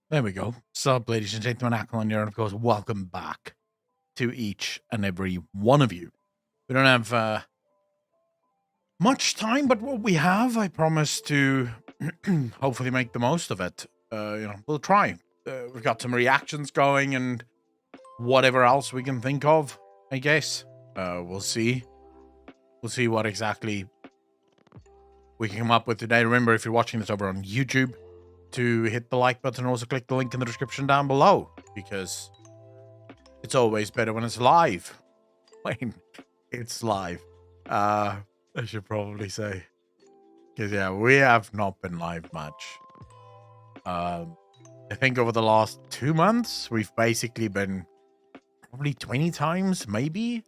There we go. Sup, ladies and gentlemen, Ackland here, and of course, welcome back to each and every one of you. We don't have much time, but what we have, I promise to hopefully make the most of it. We'll try. We've got some reactions going and whatever else we can think of, I guess. We'll see. We'll see what exactly we can come up with today. Remember, if you're watching this over on YouTube, to hit the like button and also click the link in the description down below, because it's always better when it's live. When it's live. I should probably say. Because, yeah, we have not been live much. I think over the last 2 months, we've basically been probably 20 times, maybe,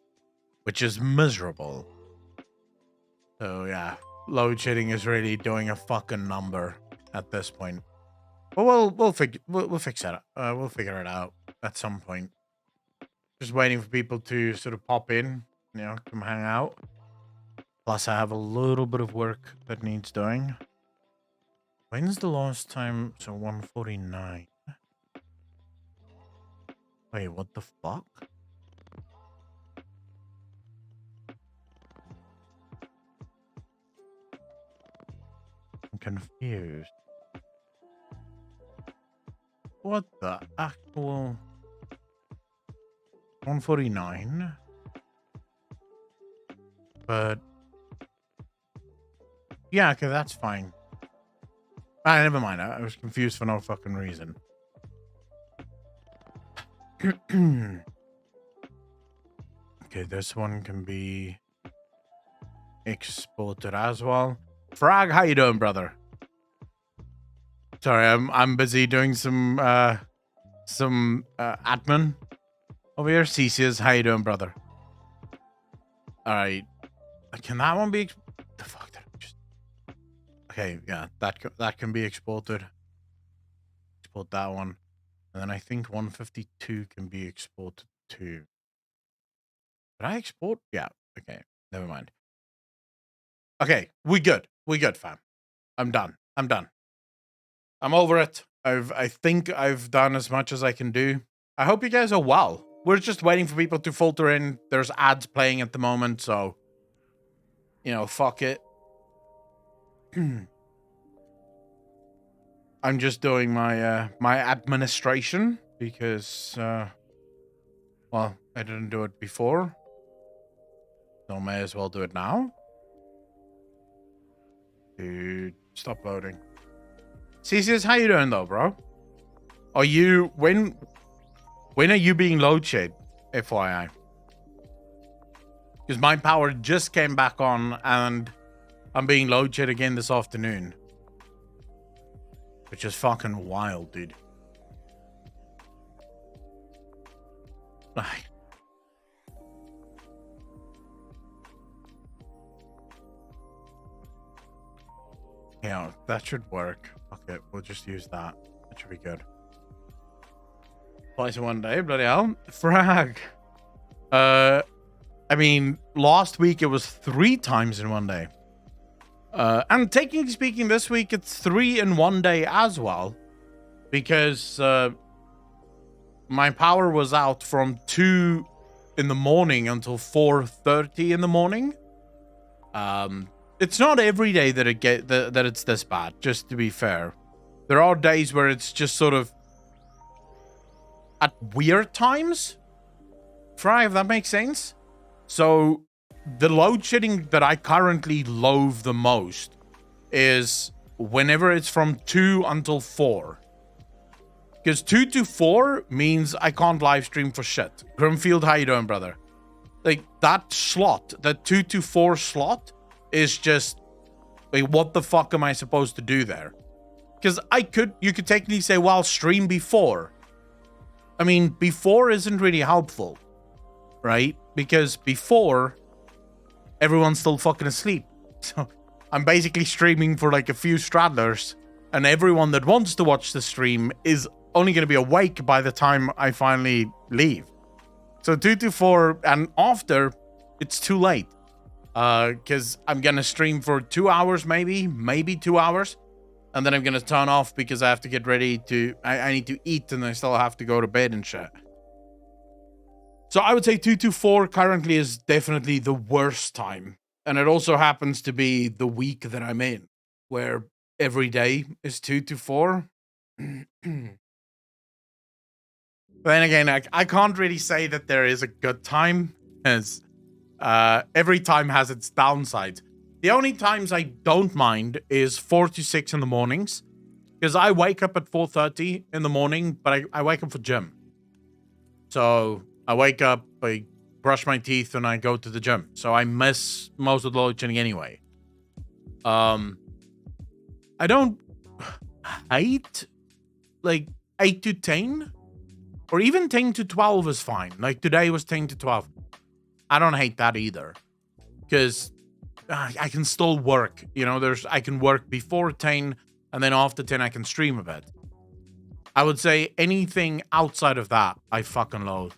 which is miserable. So, yeah, load shedding is really doing a fucking number at this point. Well, we'll fix it. We'll figure it out at some point. Just waiting for people to sort of pop in, come hang out. Plus, I have a little bit of work that needs doing. When's the last time? So 149. Wait, what the fuck? I'm confused. What the actual 149? But yeah, okay, that's fine. Never mind. I was confused for no fucking reason. Okay, this one can be exported as well. Frag, how you doing, brother? Sorry, I'm busy doing some admin over here. Cesius, how you doing, brother? All right, can that one be? The fuck did I just? Okay, yeah, that can be exported. Export that one, and then I think 152 can be exported too. Did I export? Yeah. Okay, never mind. Okay, we good, fam. I'm done. I'm over it. I think I've done as much as I can do. I hope you guys are well. We're just waiting for people to filter in. There's ads playing at the moment, so fuck it. I'm just doing my my administration because well, I didn't do it before. So may as well do it now. Dude, stop loading. Cesius, how you doing though, bro? Are you when are you being load shed? FYI. Because my power just came back on and I'm being load shed again this afternoon. Which is fucking wild, dude. Yeah, that should work. Okay, we'll just use that. That should be good. Twice in one day, bloody hell. Frag. I mean, last week it was 3 times in one day. And technically speaking, this week it's 3 in one day as well. Because my power was out from 2 in the morning until 4:30 in the morning. It's not every day that that it's this bad, just to be fair. There are days where it's just sort of at weird times. If that makes sense. So the load shedding that I currently loathe the most is whenever it's from 2 until 4. Because 2 to 4 means I can't live stream for shit. Grimfield, how you doing, brother? Like, that slot, that 2 to 4 slot is just, like, what the fuck am I supposed to do there? Because you could technically say, well, stream before. I mean, before isn't really helpful, right? Because before, everyone's still fucking asleep. So I'm basically streaming for like a few straddlers, and everyone that wants to watch the stream is only going to be awake by the time I finally leave. So 2 to 4 and after, it's too late. Because I'm going to stream for 2 hours, maybe 2 hours. And then I'm going to turn off because I have to get ready to... I need to eat and I still have to go to bed and shit. So I would say 2 to 4 currently is definitely the worst time. And it also happens to be the week that I'm in, where every day is 2 to 4. But then again, I can't really say that there is a good time, as every time has its downsides. The only times I don't mind is 4 to 6 in the mornings, because I wake up at 4:30 in the morning, but I wake up for gym. So I wake up, I brush my teeth, and I go to the gym. So I miss most of the load shedding anyway. I don't hate like 8 to 10. Or even 10 to 12 is fine. Like today was 10 to 12. I don't hate that either. Because I can still work. You know, I can work before 10 and then after 10 I can stream a bit. I would say anything outside of that, I fucking loathe.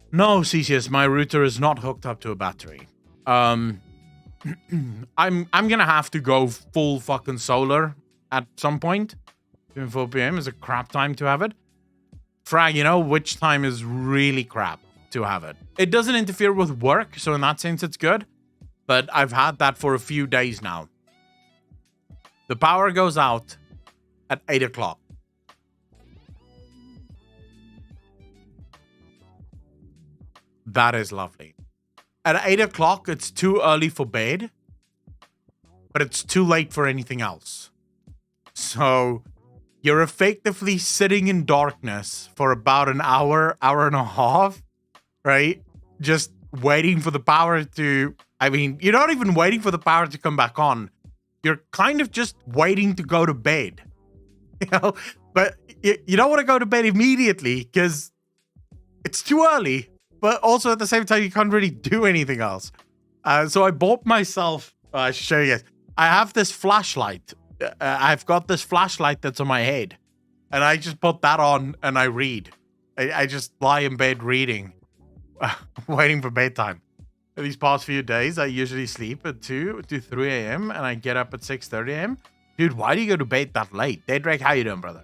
No, CCS, my router is not hooked up to a battery. I'm gonna have to go full fucking solar at some point. 4 p.m. is a crap time to have it. Frag, you know which time is really crap to have it. It doesn't interfere with work, so in that sense it's good. But I've had that for a few days now. The power goes out at 8 o'clock. That is lovely. At 8 o'clock, it's too early for bed, but it's too late for anything else. So you're effectively sitting in darkness for about an hour, hour and a half, right? Just waiting for the power to... I mean, you're not even waiting for the power to come back on. You're kind of just waiting to go to bed. You know? But you don't want to go to bed immediately because it's too early. But also at the same time, you can't really do anything else. So I bought myself... I should show you guys. I have this flashlight. I've got this flashlight that's on my head, and I just put that on and I read. I just lie in bed reading, waiting for bedtime. These past few days, I usually sleep at 2 to 3 a.m. and I get up at 6:30 a.m. Dude, why do you go to bed that late? Daedric, how you doing, brother?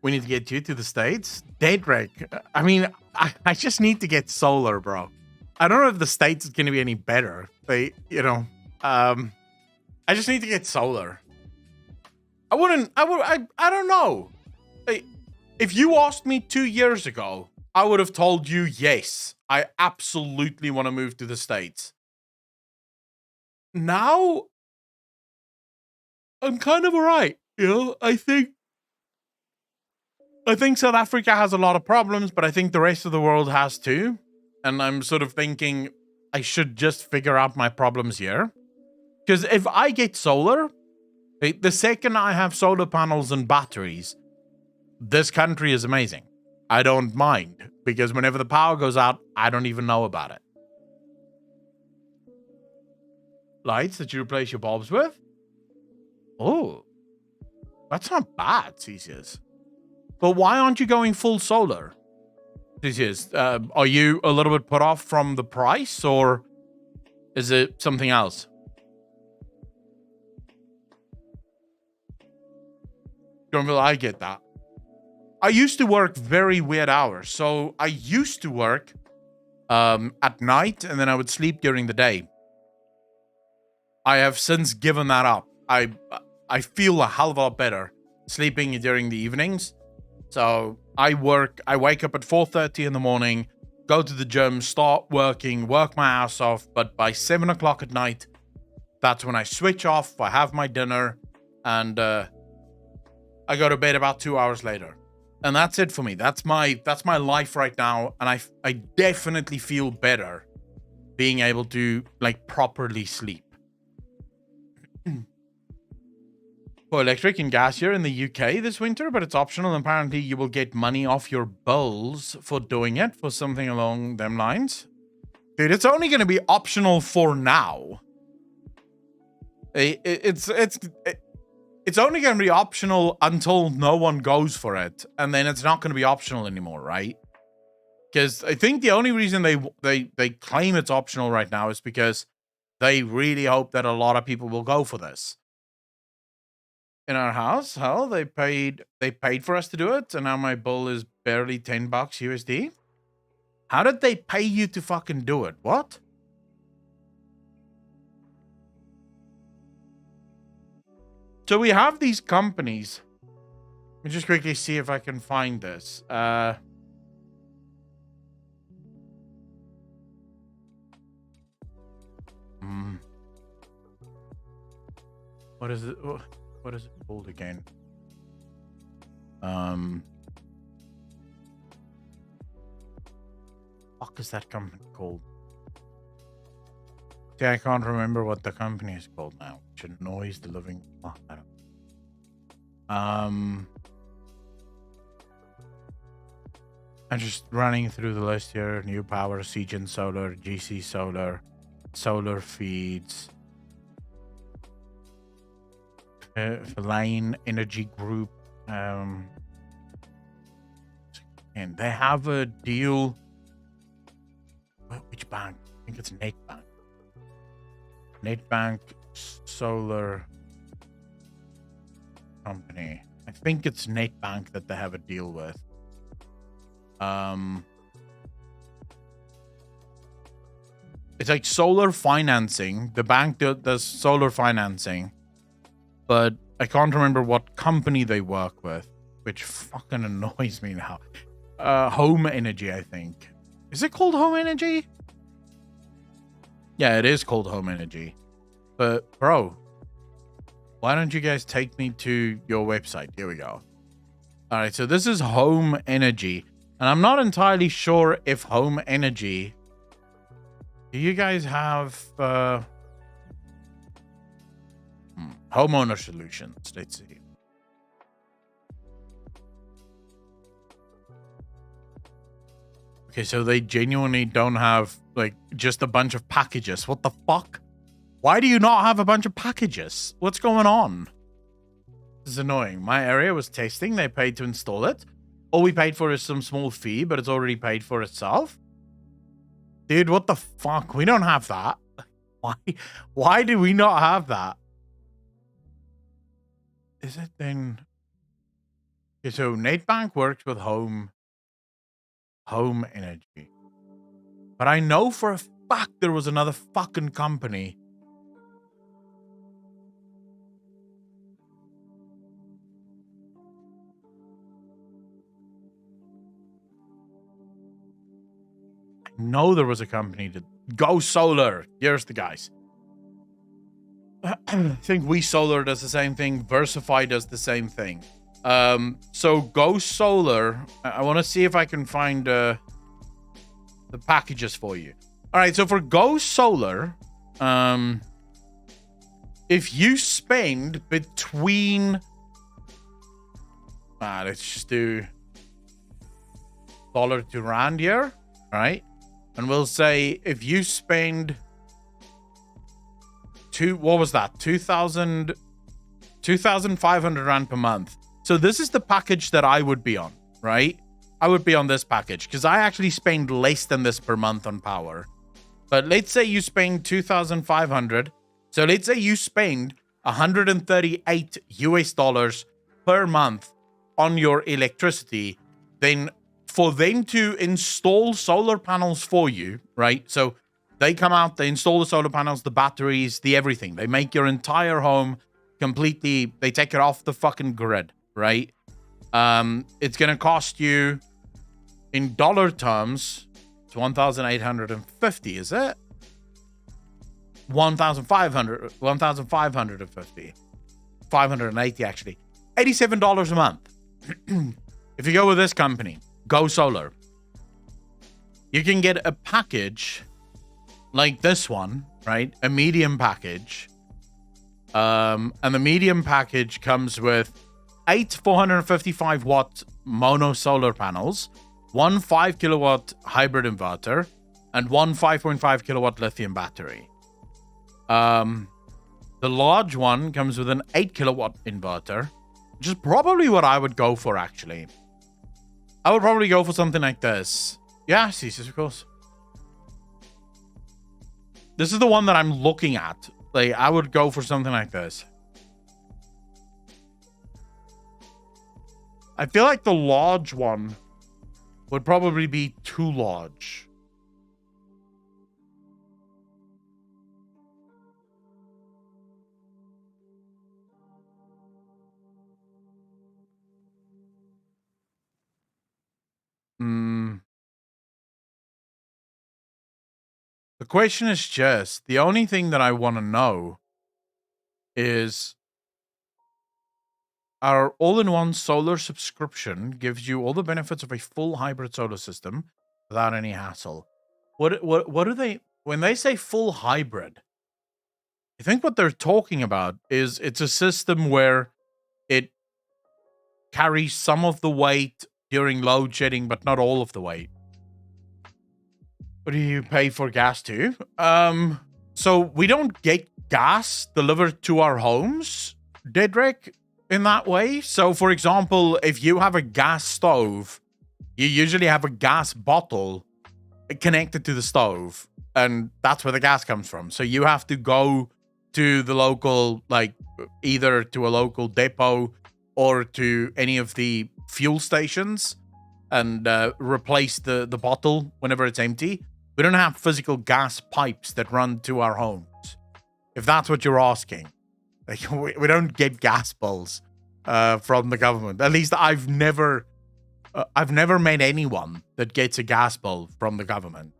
We need to get you to the States? Daedric, I mean, I just need to get solar, bro. I don't know if the States is going to be any better. I just need to get solar. I don't know. If you asked me 2 years ago, I would have told you, yes, I absolutely want to move to the States. Now, I'm kind of alright. You know, I think South Africa has a lot of problems, but I think the rest of the world has too. And I'm sort of thinking I should just figure out my problems here. Because if I get solar, the second I have solar panels and batteries, this country is amazing. I don't mind. Because whenever the power goes out, I don't even know about it. Lights that you replace your bulbs with? Oh, that's not bad, CCS. But why aren't you going full solar? Are you a little bit put off from the price, or is it something else? Don't feel I get that. I used to work very weird hours. So I used to work at night, and then I would sleep during the day. I have since given that up. I feel a hell of a lot better sleeping during the evenings. So I wake up at 4:30 in the morning, go to the gym, start working, work my ass off. But by 7 o'clock at night, that's when I switch off. I have my dinner, and I go to bed about 2 hours later. And that's it for me. That's my life right now. And I definitely feel better being able to like properly sleep. For electric and gas here in the UK this winter, but it's optional. Apparently, you will get money off your bills for doing it, for something along them lines. Dude, it's only going to be optional for now. It's only going to be optional until no one goes for it, and then it's not going to be optional anymore, right? Because I think the only reason they claim it's optional right now is because they really hope that a lot of people will go for this. In our house, hell, they paid for us to do it, and now my bill is barely $10 USD. How did they pay you to fucking do it? What? So we have these companies. Let me just quickly see if I can find this. What is it? What is it called again? Fuck is that company called? See, I can't remember what the company is called now, which annoys the living fuck out of me. I'm just running through the list here. New Power, Seagen Solar, GC Solar, Solar Feeds, Feline Energy Group, and they have a deal. Which bank? I think it's NetBank. NetBank Solar Company. I think it's NetBank that they have a deal with. It's like solar financing. The bank does solar financing, but I can't remember what company they work with, which fucking annoys me now. Home Energy, I think. Is it called Home Energy? Yeah, it is called Home Energy. But, bro, why don't you guys take me to your website? Here we go. All right, so this is Home Energy. And I'm not entirely sure if Home Energy... Do you guys have... Homeowner Solutions. Let's see. Okay, so they genuinely don't have, like, just a bunch of packages. What the fuck? Why do you not have a bunch of packages? What's going on? This is annoying. My area was testing. They paid to install it. All we paid for is some small fee, but it's already paid for itself. Dude, what the fuck? We don't have that. Why do we not have that? Is it then... Okay, so NetBank works with Home Energy. But I know for a fact there was another fucking company. I know there was a company that... Go Solar. Here's the guys. I think We Solar does the same thing. Versify does the same thing. So Go Solar, I want to see if I can find the packages for you. All right, so for Go Solar, if you spend between... let's just do dollar to rand here, all right? And we'll say if you spend... what was that? 2,500 rand per month. So this is the package that I would be on, right? I would be on this package because I actually spend less than this per month on power. But let's say you spend 2,500. So let's say you spend 138 US dollars per month on your electricity. Then for them to install solar panels for you, right? So they come out, they install the solar panels, the batteries, the everything. They make your entire home completely, they take it off the fucking grid, right? It's going to cost you, in dollar terms, it's 1,850, is it? 1,550. 580, actually. $87 a month. If you go with this company, Go Solar, you can get a package... like this one, right? A medium package. And the medium package comes with 8 455 watt mono solar panels, 1 5 kilowatt hybrid inverter, and 1 5.5 kilowatt lithium battery. The large one comes with an 8 kilowatt inverter, which is probably what I would go for, actually. I would probably go for something like this. Yeah, CCS, of course. This is the one that I'm looking at. Like, I would go for something like this. I feel like the large one would probably be too large. The question is just, the only thing that I want to know is, our all-in-one solar subscription gives you all the benefits of a full hybrid solar system without any hassle. What do they, when they say full hybrid, I think what they're talking about is it's a system where it carries some of the weight during load shedding, but not all of the weight. What do you pay for gas to? So we don't get gas delivered to our homes, Dedrick, in that way. So, for example, if you have a gas stove, you usually have a gas bottle connected to the stove, and that's where the gas comes from. So you have to go to the local, like, either to a local depot or to any of the fuel stations and replace the bottle whenever it's empty. We don't have physical gas pipes that run to our homes, if that's what you're asking. Like, we don't get gas bills from the government. At least I've never met anyone that gets a gas bill from the government.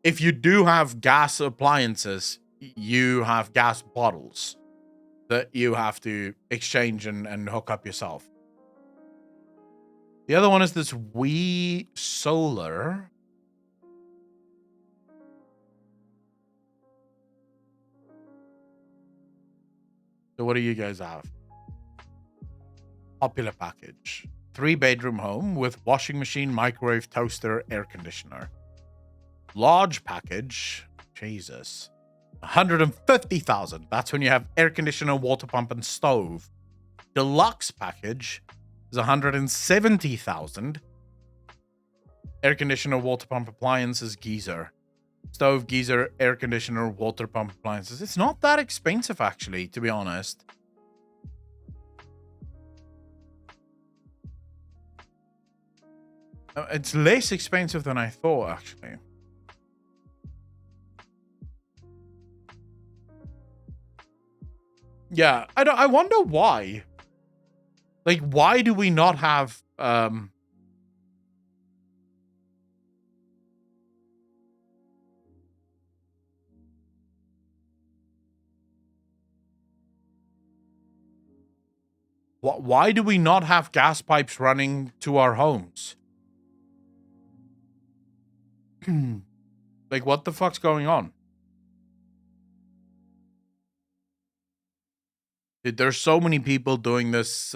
If you do have gas appliances, you have gas bottles that you have to exchange and hook up yourself. The other one is this Wii Solar. So what do you guys have? Popular package. 3-bedroom home with washing machine, microwave, toaster, air conditioner. Large package. Jesus. 150,000. That's when you have air conditioner, water pump, and stove. Deluxe package is 170,000. Air conditioner, water pump, appliances, geyser. Stove, geyser, air conditioner, water pump, appliances. It's not that expensive, actually, to be honest. It's less expensive than I thought, actually. Yeah, I wonder why. Like, why do we not have why do we not have gas pipes running to our homes? Like, what the fuck's going on? Dude, there's so many people doing this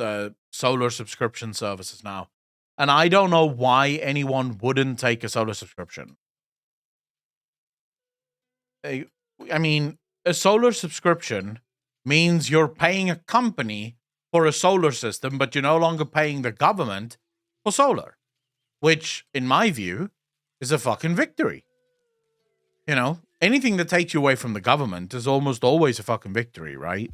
solar subscription services now. And I don't know why anyone wouldn't take a solar subscription. I mean, a solar subscription means you're paying a company for a solar system, but you're no longer paying the government for solar, which, in my view, is a fucking victory. You know, anything that takes you away from the government is almost always a fucking victory, right?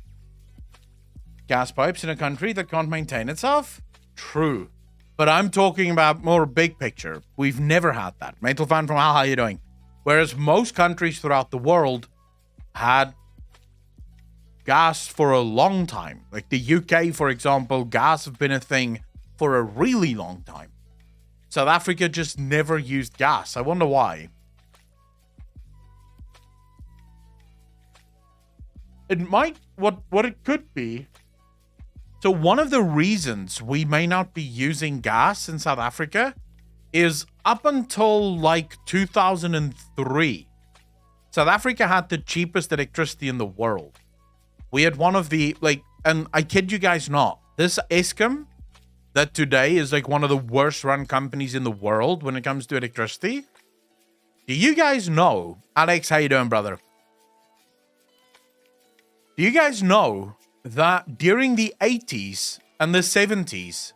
Gas pipes in a country that can't maintain itself? True. But I'm talking about more big picture. We've never had that. Metal fan from Al, how you doing? Whereas most countries throughout the world had gas for a long time. Like the UK, for example, gas have been a thing for a really long time. South Africa just never used gas. I wonder why. It might, what it could be. So one of the reasons we may not be using gas in South Africa is up until like 2003, South Africa had the cheapest electricity in the world. We had one of the, like, and I kid you guys not, this Eskom that today is like one of the worst run companies in the world when it comes to electricity. Do you guys know, Alex, how you doing, brother? Do you guys know that during the 80s and the 70s,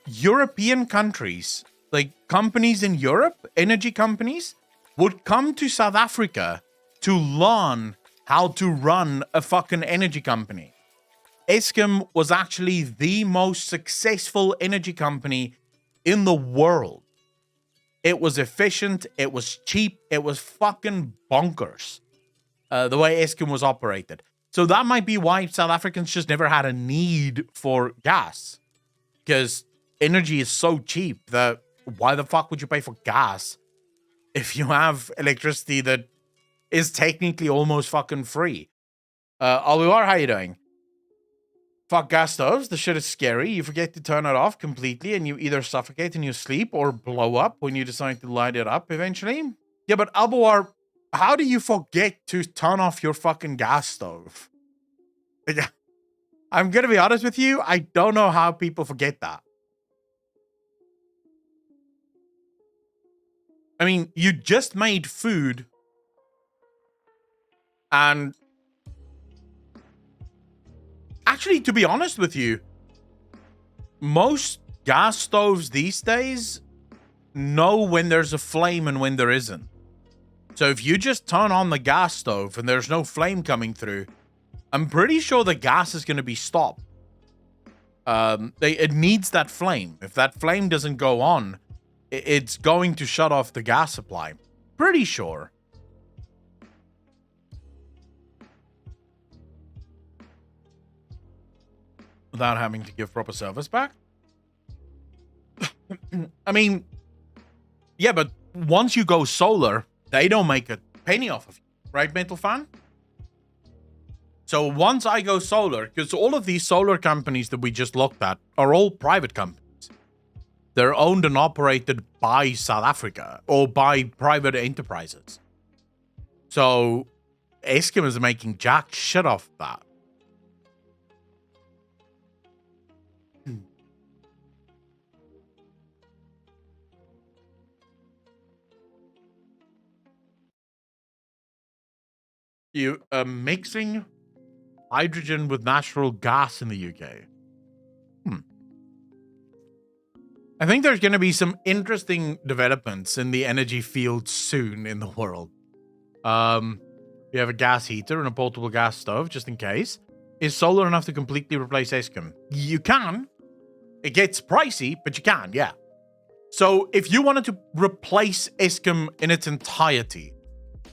European countries, like companies in Europe, energy companies, would come to South Africa to learn how to run a fucking energy company. Eskom was actually the most successful energy company in the world. It was efficient, it was cheap, it was fucking bonkers, the way Eskom was operated. So that might be why South Africans just never had a need for gas. Because energy is so cheap that why the fuck would you pay for gas if you have electricity that is technically almost fucking free? Olivar, how you doing? Fuck gas stoves. The shit is scary. You forget to turn it off completely and you either suffocate in your sleep or blow up when you decide to light it up eventually. Yeah, but Alboar, how do you forget to turn off your fucking gas stove? I'm going to be honest with you. I don't know how people forget that. I mean, you just made food and actually, to be honest with you, most gas stoves these days know when there's a flame and when there isn't. So if you just turn on the gas stove and there's no flame coming through, I'm pretty sure the gas is going to be stopped. It needs that flame. If that flame doesn't go on, it's going to shut off the gas supply. Pretty sure. Without having to give proper service back? I mean, yeah, but once you go solar, they don't make a penny off of you, right, Mental Fan? So once I go solar, because all of these solar companies that we just looked at are all private companies. They're owned and operated by South Africa or by private enterprises. So Eskom is making jack shit off that. You mixing hydrogen with natural gas in the UK. I think there's going to be some interesting developments in the energy field soon in the world. You have a gas heater and a portable gas stove, just in case. Is solar enough to completely replace Eskom? You can. It gets pricey, but you can, yeah. So if you wanted to replace Eskom in its entirety,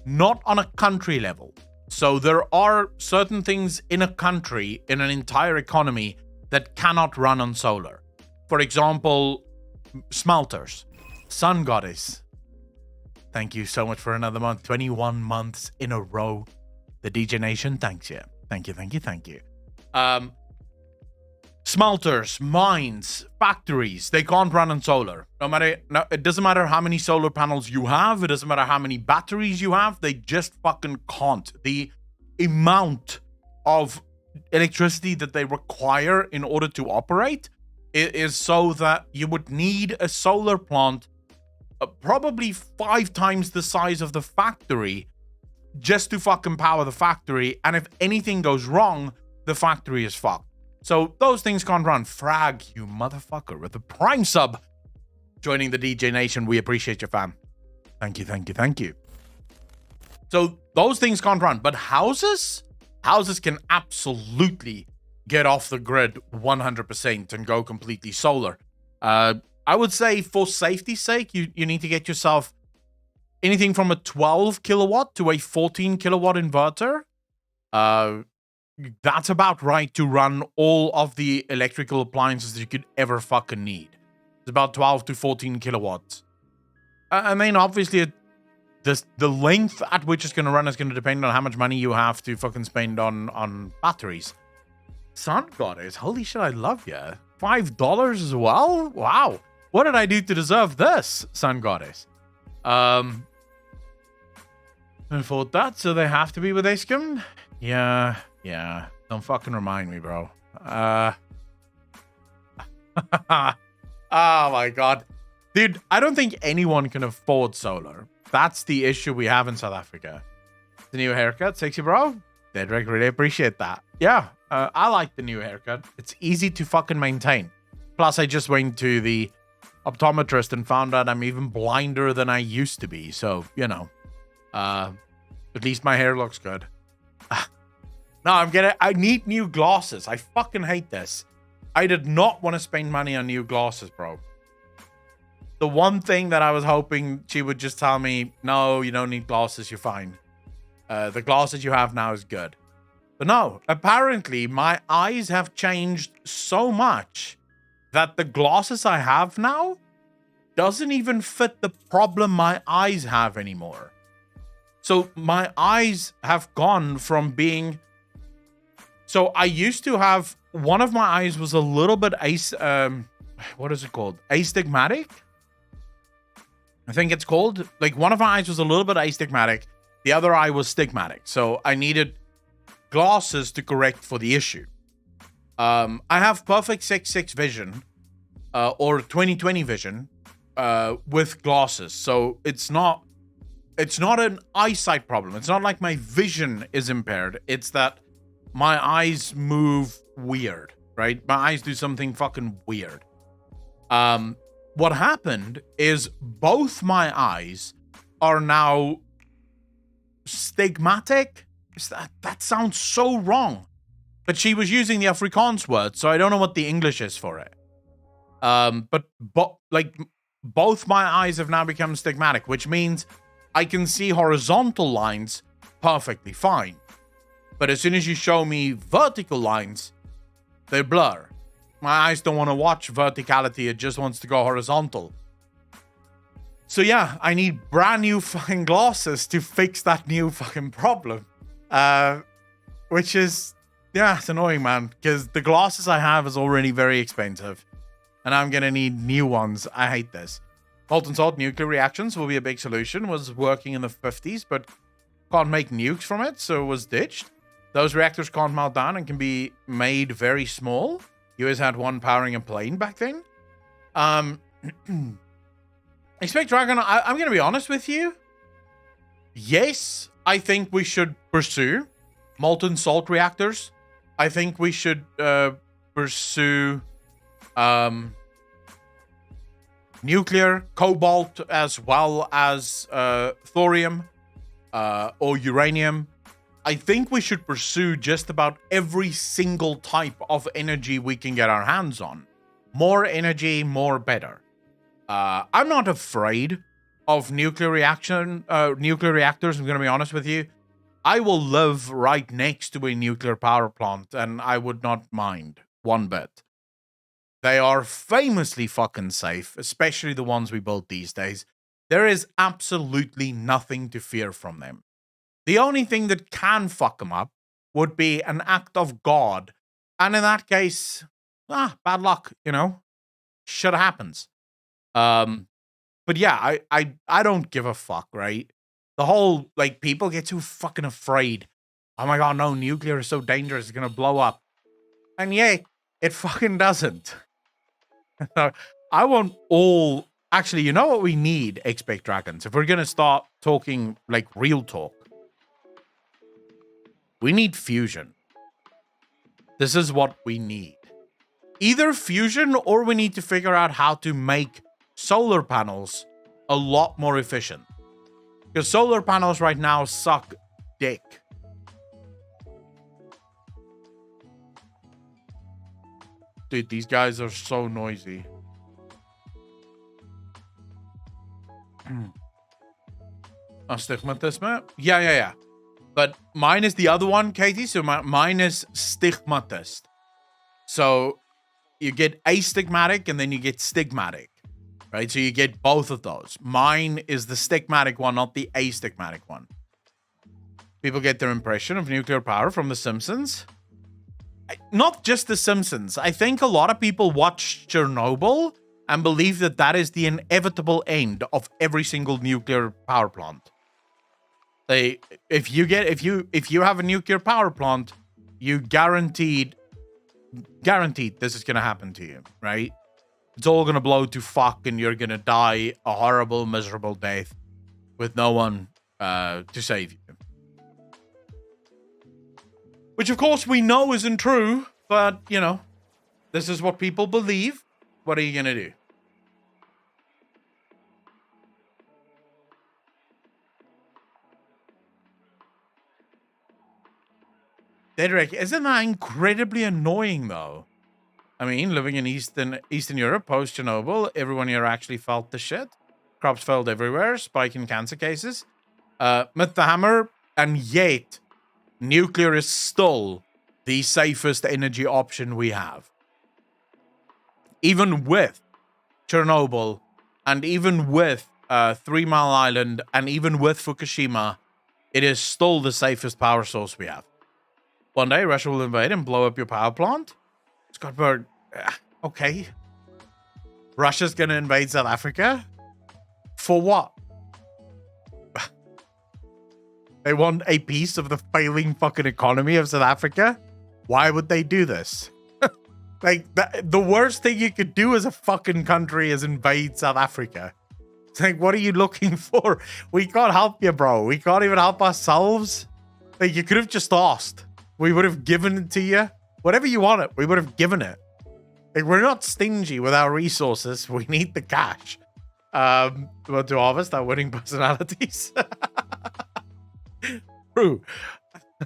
not on a country level. So there are certain things in a country, in an entire economy, that cannot run on solar. For example, smelters. Sun Goddess. Thank you so much for another month. 21 months in a row. The DJ Nation, thanks you. Thank you. Smelters, mines, factories, they can't run on solar. It doesn't matter how many solar panels you have. It doesn't matter how many batteries you have. They just fucking can't. The amount of electricity that they require in order to operate is so that you would need a solar plant probably 5 times the size of the factory just to fucking power the factory. And if anything goes wrong, the factory is fucked. So those things can't run. Frag, you motherfucker, with the Prime sub joining the DJ Nation. We appreciate you, fam. Thank you. So those things can't run. But houses can absolutely get off the grid 100% and go completely solar. I would say for safety's sake, you need to get yourself anything from a 12 kilowatt to a 14 kilowatt inverter. That's about right to run all of the electrical appliances that you could ever fucking need. It's about 12 to 14 kilowatts. And then obviously the length at which it's going to run is going to depend on how much money you have to fucking spend on batteries. Sun Goddess, holy shit, I love you. $5 as well? Wow. What did I do to deserve this, Sun Goddess? I thought that, so they have to be with Eskom? Yeah. Don't fucking remind me, bro. Oh my god. Dude, I don't think anyone can afford solar. That's the issue we have in South Africa. The new haircut, sexy bro? Dedrick, really appreciate that. Yeah, I like the new haircut. It's easy to fucking maintain. Plus, I just went to the optometrist and found out I'm even blinder than I used to be. So, you know, at least my hair looks good. No, I need new glasses. I fucking hate this. I did not want to spend money on new glasses, bro. The one thing that I was hoping she would just tell me, no, you don't need glasses, you're fine. The glasses you have now is good. But no, apparently my eyes have changed so much that the glasses I have now doesn't even fit the problem my eyes have anymore. So my eyes have gone from being... So I used to have... One of my eyes was a little bit... what is it called? Astigmatic? I think it's called. Like, one of my eyes was a little bit astigmatic. The other eye was stigmatic. So I needed glasses to correct for the issue. I have perfect 6/6 vision, or 20/20 vision, with glasses. So it's not an eyesight problem. It's not like my vision is impaired. It's that my eyes move weird, right? My eyes do something fucking weird. What happened is both my eyes are now stigmatic. That sounds so wrong. But she was using the Afrikaans word, so I don't know what the English is for it. But both my eyes have now become stigmatic, which means I can see horizontal lines perfectly fine. But as soon as you show me vertical lines, they blur. My eyes don't want to watch verticality, it just wants to go horizontal. So yeah, I need brand new fucking glasses to fix that new fucking problem. Which is, yeah, it's annoying, man, because the glasses I have is already very expensive. And I'm gonna need new ones. I hate this. Molten salt nuclear reactions will be a big solution. Was working in the 50s, but can't make nukes from it, so it was ditched. Those reactors can't melt down and can be made very small. US had one powering a plane back then. Expect Dragon, I'm going to be honest with you. Yes, I think we should pursue molten salt reactors. I think we should pursue nuclear, cobalt, as well as thorium or uranium. I think we should pursue just about every single type of energy we can get our hands on. More energy, more better. I'm not afraid of nuclear reactors. I'm going to be honest with you. I will live right next to a nuclear power plant, and I would not mind one bit. They are famously fucking safe, especially the ones we build these days. There is absolutely nothing to fear from them. The only thing that can fuck them up would be an act of God. And in that case, bad luck, you know? Shit happens. But yeah, I don't give a fuck, right? The whole, like, people get too fucking afraid. Oh my god, no, nuclear is so dangerous, it's gonna blow up. And yeah, it fucking doesn't. I want all... Actually, you know what we need, Expect Dragons? If we're gonna start talking, like, real talk. We need fusion. This is what we need. Either fusion, or we need to figure out how to make solar panels a lot more efficient. Because solar panels right now suck dick. Dude, these guys are so noisy. Astigmatisme? Yeah. But mine is the other one, Katie. So mine is stigmatist. So you get astigmatic and then you get stigmatic. Right? So you get both of those. Mine is the stigmatic one, not the astigmatic one. People get their impression of nuclear power from The Simpsons. Not just The Simpsons. I think a lot of people watch Chernobyl and believe that that is the inevitable end of every single nuclear power plant. If you have a nuclear power plant, you guaranteed this is gonna happen to you, right? It's all gonna blow to fuck, and you're gonna die a horrible, miserable death with no one to save you. Which, of course, we know isn't true, but, you know, this is what people believe. What are you gonna do? Cedric, isn't that incredibly annoying though? I mean, living in Eastern Europe post Chernobyl, everyone here actually felt the shit. Crops failed everywhere, spike in cancer cases. Met the hammer, and yet nuclear is still the safest energy option we have. Even with Chernobyl, and even with 3 Mile Island, and even with Fukushima, it is still the safest power source we have. One day, Russia will invade and blow up your power plant. Scottberg, okay. Russia's gonna invade South Africa? For what? They want a piece of the failing fucking economy of South Africa? Why would they do this? Like, the worst thing you could do as a fucking country is invade South Africa. It's like, what are you looking for? We can't help you, bro. We can't even help ourselves. Like, you could have just asked. We would have given it to you. Whatever you wanted, we would have given it. Like, we're not stingy with our resources. We need the cash. But to harvest our winning personalities. True.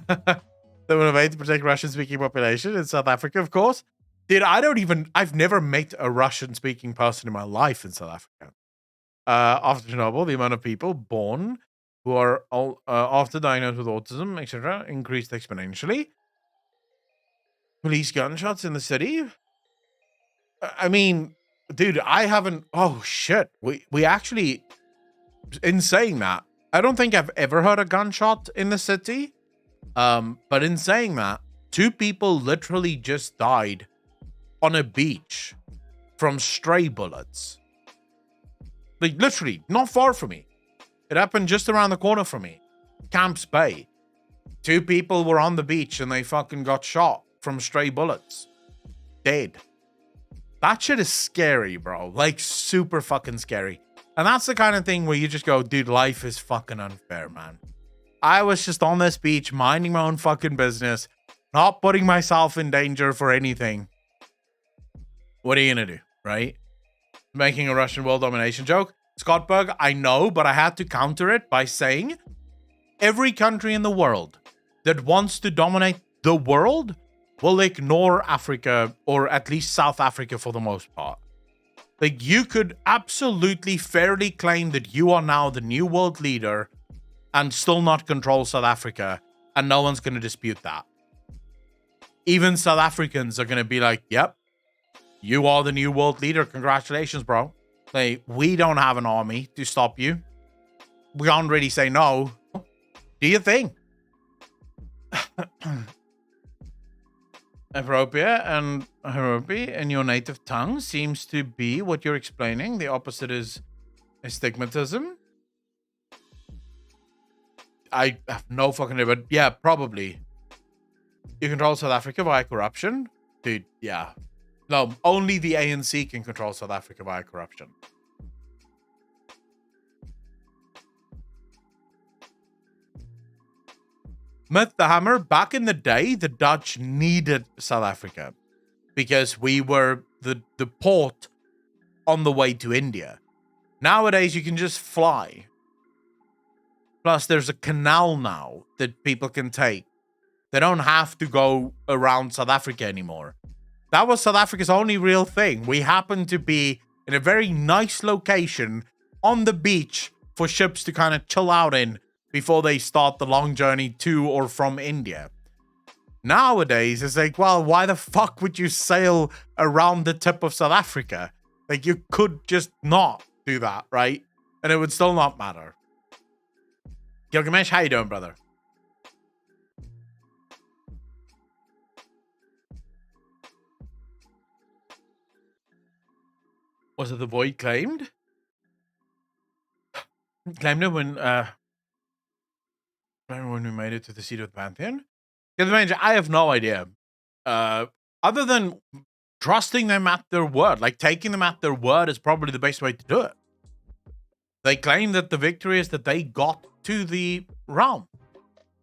They will invade to protect Russian-speaking population in South Africa, of course. Dude, I've never met a Russian-speaking person in my life in South Africa. After Chernobyl, the amount of people born who are after diagnosed with autism, etc., increased exponentially. Police gunshots in the city. I mean, dude, I haven't. Oh shit, we actually. In saying that, I don't think I've ever heard a gunshot in the city. But in saying that, 2 people literally just died on a beach from stray bullets. Like, literally, not far from me. It happened just around the corner from me. Camps Bay. 2 people were on the beach and they fucking got shot from stray bullets. Dead. That shit is scary, bro. Like, super fucking scary. And that's the kind of thing where you just go, dude, life is fucking unfair, man. I was just on this beach, minding my own fucking business, not putting myself in danger for anything. What are you gonna do, right? Making a Russian world domination joke? Scottberg, I know, but I had to counter it by saying every country in the world that wants to dominate the world will ignore Africa, or at least South Africa for the most part. Like, you could absolutely fairly claim that you are now the new world leader and still not control South Africa, and no one's going to dispute that. Even South Africans are going to be like, yep, you are the new world leader. Congratulations, bro. Like, we don't have an army to stop you. We can't really say no. Do your thing. Appropriate and Harupi in your native tongue seems to be what you're explaining. The opposite is astigmatism. I have no fucking idea, but yeah, probably. You control South Africa via corruption? Dude, yeah. No, only the ANC can control South Africa via corruption. Myth the Hammer, back in the day, the Dutch needed South Africa because we were the port on the way to India. Nowadays, you can just fly. Plus, there's a canal now that people can take. They don't have to go around South Africa anymore. That was South Africa's only real thing. We happened to be in a very nice location on the beach for ships to kind of chill out in before they start the long journey to or from India. Nowadays, it's like, well, why the fuck would you sail around the tip of South Africa? Like, you could just not do that, right? And it would still not matter. Gilgamesh, how you doing, brother? Was it the void claimed? Claimed it when we made it to the seat of the Pantheon? I have no idea. Other than trusting them at their word. Like, taking them at their word is probably the best way to do it. They claim that the victory is that they got to the realm.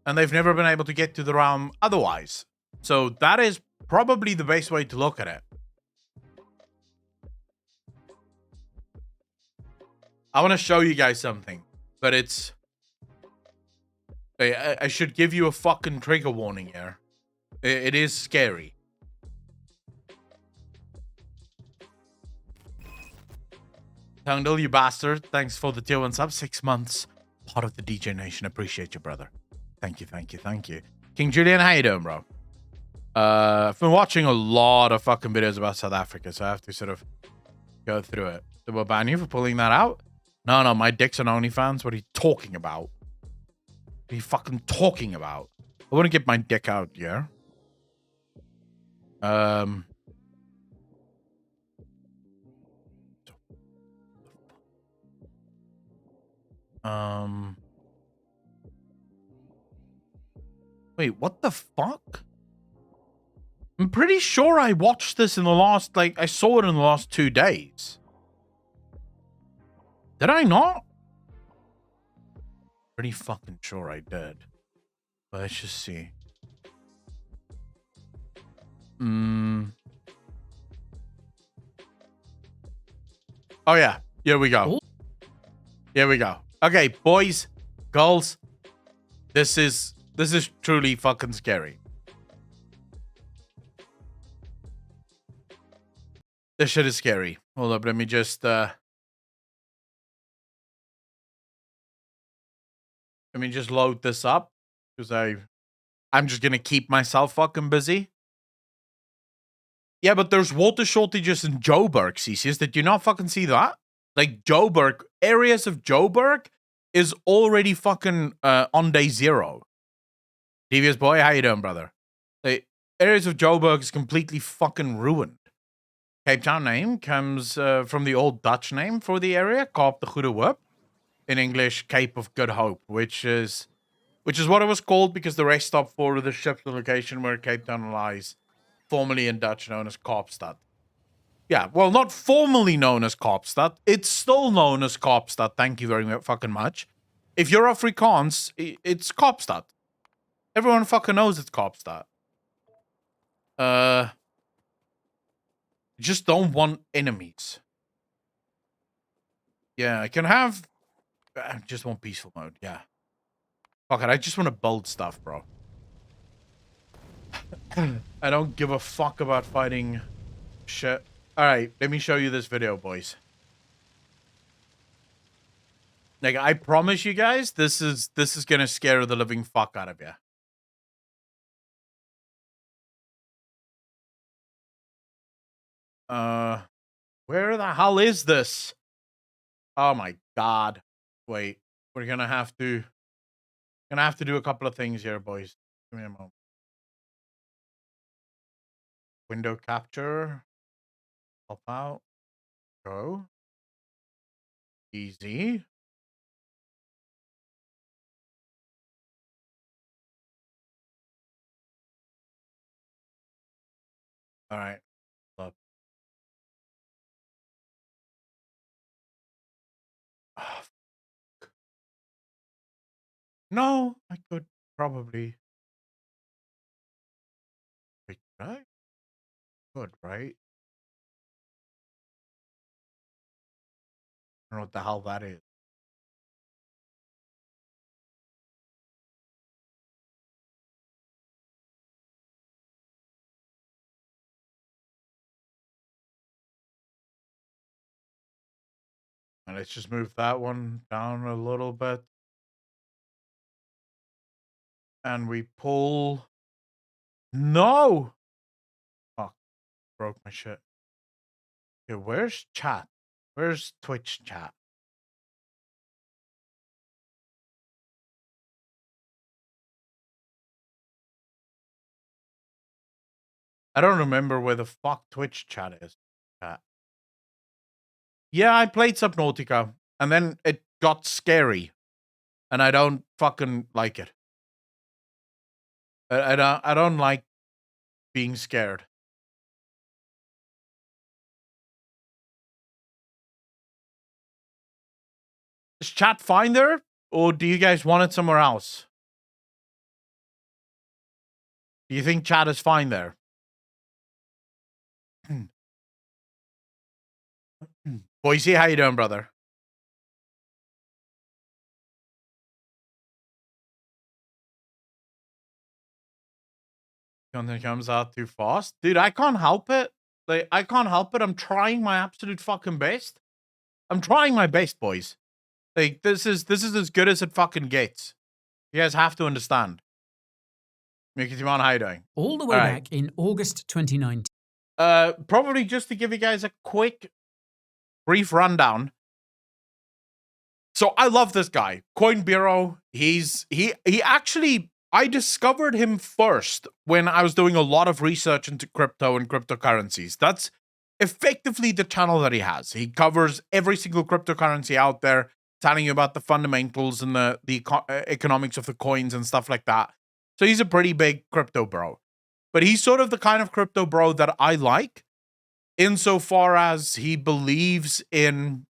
And they've never been able to get to the realm otherwise. So that is probably the best way to look at it. I want to show you guys something. But it's... I should give you a fucking trigger warning here. It is scary. Tungdle, you bastard. Thanks for the tier 1 sub. 6 months. Part of the DJ Nation. Appreciate you, brother. Thank you, thank you, thank you. King Julian, how you doing, bro? I've been watching a lot of fucking videos about South Africa, so I have to sort of go through it. Did we ban you for pulling that out? No, my dick's on OnlyFans. What are you talking about? What are you fucking talking about? I want to get my dick out, yeah? Wait, what the fuck? I'm pretty sure I watched this in the last, like, I saw it in the last 2 days. Did I not? Pretty fucking sure I did. But let's just see. Oh, yeah. Here we go. Here we go. Okay, boys, girls, this is truly fucking scary. This shit is scary. Hold up, let me just load this up because I'm just gonna keep myself fucking busy. Yeah, but there's water shortages in Joburg, CCS. Did you not fucking see that? Like Joburg, areas of Joburg is already fucking on day 0. Devious boy, how you doing, brother? The areas of Joburg is completely fucking ruined. Cape Town name comes from the old Dutch name for the area, Kaap de Goede Hoop. In English, Cape of Good Hope, which is what it was called because the rest stop for the ship's location where Cape Town lies, formerly in Dutch known as Kaapstad. Yeah, well, not formally known as Kaapstad. It's still known as Kaapstad. Thank you very fucking much. If you're Afrikaans, it's Kaapstad. Everyone fucking knows it's Kaapstad. Just don't want enemies. Yeah, I can have... I just want peaceful mode, yeah. Fuck it, I just want to build stuff, bro. I don't give a fuck about fighting shit. Alright, let me show you this video, boys. Like, I promise you guys, this is gonna scare the living fuck out of you. Where the hell is this? Oh my god. Wait, we're gonna have to do a couple of things here, boys. Give me a moment. Window capture. Pop out. Go. Easy. All right. Up. Oh, no, I could probably. Wait, right? Good, right? I don't know what the hell that is. And let's just move that one down a little bit. And we pull. No! Fuck. Broke my shit. Okay, where's chat? Where's Twitch chat? I don't remember where the fuck Twitch chat is. Chat. Yeah, I played Subnautica, and then it got scary, and I don't fucking like it. I don't like being scared. Is chat fine there, or do you guys want it somewhere else? Do you think chat is fine there? Boise, how you doing, brother? content comes out too fast. Dude, I can't help it. Like, I can't help it. I'm trying my absolute fucking best. I'm trying my best, boys. Like, this is as good as it fucking gets. You guys have to understand. Mickey Timon, how you doing? All the way back in August 2019. Probably just to give you guys a quick, brief rundown. So I love this guy, Coin Bureau. He actually, I discovered him first when I was doing a lot of research into crypto and cryptocurrencies. That's effectively the channel that he has. He covers every single cryptocurrency out there, telling you about the fundamentals and the economics of the coins and stuff like that. So he's a pretty big crypto bro. But he's sort of the kind of crypto bro that I like, insofar as he believes in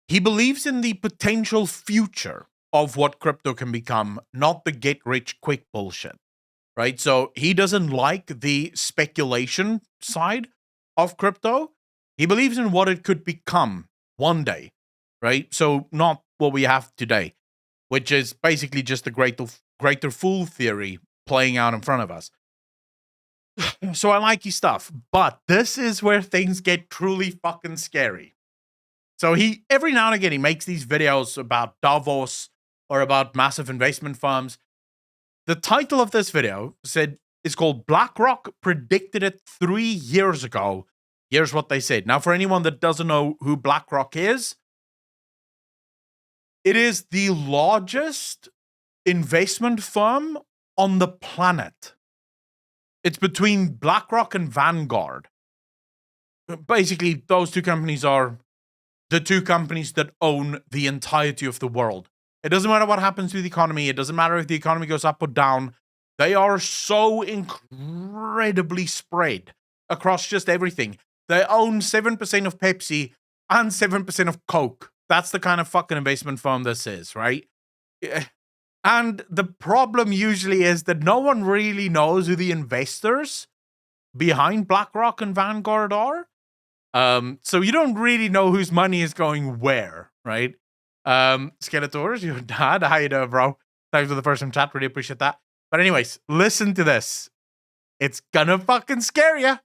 the potential future of what crypto can become, not the get-rich-quick bullshit, right? So he doesn't like the speculation side of crypto. He believes in what it could become one day, right? So not what we have today, which is basically just the greater fool theory playing out in front of us. So I like his stuff, but this is where things get truly fucking scary. So he, every now and again, he makes these videos about Davos or about massive investment firms. The title of this video is called BlackRock Predicted It 3 years ago. Here's what they said. Now, for anyone that doesn't know who BlackRock is, it is the largest investment firm on the planet. It's between BlackRock and Vanguard. Basically, those two companies are the two companies that own the entirety of the world. It doesn't matter what happens to the economy. It doesn't matter if the economy goes up or down. They are so incredibly spread across just everything. They own 7% of Pepsi and 7% of Coke. That's the kind of fucking investment firm this is, right? And the problem usually is that no one really knows who the investors behind BlackRock and Vanguard are. So you don't really know whose money is going where, right? Skeletors, your dad, how you doing, bro? Thanks for the first time chat, really appreciate that. But anyways, listen to this. It's gonna fucking scare you.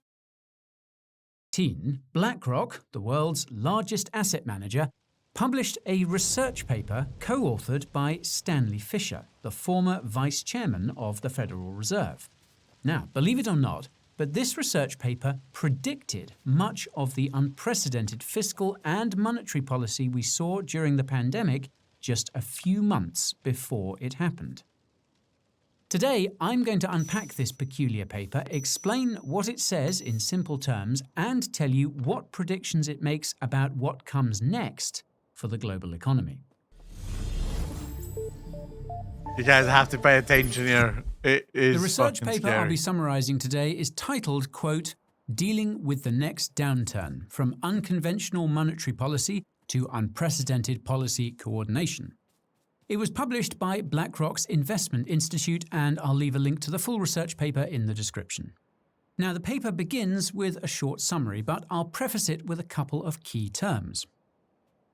BlackRock, the world's largest asset manager, published a research paper co-authored by Stanley Fischer, the former vice chairman of the Federal Reserve. Now, believe it or not, but this research paper predicted much of the unprecedented fiscal and monetary policy we saw during the pandemic just a few months before it happened. Today, I'm going to unpack this peculiar paper, explain what it says in simple terms, and tell you what predictions it makes about what comes next for the global economy. You guys have to pay attention here. It is the research paper scary. I'll be summarizing today is titled, quote, Dealing with the Next Downturn, From Unconventional Monetary Policy to Unprecedented Policy Coordination. It was published by BlackRock's Investment Institute, and I'll leave a link to the full research paper in the description. Now, the paper begins with a short summary, but I'll preface it with a couple of key terms.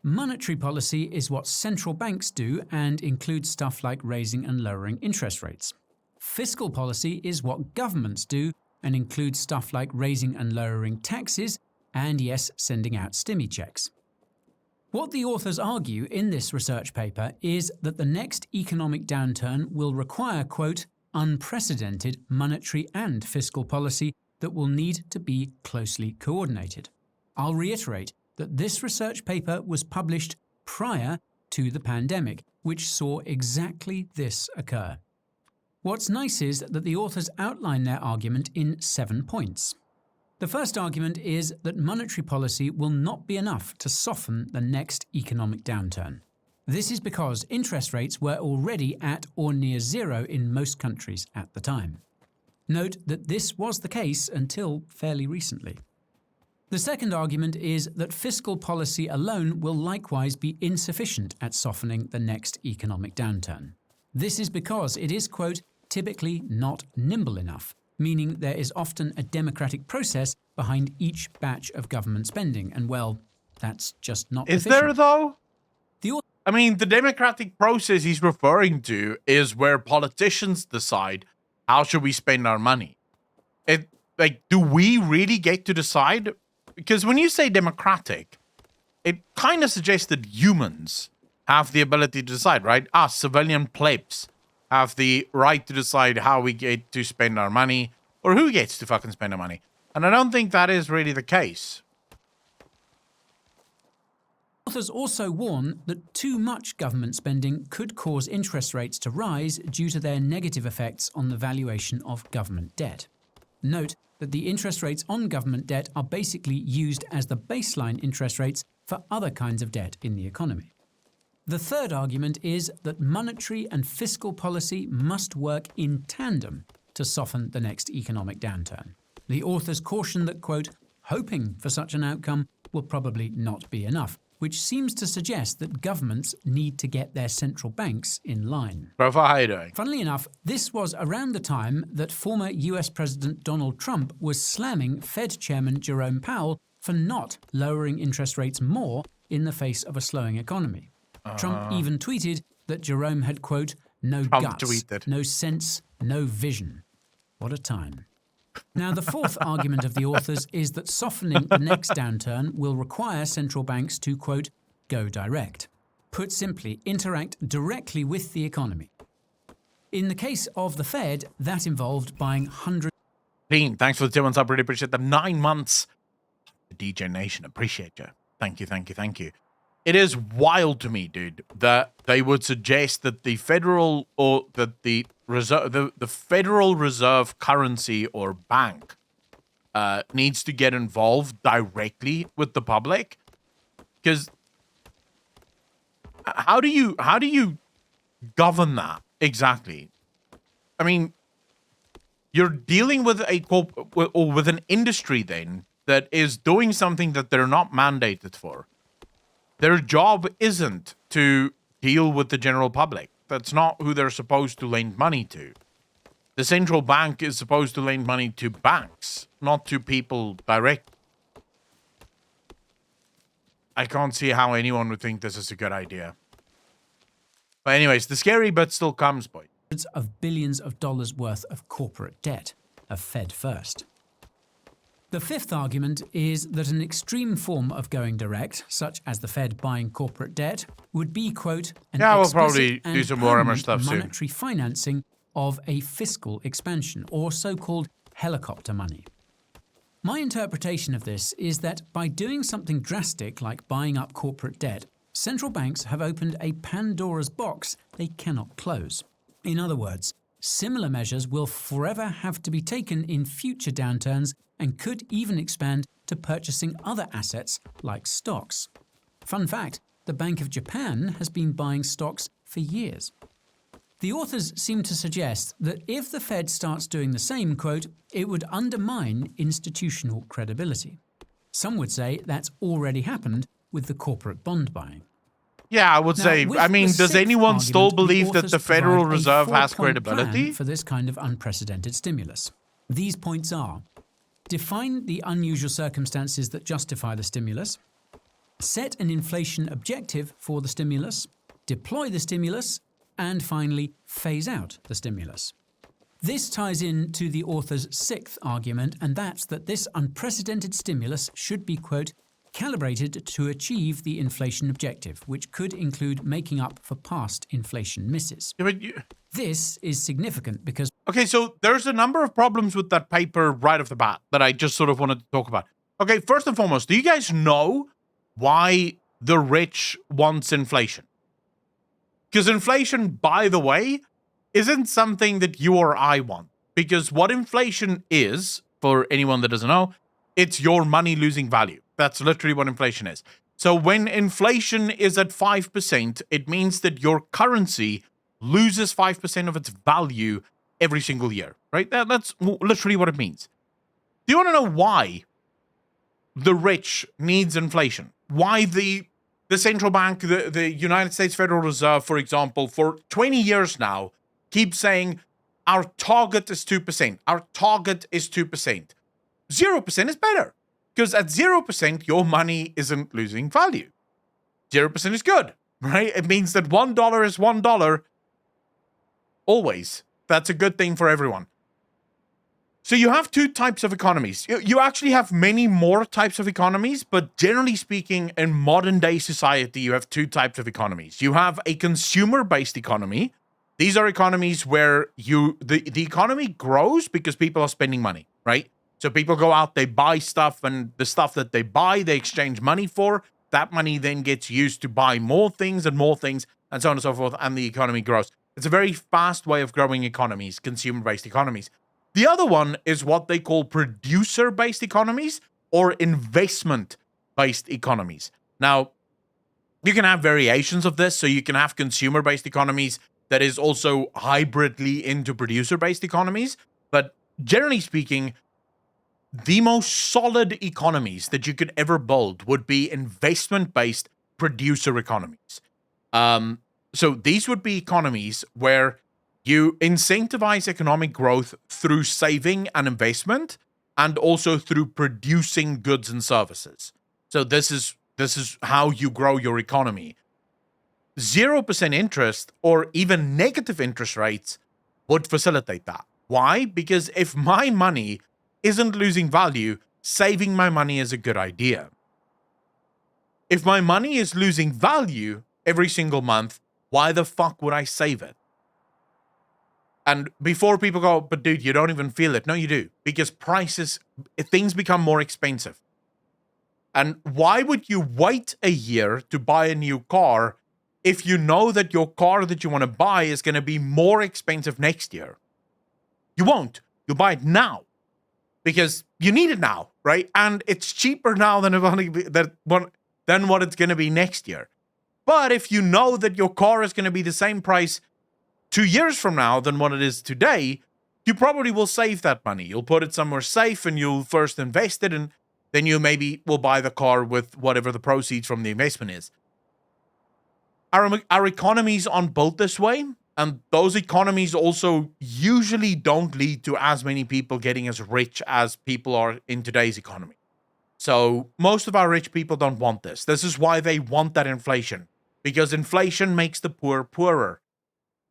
Monetary policy is what central banks do and includes stuff like raising and lowering interest rates. Fiscal policy is what governments do and includes stuff like raising and lowering taxes and, yes, sending out stimmy checks. What the authors argue in this research paper is that the next economic downturn will require, quote, unprecedented monetary and fiscal policy that will need to be closely coordinated. I'll reiterate that this research paper was published prior to the pandemic, which saw exactly this occur. What's nice is that the authors outline their argument in 7 points. The first argument is that monetary policy will not be enough to soften the next economic downturn. This is because interest rates were already at or near zero in most countries at the time. Note that this was the case until fairly recently. The second argument is that fiscal policy alone will likewise be insufficient at softening the next economic downturn. This is because it is, quote, typically not nimble enough, meaning there is often a democratic process behind each batch of government spending, and well, that's just not efficient. Is there though? I mean, the democratic process he's referring to is where politicians decide how should we spend our money. Do we really get to decide? Because when you say democratic, it kind of suggests that humans have the ability to decide, right? Us, civilian plebs, have the right to decide how we get to spend our money, or who gets to fucking spend our money. And I don't think that is really the case. Authors also warn that too much government spending could cause interest rates to rise due to their negative effects on the valuation of government debt. Note that the interest rates on government debt are basically used as the baseline interest rates for other kinds of debt in the economy. The third argument is that monetary and fiscal policy must work in tandem to soften the next economic downturn. The authors caution that, quote, hoping for such an outcome will probably not be enough, which seems to suggest that governments need to get their central banks in line. Profile, how are you doing? Funnily enough, this was around the time that former US President Donald Trump was slamming Fed Chairman Jerome Powell for not lowering interest rates more in the face of a slowing economy. Trump even tweeted that Jerome had, quote, no guts, no sense, no vision. What a time. Now, the fourth argument of the authors is that softening the next downturn will require central banks to, quote, go direct. Put simply, interact directly with the economy. In the case of the Fed, that involved buying hundreds. Dean, thanks for the 2 months up. Really appreciate the 9 months. The DJ Nation, appreciate you. Thank you, thank you, thank you. It is wild to me, dude, that they would suggest that the federal or that the reserve, the Federal Reserve currency or bank needs to get involved directly with the public. Because how do you govern that exactly? I mean, you're dealing with with an industry then that is doing something that they're not mandated for. Their job isn't to deal with the general public. That's not who they're supposed to lend money to. The central bank is supposed to lend money to banks, not to people direct. I can't see how anyone would think this is a good idea. But anyways, the scary bit still comes, boy. Of billions of dollars worth of corporate debt, of Fed first. The fifth argument is that an extreme form of going direct, such as the Fed buying corporate debt, would be, quote, an we'll probably do some more Emmer stuff soon. Monetary financing of a fiscal expansion, or so-called helicopter money. My interpretation of this is that by doing something drastic like buying up corporate debt, central banks have opened a Pandora's box they cannot close. In other words, similar measures will forever have to be taken in future downturns and could even expand to purchasing other assets like stocks. Fun fact, the Bank of Japan has been buying stocks for years. The authors seem to suggest that if the Fed starts doing the same, quote, it would undermine institutional credibility. Some would say that's already happened with the corporate bond buying. Yeah, I would say, I mean, does anyone still believe that the Federal Reserve has credibility? For this kind of unprecedented stimulus. These points are: define the unusual circumstances that justify the stimulus, set an inflation objective for the stimulus, deploy the stimulus, and finally, phase out the stimulus. This ties in to the author's sixth argument, and that's that this unprecedented stimulus should be, quote, calibrated to achieve the inflation objective, which could include making up for past inflation misses. Yeah, This is significant because... Okay, so there's a number of problems with that paper right off the bat that I just sort of wanted to talk about. Okay, first and foremost, do you guys know why the rich wants inflation? Because inflation, by the way, isn't something that you or I want. Because what inflation is, for anyone that doesn't know, it's your money losing value. That's literally what inflation is. So when inflation is at 5%, it means that your currency loses 5% of its value every single year, right? That's literally what it means. Do you want to know why the rich needs inflation? Why the central bank, the United States Federal Reserve, for example, for 20 years now, keeps saying, our target is 2%. Our target is 2%. 0% is better. Because at 0%, your money isn't losing value. 0% is good. right? It means that $1 is $1 always. That's a good thing for everyone. So you have two types of economies. You actually have many more types of economies, but generally speaking, in modern day society, you have two types of economies. You have a consumer-based economy. These are economies where the economy grows because people are spending money, right? So people go out, they buy stuff, and the stuff that they buy, they exchange money for. That money then gets used to buy more things, and so on and so forth, and the economy grows. It's a very fast way of growing economies, consumer-based economies. The other one is what they call producer-based economies or investment-based economies. Now, you can have variations of this. So you can have consumer-based economies that is also hybridly into producer-based economies. But generally speaking, the most solid economies that you could ever build would be investment-based producer economies. So these would be economies where you incentivize economic growth through saving and investment, and also through producing goods and services. So this is how you grow your economy. 0% interest or even negative interest rates would facilitate that. Why? Because if my money isn't losing value, saving my money is a good idea. If my money is losing value every single month, why the fuck would I save it? And before people go, but dude, you don't even feel it. No, you do. Because things become more expensive. And why would you wait a year to buy a new car if you know that your car that you want to buy is going to be more expensive next year? You won't. You'll buy it now because you need it now, right? And it's cheaper now than what it's going to be next year. But if you know that your car is going to be the same price 2 years from now than what it is today, you probably will save that money. You'll put it somewhere safe and you'll first invest it, and then you maybe will buy the car with whatever the proceeds from the investment is. Our economies aren't built this way, and those economies also usually don't lead to as many people getting as rich as people are in today's economy. So most of our rich people don't want this. This is why they want that inflation, because inflation makes the poor poorer.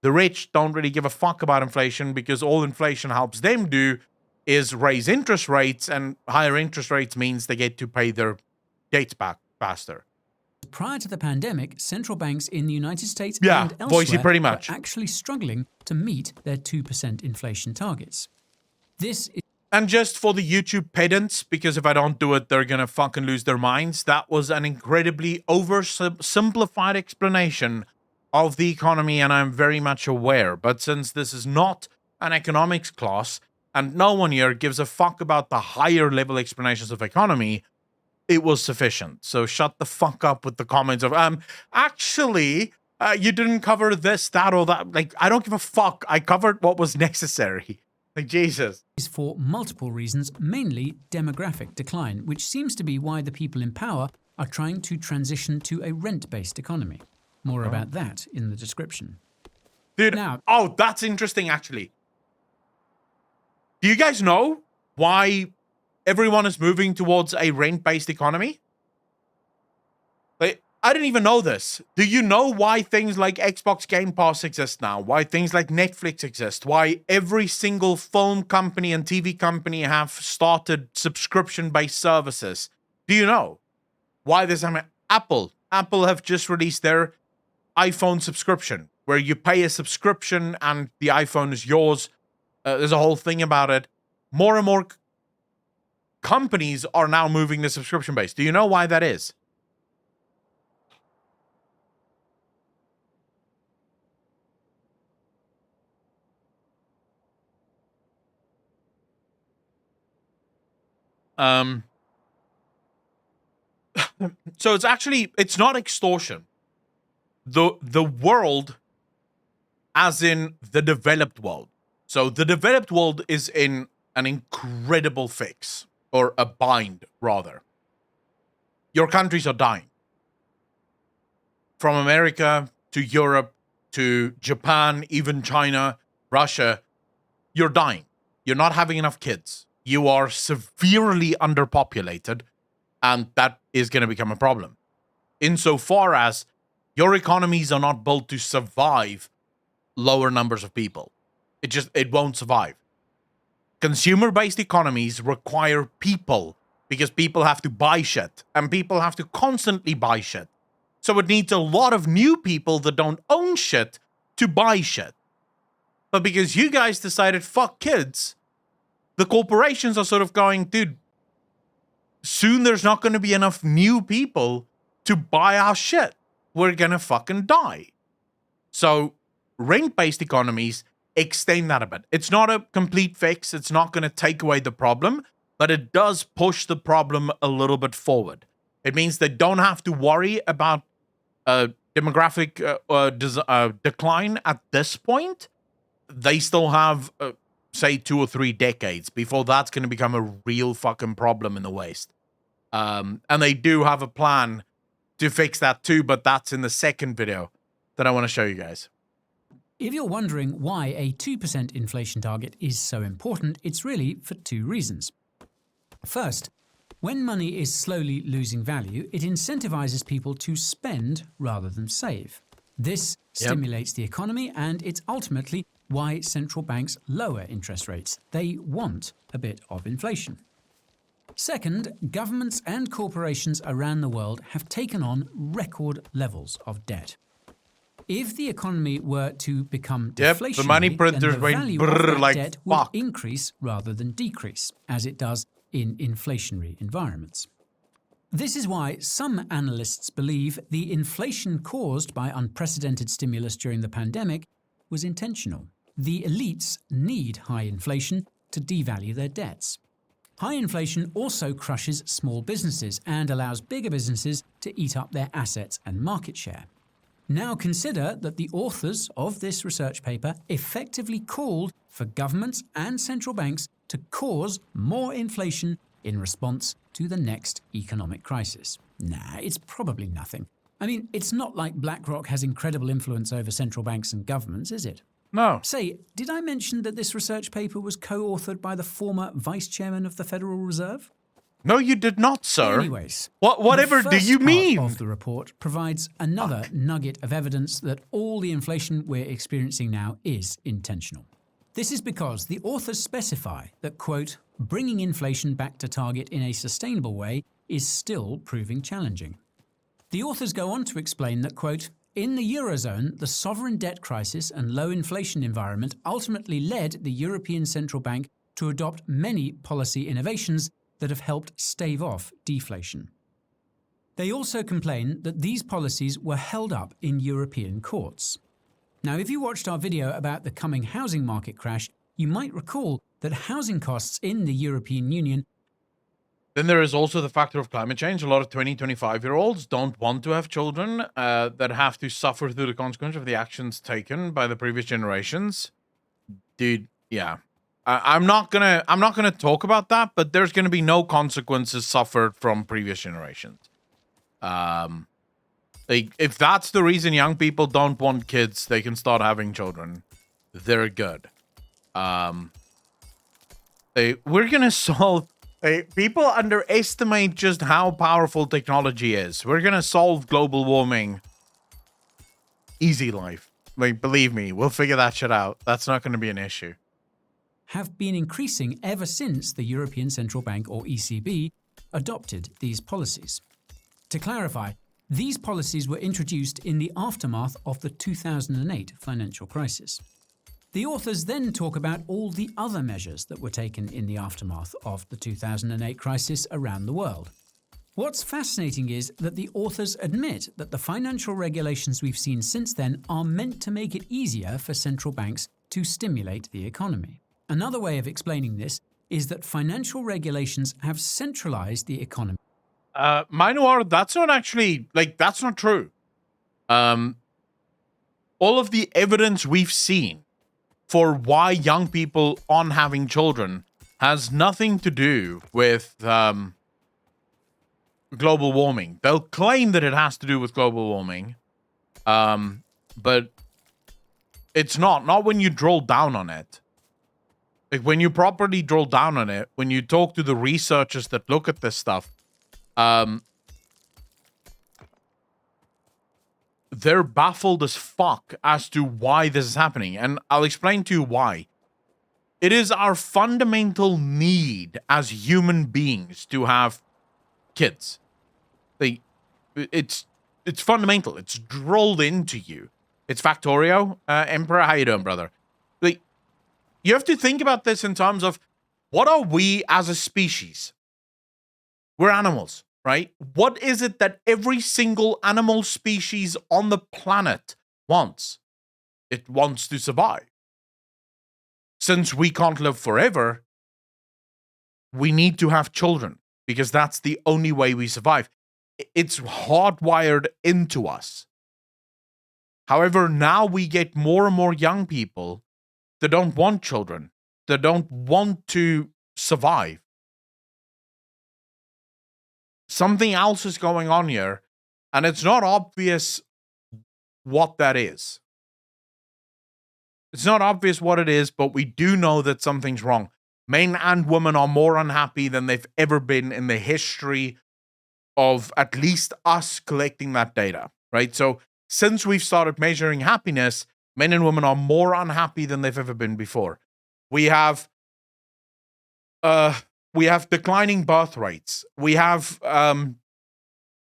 The rich don't really give a fuck about inflation because all inflation helps them do is raise interest rates, and higher interest rates means they get to pay their debts back faster. Prior to the pandemic, central banks in the United States Yeah, and elsewhere Voicey, pretty much. were actually struggling to meet their 2% inflation targets. This is And just for the YouTube pedants, because if I don't do it, they're gonna fucking lose their minds, that was an incredibly oversimplified explanation of the economy, and I'm very much aware. But since this is not an economics class, and no one here gives a fuck about the higher level explanations of economy, it was sufficient. So shut the fuck up with the comments of, you didn't cover this, that, or that. Like, I don't give a fuck. I covered what was necessary. Like, Jesus. for multiple reasons, mainly demographic decline, which seems to be why the people in power are trying to transition to a rent-based economy. More about that in the description. Dude, Now- that's interesting, actually. Do you guys know why everyone is moving towards a rent-based economy? Like, I didn't even know this. Do you know why things like Xbox Game Pass exist now? Why things like Netflix exist? Why every single film company and TV company have started subscription-based services? Do you know why this? I mean, Apple have just released their iPhone subscription, where you pay a subscription and the iPhone is yours. There's a whole thing about it. More and more companies are now moving to subscription base. Do you know why that is? So it's not extortion. The world, as in the developed world. So the developed world is in an incredible fix, or a bind, rather. Your countries are dying. From America to Europe to Japan, even China, Russia, you're dying. You're not having enough kids. You are severely underpopulated, and that is going to become a problem. Insofar as Your economies are not built to survive lower numbers of people. It won't survive. Consumer-based economies require people because people have to buy shit and people have to constantly buy shit. So it needs a lot of new people that don't own shit to buy shit. But because you guys decided, fuck kids, the corporations are sort of going, dude, soon there's not going to be enough new people to buy our shit. We're going to fucking die. So rent-based economies extend that a bit. It's not a complete fix. It's not going to take away the problem, but it does push the problem a little bit forward. It means they don't have to worry about demographic decline at this point. They still have, say, 2 or 3 decades before that's going to become a real fucking problem in the West. And they do have a plan to fix that too, but that's in the second video that I want to show you guys. If you're wondering why a 2% inflation target is so important, it's really for 2 reasons. First, when money is slowly losing value, it incentivizes people to spend rather than save. This stimulates the economy, and it's ultimately why central banks lower interest rates. They want a bit of inflation. Second, governments and corporations around the world have taken on record levels of debt. If the economy were to become deflationary, the money printers then the went value brrr of that like debt would fuck. increase rather than decrease, as it does in inflationary environments. This is why some analysts believe the inflation caused by unprecedented stimulus during the pandemic was intentional. The elites need high inflation to devalue their debts. High inflation also crushes small businesses and allows bigger businesses to eat up their assets and market share. Now consider that the authors of this research paper effectively called for governments and central banks to cause more inflation in response to the next economic crisis. Nah, it's probably nothing. I mean, it's not like BlackRock has incredible influence over central banks and governments, is it? No. Say, did I mention that this research paper was co-authored by the former vice chairman of the Federal Reserve? No, you did not, sir. Anyways, Whatever the do you first mean? part of the report provides another nugget of evidence that all the inflation we're experiencing now is intentional. This is because the authors specify that, quote, bringing inflation back to target in a sustainable way is still proving challenging. The authors go on to explain that, quote, in the Eurozone, the sovereign debt crisis and low inflation environment ultimately led the European Central Bank to adopt many policy innovations that have helped stave off deflation. They also complain that these policies were held up in European courts. Now, if you watched our video about the coming housing market crash, you might recall that housing costs in the European Union. Then there is also the factor of climate change. A lot of 20, 25-year-olds don't want to have children that have to suffer through the consequence of the actions taken by the previous generations. Dude, yeah. I'm not gonna talk about that, but there's gonna be no consequences suffered from previous generations. If that's the reason young people don't want kids, they can start having children. They're good. We're gonna solve. People underestimate just how powerful technology is. We're gonna solve global warming. Easy life. Like, believe me, we'll figure that shit out. That's not gonna be an issue. Have been increasing ever since the European Central Bank, or ECB, adopted these policies. To clarify, these policies were introduced in the aftermath of the 2008 financial crisis. The authors then talk about all the other measures that were taken in the aftermath of the 2008 crisis around the world. What's fascinating is that the authors admit that the financial regulations we've seen since then are meant to make it easier for central banks to stimulate the economy. Another way of explaining this is that financial regulations have centralized the economy. Minuar, that's not actually, that's not true. All of the evidence we've seen for why young people aren't having children has nothing to do with global warming. They'll claim that it has to do with global warming, but it's not when you drill down on it. Like, when you properly drill down on it, when you talk to the researchers that look at this stuff, they're baffled as fuck as to why this is happening. And I'll explain to you why. It is our fundamental need as human beings to have kids. It's fundamental. It's drilled into you. It's Factorio. Emperor, how you doing, brother? You have to think about this in terms of, what are we as a species? We're animals, right? What is it that every single animal species on the planet wants? It wants to survive. Since we can't live forever, we need to have children, because that's the only way we survive. It's hardwired into us. However, now we get more and more young people that don't want children, that don't want to survive. Something else is going on here, and it's not obvious what that is. It's not obvious what it is, but we do know that something's wrong. Men and women are more unhappy than they've ever been in the history of at least us collecting that data, right? So since we've started measuring happiness, men and women are more unhappy than they've ever been before. We have declining birth rates. We have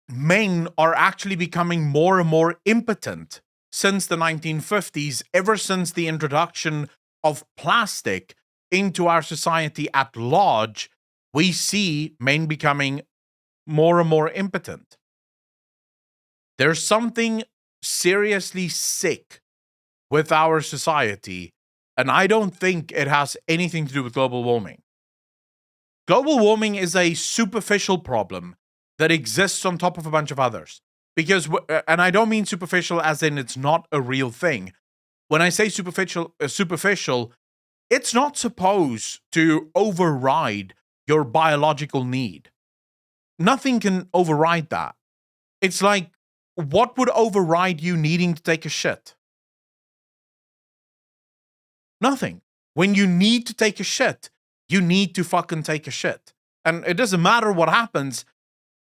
men are actually becoming more and more impotent since the 1950s, ever since the introduction of plastic into our society at large. We see men becoming more and more impotent. There's something seriously sick with our society, and I don't think it has anything to do with global warming. Global warming is a superficial problem that exists on top of a bunch of others. Because, and I don't mean superficial as in it's not a real thing. When I say superficial, it's not supposed to override your biological need. Nothing can override that. It's like, what would override you needing to take a shit? Nothing. When you need to take a shit, you need to fucking take a shit. And it doesn't matter what happens.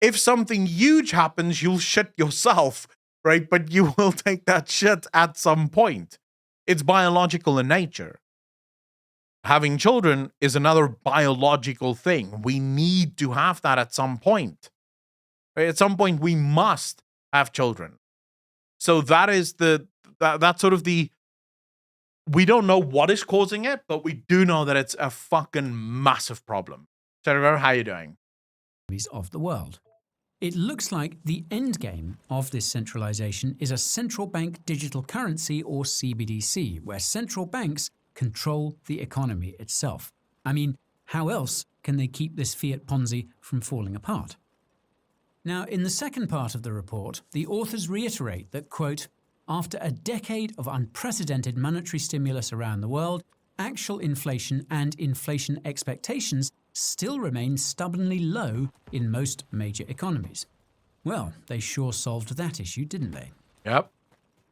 If something huge happens, you'll shit yourself, right? But you will take that shit at some point. It's biological in nature. Having children is another biological thing. We need to have that at some point. Right? At some point, we must have children. So that is that's sort of the, we don't know what is causing it, but we do know that it's a fucking massive problem. Senator, how are you doing? Of the world. It looks like the end game of this centralization is a central bank digital currency, or CBDC, where central banks control the economy itself. I mean, how else can they keep this fiat Ponzi from falling apart? Now, in the second part of the report, the authors reiterate that, quote, after a decade of unprecedented monetary stimulus around the world, actual inflation and inflation expectations still remain stubbornly low in most major economies. Well, they sure solved that issue, didn't they? Yep.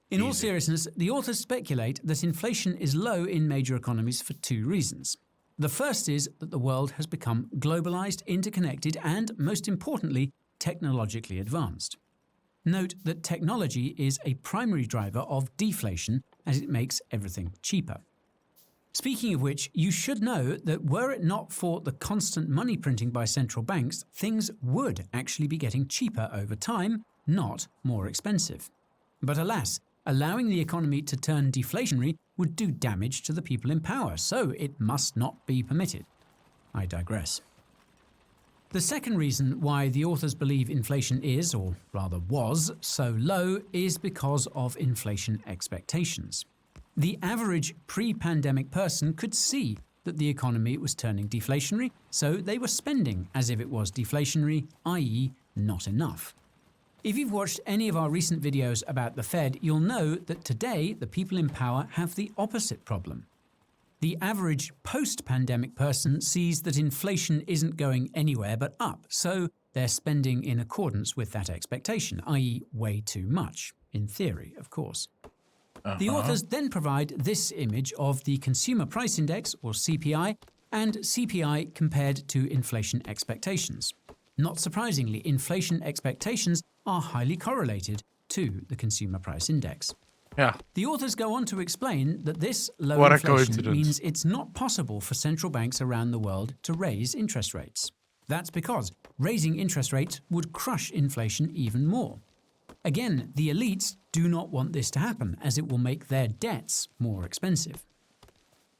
In all seriousness, the authors speculate that inflation is low in major economies for two reasons. The first is that the world has become globalized, interconnected, and, most importantly, technologically advanced. Note that technology is a primary driver of deflation, as it makes everything cheaper. Speaking of which, you should know that were it not for the constant money printing by central banks, things would actually be getting cheaper over time, not more expensive. But alas, allowing the economy to turn deflationary would do damage to the people in power, so it must not be permitted. I digress. The second reason why the authors believe inflation is, or rather was, so low is because of inflation expectations. The average pre-pandemic person could see that the economy was turning deflationary, so they were spending as if it was deflationary, i.e. not enough. If you've watched any of our recent videos about the Fed, you'll know that today the people in power have the opposite problem. The average post-pandemic person sees that inflation isn't going anywhere but up, so they're spending in accordance with that expectation, i.e. way too much, in theory, of course. The authors then provide this image of the Consumer Price Index, or CPI, and CPI compared to inflation expectations. Not surprisingly, inflation expectations are highly correlated to the consumer price index. Yeah. The authors go on to explain that this low What a inflation coincidence. means it's not possible for central banks around the world to raise interest rates. That's because raising interest rates would crush inflation even more. Again, the elites do not want this to happen, as it will make their debts more expensive.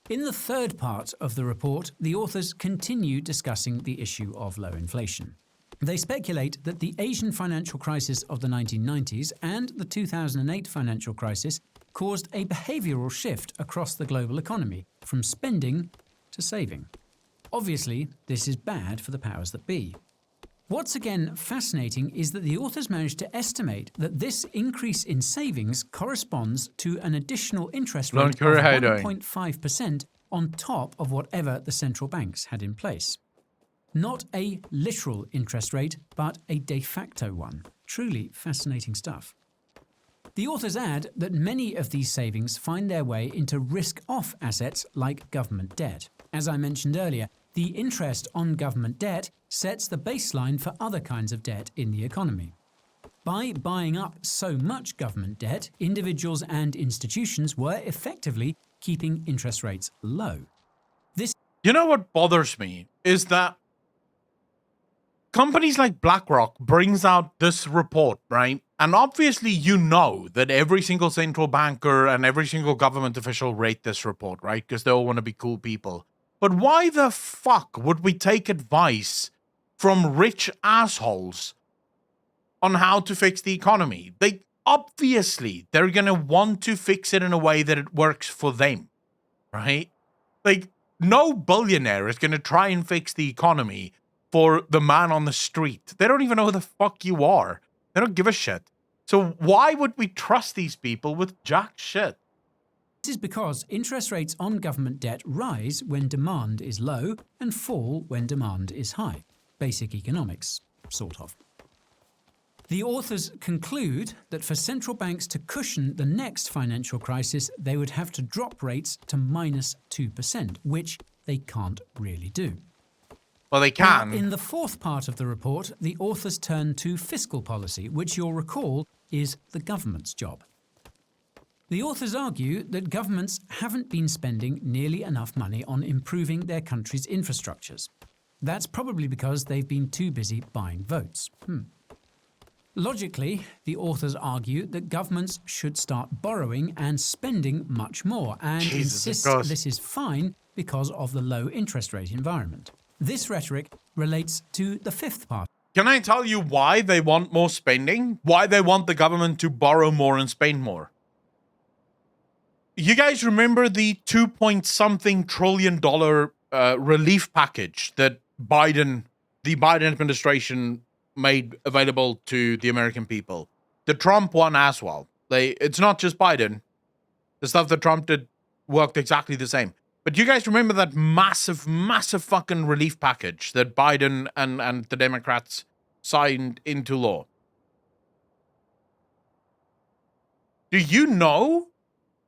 In the third part of the report, the authors continue discussing the issue of low inflation. They speculate that the Asian financial crisis of the 1990s and the 2008 financial crisis caused a behavioural shift across the global economy, from spending to saving. Obviously, this is bad for the powers that be. What's again fascinating is that the authors managed to estimate that this increase in savings corresponds to an additional interest rate of 1.5% on top of whatever the central banks had in place. Not a literal interest rate, but a de facto one. Truly fascinating stuff. The authors add that many of these savings find their way into risk-off assets like government debt. As I mentioned earlier, the interest on government debt sets the baseline for other kinds of debt in the economy. By buying up so much government debt, individuals and institutions were effectively keeping interest rates low. You know what bothers me is that companies like BlackRock brings out this report, right? And obviously you know that every single central banker and every single government official rate this report, right? Because they all want to be cool people. But why the fuck would we take advice from rich assholes on how to fix the economy? They're going to want to fix it in a way that it works for them, right? Like, no billionaire is going to try and fix the economy for the man on the street. They don't even know who the fuck you are. They don't give a shit. So why would we trust these people with jack shit? This is because interest rates on government debt rise when demand is low and fall when demand is high. Basic economics, sort of. The authors conclude that for central banks to cushion the next financial crisis, they would have to drop rates to -2%, which they can't really do. Well, they can. Now, in the fourth part of the report, the authors turn to fiscal policy, which you'll recall is the government's job. The authors argue that governments haven't been spending nearly enough money on improving their country's infrastructures. That's probably because they've been too busy buying votes. Logically, the authors argue that governments should start borrowing and spending much more, and insist this is fine because of the low interest rate environment. This rhetoric relates to the fifth part. Can I tell you why they want more spending? Why they want the government to borrow more and spend more? You guys remember the 2-point-something trillion dollar relief package that the Biden administration made available to the American people? The Trump one as well. It's not just Biden. The stuff that Trump did worked exactly the same. But you guys remember that massive, massive fucking relief package that Biden and the Democrats signed into law? Do you know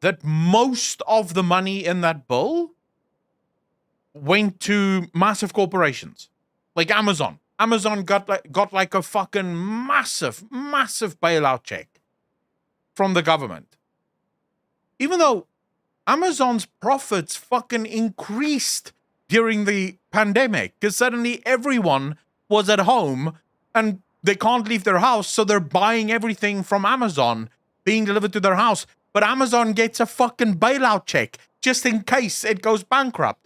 that most of the money in that bill went to massive corporations like Amazon? Amazon got like a fucking massive, massive bailout check from the government. Even though Amazon's profits fucking increased during the pandemic because suddenly everyone was at home and they can't leave their house, so they're buying everything from Amazon being delivered to their house. But Amazon gets a fucking bailout check just in case it goes bankrupt.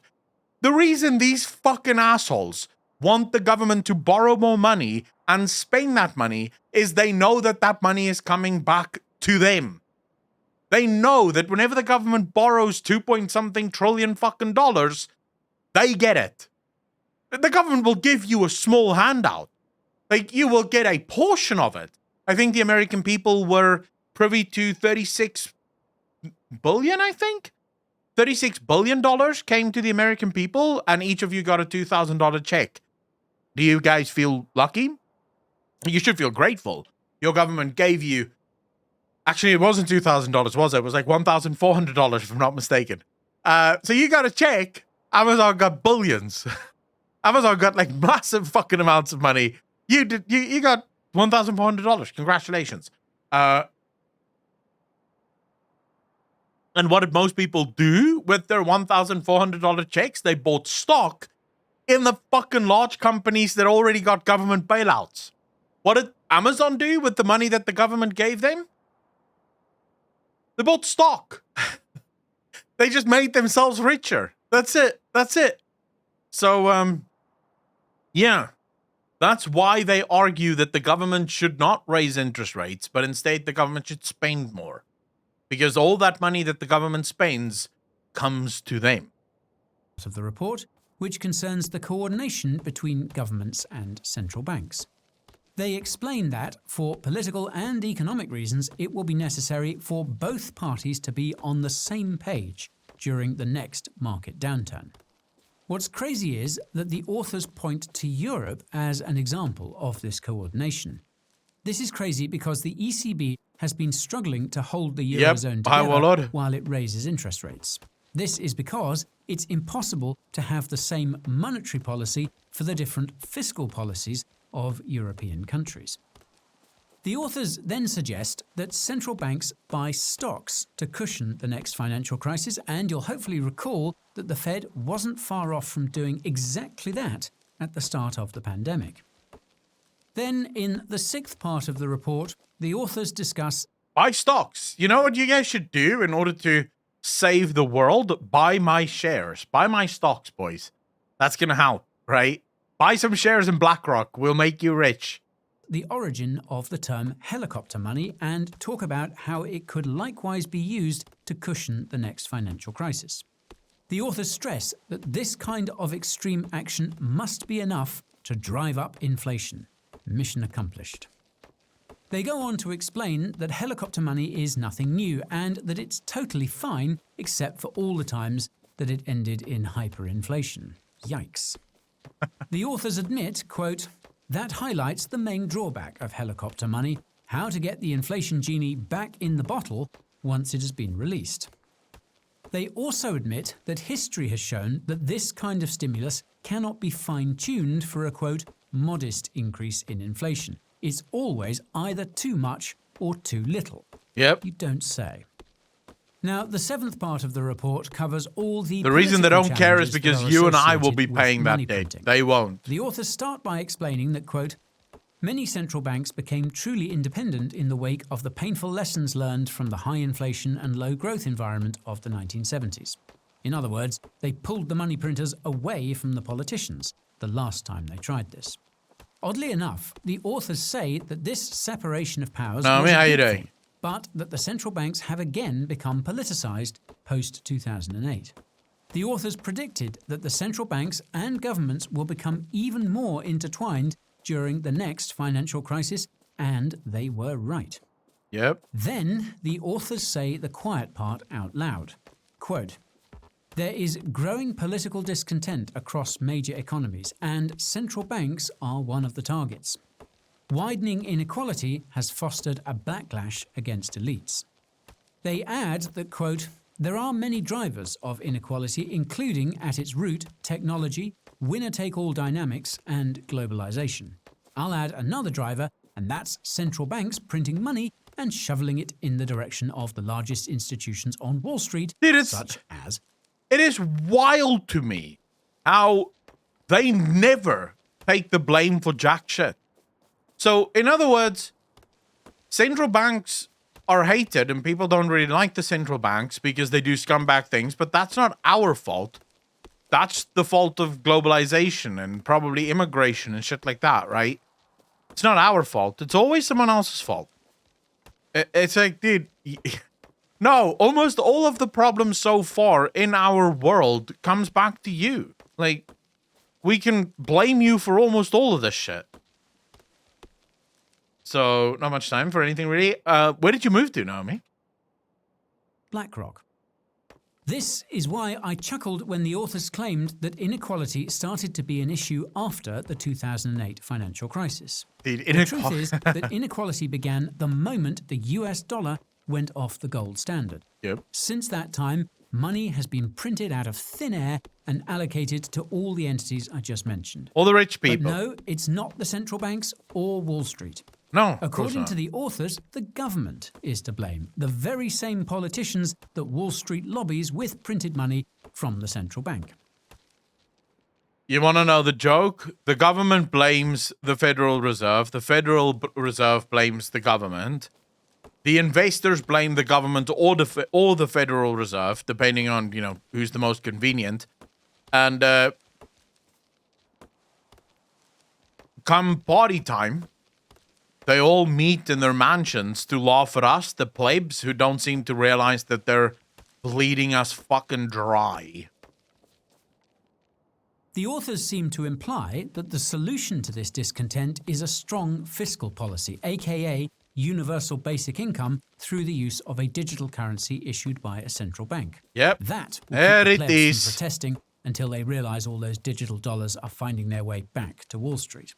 The reason these fucking assholes want the government to borrow more money and spend that money is they know that that money is coming back to them. They know that whenever the government borrows 2-point-something trillion fucking dollars, they get it. The government will give you a small handout. Like, you will get a portion of it. I think the American people were privy to 36 billion, I think? $36 billion came to the American people, and each of you got a $2,000 check. Do you guys feel lucky? You should feel grateful. Your government gave you... Actually, it wasn't $2,000, was it? It was like $1,400, if I'm not mistaken. So you got a check. Amazon got billions. Amazon got like massive fucking amounts of money. You got $1,400. Congratulations. And what did most people do with their $1,400 checks? They bought stock in the fucking large companies that already got government bailouts. What did Amazon do with the money that the government gave them? They bought stock. They just made themselves richer. That's it. That's it. So, yeah. That's why they argue that the government should not raise interest rates, but instead the government should spend more. Because all that money that the government spends comes to them. Of the report, which concerns the coordination between governments and central banks. They explain that, for political and economic reasons, it will be necessary for both parties to be on the same page during the next market downturn. What's crazy is that the authors point to Europe as an example of this coordination. This is crazy because the ECB has been struggling to hold the Eurozone together while it raises interest rates. This is because it's impossible to have the same monetary policy for the different fiscal policies of European countries. The authors then suggest that central banks buy stocks to cushion the next financial crisis, and you'll hopefully recall that the Fed wasn't far off from doing exactly that at the start of the pandemic. Then, in the sixth part of the report, the authors discuss buy stocks. You know what you guys should do in order to save the world? Buy my shares. Buy my stocks, boys. That's going to help, right? Buy some shares in BlackRock. We'll make you rich. The origin of the term helicopter money and talk about how it could likewise be used to cushion the next financial crisis. The authors stress that this kind of extreme action must be enough to drive up inflation. Mission accomplished. They go on to explain that helicopter money is nothing new and that it's totally fine except for all the times that it ended in hyperinflation. Yikes. The authors admit, quote, that highlights the main drawback of helicopter money, how to get the inflation genie back in the bottle once it has been released. They also admit that history has shown that this kind of stimulus cannot be fine-tuned for a, quote, modest increase in inflation. It's always either too much or too little. Yep. You don't say. Now, the seventh part of the report covers all the reason they don't care is challenges because that are you and I will associated be with paying that money debt. printing. They won't. The authors start by explaining that, quote, many central banks became truly independent in the wake of the painful lessons learned from the high inflation and low growth environment of the 1970s. In other words, they pulled the money printers away from the politicians the last time they tried this. Oddly enough, the authors say that this separation of powers was how a you good doing? thing, but that the central banks have again become politicized post-2008. The authors predicted that the central banks and governments will become even more intertwined during the next financial crisis, and they were right. Yep. Then the authors say the quiet part out loud. Quote, there is growing political discontent across major economies, and central banks are one of the targets. Widening inequality has fostered a backlash against elites. They add that, quote, there are many drivers of inequality, including, at its root, technology, winner-take-all dynamics, and globalization. I'll add another driver, and that's central banks printing money and shoveling it in the direction of the largest institutions on Wall Street, such as... It is wild to me how they never take the blame for jack shit. So, in other words, central banks are hated and people don't really like the central banks because they do scumbag things, but that's not our fault. That's the fault of globalization and probably immigration and shit like that, right? It's not our fault. It's always someone else's fault. It's like, dude... No, almost all of the problems so far in our world comes back to you. Like, we can blame you for almost all of this shit. So, not much time for anything really. Where did you move to, Naomi? BlackRock. This is why I chuckled when the authors claimed that inequality started to be an issue after the 2008 financial crisis. The truth is that inequality began the moment the US dollar went off the gold standard. Yep. Since that time, money has been printed out of thin air and allocated to all the entities I just mentioned. All the rich people. But no, it's not the central banks or Wall Street. No, of course According not. to the authors, the government is to blame. The very same politicians that Wall Street lobbies with printed money from the central bank. You want to know the joke? The government blames the Federal Reserve. The Federal Reserve blames the government. The investors blame the government or the Federal Reserve, depending on, who's the most convenient. And come party time, they all meet in their mansions to laugh at us, the plebs, who don't seem to realize that they're bleeding us fucking dry. The authors seem to imply that the solution to this discontent is a strong fiscal policy, aka universal basic income, through the use of a digital currency issued by a central bank. Yep. That will There keep the it plebs is. from protesting until they realise all those digital dollars are finding their way back to Wall Street.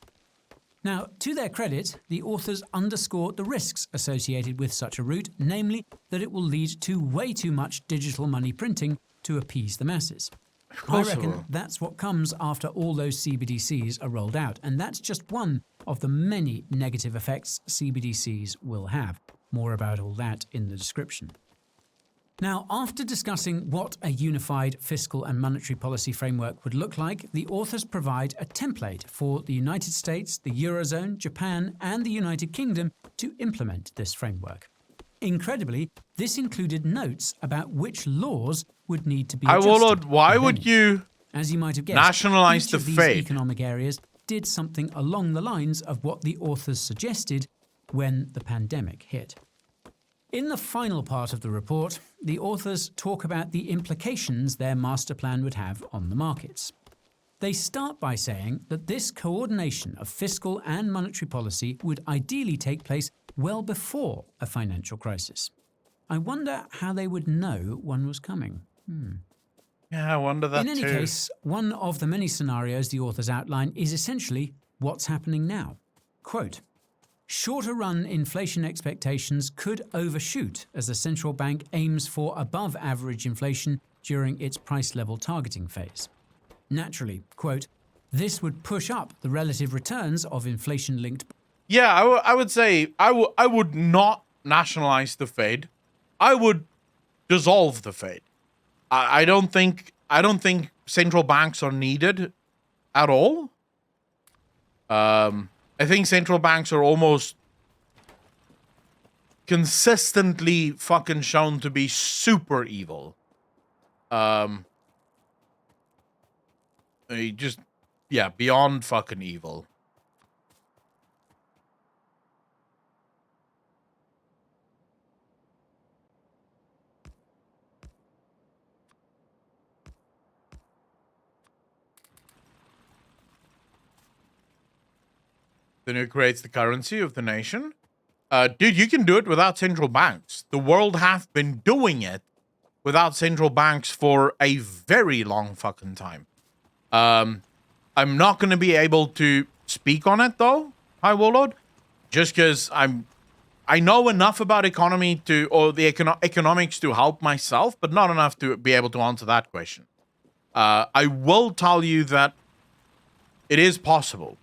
Now, to their credit, the authors underscore the risks associated with such a route, namely that it will lead to way too much digital money printing to appease the masses. I reckon that's what comes after all those CBDCs are rolled out, and that's just one of the many negative effects CBDCs will have. More about all that in the description. Now, after discussing what a unified fiscal and monetary policy framework would look like, the authors provide a template for the United States, the Eurozone, Japan, and the United Kingdom to implement this framework. Incredibly, this included notes about which laws would need to be adjusted. Warlord, why if would any. you As you might have guessed, nationalize each the of these Fed? economic areas did something along the lines of what the authors suggested when the pandemic hit. In the final part of the report, the authors talk about the implications their master plan would have on the markets. They start by saying that this coordination of fiscal and monetary policy would ideally take place well before a financial crisis. I wonder how they would know one was coming. Yeah, I wonder that In any too. case, one of the many scenarios the authors outline is essentially what's happening now. Quote, shorter-run inflation expectations could overshoot as the central bank aims for above-average inflation during its price-level targeting phase. Naturally, quote, this would push up the relative returns of inflation-linked. Yeah, I would say I would not nationalize the Fed. I would dissolve the Fed. I don't think central banks are needed at all. I think central banks are almost consistently fucking shown to be super evil. Beyond fucking evil. Then it creates the currency of the nation. Dude, you can do it without central banks. The world have been doing it without central banks for a very long fucking time. I'm not going to be able to speak on it though, High Warlord, just because I know enough about economy or the economics to help myself, but not enough to be able to answer that question. I will tell you that it is possible.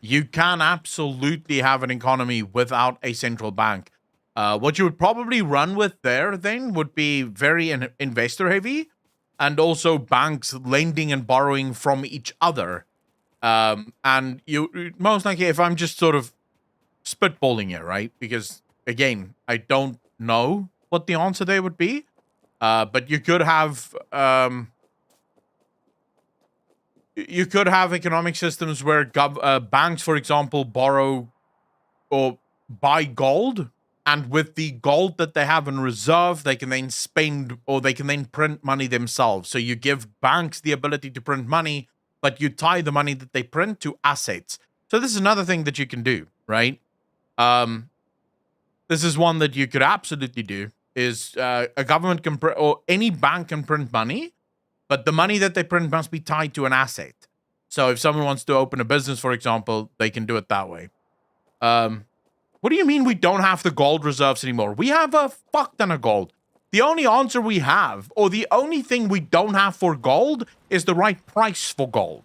You can absolutely have an economy without a central bank. What you would probably run with there then would be very investor heavy, and also banks lending and borrowing from each other. And you most likely, if I'm just sort of spitballing it, right? Because again, I don't know what the answer there would be. But you could have economic systems where banks, for example, borrow or buy gold, and with the gold that they have in reserve, they can then spend, or they can then print money themselves. So you give banks the ability to print money, but you tie the money that they print to assets. So this is another thing that you can do, right? This is one that you could absolutely do, is a government can or any bank can print money, but the money that they print must be tied to an asset. So if someone wants to open a business, for example, they can do it that way. What do you mean we don't have the gold reserves anymore? We have a fuck ton of gold. The only answer we have, or the only thing we don't have for gold, is the right price for gold.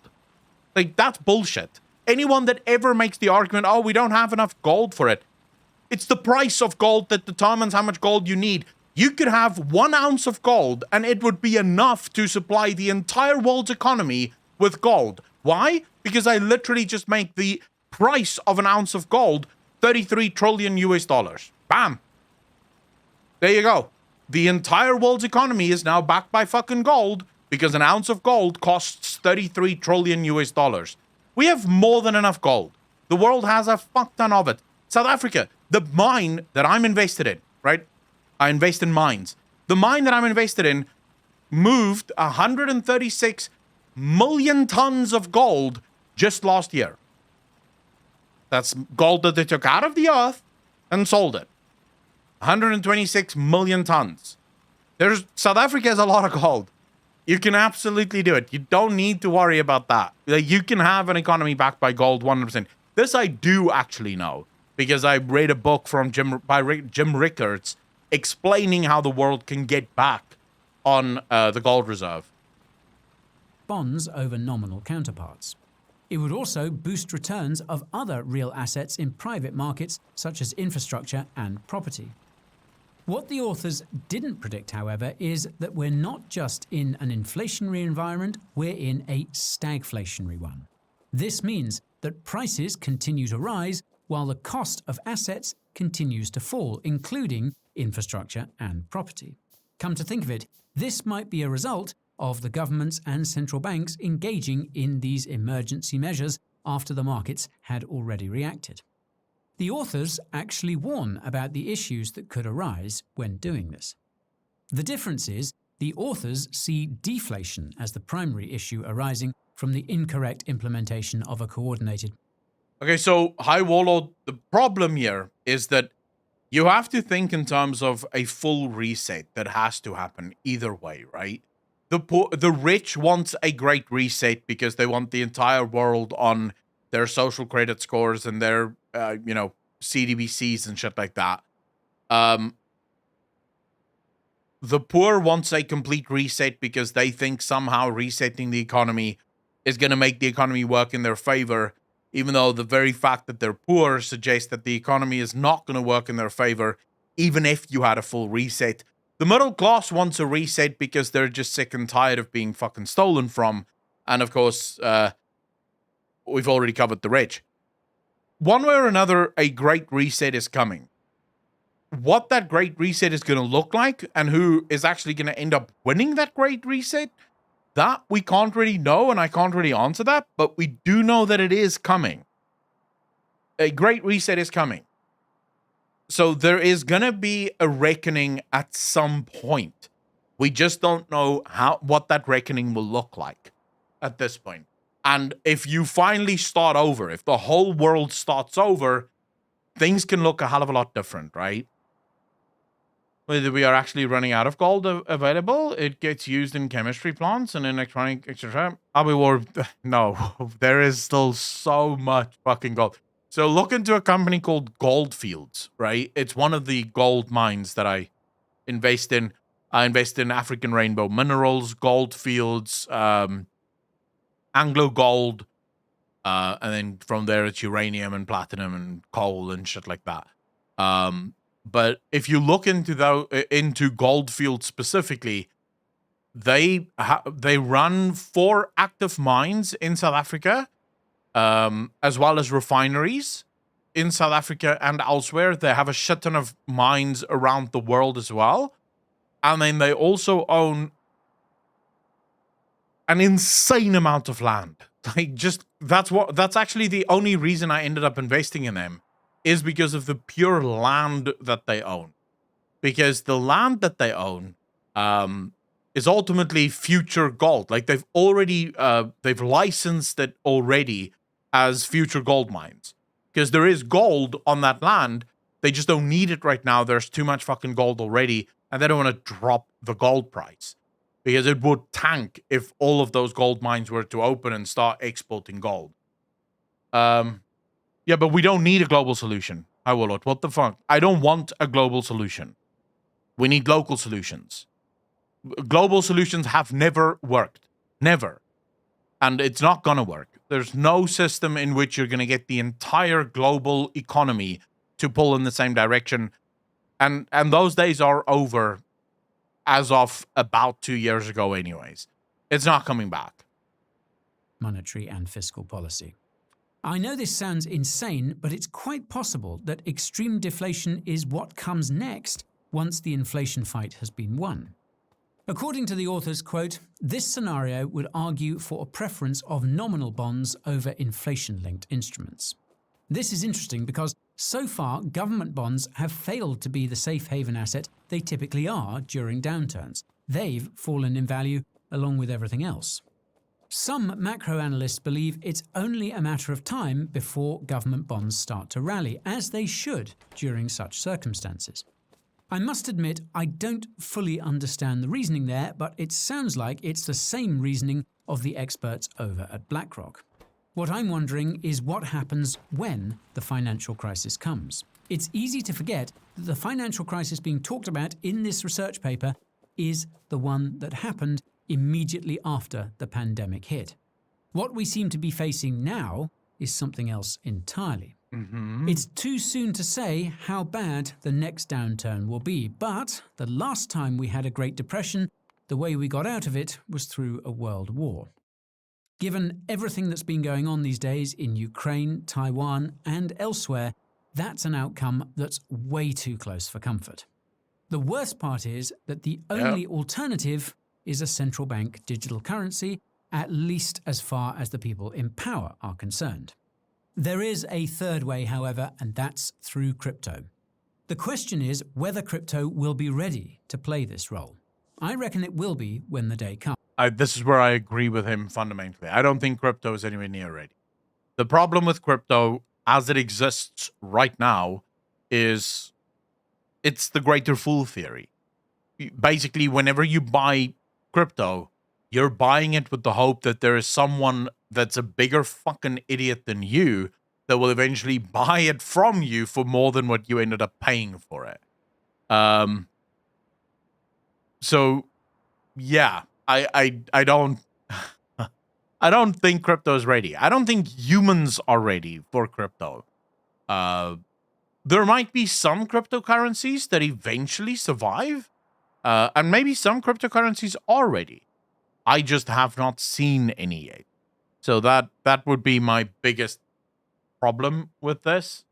Like, that's bullshit. Anyone that ever makes the argument, oh, we don't have enough gold for it. It's the price of gold that determines how much gold you need. You could have 1 ounce of gold and it would be enough to supply the entire world's economy with gold. Why? Because I literally just make the price of an ounce of gold 33 trillion US dollars. Bam. There you go. The entire world's economy is now backed by fucking gold because an ounce of gold costs 33 trillion US dollars. We have more than enough gold. The world has a fuck ton of it. South Africa, the mine that I'm invested in, right? I invest in mines. The mine that I'm invested in moved 136 million tons of gold just last year. That's gold that they took out of the earth and sold it. 126 million tons. South Africa has a lot of gold. You can absolutely do it. You don't need to worry about that. You can have an economy backed by gold 100%. This I do actually know because I read a book from Jim Rickards explaining how the world can get back on the gold reserve. Bonds over nominal counterparts. It would also boost returns of other real assets in private markets such as infrastructure and property. What the authors didn't predict, however, is that we're not just in an inflationary environment, we're in a stagflationary one. This means that prices continue to rise while the cost of assets continues to fall, including infrastructure and property. Come to think of it, this might be a result of the governments and central banks engaging in these emergency measures after the markets had already reacted. The authors actually warn about the issues that could arise when doing this. The difference is the authors see deflation as the primary issue arising from the incorrect implementation of a coordinated. Okay, so High Warlord, the problem here is that you have to think in terms of a full reset that has to happen either way, right? The rich want a great reset because they want the entire world on their social credit scores and their, CDBCs and shit like that. The poor wants a complete reset because they think somehow resetting the economy is going to make the economy work in their favor, even though the very fact that they're poor suggests that the economy is not going to work in their favor, even if you had a full reset. The middle class wants a reset because they're just sick and tired of being fucking stolen from. And of course, we've already covered the rich. One way or another, a great reset is coming. What that great reset is going to look like and who is actually going to end up winning that great reset, that we can't really know, and I can't really answer that, but we do know that it is coming. A great reset is coming. So there is going to be a reckoning at some point. We just don't know what that reckoning will look like at this point. And if you finally start over, if the whole world starts over, things can look a hell of a lot different, right? Whether we are actually running out of gold available, it gets used in chemistry plants and in electronic, etc. No, there is still so much fucking gold. So look into a company called Goldfields, right? It's one of the gold mines that I invest in. I invest in African Rainbow Minerals, Goldfields, Anglo Gold, and then from there it's uranium and platinum and coal and shit like that. But if you look into Goldfields specifically, they run 4 active mines in South Africa, as well as refineries in South Africa and elsewhere. They have a shit ton of mines around the world as well. And then they also own an insane amount of land. That's actually the only reason I ended up investing in them, is because of the pure land that they own. Because the land that they own is ultimately future gold. Like they've licensed it already as future gold mines. Because there is gold on that land. They just don't need it right now. There's too much fucking gold already. And they don't want to drop the gold price. Because it would tank if all of those gold mines were to open and start exporting gold. Yeah, but we don't need a global solution. I will not. What the fuck? I don't want a global solution. We need local solutions. Global solutions have never worked. Never. And it's not going to work. There's no system in which you're going to get the entire global economy to pull in the same direction. And those days are over as of about 2 years ago anyways. It's not coming back. Monetary and fiscal policy. I know this sounds insane, but it's quite possible that extreme deflation is what comes next once the inflation fight has been won. According to the authors, quote, this scenario would argue for a preference of nominal bonds over inflation-linked instruments. This is interesting because so far government bonds have failed to be the safe haven asset they typically are during downturns. They've fallen in value along with everything else. Some macro analysts believe it's only a matter of time before government bonds start to rally, as they should during such circumstances. I must admit I don't fully understand the reasoning there, but it sounds like it's the same reasoning of the experts over at BlackRock. What I'm wondering is what happens when the financial crisis comes. It's easy to forget that the financial crisis being talked about in this research paper is the one that happened immediately after the pandemic hit. What we seem to be facing now is something else entirely. It's too soon to say how bad the next downturn will be, but the last time we had a Great Depression, the way we got out of it was through a world war. Given everything that's been going on these days in Ukraine, Taiwan, and elsewhere, that's an outcome that's way too close for comfort. The worst part is that the only alternative is a central bank digital currency, at least as far as the people in power are concerned. There is a third way, however, and that's through crypto. The question is whether crypto will be ready to play this role. I reckon it will be when the day comes. This is where I agree with him fundamentally. I don't think crypto is anywhere near ready. The problem with crypto as it exists right now is it's the greater fool theory. Basically, whenever you buy crypto, you're buying it with the hope that there is someone that's a bigger fucking idiot than you that will eventually buy it from you for more than what you ended up paying for it. So yeah, I don't I don't think crypto is ready. I don't think humans are ready for crypto. There might be some cryptocurrencies that eventually survive, and maybe some cryptocurrencies are ready. I just have not seen any yet. So that would be my biggest problem with this.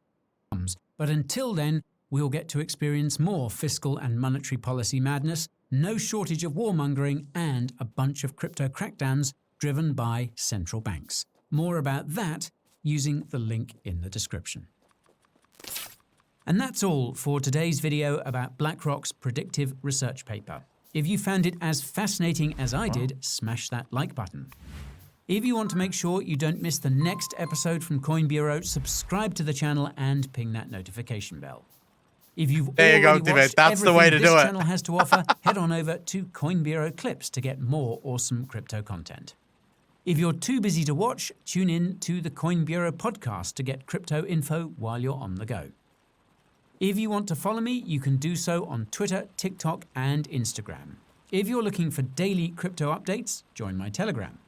But until then, we'll get to experience more fiscal and monetary policy madness, no shortage of warmongering, and a bunch of crypto crackdowns driven by central banks. More about that using the link in the description. And that's all for today's video about BlackRock's predictive research paper. If you found it as fascinating as I did, smash that like button. If you want to make sure you don't miss the next episode from Coin Bureau, subscribe to the channel and ping that notification bell. If you've already watched that's the way to everything do this it. channel has to offer, head on over to Coin Bureau Clips to get more awesome crypto content. If you're too busy to watch, tune in to the Coin Bureau podcast to get crypto info while you're on the go. If you want to follow me, you can do so on Twitter, TikTok, and Instagram. If you're looking for daily crypto updates, join my Telegram.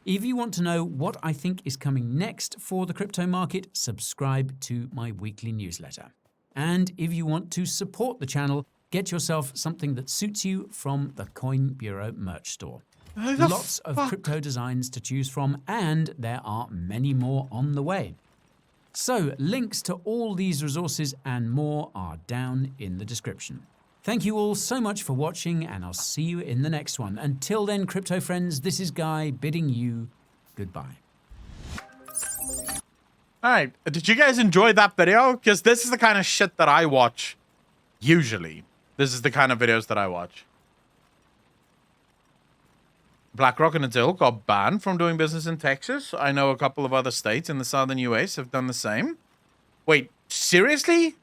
If you want to know what I think is coming next for the crypto market, subscribe to my weekly newsletter. And if you want to support the channel, get yourself something that suits you from the Coin Bureau merch store. Lots of crypto designs to choose from, and there are many more on the way. So, links to all these resources and more are down in the description. Thank you all so much for watching, and I'll see you in the next one. Until then, crypto friends, this is Guy bidding you goodbye. All right, did you guys enjoy that video? Because this is the kind of shit that I watch. Usually, this is the kind of videos that I watch. BlackRock and its ilk got banned from doing business in Texas. I know a couple of other states in the southern US have done the same. Wait, seriously?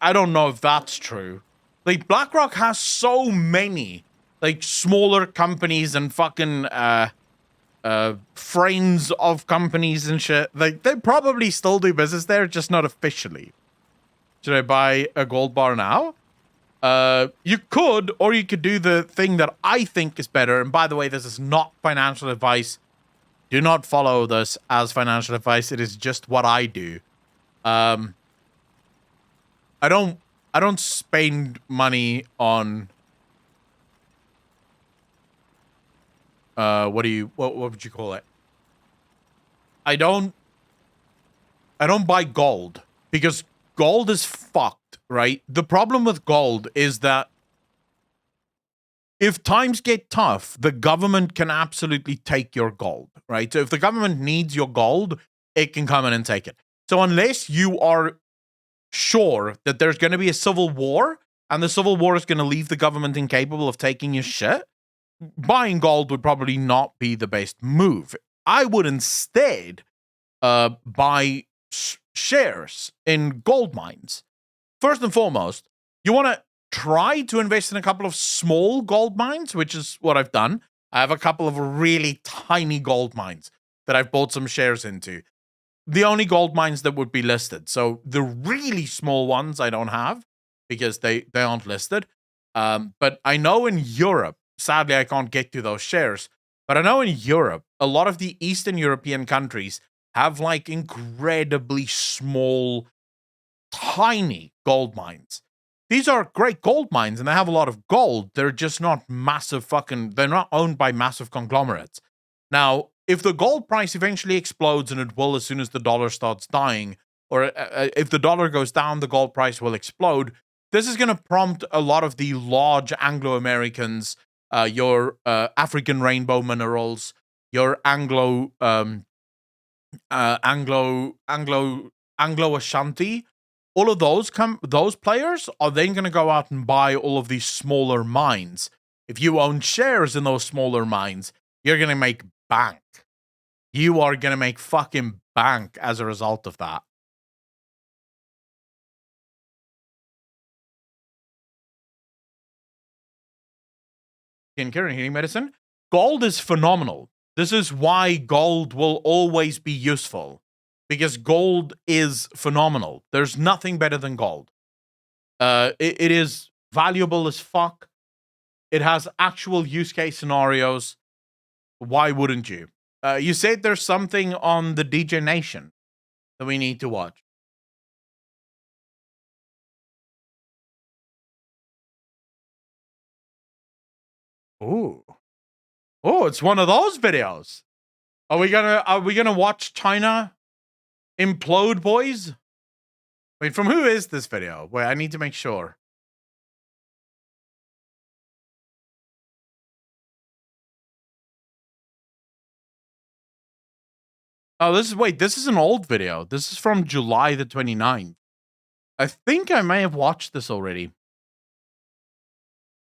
I don't know if that's true. Like, BlackRock has so many, like, smaller companies and fucking, friends of companies and shit. Like, they probably still do business there, just not officially. Should I buy a gold bar now? You could, or you could do the thing that I think is better. And by the way, this is not financial advice. Do not follow this as financial advice. It is just what I do. I don't spend money on what would you call it? I don't buy gold because gold is fucked, right? The problem with gold is that if times get tough, the government can absolutely take your gold, right? So if the government needs your gold, it can come in and take it. So unless you are sure that there's going to be a civil war and the civil war is going to leave the government incapable of taking your shit, buying gold would probably not be the best move. I would instead buy shares in gold mines. First and foremost, you want to try to invest in a couple of small gold mines, which is what I've done. I have a couple of really tiny gold mines that I've bought some shares into. The only gold mines that would be listed. So the really small ones I don't have because they aren't listed. But I know in Europe, sadly I can't get to those shares, but I know in Europe, a lot of the Eastern European countries have like incredibly small, tiny gold mines. These are great gold mines and they have a lot of gold. They're just not massive they're not owned by massive conglomerates. Now, if the gold price eventually explodes, and it will as soon as the dollar starts dying, or if the dollar goes down, the gold price will explode. This is going to prompt a lot of the large Anglo-Americans, your African rainbow minerals, your Anglo Ashanti. All of those players are then going to go out and buy all of these smaller mines. If you own shares in those smaller mines, you're going to make bank. You are going to make fucking bank as a result of that. Skincare and healing medicine. Gold is phenomenal. This is why gold will always be useful. Because gold is phenomenal. There's nothing better than gold. It is valuable as fuck. It has actual use case scenarios. Why wouldn't you? You said there's something on the DJ Nation that we need to watch. Ooh. Oh, it's one of those videos. Are we gonna watch China implode, boys? Wait, from who is this video? Wait, I need to make sure. Oh, this is an old video. This is from July the 29th. I think I may have watched this already.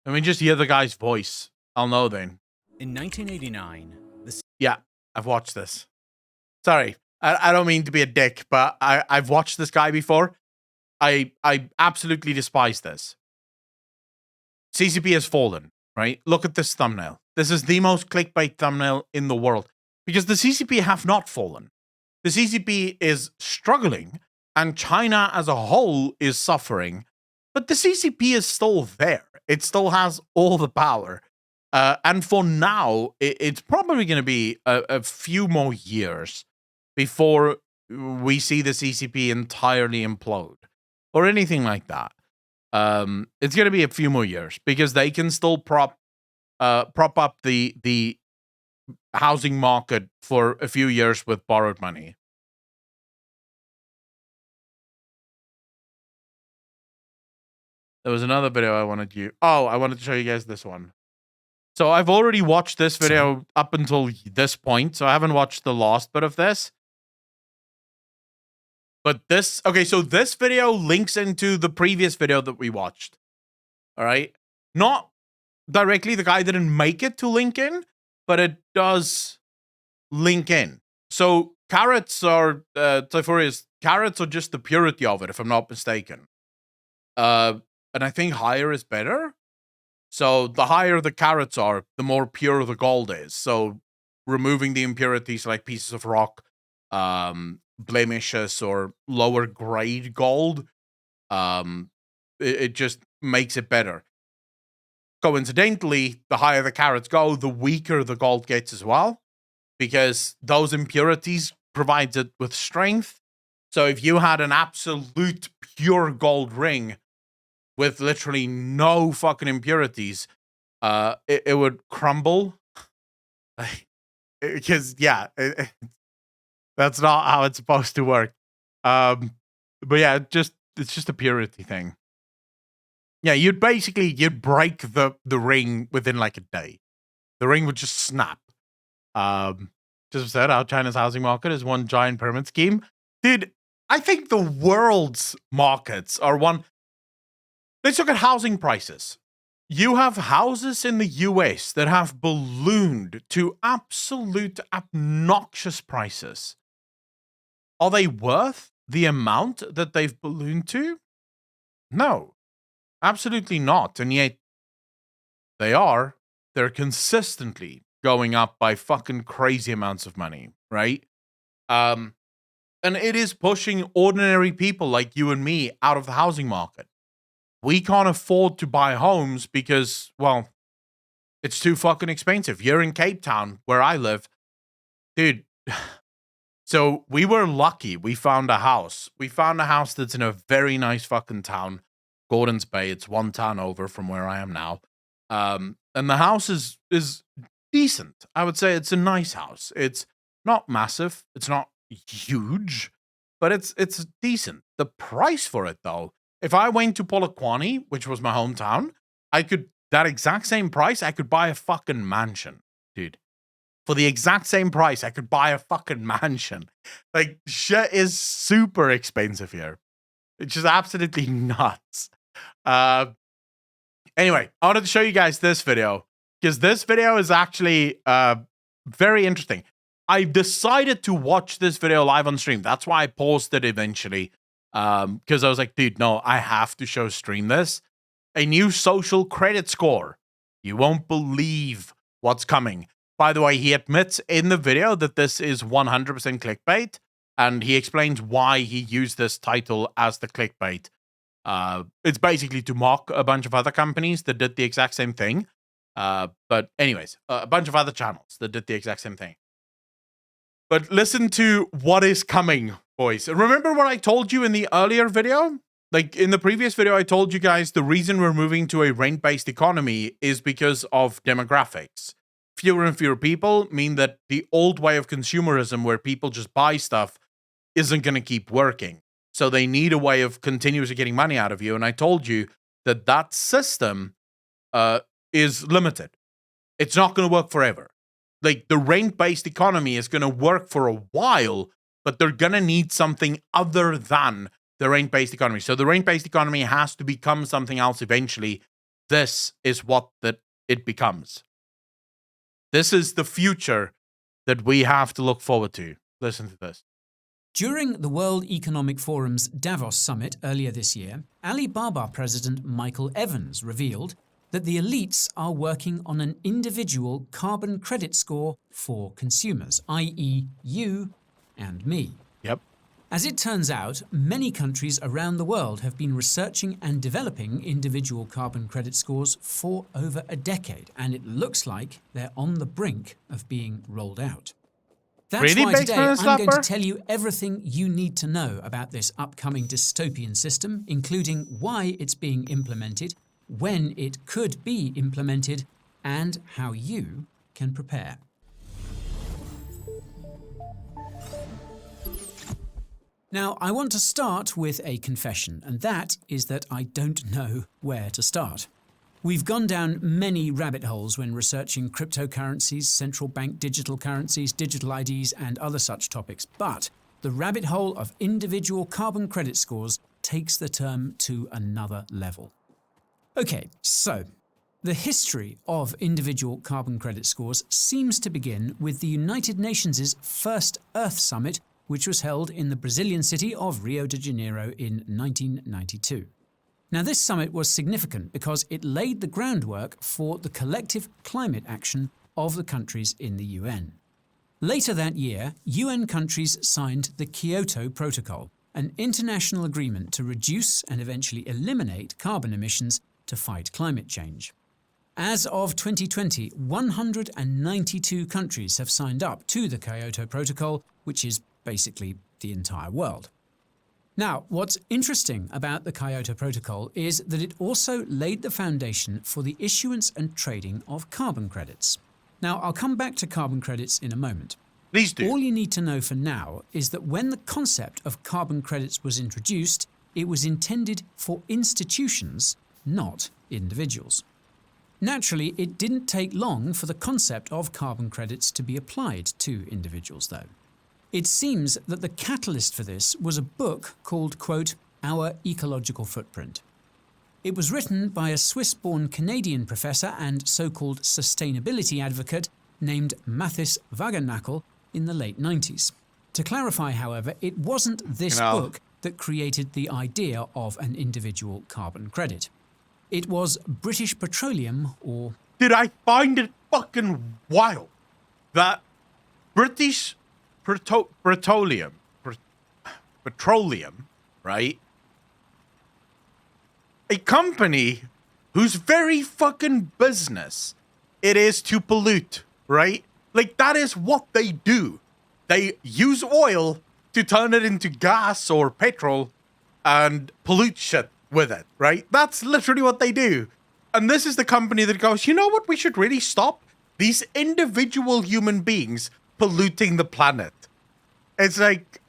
Let me just hear the guy's voice. I'll know then. In 1989, yeah, I've watched this. Sorry, I don't mean to be a dick, but I've watched this guy before. I absolutely despise this. CCP has fallen, right? Look at this thumbnail. This is the most clickbait thumbnail in the world because the CCP have not fallen. The CCP is struggling and China as a whole is suffering, but the CCP is still there. It still has all the power. And for now, it's probably going to be a few more years before we see the CCP entirely implode or anything like that. It's going to be a few more years because they can still prop up the housing market for a few years with borrowed money. There was another video I wanted to show you guys this one. So I've already watched this video up until this point, so I haven't watched the last bit of this. But so this video links into the previous video that we watched. All right? Not directly, the guy didn't make it to link in, but it does link in. So carrots are, carrots are just the purity of it, if I'm not mistaken. And I think higher is better. So the higher the carrots are, the more pure the gold is. So removing the impurities like pieces of rock, blemishes, or lower grade gold, it just makes it better. Coincidentally, the higher the carats go, the weaker the gold gets as well, because those impurities provides it with strength. So if you had an absolute pure gold ring with literally no fucking impurities, it would crumble. Because that's not how it's supposed to work. But yeah, it's just a purity thing. Yeah, you'd break the ring within like a day. The ring would just snap. Just said how China's housing market is one giant pyramid scheme. Dude, I think the world's markets are one. Let's look at housing prices. You have houses in the US that have ballooned to absolute obnoxious prices. Are they worth the amount that they've ballooned to? No, absolutely not. And yet they are. They're consistently going up by fucking crazy amounts of money, right? And it is pushing ordinary people like you and me out of the housing market. We can't afford to buy homes because, well, it's too fucking expensive. You're in Cape Town, where I live. Dude, so we were lucky. We found a house. We found a house that's in a very nice fucking town, Gordons Bay. It's one town over from where I am now. And the house is decent. I would say it's a nice house. It's not massive. It's not huge, but it's decent. The price for it, though, if I went to Polokwane, which was my hometown, that exact same price, I could buy a fucking mansion, dude. For the exact same price, I could buy a fucking mansion. Like, shit is super expensive here. It's just absolutely nuts. Anyway, I wanted to show you guys this video, because this video is actually very interesting. I decided to watch this video live on stream. That's why I paused it eventually. Because I was like, dude, no, I have to stream this. A new social credit score. You won't believe what's coming. By the way, he admits in the video that this is 100% clickbait, and he explains why he used this title as the clickbait. It's basically to mock a bunch of other companies that did the exact same thing. But anyways, a bunch of other channels that did the exact same thing. But listen to what is coming, boys. Remember what I told you in the earlier video? Like in the previous video, I told you guys the reason we're moving to a rent-based economy is because of demographics. Fewer and fewer people mean that the old way of consumerism, where people just buy stuff, isn't going to keep working. So they need a way of continuously getting money out of you. And I told you that system is limited. It's not going to work forever. Like, the rent-based economy is going to work for a while, but they're going to need something other than the rent-based economy. So the rent-based economy has to become something else eventually. This is what it becomes. This is the future that we have to look forward to. Listen to this. During the World Economic Forum's Davos summit earlier this year, Alibaba president Michael Evans revealed that the elites are working on an individual carbon credit score for consumers, i.e. you and me. Yep. As it turns out, many countries around the world have been researching and developing individual carbon credit scores for over a decade, and it looks like they're on the brink of being rolled out. That's really, why today I'm going to slapper? tell you everything you need to know about this upcoming dystopian system, including why it's being implemented, when it could be implemented, and how you can prepare. Now, I want to start with a confession, and that is that I don't know where to start. We've gone down many rabbit holes when researching cryptocurrencies, central bank digital currencies, digital IDs, and other such topics, but the rabbit hole of individual carbon credit scores takes the term to another level. Okay, so the history of individual carbon credit scores seems to begin with the United Nations' first Earth Summit, which was held in the Brazilian city of Rio de Janeiro in 1992. Now, this summit was significant because it laid the groundwork for the collective climate action of the countries in the UN. Later that year, UN countries signed the Kyoto Protocol, an international agreement to reduce and eventually eliminate carbon emissions to fight climate change. As of 2020, 192 countries have signed up to the Kyoto Protocol, which is basically the entire world. Now, what's interesting about the Kyoto Protocol is that it also laid the foundation for the issuance and trading of carbon credits. Now, I'll come back to carbon credits in a moment. Please do. All you need to know for now is that when the concept of carbon credits was introduced, it was intended for institutions, not individuals. Naturally, it didn't take long for the concept of carbon credits to be applied to individuals, though. It seems that the catalyst for this was a book called, quote, Our Ecological Footprint. It was written by a Swiss-born Canadian professor and so-called sustainability advocate named Mathis Wagernackel in the late 90s. To clarify, however, it wasn't this book that created the idea of an individual carbon credit. It was British Petroleum, or... Dude, I find it fucking wild that British petroleum, right? A company whose very fucking business it is to pollute, right? Like, that is what they do. They use oil to turn it into gas or petrol and pollute shit with it, right? That's literally what they do. And this is the company that goes, you know what we should really stop? These individual human beings polluting the planet. It's like,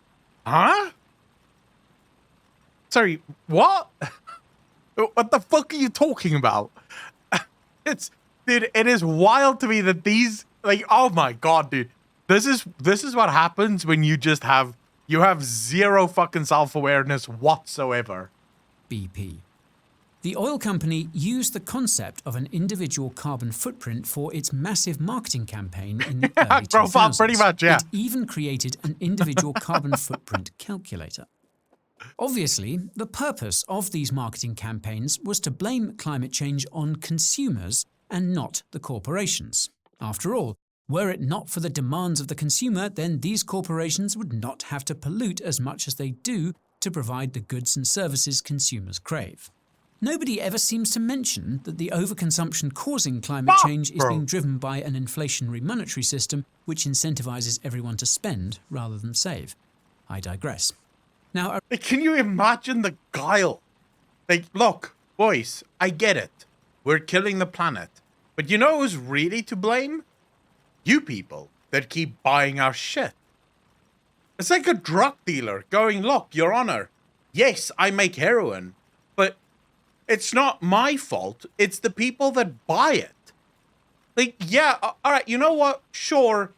huh? Sorry, what? What the fuck are you talking about? Dude, it is wild to me that these, like, oh my god, dude. This is what happens when you have zero fucking self-awareness whatsoever. BP. The oil company used the concept of an individual carbon footprint for its massive marketing campaign in the early 2000s. Pretty much, yeah. It even created an individual carbon footprint calculator. Obviously, the purpose of these marketing campaigns was to blame climate change on consumers and not the corporations. After all, were it not for the demands of the consumer, then these corporations would not have to pollute as much as they do to provide the goods and services consumers crave. Nobody ever seems to mention that the overconsumption causing climate change is being driven by an inflationary monetary system which incentivizes everyone to spend rather than save. I digress. Now, can you imagine the guile? Like, look, boys, I get it. We're killing the planet. But you know who's really to blame? You people that keep buying our shit. It's like a drug dealer going, look, Your Honor, yes, I make heroin, but it's not my fault. It's the people that buy it. Like, yeah, all right, you know what? Sure,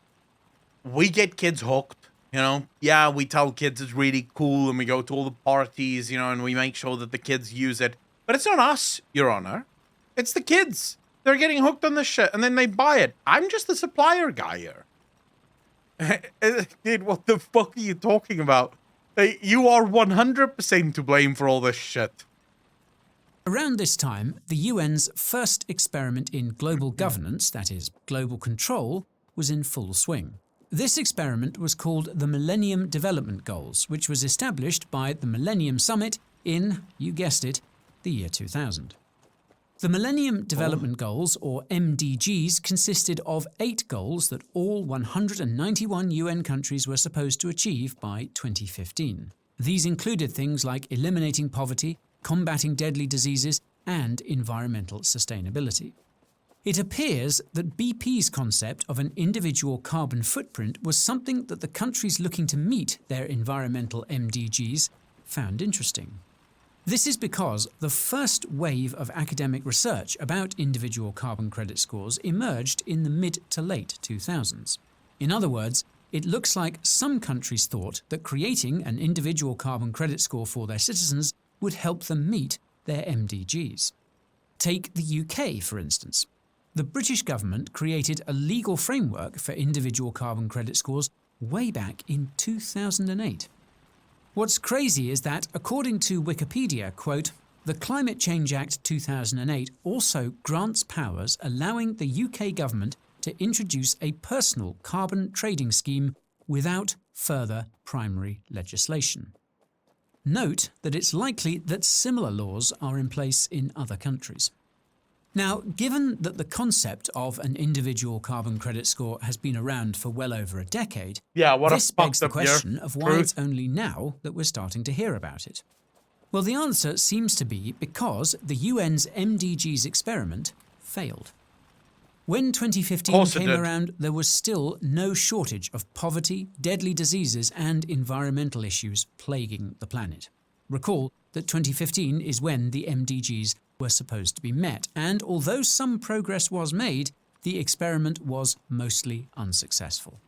we get kids hooked. You know, yeah, we tell kids it's really cool and we go to all the parties, you know, and we make sure that the kids use it. But it's not us, Your Honor. It's the kids. They're getting hooked on this shit and then they buy it. I'm just the supplier guy here. Dude, what the fuck are you talking about? You are 100% to blame for all this shit. Around this time, the UN's first experiment in global governance, that is, global control, was in full swing. This experiment was called the Millennium Development Goals, which was established by the Millennium Summit in, you guessed it, the year 2000. The Millennium Development Goals, or MDGs, consisted of 8 goals that all 191 UN countries were supposed to achieve by 2015. These included things like eliminating poverty, combating deadly diseases, and environmental sustainability. It appears that BP's concept of an individual carbon footprint was something that the countries looking to meet their environmental MDGs found interesting. This is because the first wave of academic research about individual carbon credit scores emerged in the mid to late 2000s. In other words, it looks like some countries thought that creating an individual carbon credit score for their citizens would help them meet their MDGs. Take the UK, for instance. The British government created a legal framework for individual carbon credit scores way back in 2008. What's crazy is that, according to Wikipedia, quote, the Climate Change Act 2008 also grants powers allowing the UK government to introduce a personal carbon trading scheme without further primary legislation. note that it's likely that similar laws are in place in other countries. Now, given that the concept of an individual carbon credit score has been around for well over a decade, Yeah, what this a begs fucked the up year. question of why it's only now that we're starting to hear about it. Well, the answer seems to be because the UN's MDGs experiment failed. When 2015 Course it came did. around, there was still no shortage of poverty, deadly diseases, and environmental issues plaguing the planet. Recall that 2015 is when the MDGs were supposed to be met, and although some progress was made, the experiment was mostly unsuccessful.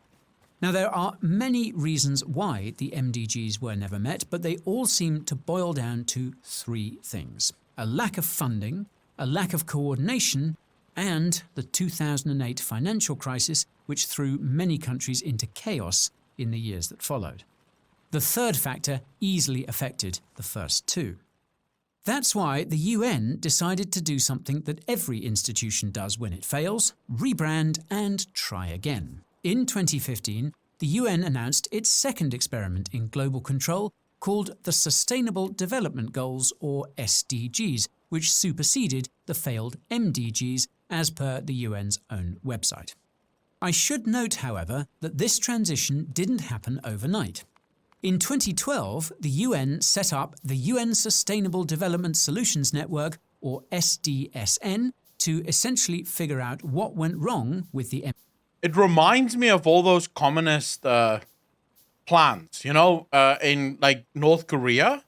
Now, there are many reasons why the MDGs were never met, but they all seem to boil down to three things: a lack of funding, a lack of coordination, and the 2008 financial crisis, which threw many countries into chaos in the years that followed. The third factor easily affected the first two. That's why the UN decided to do something that every institution does when it fails: rebrand and try again. In 2015, the UN announced its second experiment in global control, called the Sustainable Development Goals, or SDGs, which superseded the failed MDGs as per the UN's own website. I should note, however, that this transition didn't happen overnight. In 2012, the UN set up the UN Sustainable Development Solutions Network, or SDSN, to essentially figure out what went wrong with the It reminds me of all those communist plans, you know, in like North Korea.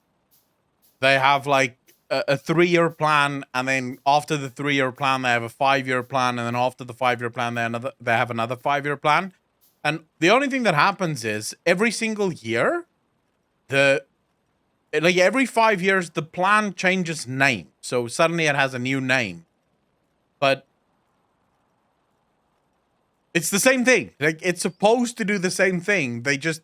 They have like a 3-year plan, and then after the 3-year plan, they have a 5-year plan, and then after the 5-year plan, they have another 5-year plan. And the only thing that happens is every single year, every 5 years, the plan changes name. So suddenly it has a new name. But it's the same thing. Like, it's supposed to do the same thing. They just,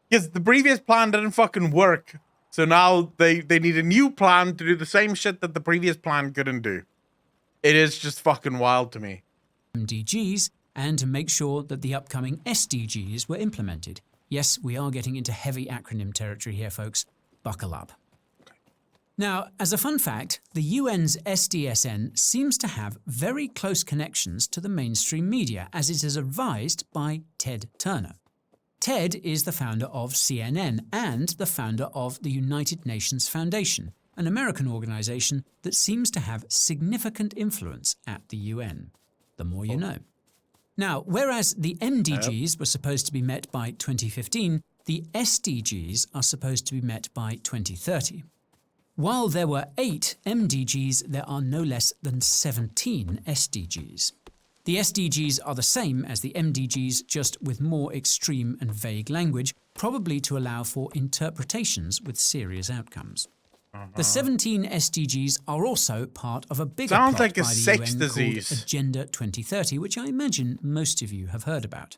because the previous plan didn't fucking work. So now they need a new plan to do the same shit that the previous plan couldn't do. It is just fucking wild to me. MDGs, and to make sure that the upcoming SDGs were implemented. Yes, we are getting into heavy acronym territory here, folks. Buckle up. Now, as a fun fact, the UN's SDSN seems to have very close connections to the mainstream media, as it is advised by Ted Turner. Ted is the founder of CNN and the founder of the United Nations Foundation, an American organization that seems to have significant influence at the UN. The more you know. Now, whereas the MDGs were supposed to be met by 2015, the SDGs are supposed to be met by 2030. While there were 8 MDGs, there are no less than 17 SDGs. The SDGs are the same as the MDGs, just with more extreme and vague language, probably to allow for interpretations with serious outcomes. The 17 SDGs are also part of a bigger Sounds plot like a by the sex UN disease. called Agenda 2030, which I imagine most of you have heard about.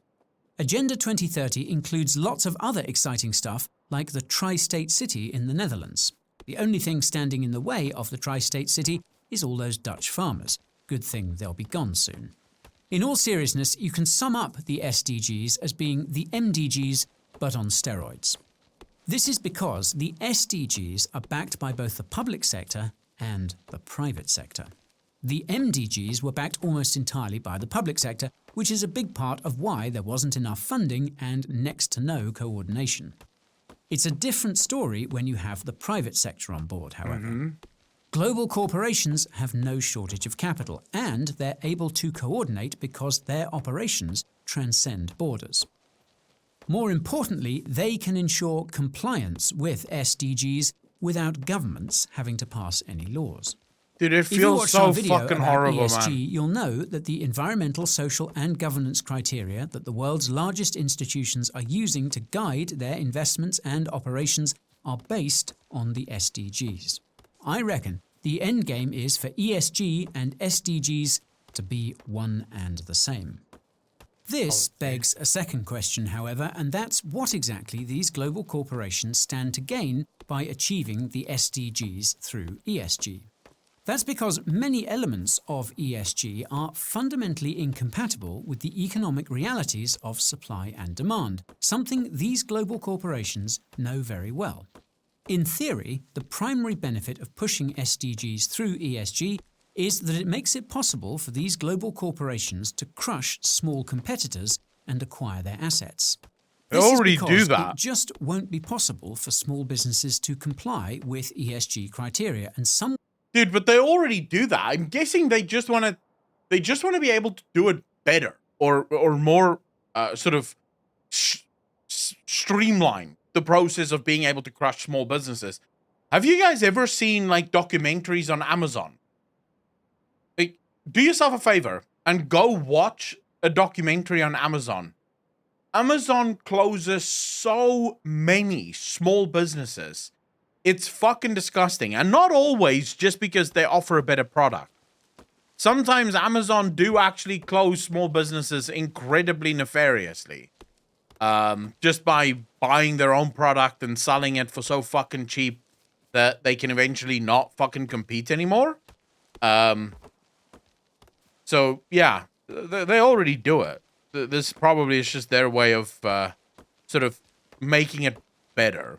Agenda 2030 includes lots of other exciting stuff, like the Tri-State City in the Netherlands. The only thing standing in the way of the Tri-State City is all those Dutch farmers. Good thing they'll be gone soon. In all seriousness, you can sum up the SDGs as being the MDGs, but on steroids. This is because the SDGs are backed by both the public sector and the private sector. The MDGs were backed almost entirely by the public sector, which is a big part of why there wasn't enough funding and next to no coordination. It's a different story when you have the private sector on board, however. Global corporations have no shortage of capital, and they're able to coordinate because their operations transcend borders. More importantly, they can ensure compliance with SDGs without governments having to pass any laws. Dude, it If you feels watch so our video fucking about horrible, ESG, man. you'll know that the environmental, social and governance criteria that the world's largest institutions are using to guide their investments and operations are based on the SDGs. I reckon the end game is for ESG and SDGs to be one and the same. This begs a second question, however, and that's what exactly these global corporations stand to gain by achieving the SDGs through ESG. That's because many elements of ESG are fundamentally incompatible with the economic realities of supply and demand, something these global corporations know very well. In theory, the primary benefit of pushing SDGs through ESG is that it makes it possible for these global corporations to crush small competitors and acquire their assets. They This is already do because that. It just won't be possible for small businesses to comply with ESG criteria, and some Dude, but they already do that. I'm guessing they just want to be able to do it better or more sort of streamline the process of being able to crush small businesses. Have you guys ever seen like documentaries on Amazon? Like, do yourself a favor and go watch a documentary on Amazon. Amazon closes so many small businesses. It's fucking disgusting. And not always just because they offer a better product. Sometimes Amazon do actually close small businesses incredibly nefariously. Just by buying their own product and selling it for so fucking cheap that they can eventually not fucking compete anymore. So, yeah, they already do it. This probably is just their way of sort of making it better.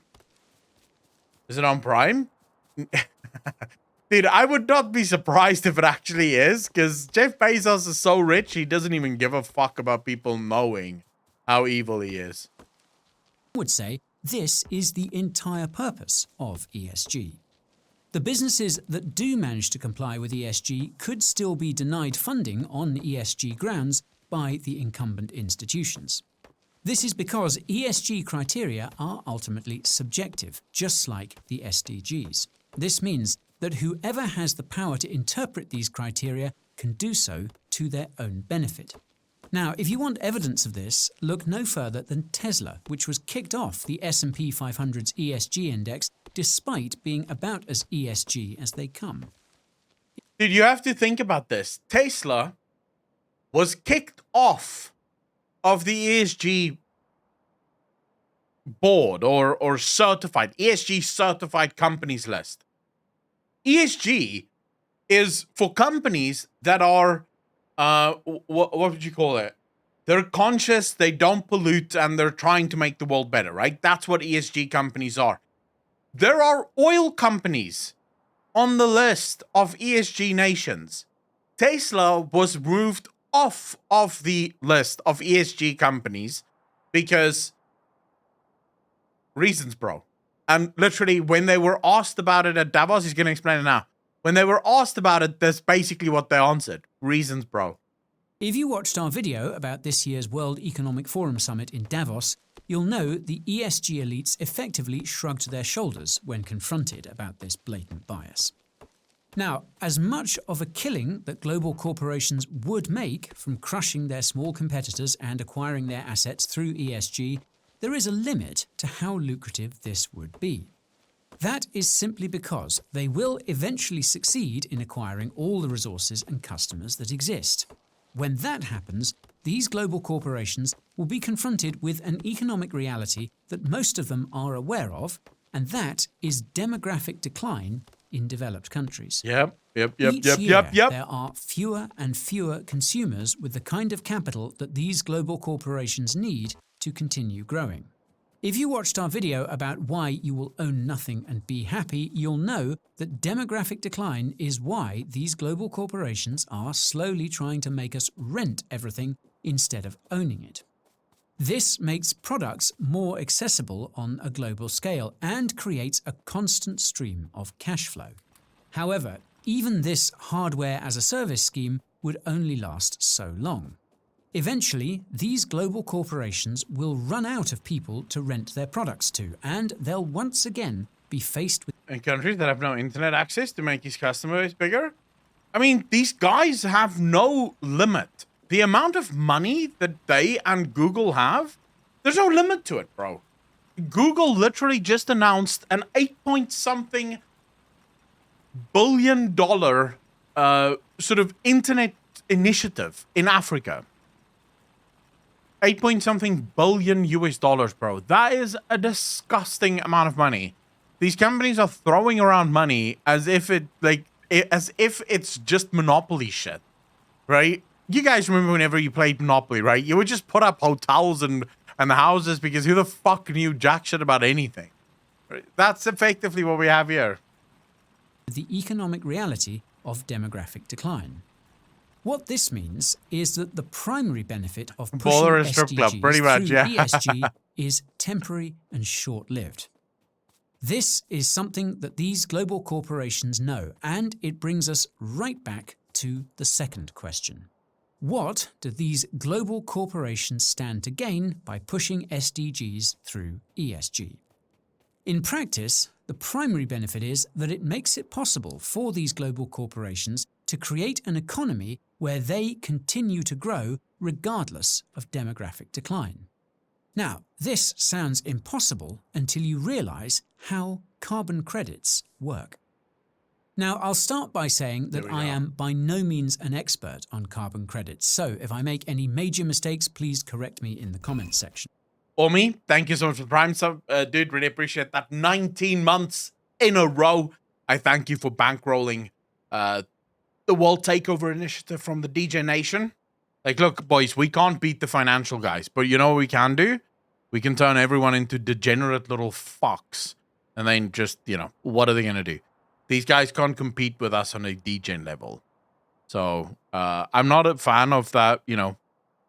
Is it on Prime? Dude, I would not be surprised if it actually is, because Jeff Bezos is so rich, he doesn't even give a fuck about people knowing how evil he is. would say this is the entire purpose of ESG. The businesses that do manage to comply with ESG could still be denied funding on ESG grounds by the incumbent institutions. This is because ESG criteria are ultimately subjective, just like the SDGs. This means that whoever has the power to interpret these criteria can do so to their own benefit. Now, if you want evidence of this, look no further than Tesla, which was kicked off the S&P 500's ESG index despite being about as ESG as they come. Dude, you have to think about this. Tesla was kicked off of the ESG board or certified, ESG certified companies list. ESG is for companies that are, what would you call it? They're conscious, they don't pollute, and they're trying to make the world better, right? That's what ESG companies are. There are oil companies on the list of ESG nations. Tesla was moved off of the list of ESG companies because reasons, bro. And literally, when they were asked about it at Davos, he's going to explain it now. When they were asked about it, that's basically what they answered. Reasons, bro. If you watched our video about this year's World Economic Forum Summit in Davos, you'll know the ESG elites effectively shrugged their shoulders when confronted about this blatant bias. Now, as much of a killing that global corporations would make from crushing their small competitors and acquiring their assets through ESG, there is a limit to how lucrative this would be. That is simply because they will eventually succeed in acquiring all the resources and customers that exist. When that happens, these global corporations will be confronted with an economic reality that most of them are aware of, and that is demographic decline in developed countries. Yep. Each year, there are fewer and fewer consumers with the kind of capital that these global corporations need to continue growing. If you watched our video about why you will own nothing and be happy, you'll know that demographic decline is why these global corporations are slowly trying to make us rent everything instead of owning it. This makes products more accessible on a global scale and creates a constant stream of cash flow. However, even this hardware-as-a-service scheme would only last so long. Eventually, these global corporations will run out of people to rent their products to, and they'll once again be faced with... In countries that have no internet access to make his customer base bigger? I mean, these guys have no limit. The amount of money that they and Google have, there's no limit to it, bro. Google literally just announced an 8-point-something billion sort of internet initiative in Africa. 8-point-something billion US dollars, bro. That is a disgusting amount of money. These companies are throwing around money as if it's just Monopoly shit, right? You guys remember whenever you played Monopoly, right? You would just put up hotels and houses because who the fuck knew jack shit about anything? That's effectively what we have here. the economic reality of demographic decline. What this means is that the primary benefit of pushing Baller and strip club, SDGs pretty much, through yeah. ESG is temporary and short-lived. This is something that these global corporations know, and it brings us right back to the second question. What do these global corporations stand to gain by pushing SDGs through ESG? In practice, the primary benefit is that it makes it possible for these global corporations to create an economy where they continue to grow regardless of demographic decline. Now, this sounds impossible until you realise how carbon credits work. Now, I'll start by saying that I am by no means an expert on carbon credits, so if I make any major mistakes, please correct me in the comments section. Omi, thank you so much for the Prime sub. Dude, really appreciate that. 19 months in a row. I thank you for bankrolling the World Takeover Initiative from the DJ Nation. Like, look, boys, we can't beat the financial guys, but you know what we can do? We can turn everyone into degenerate little fucks. And then just, you know, what are they going to do? These guys can't compete with us on a DJ level. So, I'm not a fan of that, you know,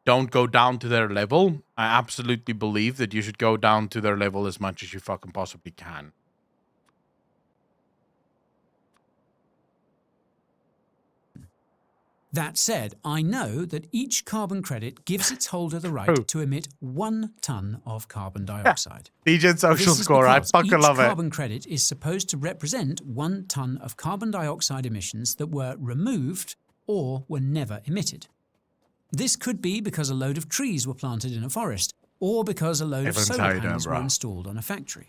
don't go down to their level. I absolutely believe that you should go down to their level as much as you fucking possibly can. That said, I know that each carbon credit gives its holder the right to emit 1 tonne of carbon dioxide. DJ Social This is Score, I because fucking love each it. carbon credit is supposed to represent 1 tonne of carbon dioxide emissions that were removed or were never emitted. This could be because a load of trees were planted in a forest, or because a load of Everyone's how solar you doing, panels were bro? installed on a factory.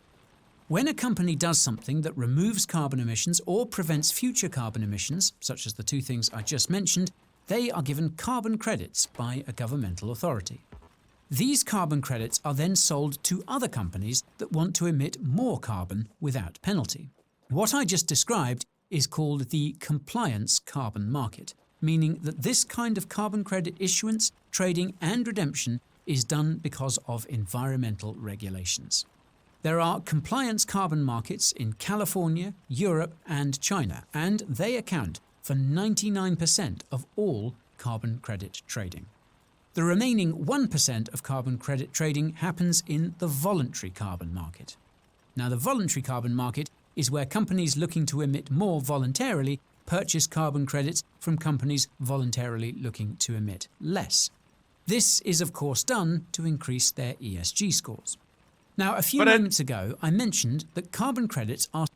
When a company does something that removes carbon emissions or prevents future carbon emissions, such as the 2 things I just mentioned, they are given carbon credits by a governmental authority. These carbon credits are then sold to other companies that want to emit more carbon without penalty. What I just described is called the compliance carbon market, meaning that this kind of carbon credit issuance, trading and redemption is done because of environmental regulations. There are compliance carbon markets in California, Europe and China, and they account for 99% of all carbon credit trading. The remaining 1% of carbon credit trading happens in the voluntary carbon market. Now, the voluntary carbon market is where companies looking to emit more voluntarily purchase carbon credits from companies voluntarily looking to emit less. This is, of course, done to increase their ESG scores. Now, a few moments ago, I mentioned that carbon credits are...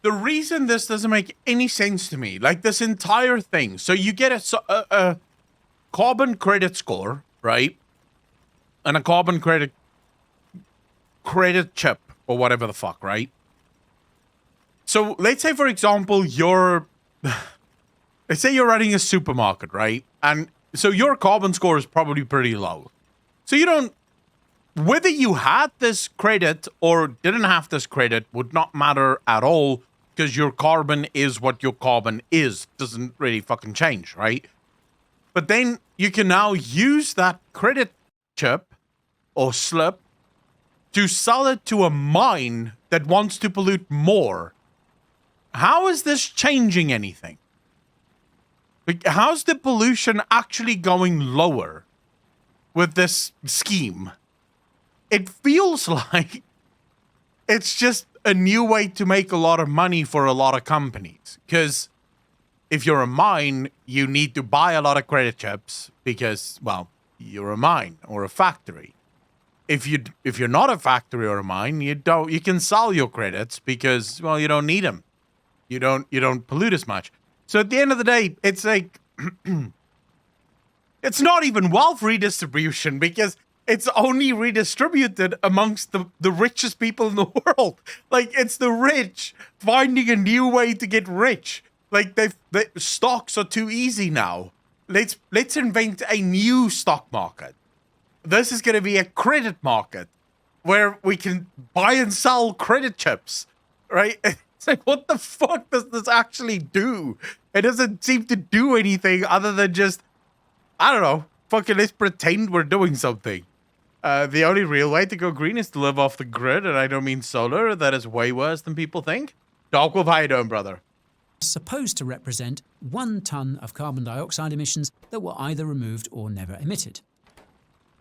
The reason this doesn't make any sense to me, like this entire thing, so you get a carbon credit score, right? And a carbon credit chip or whatever the fuck, right? So let's say, for example, let's say you're running a supermarket, right? And so your carbon score is probably pretty low. So you don't, whether you had this credit or didn't have this credit would not matter at all, because your carbon is what your carbon is. Doesn't really fucking change, right? But then you can now use that credit chip or slip to sell it to a mine that wants to pollute more. How is this changing anything? Like, how's the pollution actually going lower with this scheme? It feels like it's just a new way to make a lot of money for a lot of companies. Because if you're a mine, you need to buy a lot of credit chips because, well, you're a mine or a factory. If you're not a factory or a mine, you can sell your credits because, well, you don't need them. You don't pollute as much. So at the end of the day, it's like it's not even wealth redistribution because it's only redistributed amongst the richest people in the world. Like, it's the rich finding a new way to get rich. Like, the stocks are too easy now. Let's invent a new stock market. This is going to be a credit market where we can buy and sell credit chips, right? It's like, what the fuck does this actually do? It doesn't seem to do anything other than just, I don't know, fucking let's pretend we're doing something. The only real way to go green is to live off the grid, and I don't mean solar. That is way worse than people think. Darkwolf, how you doing, brother? Supposed to represent 1 tonne of carbon dioxide emissions that were either removed or never emitted.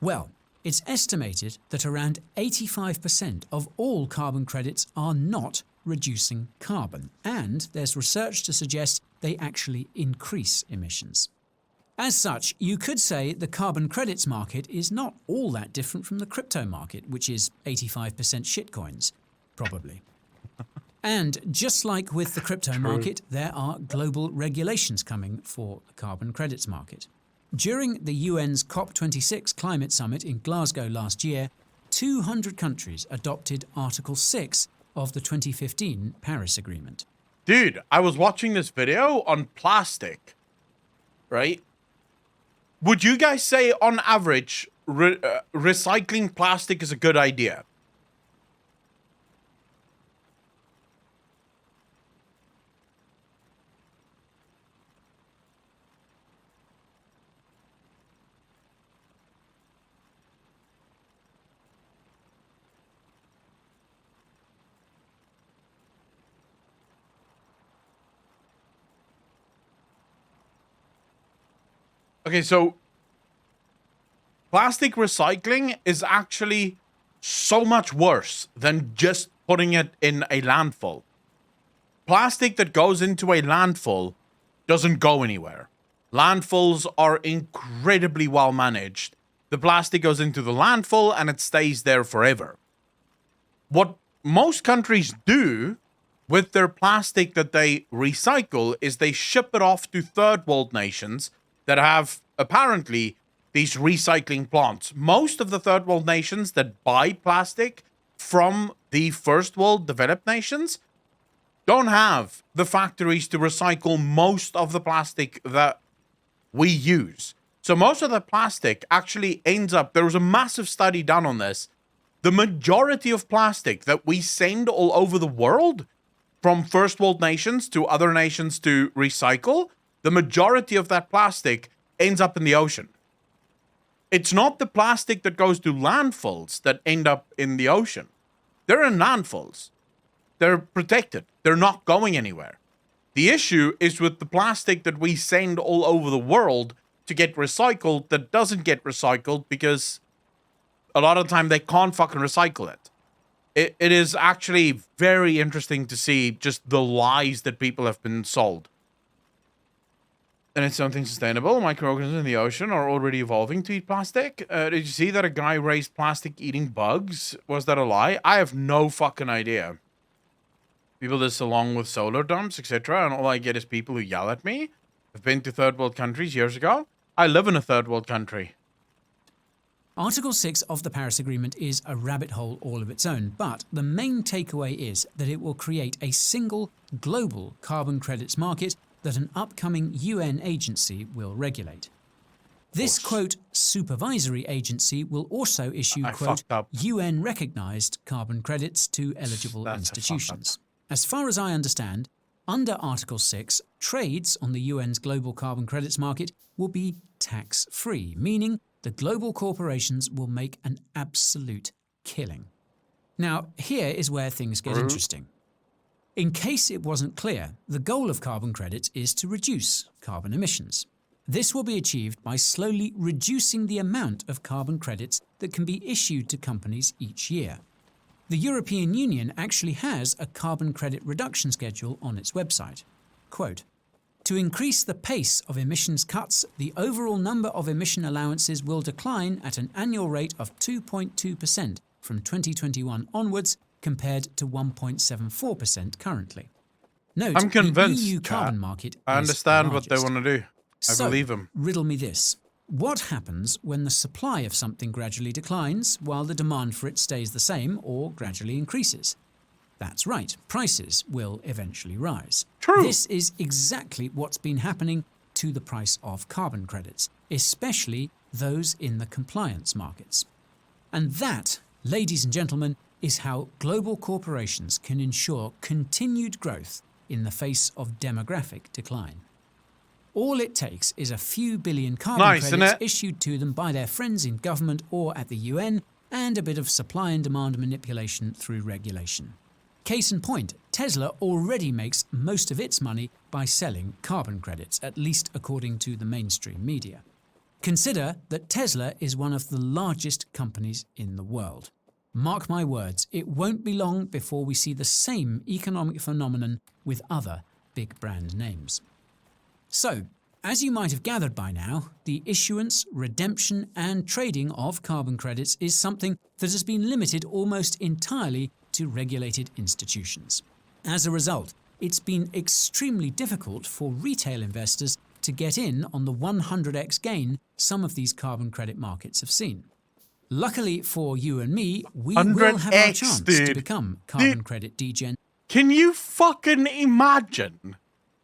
Well, it's estimated that around 85% of all carbon credits are not reducing carbon, and there's research to suggest they actually increase emissions. As such, you could say the carbon credits market is not all that different from the crypto market, which is 85% shitcoins, probably. And just like with the crypto market, there are global regulations coming for the carbon credits market. During the UN's COP26 climate summit in Glasgow last year, 200 countries adopted Article 6 of the 2015 Paris Agreement. Dude, I was watching this video on plastic, right? Would you guys say, on average, recycling plastic is a good idea? Okay, so plastic recycling is actually so much worse than just putting it in a landfill. Plastic that goes into a landfill doesn't go anywhere. Landfills are incredibly well managed. The plastic goes into the landfill and it stays there forever. What most countries do with their plastic that they recycle is they ship it off to third world nations that have apparently these recycling plants. Most of the third world nations that buy plastic from the first world developed nations don't have the factories to recycle most of the plastic that we use. So most of the plastic actually ends up, there was a massive study done on this. The majority of plastic that we send all over the world from first world nations to other nations to recycle, the majority of that plastic ends up in the ocean. It's not the plastic that goes to landfills that end up in the ocean. They're in landfills. They're protected. They're not going anywhere. The issue is with the plastic that we send all over the world to get recycled that doesn't get recycled because a lot of the time they can't fucking recycle it. It is actually very interesting to see just the lies that people have been sold. And it's something sustainable. Microorganisms in the ocean are already evolving to eat plastic. Did you see that a guy raised plastic eating bugs? Was that a lie? I have no fucking idea. People this along with solar dumps, etc. And all I get is people who yell at me. I've been to third world countries years ago. I live in a third world country. Article 6 of the Paris Agreement is a rabbit hole all of its own, but the main takeaway is that it will create a single global carbon credits market that an upcoming UN agency will regulate. This, quote, supervisory agency will also issue, quote, UN-recognised carbon credits to eligible institutions. As far as I understand, under Article 6, trades on the UN's global carbon credits market will be tax-free, meaning the global corporations will make an absolute killing. Now, here is where things get interesting. In case it wasn't clear, the goal of carbon credits is to reduce carbon emissions. This will be achieved by slowly reducing the amount of carbon credits that can be issued to companies each year. The European Union actually has a carbon credit reduction schedule on its website. Quote, to increase the pace of emissions cuts, the overall number of emission allowances will decline at an annual rate of 2.2% from 2021 onwards, compared to 1.74% currently. Note, I'm convinced, the EU carbon market I understand is what they want to do. I believe them. Riddle me this. What happens when the supply of something gradually declines while the demand for it stays the same or gradually increases? That's right, prices will eventually rise. True. This is exactly what's been happening to the price of carbon credits, especially those in the compliance markets. And that, ladies and gentlemen, is how global corporations can ensure continued growth in the face of demographic decline. All it takes is a few billion carbon credits issued to them by their friends in government or at the UN and a bit of supply and demand manipulation through regulation. Case in point, Tesla already makes most of its money by selling carbon credits, at least according to the mainstream media. Consider that Tesla is one of the largest companies in the world. Mark my words, it won't be long before we see the same economic phenomenon with other big brand names. So, as you might have gathered by now, the issuance, redemption and trading of carbon credits is something that has been limited almost entirely to regulated institutions. As a result, it's been extremely difficult for retail investors to get in on the 100x gain some of these carbon credit markets have seen. Luckily for you and me, we will have our 100x, chance to dude. become carbon credit degen. Can you fucking imagine?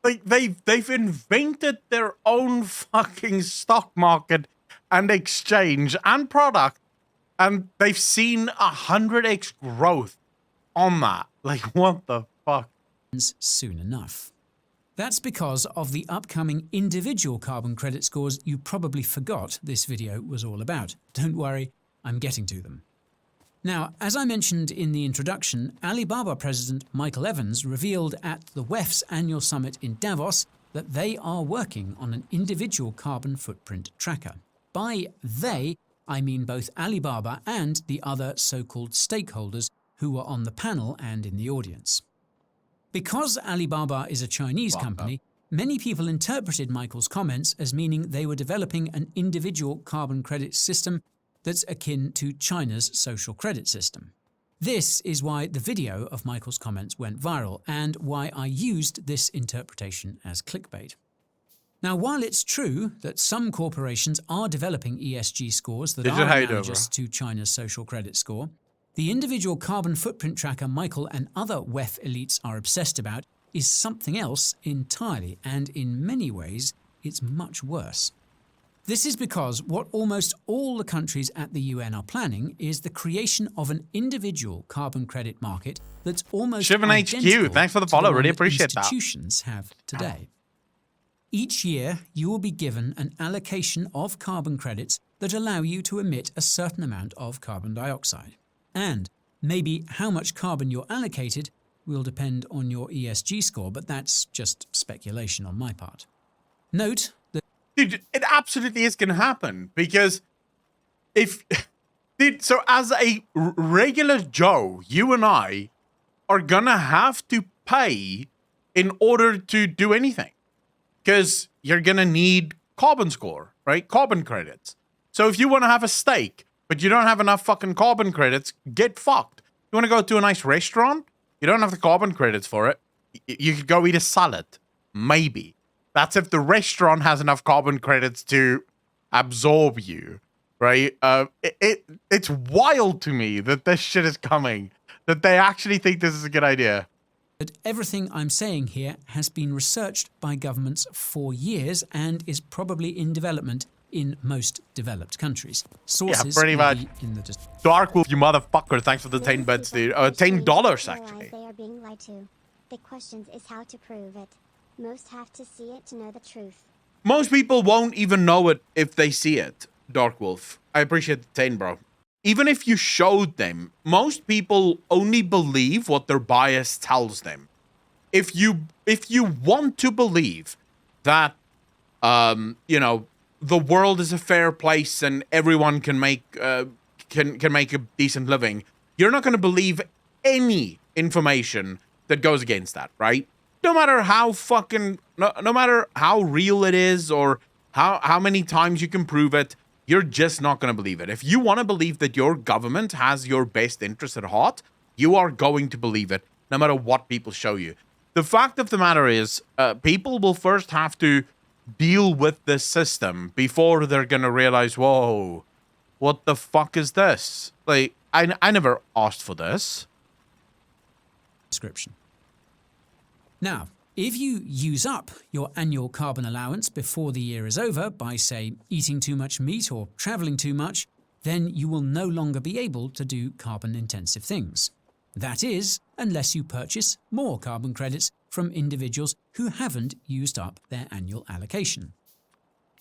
Like they've invented their own fucking stock market and exchange and product, and they've seen 100x growth on that. Like, what the fuck? Soon enough. That's because of the upcoming individual carbon credit scores you probably forgot this video was all about. Don't worry, I'm getting to them. Now, as I mentioned in the introduction, Alibaba President Michael Evans revealed at the WEF's annual summit in Davos that they are working on an individual carbon footprint tracker. By they, I mean both Alibaba and the other so-called stakeholders who were on the panel and in the audience. Because Alibaba is a Chinese company, many people interpreted Michael's comments as meaning they were developing an individual carbon credit system that's akin to China's social credit system. This is why the video of Michael's comments went viral and why I used this interpretation as clickbait. Now, while it's true that some corporations are developing ESG scores that are analogous to China's social credit score, the individual carbon footprint tracker Michael and other WEF elites are obsessed about is something else entirely, and in many ways, it's much worse. This is because what almost all the countries at the UN are planning is the creation of an individual carbon credit market that's almost Shivan identical HQ, thanks for the to follow, one really that appreciate that. institutions have today. Each year, you will be given an allocation of carbon credits that allow you to emit a certain amount of carbon dioxide. And maybe how much carbon you're allocated will depend on your ESG score, but that's just speculation on my part. Note that Dude, it absolutely is going to happen because if, dude, so as a regular Joe, you and I are going to have to pay in order to do anything because you're going to need carbon score, right? Carbon credits. So if you want to have a steak, but you don't have enough fucking carbon credits, get fucked. You want to go to a nice restaurant? You don't have the carbon credits for it. You could go eat a salad. Maybe. That's if the restaurant has enough carbon credits to absorb you, right? It's wild to me that this shit is coming, that they actually think this is a good idea. everything I'm saying here has been researched by governments for years and is probably in development in most developed countries. Sources pretty will much. be in the Dark Wolf, you motherfucker, thanks for the 10 bits, dude. $10 actually. They are being lied to. The question is how to prove it. Most have to see it to know the truth. Most people won't even know it if they see it, Dark Wolf. I appreciate the 10, bro. Even if you showed them, most people only believe what their bias tells them. If you want to believe that, you know, the world is a fair place and everyone can make can make a decent living, you're not going to believe any information that goes against that, right? No matter how fucking, no matter how real it is or how many times you can prove it, you're just not going to believe it. If you want to believe that your government has your best interest at heart, you are going to believe it, no matter what people show you. The fact of the matter is, people will first have to deal with this system before they're going to realize, whoa, what the fuck is this? Like, I never asked for this. description. Now, if you use up your annual carbon allowance before the year is over by, say, eating too much meat or travelling too much, then you will no longer be able to do carbon-intensive things. That is, unless you purchase more carbon credits from individuals who haven't used up their annual allocation.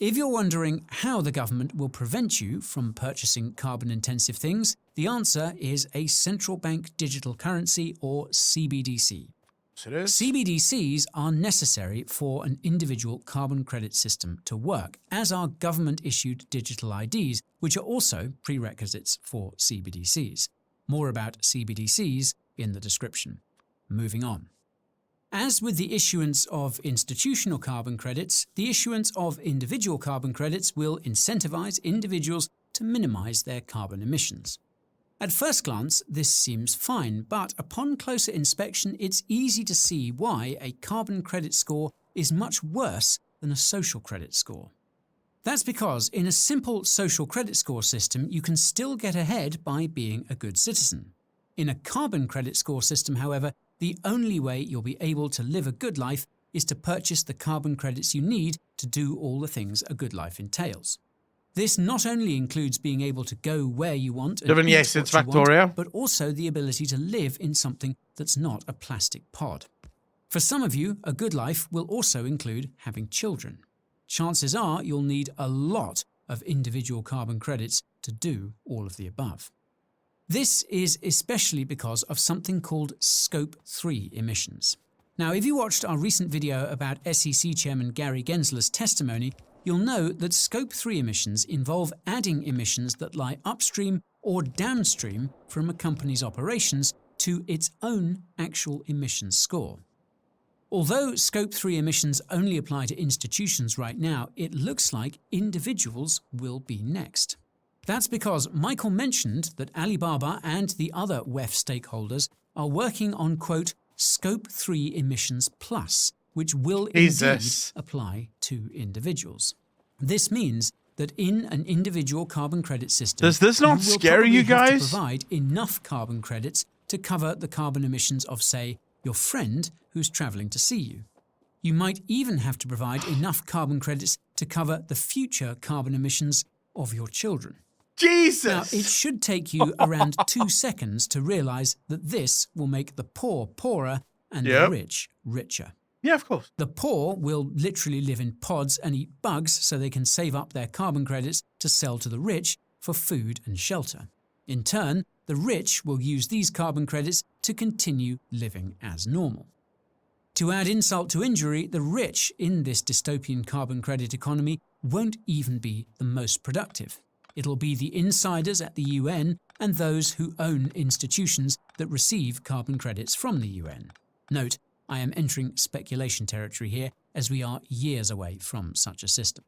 If you're wondering how the government will prevent you from purchasing carbon-intensive things, the answer is a central bank digital currency, or CBDC. So it is. CBDCs are necessary for an individual carbon credit system to work, as are government-issued digital IDs, which are also prerequisites for CBDCs. More about CBDCs in the description. Moving on. As with the issuance of institutional carbon credits, the issuance of individual carbon credits will incentivize individuals to minimize their carbon emissions. At first glance, this seems fine, but upon closer inspection, it's easy to see why a carbon credit score is much worse than a social credit score. That's because in a simple social credit score system, you can still get ahead by being a good citizen. In a carbon credit score system, however, the only way you'll be able to live a good life is to purchase the carbon credits you need to do all the things a good life entails. This not only includes being able to go where you want and eat Yes, what it's you want, Victoria. but also the ability to live in something that's not a plastic pod. For some of you, a good life will also include having children. Chances are you'll need a lot of individual carbon credits to do all of the above. This is especially because of something called Scope 3 emissions. Now, if you watched our recent video about SEC Chairman Gary Gensler's testimony, you'll know that Scope 3 emissions involve adding emissions that lie upstream or downstream from a company's operations to its own actual emissions score. Although Scope 3 emissions only apply to institutions right now, it looks like individuals will be next. That's because Michael mentioned that Alibaba and the other WEF stakeholders are working on, quote, Scope 3 emissions plus, which will indeed apply to individuals. This means that in an individual carbon credit system, does this not scare you guys? Have to provide enough carbon credits to cover the carbon emissions of, say, your friend who's traveling to see you. You might even have to provide enough carbon credits to cover the future carbon emissions of your children. Jesus! Now, it should take you around 2 seconds to realize that this will make the poor poorer and the rich richer. Yeah, of course. The poor will literally live in pods and eat bugs so they can save up their carbon credits to sell to the rich for food and shelter. In turn, the rich will use these carbon credits to continue living as normal. To add insult to injury, the rich in this dystopian carbon credit economy won't even be the most productive. It'll be the insiders at the UN and those who own institutions that receive carbon credits from the UN. Note, I am entering speculation territory here, as we are years away from such a system.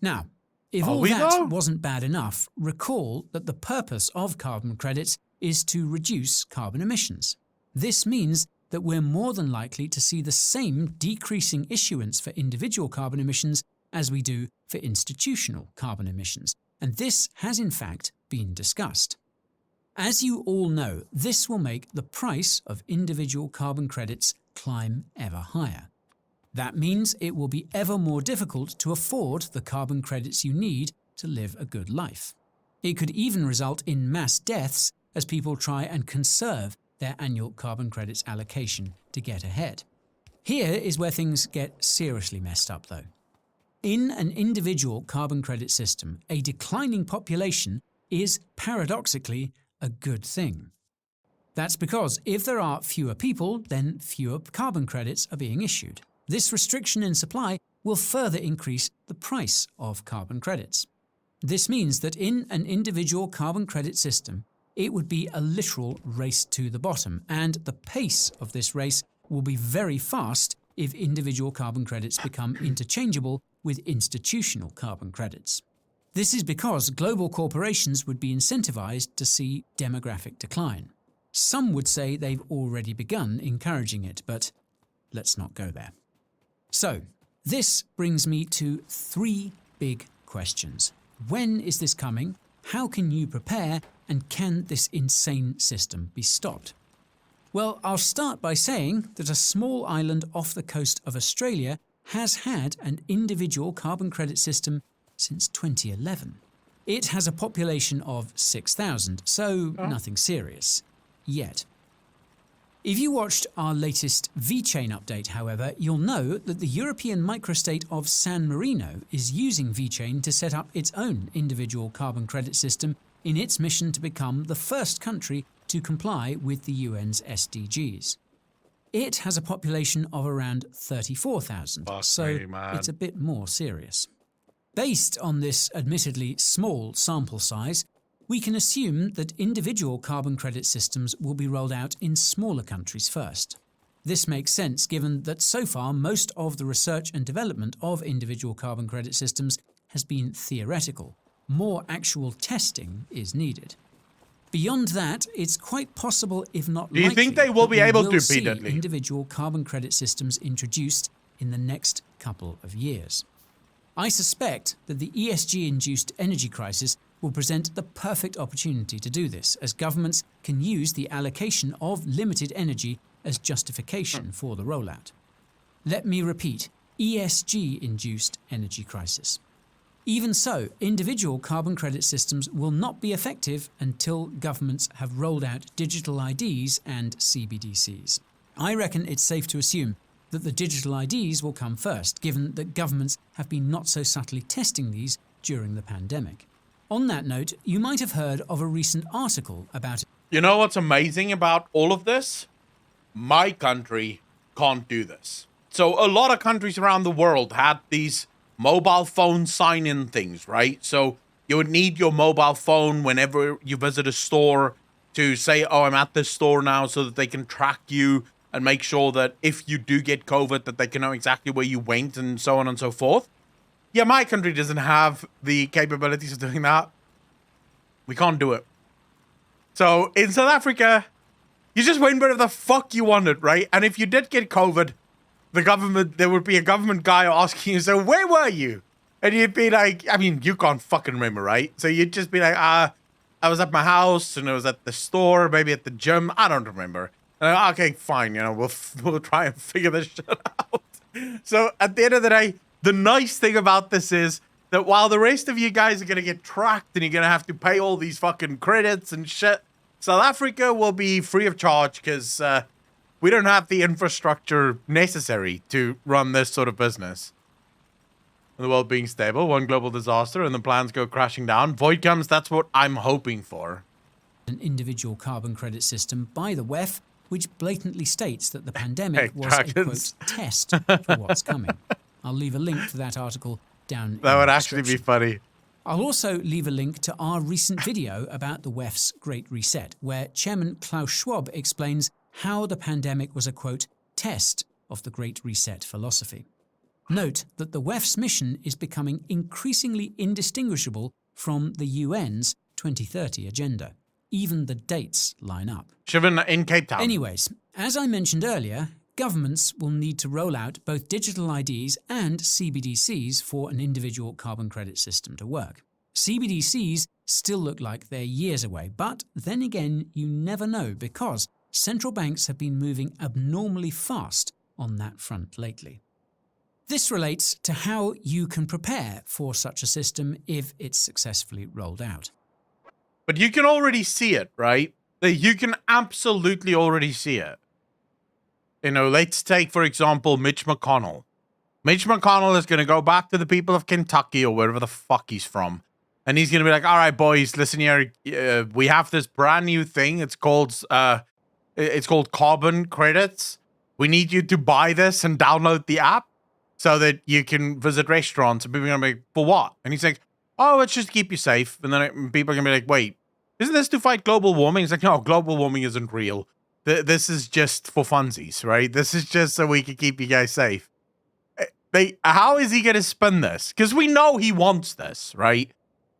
Now, if all that wasn't bad enough, recall that the purpose of carbon credits is to reduce carbon emissions. This means that we're more than likely to see the same decreasing issuance for individual carbon emissions as we do for institutional carbon emissions. And this has in fact been discussed. As you all know, this will make the price of individual carbon credits climb ever higher. That means it will be ever more difficult to afford the carbon credits you need to live a good life. It could even result in mass deaths as people try and conserve their annual carbon credits allocation to get ahead. Here is where things get seriously messed up though. In an individual carbon credit system, a declining population is paradoxically a good thing. That's because if there are fewer people, then fewer carbon credits are being issued. This restriction in supply will further increase the price of carbon credits. This means that in an individual carbon credit system, it would be a literal race to the bottom, and the pace of this race will be very fast if individual carbon credits become interchangeable with institutional carbon credits. This is because global corporations would be incentivized to see demographic decline. Some would say they've already begun encouraging it, but let's not go there. So, this brings me to 3 big questions. When is this coming? How can you prepare? And can this insane system be stopped? Well, I'll start by saying that a small island off the coast of Australia has had an individual carbon credit system since 2011. It has a population of 6,000, so nothing serious. Yet. If you watched our latest VeChain update, however, you'll know that the European microstate of San Marino is using VeChain to set up its own individual carbon credit system in its mission to become the first country to comply with the UN's SDGs. It has a population of around 34,000, so it's a bit more serious. Based on this admittedly small sample size, we can assume that individual carbon credit systems will be rolled out in smaller countries first. This makes sense given that so far most of the research and development of individual carbon credit systems has been theoretical. More actual testing is needed. Beyond that, it's quite possible, if not likely, Do you think they will be able to, see Peter Lee? individual carbon credit systems introduced in the next couple of years. I suspect that the ESG-induced energy crisis will present the perfect opportunity to do this, as governments can use the allocation of limited energy as justification for the rollout. Let me repeat, ESG-induced energy crisis. Even so, individual carbon credit systems will not be effective until governments have rolled out digital IDs and CBDCs. I reckon it's safe to assume that the digital IDs will come first, given that governments have been not so subtly testing these during the pandemic. On that note, you might have heard of a recent article about... You know what's amazing about all of this? My country can't do this. So a lot of countries around the world had these mobile phone sign-in things, right? So you would need your mobile phone whenever you visit a store to say, oh, I'm at this store now, so that they can track you and make sure that if you do get COVID, that they can know exactly where you went and so on and so forth. Yeah, my country doesn't have the capabilities of doing that. We can't do it. So in South Africa, you just went wherever the fuck you wanted, right? And if you did get COVID, there would be a government guy asking you, so where were you? And you'd be like, I mean, you can't fucking remember, right? So you'd just be like, I was at my house and I was at the store, maybe at the gym. I don't remember. And I'm like, okay, fine. You know, we'll try and figure this shit out. So at the end of the day, the nice thing about this is that while the rest of you guys are going to get tracked and you're going to have to pay all these fucking credits and shit, South Africa will be free of charge because we don't have the infrastructure necessary to run this sort of business. The world being stable, one global disaster, and the plans go crashing down. Void comes, that's what I'm hoping for. An individual carbon credit system by the WEF, which blatantly states that the pandemic was a, quote, test for what's coming. I'll leave a link to that article down. That would actually be funny. I'll also leave a link to our recent video about the WEF's Great Reset, where Chairman Klaus Schwab explains how the pandemic was a, quote, test of the Great Reset philosophy. Note that the WEF's mission is becoming increasingly indistinguishable from the UN's 2030 agenda. Even the dates line up. Shivan in Cape Town. Anyways, as I mentioned earlier, governments will need to roll out both digital IDs and CBDCs for an individual carbon credit system to work. CBDCs still look like they're years away, but then again, you never know because central banks have been moving abnormally fast on that front lately. This relates to how you can prepare for such a system if it's successfully rolled out. But you can already see it, right? You can absolutely already see it. You know, let's take, for example, Mitch McConnell. Mitch McConnell is going to go back to the people of Kentucky or wherever the fuck he's from. And he's going to be like, all right, boys, listen here. We have this brand new thing. It's called carbon credits. We need you to buy this and download the app so that you can visit restaurants. And people are going to be like, for what? And he's like, oh, it's just to keep you safe. And then people are going to be like, wait, isn't this to fight global warming? It's like, no, global warming isn't real. This is just for funsies, right? This is just so we can keep you guys safe. How is he going to spin this? Because we know he wants this, right?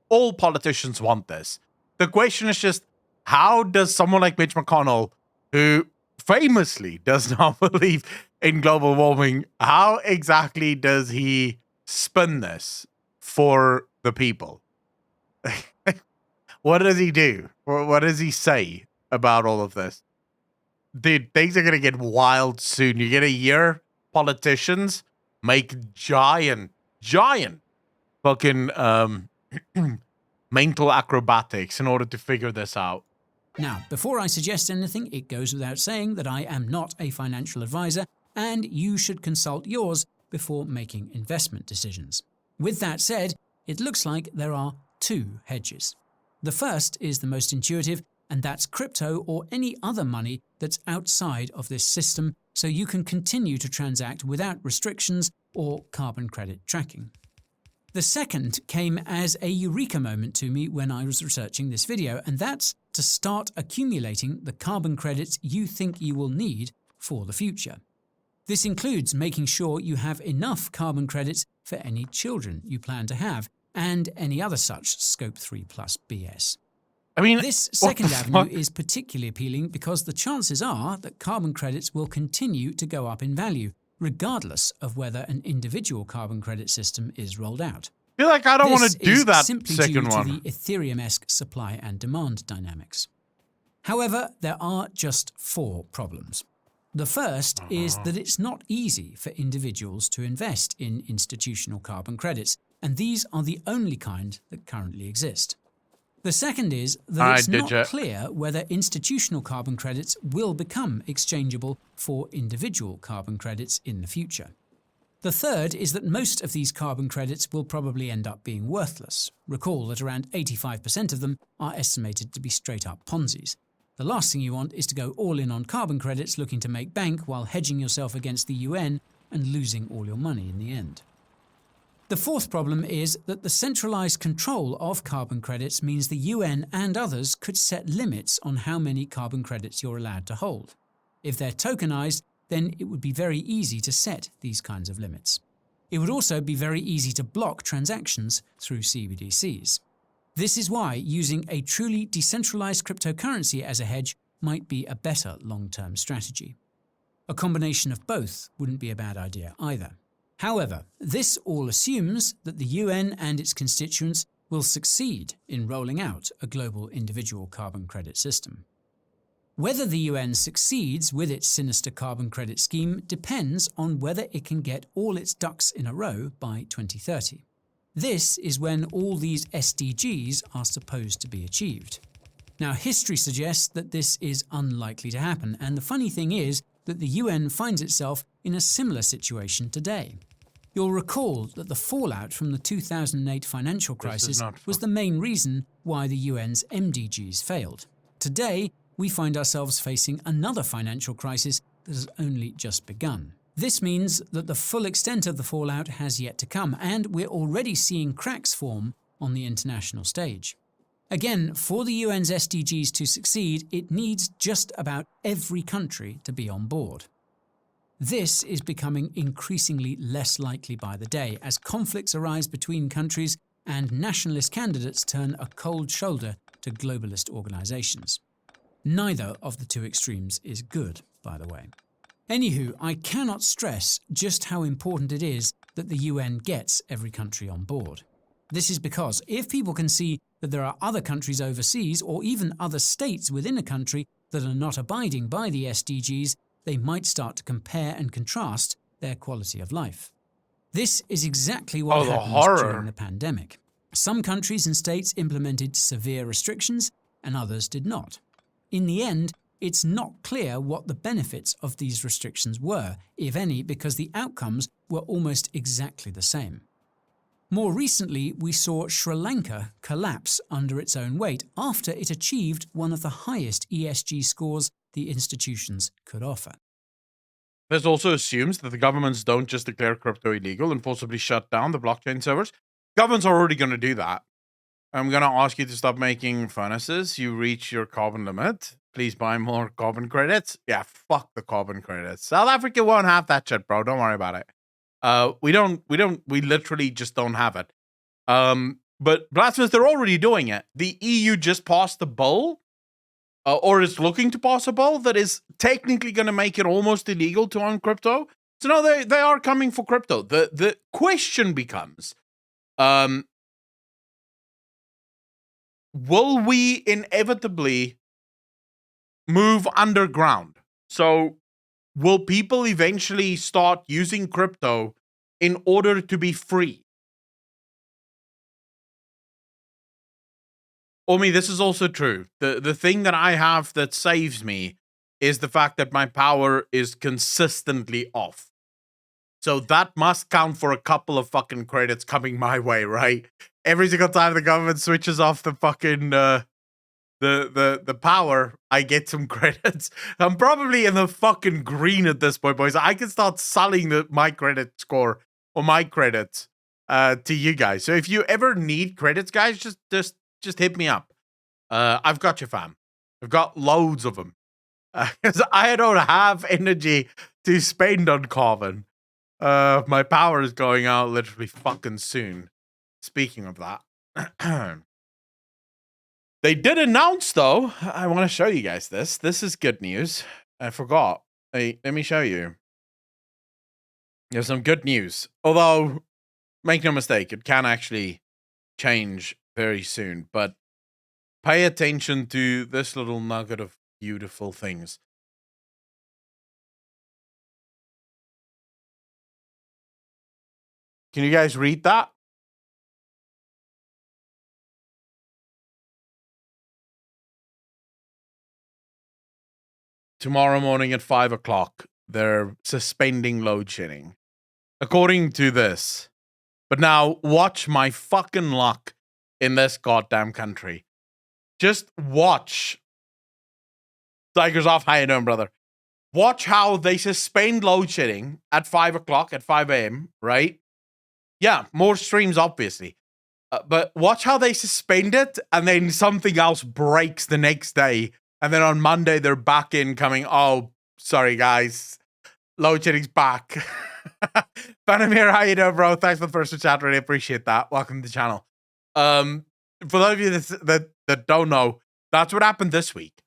All politicians want this. The question is just, how does someone like Mitch McConnell, who famously does not believe in global warming, how exactly does he spin this for the people? What does he do? What does he say about all of this? Dude, things are going to get wild soon. You're going to hear politicians make giant fucking mental acrobatics in order to figure this out. Now, before I suggest anything, it goes without saying that I am not a financial advisor, and you should consult yours before making investment decisions. With that said, it looks like there are two hedges. The first is the most intuitive, and that's crypto or any other money that's outside of this system, so you can continue to transact without restrictions or carbon credit tracking. The second came as a eureka moment to me when I was researching this video, and that's to start accumulating the carbon credits you think you will need for the future. This includes making sure you have enough carbon credits for any children you plan to have, and any other such Scope 3 plus BS. I mean, This what second the avenue fuck? is particularly appealing because the chances are that carbon credits will continue to go up in value, regardless of whether an individual carbon credit system is rolled out. I feel like I don't want This to do is that simply second due one. to the Ethereum-esque supply and demand dynamics. However, there are just 4 problems. The first is that it's not easy for individuals to invest in institutional carbon credits, and these are the only kind that currently exist. The second is that it's not clear whether institutional carbon credits will become exchangeable for individual carbon credits in the future. The third is that most of these carbon credits will probably end up being worthless. Recall that around 85% of them are estimated to be straight-up Ponzi's. The last thing you want is to go all in on carbon credits looking to make bank while hedging yourself against the UN and losing all your money in the end. The fourth problem is that the centralized control of carbon credits means the UN and others could set limits on how many carbon credits you're allowed to hold. If they're tokenized, then it would be very easy to set these kinds of limits. It would also be very easy to block transactions through CBDCs. This is why using a truly decentralized cryptocurrency as a hedge might be a better long-term strategy. A combination of both wouldn't be a bad idea either. However, this all assumes that the UN and its constituents will succeed in rolling out a global individual carbon credit system. Whether the UN succeeds with its sinister carbon credit scheme depends on whether it can get all its ducks in a row by 2030. This is when all these SDGs are supposed to be achieved. Now, history suggests that this is unlikely to happen, and the funny thing is that the UN finds itself in a similar situation today. You'll recall that the fallout from the 2008 financial crisis was the main reason why the UN's MDGs failed. Today, we find ourselves facing another financial crisis that has only just begun. This means that the full extent of the fallout has yet to come, and we're already seeing cracks form on the international stage. Again, for the UN's SDGs to succeed, it needs just about every country to be on board. This is becoming increasingly less likely by the day as conflicts arise between countries and nationalist candidates turn a cold shoulder to globalist organizations. Neither of the two extremes is good, by the way. Anywho, I cannot stress just how important it is that the UN gets every country on board. This is because if people can see that there are other countries overseas or even other states within a country that are not abiding by the SDGs, they might start to compare and contrast their quality of life. This is exactly what happened during the pandemic. Some countries and states implemented severe restrictions and others did not. In the end, it's not clear what the benefits of these restrictions were, if any, because the outcomes were almost exactly the same. More recently, we saw Sri Lanka collapse under its own weight after it achieved one of the highest ESG scores the institutions could offer. This also assumes that the governments don't just declare crypto illegal and forcibly shut down the blockchain servers. Governments are already going to do that. I'm going to ask you to stop making furnaces. You reach your carbon limit. Please buy more carbon credits. Yeah, fuck the carbon credits. South Africa won't have that shit, bro. Don't worry about it. We literally just don't have it. But blasphemous, they're already doing it. The EU just passed a bill, or is looking to pass a bill that is technically going to make it almost illegal to own crypto. So no, they are coming for crypto. The question becomes, will we inevitably move underground? So will people eventually start using crypto in order to be free? Omi, this is also true. The thing that I have that saves me is the fact that my power is consistently off. So that must count for a couple of fucking credits coming my way, right? Every single time the government switches off the fucking the power, I get some credits. I'm probably in the fucking green at this point, boys. I can start selling my credit score or my credits to you guys. So if you ever need credits, guys, just hit me up. I've got you, fam. I've got loads of them. Because I don't have energy to spend on carbon. My power is going out literally fucking soon. Speaking of that. They did announce, though. I want to show you guys this. This is good news. I forgot. Hey, let me show you. There's some good news. Although, make no mistake, it can actually change very soon. But pay attention to this little nugget of beautiful things. Can you guys read that? Tomorrow morning at 5 o'clock, they're suspending load shedding. According to this. But now, watch my fucking luck in this goddamn country. Just watch. Tigers off, how you doing, brother? Watch how they suspend load shedding at 5 o'clock, at 5 a.m., right? Yeah, more streams, obviously. But watch how they suspend it, and then something else breaks the next day. And then on Monday, they're back in coming, oh, sorry, guys. Load shedding's back. Vanamir, how you doing, bro? Thanks for the first chat. Really appreciate that. Welcome to the channel. For those of you that don't know, that's what happened this week.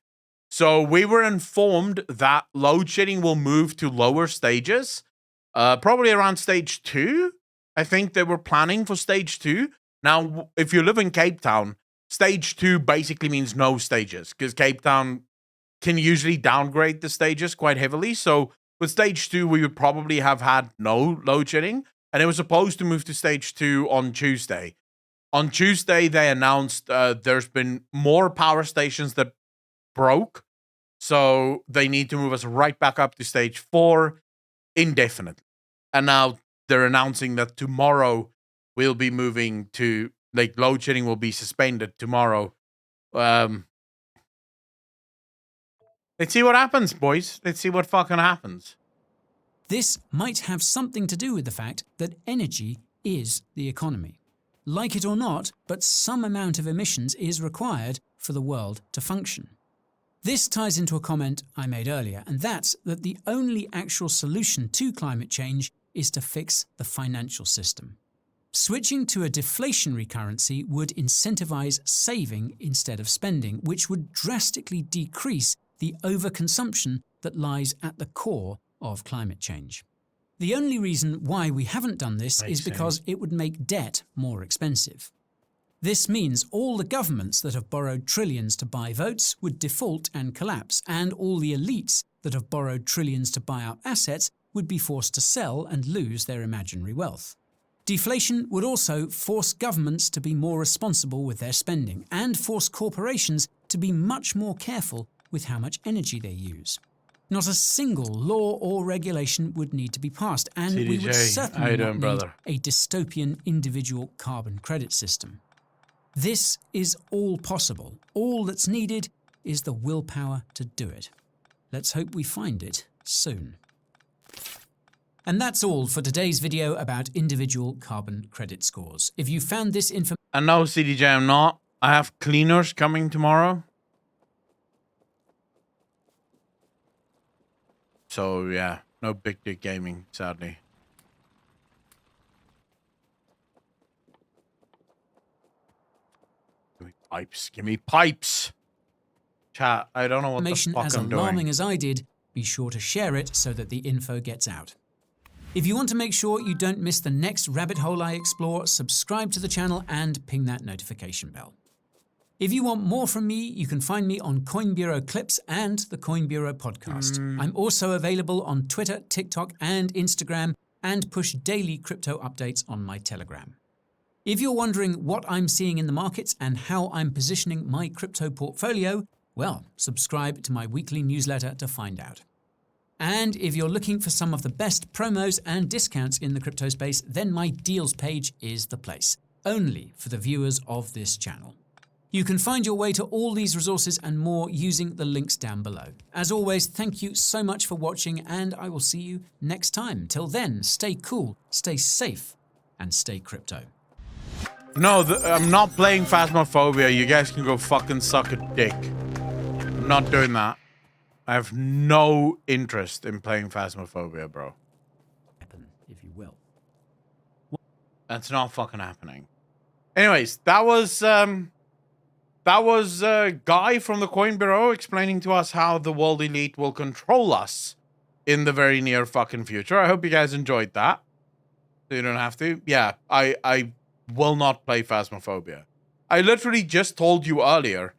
So we were informed that load shedding will move to lower stages. Probably around stage 2. I think they were planning for stage 2. Now, if you live in Cape Town, stage 2 basically means no stages, because Cape Town can usually downgrade the stages quite heavily. So with stage 2, we would probably have had no load shedding, and it was supposed to move to stage 2 on Tuesday. On Tuesday, they announced there's been more power stations that broke, so they need to move us right back up to stage 4 indefinitely. And now they're announcing that tomorrow we'll be moving to, like, load shedding will be suspended tomorrow. Let's see what happens, boys. Let's see what fucking happens. This might have something to do with the fact that energy is the economy. Like it or not, but some amount of emissions is required for the world to function. This ties into a comment I made earlier, and that's that the only actual solution to climate change is to fix the financial system. Switching to a deflationary currency would incentivize saving instead of spending, which would drastically decrease the overconsumption that lies at the core of climate change. The only reason why we haven't done this is because it would make debt more expensive. This means all the governments that have borrowed trillions to buy votes would default and collapse, and all the elites that have borrowed trillions to buy up assets would be forced to sell and lose their imaginary wealth. Deflation would also force governments to be more responsible with their spending and force corporations to be much more careful with how much energy they use. Not a single law or regulation would need to be passed, and we would certainly not need a dystopian individual carbon credit system. This is all possible. All that's needed is the willpower to do it. Let's hope we find it soon. And that's all for today's video about individual carbon credit scores. If you found this information... And no, CDJ, I'm not. I have cleaners coming tomorrow. So, yeah, no Big Dick Gaming, sadly. Give me pipes. Give me pipes. Chat, I don't know what the fuck as I'm alarming doing. as I did, be sure to share it so that the info gets out. If you want to make sure you don't miss the next rabbit hole I explore, subscribe to the channel and ping that notification bell. If you want more from me, you can find me on Coin Bureau Clips and the Coin Bureau podcast. I'm also available on Twitter, TikTok, and Instagram, and push daily crypto updates on my Telegram. If you're wondering what I'm seeing in the markets and how I'm positioning my crypto portfolio, well, subscribe to my weekly newsletter to find out. And if you're looking for some of the best promos and discounts in the crypto space, then my deals page is the place, only for the viewers of this channel. You can find your way to all these resources and more using the links down below. As always, thank you so much for watching, and I will see you next time. Till then, stay cool, stay safe, and stay crypto. No, I'm not playing Phasmophobia. You guys can go fucking suck a dick. I'm not doing that. I have no interest in playing Phasmophobia, bro. Happen, if you will. That's not fucking happening. Anyways, that was Guy from the Coin Bureau explaining to us how the World Elite will control us in the very near fucking future. I hope you guys enjoyed that. So you don't have to. Yeah, I will not play Phasmophobia. I literally just told you earlier.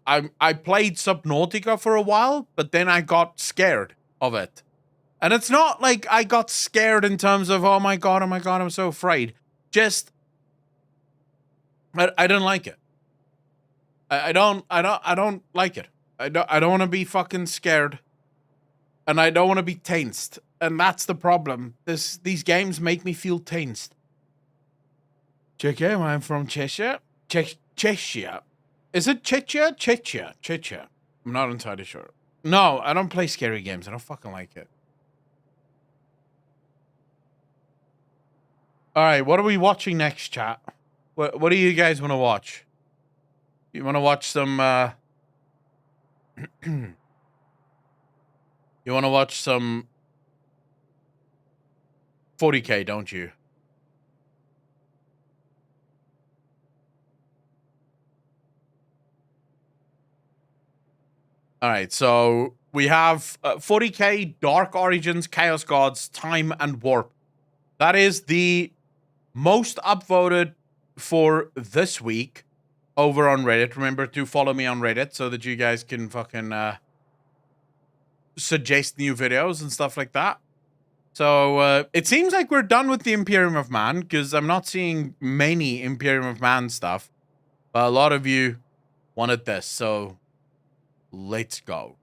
I played Subnautica for a while, but then I got scared of it. And it's not like I got scared in terms of, oh my god, I'm so afraid. Just, I don't like it. I don't like it. I don't want to be fucking scared. And I don't want to be tensed. And that's the problem. These games make me feel tensed. Cheshire, I'm from Cheshire. Cheshire. Is it Cheshire? Cheshire. I'm not entirely sure. No, I don't play scary games. I don't fucking like it. All right, what are we watching next, chat? What do you guys want to watch? You want to watch some, you want to watch some 40K, don't you? All right, so we have 40K, Dark Origins, Chaos Gods, Time, and Warp. That is the most upvoted for this week over on Reddit. Remember to follow me on Reddit so that you guys can fucking suggest new videos and stuff like that. So it seems like we're done with the Imperium of Man, because I'm not seeing many Imperium of Man stuff. But a lot of you wanted this, so let's go.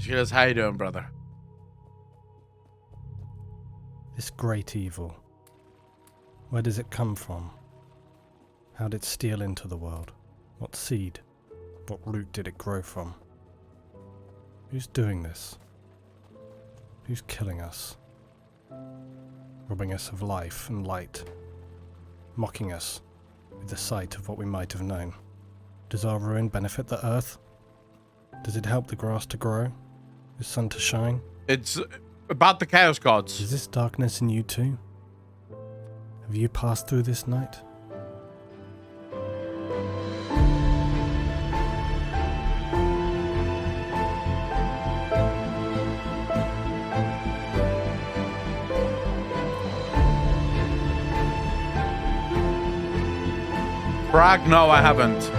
She goes, how you doing, brother? This great evil, where does it come from? How did it steal into the world? What seed? What root did it grow from? Who's doing this? Who's killing us? Robbing us of life and light, mocking us with the sight of what we might have known. Does our ruin benefit the earth? Does it help the grass to grow? The sun to shine? It's about the Chaos Gods. Is this darkness in you too? Have you passed through this night? Brag, no, I haven't.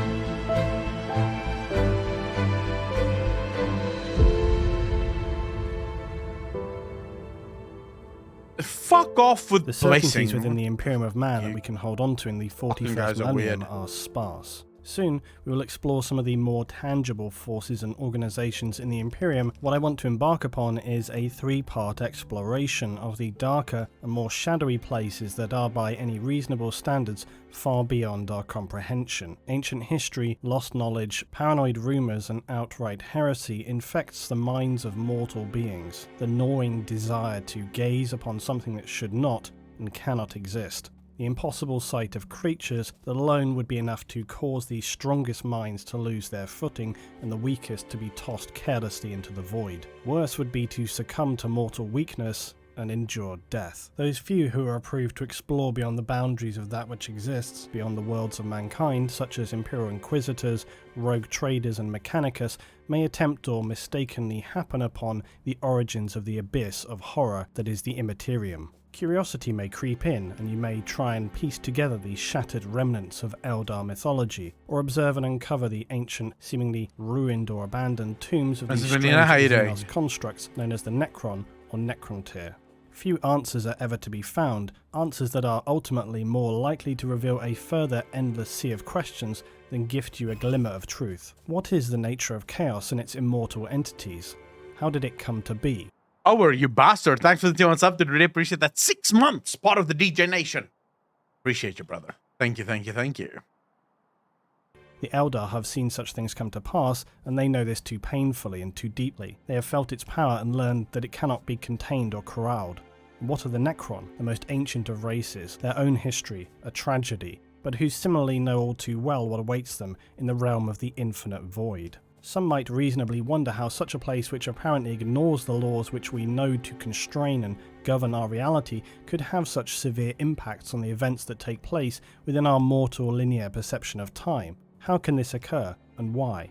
Fuck off with the certainties blessing. within the Imperium of Man that we can hold on to in the 41st millennium are sparse. Soon, we will explore some of the more tangible forces and organizations in the Imperium. What I want to embark upon is a three-part exploration of the darker and more shadowy places that are, by any reasonable standards, far beyond our comprehension. Ancient history, lost knowledge, paranoid rumors, and outright heresy infects the minds of mortal beings. The gnawing desire to gaze upon something that should not and cannot exist. The impossible sight of creatures that alone would be enough to cause the strongest minds to lose their footing and the weakest to be tossed carelessly into the void. Worse would be to succumb to mortal weakness and endured death. Those few who are approved to explore beyond the boundaries of that which exists, beyond the worlds of mankind, such as Imperial Inquisitors, rogue traders and Mechanicus, may attempt or mistakenly happen upon the origins of the abyss of horror that is the Immaterium. Curiosity may creep in, and you may try and piece together the shattered remnants of Eldar mythology, or observe and uncover the ancient, seemingly ruined or abandoned tombs of these strange Xenos constructs known as the Necron or Necrontyr. Few answers are ever to be found, answers that are ultimately more likely to reveal a further endless sea of questions than gift you a glimmer of truth. What is the nature of chaos and its immortal entities? How did it come to be? Oh, you bastard. Thanks for the 2 months up. Did really appreciate that. 6 months, part of the DJ Nation. Appreciate you, brother. Thank you, thank you, thank you. The Eldar have seen such things come to pass, and they know this too painfully and too deeply. They have felt its power and learned that it cannot be contained or corralled. What are the Necron, the most ancient of races, their own history, a tragedy, but who similarly know all too well what awaits them in the realm of the infinite void? Some might reasonably wonder how such a place which apparently ignores the laws which we know to constrain and govern our reality could have such severe impacts on the events that take place within our mortal linear perception of time. How can this occur, and why?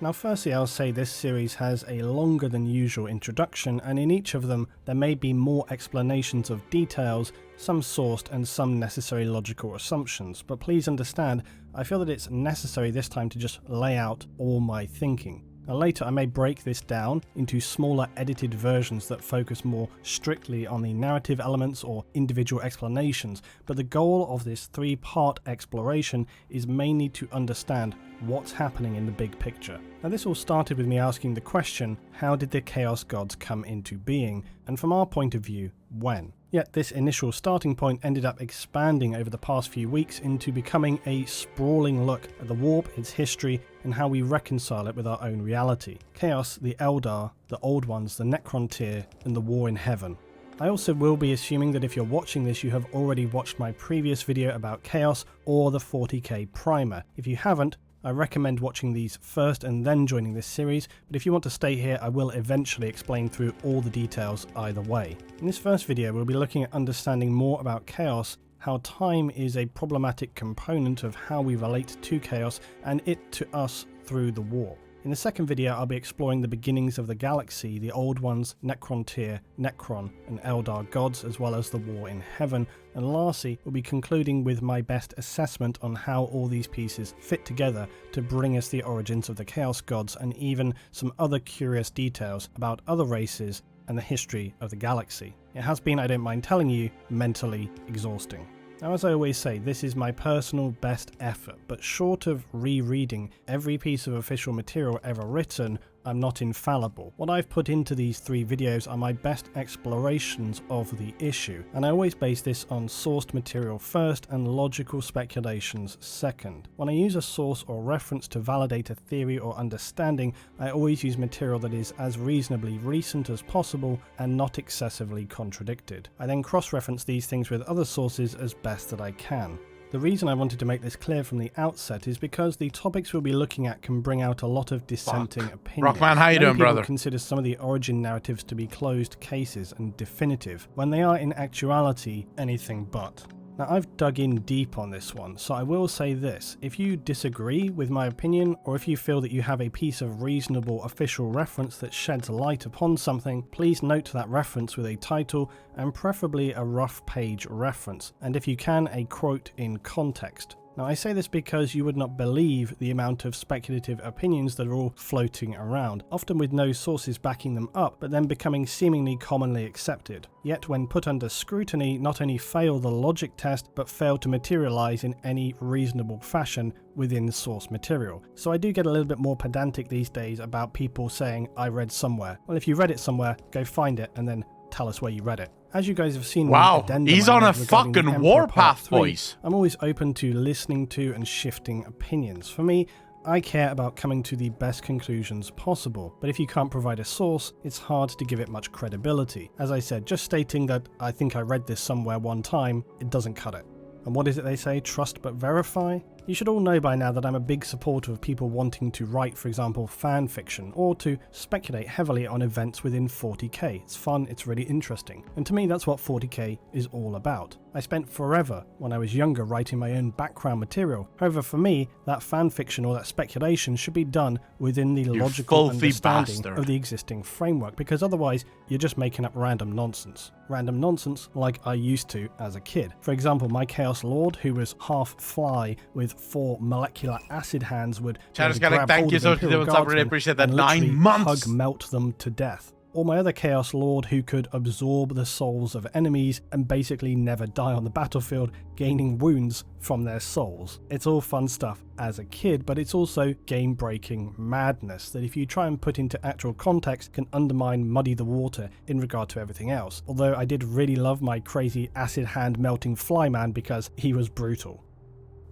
Now firstly, I'll say this series has a longer than usual introduction, and in each of them there may be more explanations of details, some sourced and some necessary logical assumptions, but please understand, I feel that it's necessary this time to just lay out all my thinking. Now later I may break this down into smaller edited versions that focus more strictly on the narrative elements or individual explanations, but the goal of this 3-part exploration is mainly to understand what's happening in the big picture. Now this all started with me asking the question, how did the Chaos Gods come into being, and from our point of view, when? Yet this initial starting point ended up expanding over the past few weeks into becoming a sprawling look at the warp, its history, and how we reconcile it with our own reality. Chaos, the Eldar, the Old Ones, the Necrontyr, and the War in Heaven. I also will be assuming that if you're watching this you have already watched my previous video about Chaos or the 40k primer. If you haven't, I recommend watching these first and then joining this series, but if you want to stay here I will eventually explain through all the details either way. In this first video we'll be looking at understanding more about Chaos, how time is a problematic component of how we relate to Chaos and it to us through the war. In the second video I'll be exploring the beginnings of the galaxy, the Old Ones, Necrontyr, Necron and Eldar gods, as well as the War in Heaven, and lastly we'll be concluding with my best assessment on how all these pieces fit together to bring us the origins of the Chaos Gods and even some other curious details about other races and the history of the galaxy. It has been, I don't mind telling you, mentally exhausting. Now as I always say, this is my personal best effort, but short of rereading every piece of official material ever written, I'm not infallible. What I've put into these 3 videos are my best explorations of the issue, and I always base this on sourced material first and logical speculations second. When I use a source or reference to validate a theory or understanding, I always use material that is as reasonably recent as possible and not excessively contradicted. I then cross-reference these things with other sources as best that I can. The reason I wanted to make this clear from the outset is because the topics we'll be looking at can bring out a lot of dissenting opinions. Rockman, how you doing, brother? People consider some of the origin narratives to be closed cases and definitive, when they are in actuality anything but. Now I've dug in deep on this one, so I will say this: if you disagree with my opinion, or if you feel that you have a piece of reasonable official reference that sheds light upon something, please note that reference with a title and preferably a rough page reference, and if you can, a quote in context. Now I say this because you would not believe the amount of speculative opinions that are all floating around, often with no sources backing them up, but then becoming seemingly commonly accepted. Yet when put under scrutiny, not only fail the logic test, but fail to materialize in any reasonable fashion within source material. So I do get a little bit more pedantic these days about people saying, I read somewhere. Well, if you read it somewhere, go find it and then tell us where you read it. As you guys have seen, wow, he's on a fucking warpath, boys. I'm always open to listening to and shifting opinions. For me, I care about coming to the best conclusions possible, but if you can't provide a source, it's hard to give it much credibility. As I said, just stating that I think I read this somewhere one time, it doesn't cut it. And what is it they say? Trust but verify? You should all know by now that I'm a big supporter of people wanting to write, for example, fan fiction, or to speculate heavily on events within 40k. It's fun, it's really interesting, and to me that's what 40k is all about. I spent forever when I was younger writing my own background material. However, for me, that fan fiction or that speculation should be done within the logical understanding of the existing framework, because otherwise you're just making up random nonsense. Random nonsense like I used to as a kid. For example, my Chaos Lord, who was half fly with 4 molecular acid hands, would thank you so much. I really appreciate that. 9 months. Hug melt them to death. Or my other Chaos Lord, who could absorb the souls of enemies and basically never die on the battlefield, gaining wounds from their souls. It's all fun stuff as a kid, but it's also game-breaking madness that if you try and put into actual context can undermine, muddy the water in regard to everything else. Although I did really love my crazy acid hand melting flyman because he was brutal.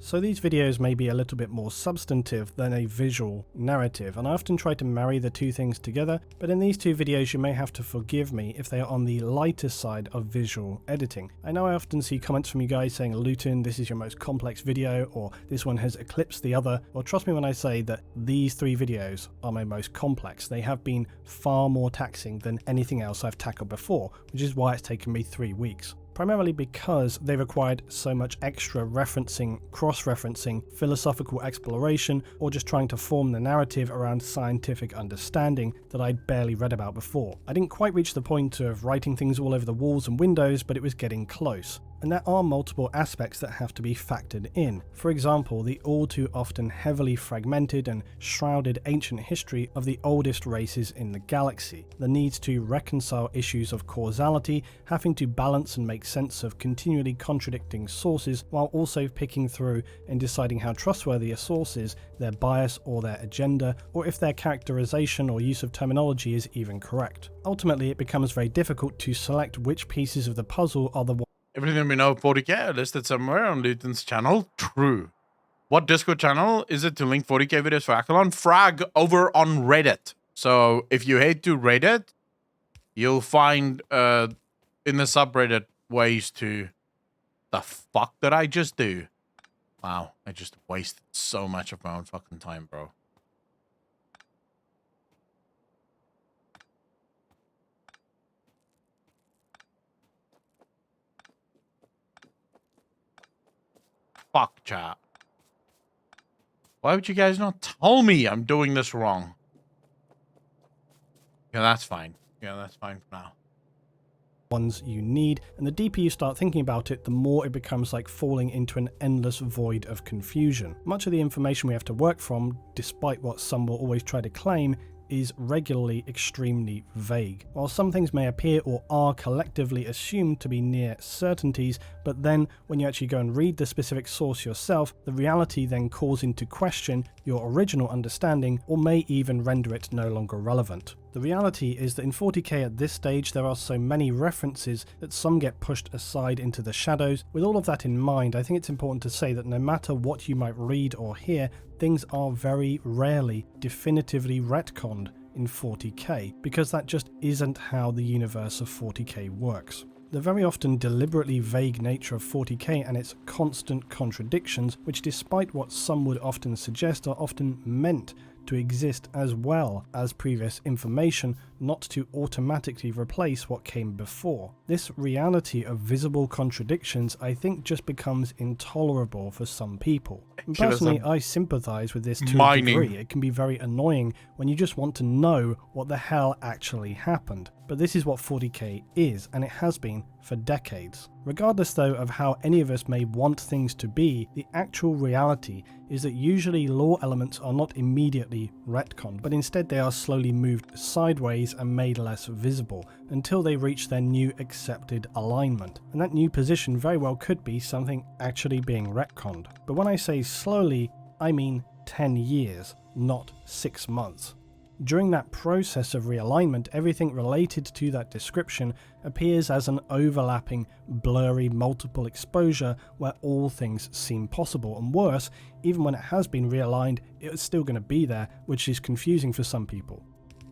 So these videos may be a little bit more substantive than a visual narrative, and I often try to marry the two things together, but in these two videos you may have to forgive me if they are on the lighter side of visual editing. I know I often see comments from you guys saying, Luton, this is your most complex video, or this one has eclipsed the other. Well, trust me when I say that these 3 videos are my most complex. They have been far more taxing than anything else I've tackled before, which is why it's taken me 3 weeks. Primarily because they required so much extra referencing, cross-referencing, philosophical exploration, or just trying to form the narrative around scientific understanding that I'd barely read about before. I didn't quite reach the point of writing things all over the walls and windows, but it was getting close. And there are multiple aspects that have to be factored in. For example, the all too often heavily fragmented and shrouded ancient history of the oldest races in the galaxy, the need to reconcile issues of causality, having to balance and make sense of continually contradicting sources, while also picking through and deciding how trustworthy a source is, their bias or their agenda, or if their characterization or use of terminology is even correct. Ultimately, it becomes very difficult to select which pieces of the puzzle are the ones. Everything we know of 40k are listed somewhere on Luton's channel. True. What Discord channel is it to link 40k videos for Accolon? Frag over on Reddit. So if you hate to Reddit, you'll find in the subreddit ways to... The fuck did I just do? Wow, I just wasted so much of my own fucking time, bro. Fuck, chat. Why would you guys not tell me I'm doing this wrong? Yeah, that's fine. Yeah, that's fine for now. Ones you need, and the deeper you start thinking about it, the more it becomes like falling into an endless void of confusion. Much of the information we have to work from, despite what some will always try to claim, is regularly extremely vague. While some things may appear or are collectively assumed to be near certainties, but then when you actually go and read the specific source yourself, the reality then calls into question your original understanding or may even render it no longer relevant. The reality is that in 40k at this stage there are so many references that some get pushed aside into the shadows. With all of that in mind, I think it's important to say that no matter what you might read or hear, things are very rarely definitively retconned in 40k, because that just isn't how the universe of 40k works. The very often deliberately vague nature of 40k and its constant contradictions, which despite what some would often suggest are often meant to exist as well as previous information, not to automatically replace what came before. This reality of visible contradictions, I think, just becomes intolerable for some people. And personally, I sympathize with this to a degree. It can be very annoying when you just want to know what the hell actually happened. But this is what 40k is, and it has been for decades. Regardless though of how any of us may want things to be, the actual reality is that usually lore elements are not immediately retconned, but instead they are slowly moved sideways and made less visible until they reach their new accepted alignment. And that new position very well could be something actually being retconned. But when I say slowly, I mean 10 years, not 6 months. During that process of realignment, everything related to that description appears as an overlapping, blurry multiple exposure where all things seem possible, and worse, even when it has been realigned, it's still going to be there, which is confusing for some people.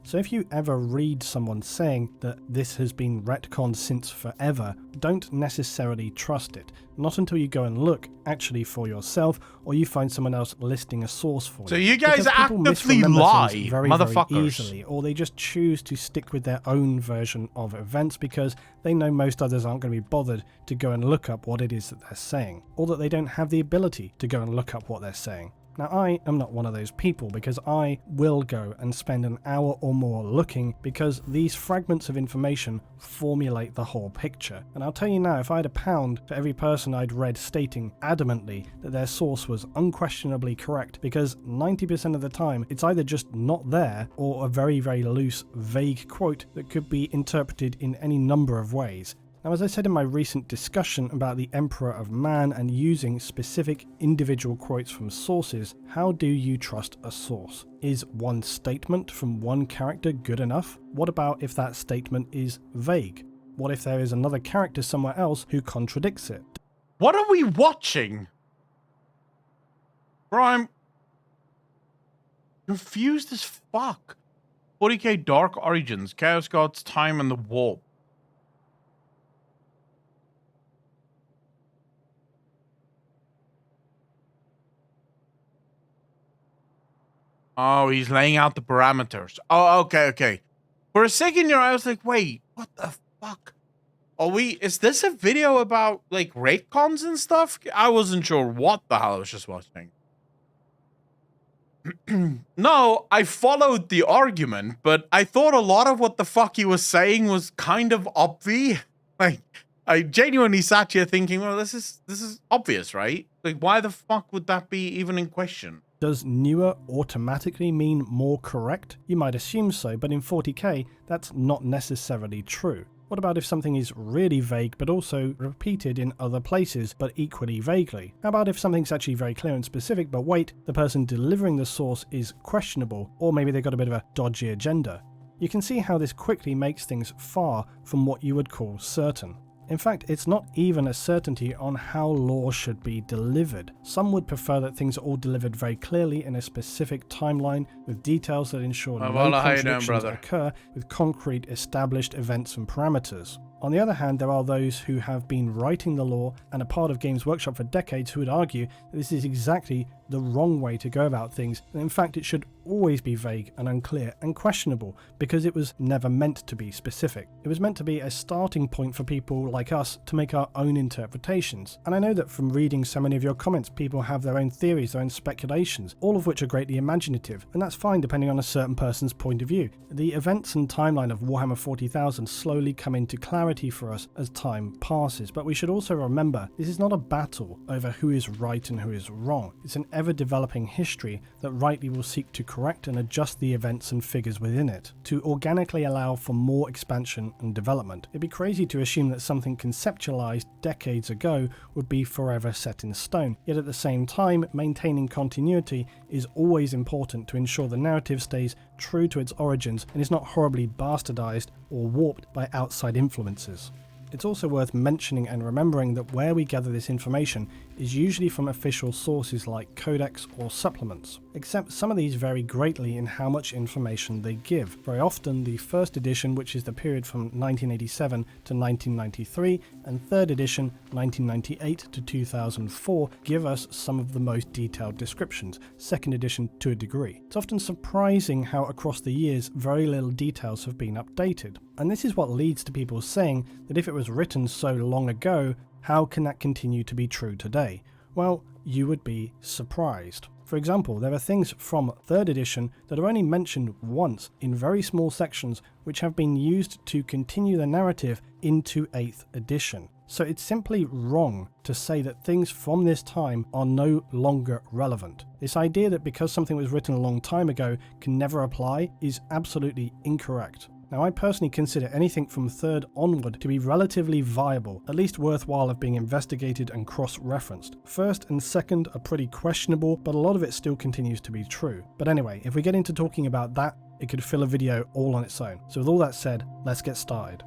So if you ever read someone saying that this has been retconned since forever, don't necessarily trust it. Not until you go and look actually for yourself, or you find someone else listing a source for you. So you guys Because people actively misremember lie, things very motherfuckers. easily, or they just choose to stick with their own version of events because they know most others aren't going to be bothered to go and look up what it is that they're saying, or that they don't have the ability to go and look up what they're saying. Now, I am not one of those people, because I will go and spend an hour or more looking, because these fragments of information formulate the whole picture. And I'll tell you now, if I had £1 for every person I'd read stating adamantly that their source was unquestionably correct, because 90% of the time it's either just not there, or a very, very loose, vague quote that could be interpreted in any number of ways. Now, as I said in my recent discussion about the Emperor of Man and using specific individual quotes from sources, how do you trust a source? Is one statement from one character good enough? What about if that statement is vague? What if there is another character somewhere else who contradicts it? What are we watching? Bro, I'm confused as fuck. 40k Dark Origins, Chaos Gods, Time, and the Warp. Oh, he's laying out the parameters. Oh, okay. For a second there, I was like, wait, what the fuck? Is this a video about, like, raid cons and stuff? I wasn't sure what the hell I was just watching. No, I followed the argument, but I thought a lot of what the fuck he was saying was kind of obvious. Like, I genuinely sat here thinking, well, this is obvious, right? Like, why the fuck would that be even in question? Does newer automatically mean more correct? You might assume so, but in 40k, that's not necessarily true. What about if something is really vague but also repeated in other places but equally vaguely? How about if something's actually very clear and specific, but wait, the person delivering the source is questionable, or maybe they've got a bit of a dodgy agenda? You can see how this quickly makes things far from what you would call certain. In fact, it's not even a certainty on how lore should be delivered. Some would prefer that things are all delivered very clearly in a specific timeline, with details that ensure no contradictions occur, with concrete established events and parameters. On the other hand, there are those who have been writing the lore and are part of Games Workshop for decades who would argue that this is exactly the wrong way to go about things, and in fact it should always be vague and unclear and questionable because it was never meant to be specific. It was meant to be a starting point for people like us to make our own interpretations. And I know that from reading so many of your comments, people have their own theories, their own speculations, all of which are greatly imaginative, and that's fine depending on a certain person's point of view. The events and timeline of Warhammer 40,000 slowly come into clarity for us as time passes, but we should also remember this is not a battle over who is right and who is wrong. It's an ever-developing history that rightly will seek to correct and adjust the events and figures within it, to organically allow for more expansion and development. It'd be crazy to assume that something conceptualized decades ago would be forever set in stone, yet at the same time, maintaining continuity is always important to ensure the narrative stays true to its origins and is not horribly bastardized or warped by outside influences. It's also worth mentioning and remembering that where we gather this information is usually from official sources like codex or supplements, except some of these vary greatly in how much information they give. Very often the first edition, which is the period from 1987 to 1993, and third edition 1998 to 2004 give us some of the most detailed descriptions, second edition to a degree. It's often surprising how across the years very little details have been updated. And this is what leads to people saying that if it was written so long ago, how can that continue to be true today? Well, you would be surprised. For example, there are things from 3rd edition that are only mentioned once in very small sections which have been used to continue the narrative into 8th edition. So it's simply wrong to say that things from this time are no longer relevant. This idea that because something was written a long time ago can never apply is absolutely incorrect. Now, I personally consider anything from 3rd onward to be relatively viable, at least worthwhile of being investigated and cross-referenced. 1st and 2nd are pretty questionable, but a lot of it still continues to be true. But anyway, if we get into talking about that, it could fill a video all on its own. So with all that said, let's get started.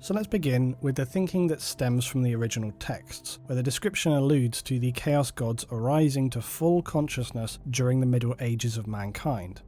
So let's begin with the thinking that stems from the original texts, where the description alludes to the Chaos Gods arising to full consciousness during the Middle Ages of mankind.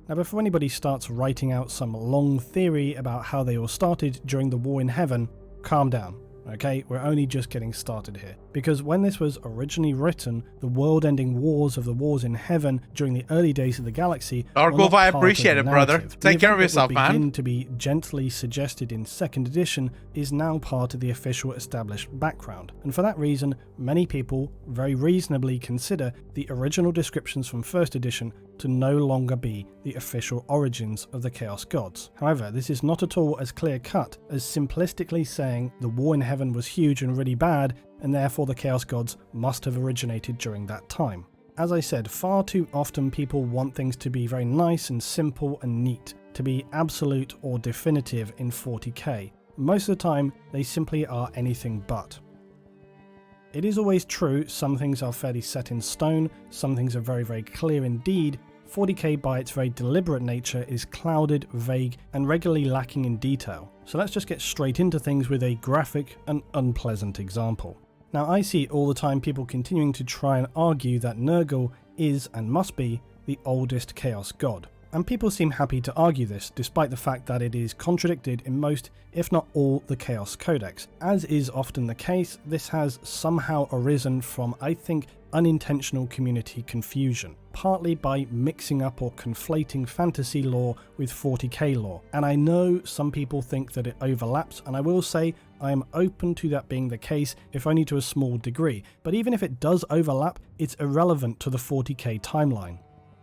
Now, before anybody starts writing out some long theory about how they all started during the War in Heaven, calm down. Okay, we're only just getting started here. Because when this was originally written, the world-ending wars of the Wars in Heaven during the early days of the galaxy Dark Wolf, I appreciate it, brother. Take care of yourself, man. Begin to be gently suggested in 2nd edition is now part of the official established background. And for that reason, many people very reasonably consider the original descriptions from 1st edition to no longer be the official origins of the Chaos Gods. However, this is not at all as clear-cut as simplistically saying the War in Heaven was huge and really bad, and therefore the Chaos Gods must have originated during that time. As I said, far too often people want things to be very nice and simple and neat, to be absolute or definitive in 40k. Most of the time, they simply are anything but. It is always true, some things are fairly set in stone, some things are very, very clear indeed. 40k by its very deliberate nature is clouded, vague, and regularly lacking in detail. So let's just get straight into things with a graphic and unpleasant example. Now, I see all the time people continuing to try and argue that Nurgle is and must be the oldest Chaos God. And people seem happy to argue this, despite the fact that it is contradicted in most, if not all, the Chaos Codex. As is often the case, this has somehow arisen from, I think, unintentional community confusion, partly by mixing up or conflating fantasy lore with 40k lore. And I know some people think that it overlaps, and I will say I am open to that being the case, if only to a small degree. But even if it does overlap, it's irrelevant to the 40k timeline.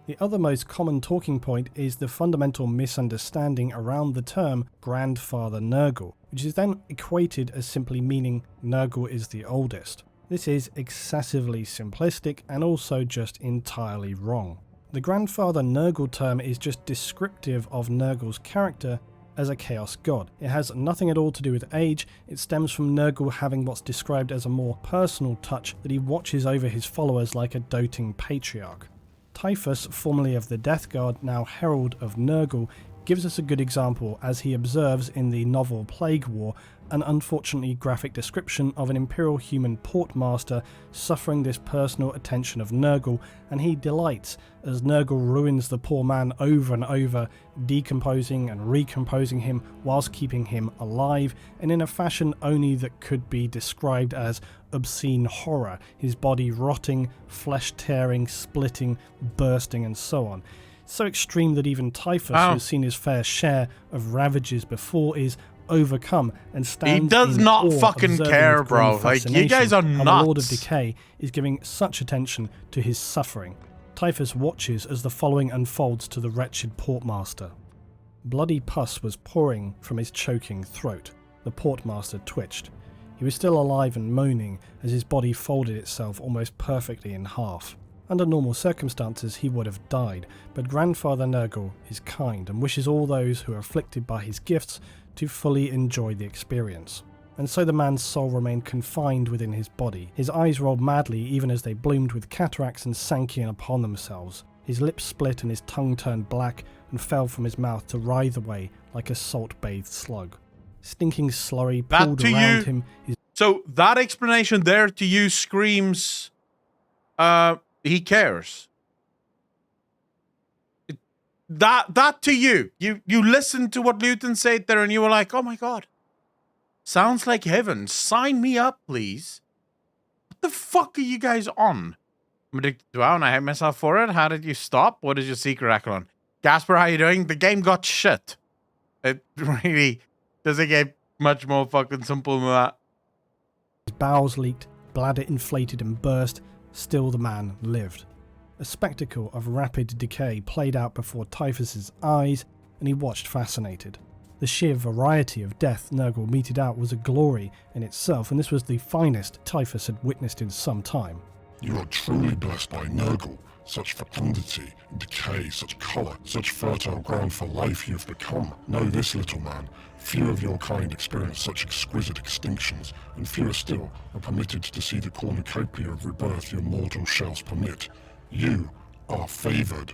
The other most common talking point is the fundamental misunderstanding around the term Grandfather Nurgle, which is then equated as simply meaning Nurgle is the oldest. This is excessively simplistic and also just entirely wrong. The Grandfather Nurgle term is just descriptive of Nurgle's character as a Chaos God. It has nothing at all to do with age, it stems from Nurgle having what's described as a more personal touch that he watches over his followers like a doting patriarch. Typhus, formerly of the Death Guard, now Herald of Nurgle, gives us a good example as he observes in the novel Plague War an unfortunately graphic description of an Imperial human portmaster suffering this personal attention of Nurgle, and he delights as Nurgle ruins the poor man over and over, decomposing and recomposing him whilst keeping him alive, and in a fashion only that could be described as obscene horror, his body rotting, flesh tearing, splitting, bursting, and so on. So extreme that even Typhus, who's seen his fair share of ravages before, is overcome and stands He does in not awe, fucking care, bro. Like, you guys are nuts. The Lord of Decay is giving such attention to his suffering. Typhus watches as the following unfolds to the wretched portmaster. Bloody pus was pouring from his choking throat. The portmaster twitched. He was still alive and moaning as his body folded itself almost perfectly in half. Under normal circumstances he would have died, but Grandfather Nurgle is kind and wishes all those who are afflicted by his gifts to fully enjoy the experience. And so the man's soul remained confined within his body. His eyes rolled madly even as they bloomed with cataracts and sank in upon themselves. His lips split and his tongue turned black and fell from his mouth to writhe away like a salt-bathed slug. Stinking slurry pooled around him. So that explanation there to you screams, he cares. That to you listened to what Luton said there and you were like, oh my god, sounds like heaven. Sign me up, please. What the fuck are you guys on? I'm addicted to WoW and I hate myself for it. How did you stop? What is your secret, Akalon? Gasper, how you doing? The game got shit. It really doesn't get much more fucking simple than that. His bowels leaked, bladder inflated and burst. Still the man lived. A spectacle of rapid decay played out before Typhus's eyes, and he watched fascinated. The sheer variety of death Nurgle meted out was a glory in itself, and this was the finest Typhus had witnessed in some time. You are truly blessed by Nurgle. Such fecundity and decay, such colour, such fertile ground for life you've become. Know this, little man, few of your kind experience such exquisite extinctions, and fewer still are permitted to see the cornucopia of rebirth your mortal shells permit. You are favoured.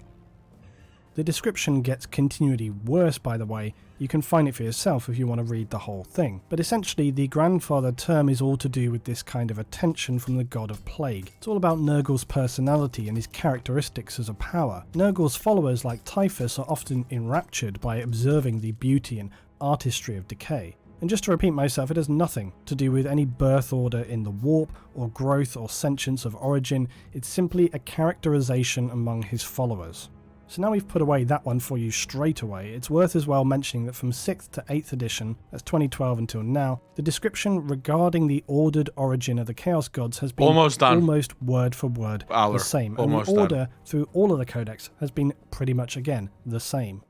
The description gets continually worse, by the way. You can find it for yourself if you want to read the whole thing. But essentially, the grandfather term is all to do with this kind of attention from the god of plague. It's all about Nurgle's personality and his characteristics as a power. Nurgle's followers, like Typhus, are often enraptured by observing the beauty and artistry of decay. And just to repeat myself, it has nothing to do with any birth order in the warp, or growth or sentience of origin. It's simply a characterization among his followers. So now we've put away that one for you straight away, it's worth as well mentioning that from 6th to 8th edition, that's 2012 until now, the description regarding the ordered origin of the Chaos Gods has been almost word for word the same, and the order through all of the codex has been pretty much again the same.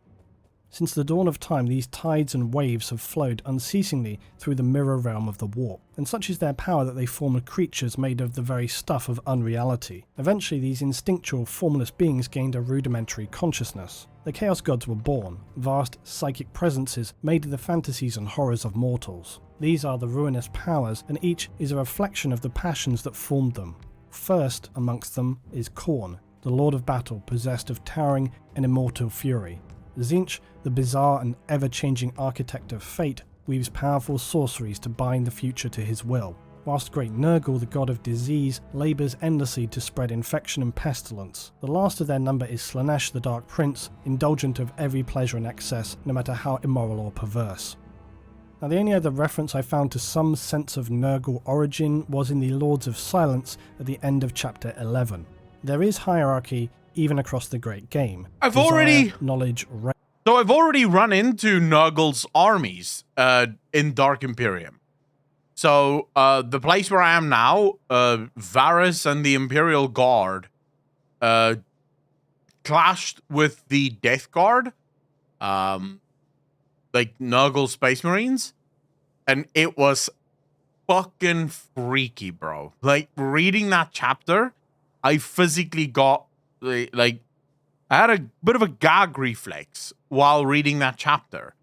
Since the dawn of time, these tides and waves have flowed unceasingly through the mirror realm of the warp, and such is their power that they formed creatures made of the very stuff of unreality. Eventually, these instinctual, formless beings gained a rudimentary consciousness. The Chaos Gods were born, vast psychic presences made of the fantasies and horrors of mortals. These are the ruinous powers, and each is a reflection of the passions that formed them. First amongst them is Khorne, the Lord of Battle, possessed of towering and immortal fury. Tzeentch, the bizarre and ever-changing architect of fate, weaves powerful sorceries to bind the future to his will, whilst great Nurgle, the god of disease, labours endlessly to spread infection and pestilence. The last of their number is Slaanesh, the Dark Prince, indulgent of every pleasure and excess, no matter how immoral or perverse. Now, the only other reference I found to some sense of Nurgle origin was in the Lords of Silence at the end of chapter 11. There is hierarchy even across the great game. I've already run into Nurgle's armies in Dark Imperium. So the place where I am now, Varys and the Imperial Guard clashed with the Death Guard, like Nurgle's Space Marines, and it was fucking freaky, bro. Like, reading that chapter, I physically got like, I had a bit of a gag reflex while reading that chapter,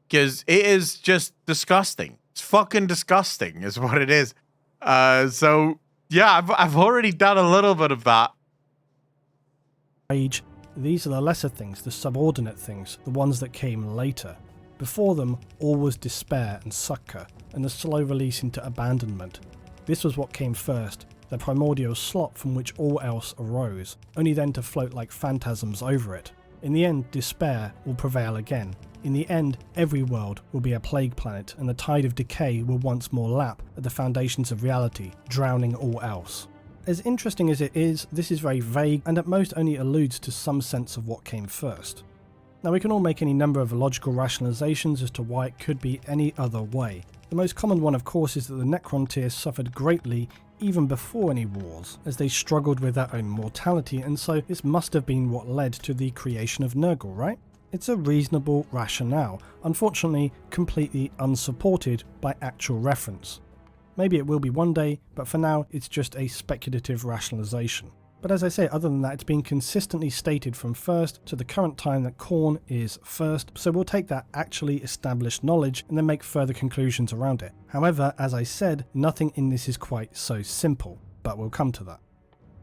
because it is just disgusting. It's fucking disgusting is what it is. So yeah, I've already done a little bit of that. Rage. These are the lesser things, the subordinate things, the ones that came later. Before them, all was despair and succor, and the slow release into abandonment. This was what came first, the primordial slop from which all else arose, only then to float like phantasms over it. In the end, despair will prevail again. In the end, every world will be a plague planet, and the tide of decay will once more lap at the foundations of reality, drowning all else. As interesting as it is, this is very vague, and at most only alludes to some sense of what came first. Now, we can all make any number of logical rationalizations as to why it could be any other way. The most common one, of course, is that the Necrontyrs suffered greatly even before any wars, as they struggled with their own mortality, and so this must have been what led to the creation of Nurgle, right? It's a reasonable rationale, unfortunately completely unsupported by actual reference. Maybe it will be one day, but for now it's just a speculative rationalization. But as I say, other than that, it's been consistently stated from first to the current time that Khorne is first, so we'll take that actually established knowledge and then make further conclusions around it. However, as I said, nothing in this is quite so simple, but we'll come to that.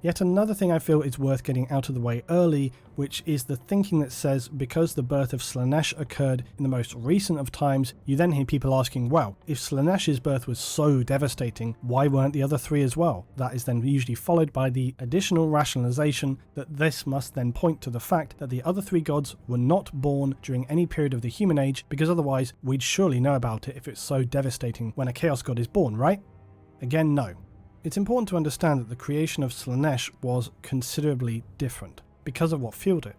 Yet another thing I feel is worth getting out of the way early, which is the thinking that says because the birth of Slaanesh occurred in the most recent of times, you then hear people asking, well, if Slaanesh's birth was so devastating, why weren't the other three as well? That is then usually followed by the additional rationalization that this must then point to the fact that the other three gods were not born during any period of the human age, because otherwise we'd surely know about it if it's so devastating when a chaos god is born, right? Again, no. It's important to understand that the creation of Slaanesh was considerably different, because of what fueled it.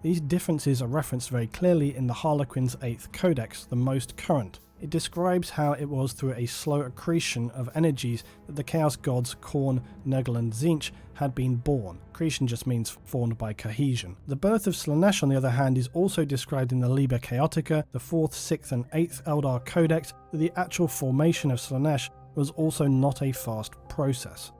These differences are referenced very clearly in the Harlequin's 8th Codex, the most current. It describes how it was through a slow accretion of energies that the Chaos Gods Khorne, Nurgle and Tzeentch had been born. Accretion just means formed by cohesion. The birth of Slaanesh, on the other hand, is also described in the Liber Chaotica, the 4th, 6th and 8th Eldar Codex, that the actual formation of Slaanesh was also not a fast process.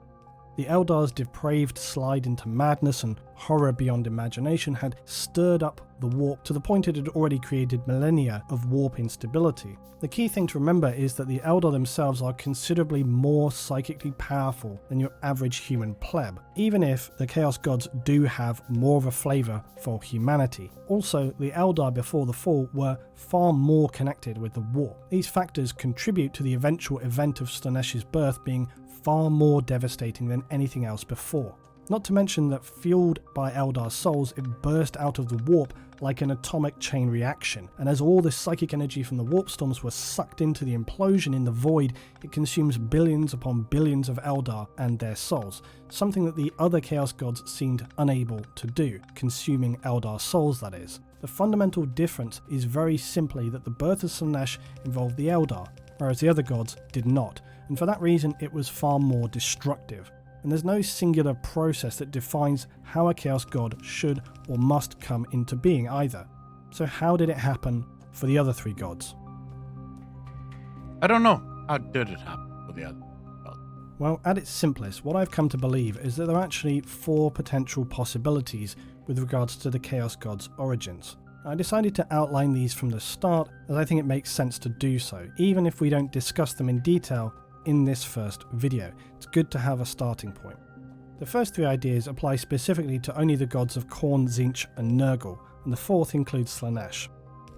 The Eldar's depraved slide into madness and horror beyond imagination had stirred up the warp to the point it had already created millennia of warp instability. The key thing to remember is that the Eldar themselves are considerably more psychically powerful than your average human pleb, even if the Chaos Gods do have more of a flavour for humanity. Also, the Eldar before the fall were far more connected with the warp. These factors contribute to the eventual event of Slaanesh's birth being far more devastating than anything else before. Not to mention that, fueled by Eldar's souls, it burst out of the warp like an atomic chain reaction, and as all this psychic energy from the warp storms was sucked into the implosion in the void, it consumes billions upon billions of Eldar and their souls, something that the other Chaos Gods seemed unable to do, consuming Eldar's souls, that is. The fundamental difference is very simply that the birth of Slaanesh involved the Eldar, whereas the other gods did not, and for that reason it was far more destructive. And there's no singular process that defines how a Chaos God should or must come into being either. So how did it happen for the other three gods? I don't know. How did it happen for the other gods? Well, at its simplest, what I've come to believe is that there are actually 4 potential possibilities with regards to the Chaos God's origins. I decided to outline these from the start as I think it makes sense to do so, even if we don't discuss them in detail in this first video. It's good to have a starting point. The first 3 ideas apply specifically to only the gods of Khorne, Tzeentch and Nurgle, and the 4th includes Slaanesh.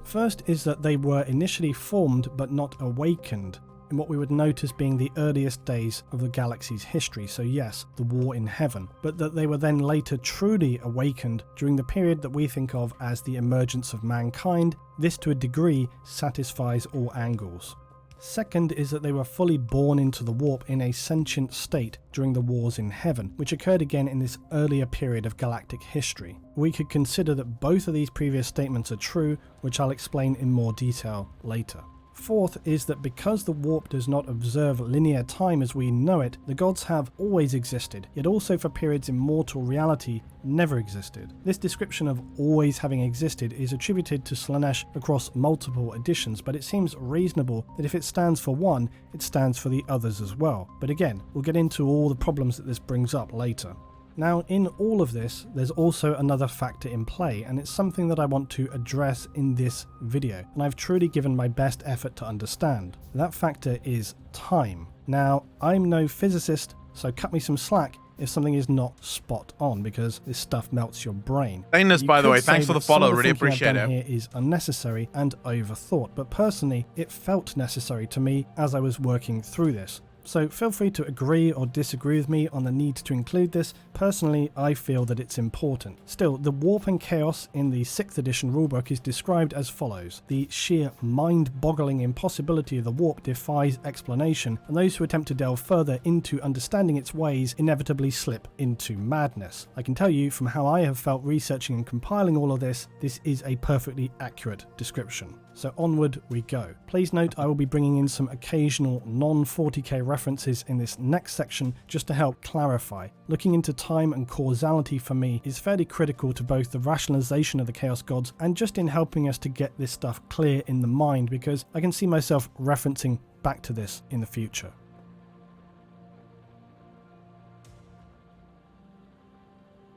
First is that they were initially formed but not awakened in what we would note as being the earliest days of the galaxy's history, so yes, the War in Heaven, but that they were then later truly awakened during the period that we think of as the emergence of mankind. This to a degree satisfies all angles. Second is that they were fully born into the warp in a sentient state during the Wars in Heaven, which occurred again in this earlier period of galactic history. We could consider that both of these previous statements are true, which I'll explain in more detail later. Fourth is that because the warp does not observe linear time as we know it, the gods have always existed, yet also for periods in mortal reality never existed. This description of always having existed is attributed to Slaanesh across multiple editions, but it seems reasonable that if it stands for one, it stands for the others as well. But again, we'll get into all the problems that this brings up later. Now, in all of this, there's also another factor in play, and it's something that I want to address in this video, and I've truly given my best effort to understand. That factor is time. Now, I'm no physicist, so cut me some slack if something is not spot on, because this stuff melts your brain. Famous, by the way, thanks for the follow, really appreciate it. Here is unnecessary and overthought, but personally, it felt necessary to me as I was working through this. So feel free to agree or disagree with me on the need to include this. Personally, I feel that it's important. Still, the warp and chaos in the 6th edition rulebook is described as follows. The sheer mind-boggling impossibility of the warp defies explanation, and those who attempt to delve further into understanding its ways inevitably slip into madness. I can tell you from how I have felt researching and compiling all of this, this is a perfectly accurate description. So onward we go. Please note I will be bringing in some occasional non-40k references in this next section just to help clarify. Looking into time and causality for me is fairly critical to both the rationalization of the Chaos Gods and just in helping us to get this stuff clear in the mind, because I can see myself referencing back to this in the future.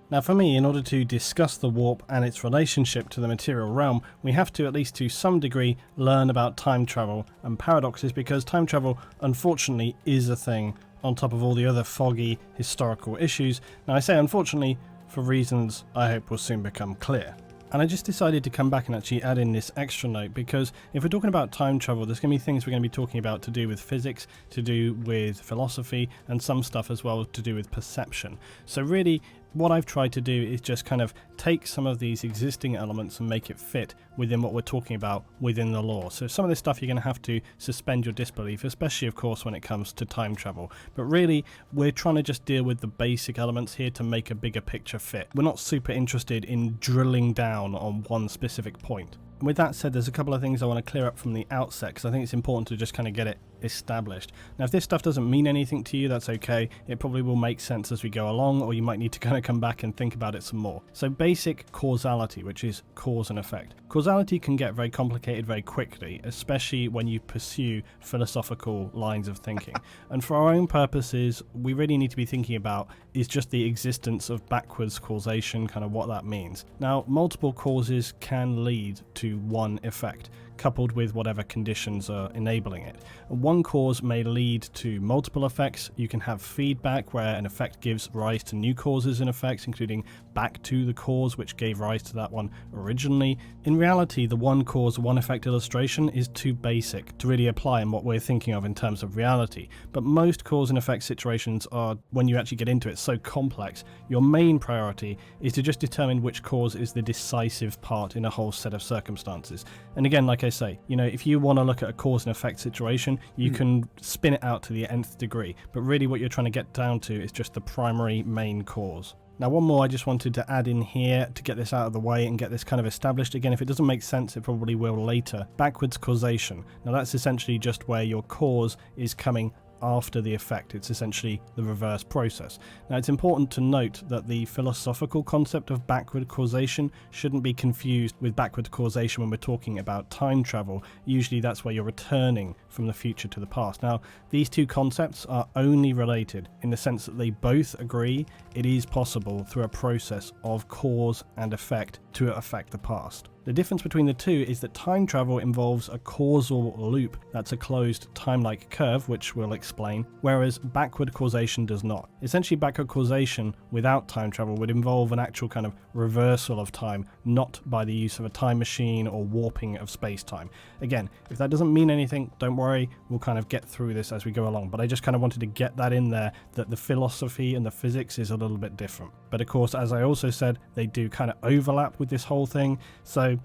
Now for me, in order to discuss the warp and its relationship to the material realm, we have to, at least to some degree, learn about time travel and paradoxes, because time travel unfortunately is a thing on top of all the other foggy historical issues. Now I say unfortunately for reasons I hope will soon become clear. And I just decided to come back and actually add in this extra note, because if we're talking about time travel, there's going to be things we're going to be talking about to do with physics, to do with philosophy, and some stuff as well to do with perception. So really, what I've tried to do is just kind of take some of these existing elements and make it fit within what we're talking about within the lore. So some of this stuff you're going to have to suspend your disbelief, especially of course when it comes to time travel. But really, we're trying to just deal with the basic elements here to make a bigger picture fit. We're not super interested in drilling down on one specific point. With that said, there's a couple of things I want to clear up from the outset, because I think it's important to just kind of get it established. Now, if this stuff doesn't mean anything to you, that's okay. It probably will make sense as we go along, or you might need to kind of come back and think about it some more. So basic causality, which is cause and effect. Causality can get very complicated very quickly, especially when you pursue philosophical lines of thinking. And for our own purposes, we really need to be thinking about is just the existence of backwards causation, kind of what that means. Now, multiple causes can lead to one effect, coupled with whatever conditions are enabling it. One cause may lead to multiple effects. You can have feedback where an effect gives rise to new causes and effects, including back to the cause which gave rise to that one originally. In reality, the one cause, one effect illustration is too basic to really apply in what we're thinking of in terms of reality. But most cause and effect situations are, when you actually get into it, so complex. Your main priority is to just determine which cause is the decisive part in a whole set of circumstances. And again, like I say, if you want to look at a cause and effect situation, you can spin it out to the nth degree, but really what you're trying to get down to is just the primary main cause. Now, one more I just wanted to add in here to get this out of the way and get this kind of established. Again, if it doesn't make sense, it probably will later. Backwards causation. Now, that's essentially just where your cause is coming after the effect. It's essentially the reverse process. Now, it's important to note that the philosophical concept of backward causation shouldn't be confused with backward causation when we're talking about time travel. Usually that's where you're returning from the future to the past. Now, these two concepts are only related in the sense that they both agree it is possible through a process of cause and effect to affect the past. The difference between the two is that time travel involves a causal loop that's a closed time-like curve, which we'll explain, whereas backward causation does not. Essentially, backward causation without time travel would involve an actual kind of reversal of time, not by the use of a time machine or warping of space-time. Again, if that doesn't mean anything, don't worry, we'll kind of get through this as we go along, but I just kind of wanted to get that in there, that the philosophy and the physics is a little bit different. But of course, as I also said, they do kind of overlap with this whole thing, so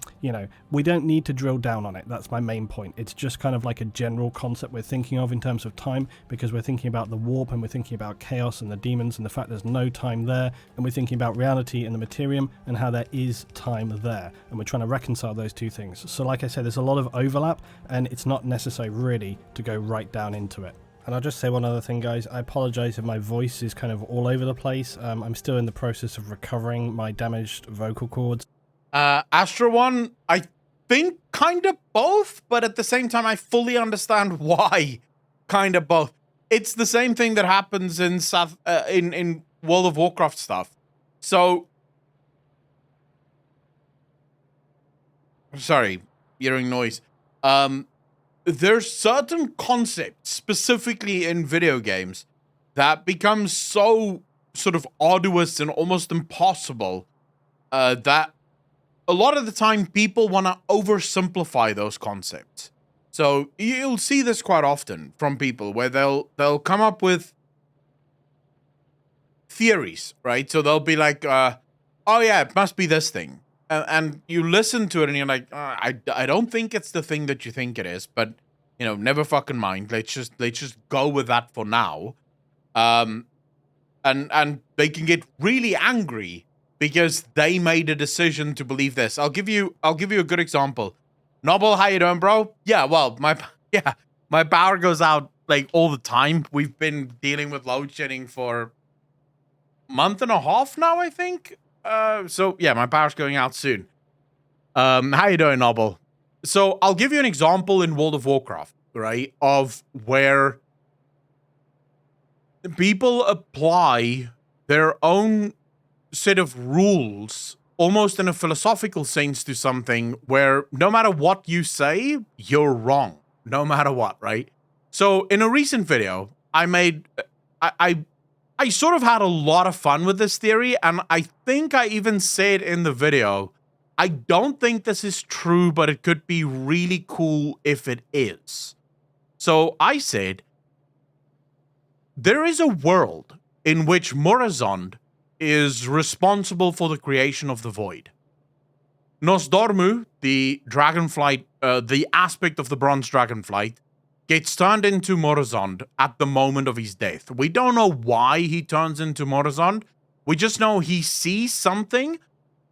we don't need to drill down on it. That's my main point. It's just kind of like a general concept we're thinking of in terms of time, because we're thinking about the warp and we're thinking about chaos and the demons and the fact there's no time there, and we're thinking about reality and the materium and how there is time there, and we're trying to reconcile those two things. So like I said, there's a lot of overlap, and it's not necessary really to go right down into it. And I'll just say one other thing, guys. I apologize if my voice is kind of all over the place. I'm still in the process of recovering my damaged vocal cords. Astra One, I think kind of both, but at the same time, I fully understand why kind of both. It's the same thing that happens in in World of Warcraft stuff. So, sorry, hearing noise. There's certain concepts, specifically in video games, that become so sort of arduous and almost impossible that a lot of the time people want to oversimplify those concepts. So you'll see this quite often from people where they'll come up with theories, right? So they'll be like, oh yeah, it must be this thing. And you listen to it and you're like, I don't think it's the thing that you think it is, but never fucking mind. Let's just go with that for now. And they can get really angry because they made a decision to believe this. I'll give you a good example. Noble, how you doing, bro? Yeah, well, my power goes out like all the time. We've been dealing with load shedding for a month and a half now, I think. So yeah, my power's going out soon. How you doing, Noble? So I'll give you an example in World of Warcraft, right, of where people apply their own set of rules almost in a philosophical sense to something where no matter what you say, you're wrong, no matter what, right? So in a recent video, I sort of had a lot of fun with this theory, and I think I even said in the video, I don't think this is true, but it could be really cool if it is. So I said, there is a world in which Morozond is responsible for the creation of the void. Nosdormu, the dragonflight, the aspect of the bronze dragonflight, gets turned into Morozond at the moment of his death. We don't know why he turns into Morozond. We just know he sees something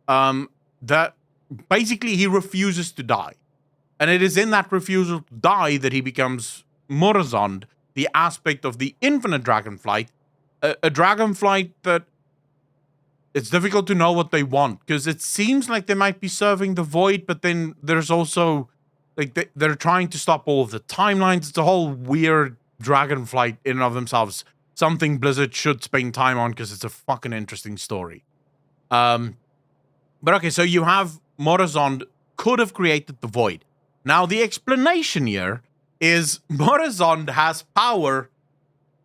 that basically he refuses to die. And it is in that refusal to die that he becomes Murozond, the aspect of the infinite dragonflight, a dragonflight that it's difficult to know what they want, because it seems like they might be serving the void, but then there's also like they're trying to stop all of the timelines. It's a whole weird dragonflight in and of themselves. Something Blizzard should spend time on because it's a fucking interesting story. But okay, so you have Murozond could have created the void. Now the explanation here is Murozond has power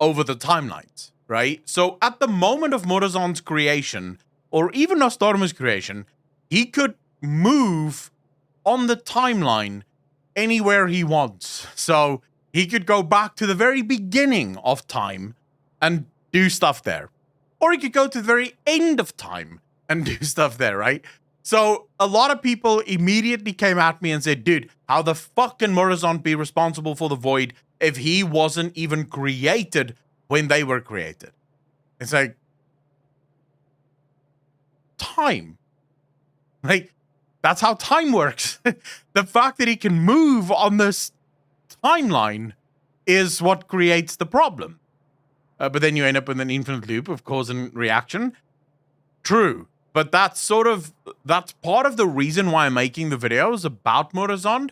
over the timelines, right? So at the moment of Murozond's creation, or even Nosdormu's creation, he could move on the timeline anywhere he wants. So he could go back to the very beginning of time and do stuff there. Or he could go to the very end of time and do stuff there, right? So a lot of people immediately came at me and said, dude, how the fuck can Murozond be responsible for the void if he wasn't even created when they were created? It's like, time. Like, that's how time works. The fact that he can move on this timeline is what creates the problem. But then you end up with an infinite loop of cause and reaction. True. But that's part of the reason why I'm making the videos about Murozond,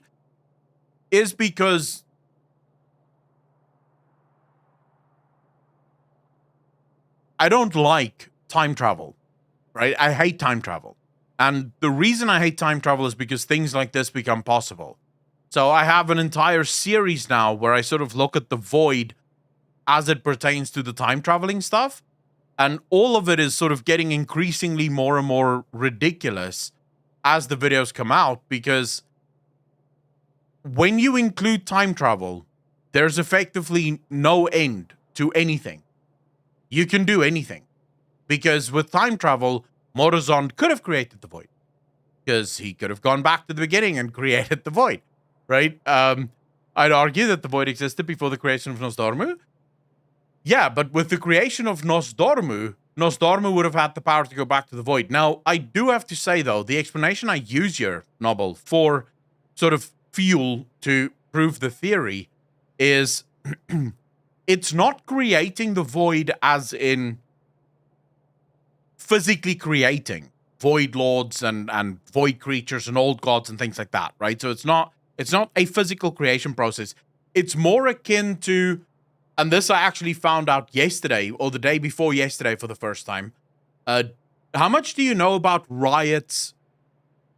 is because I don't like time travel, right? I hate time travel. And the reason I hate time travel is because things like this become possible. So I have an entire series now where I sort of look at the void as it pertains to the time traveling stuff. And all of it is sort of getting increasingly more and more ridiculous as the videos come out, because when you include time travel, there's effectively no end to anything. You can do anything. Because with time travel, Murozond could have created the void. Because he could have gone back to the beginning and created the void, right? I'd argue that the void existed before the creation of Nosdormu. Yeah, but with the creation of Nosdormu, Nosdormu would have had the power to go back to the void. Now, I do have to say, though, the explanation I use here, Noble, for sort of fuel to prove the theory is it's not creating the void as in physically creating void lords and void creatures and old gods and things like that, right? So it's not a physical creation process. It's more akin to, and this I actually found out yesterday or the day before yesterday for the first time. How much do you know about Riot's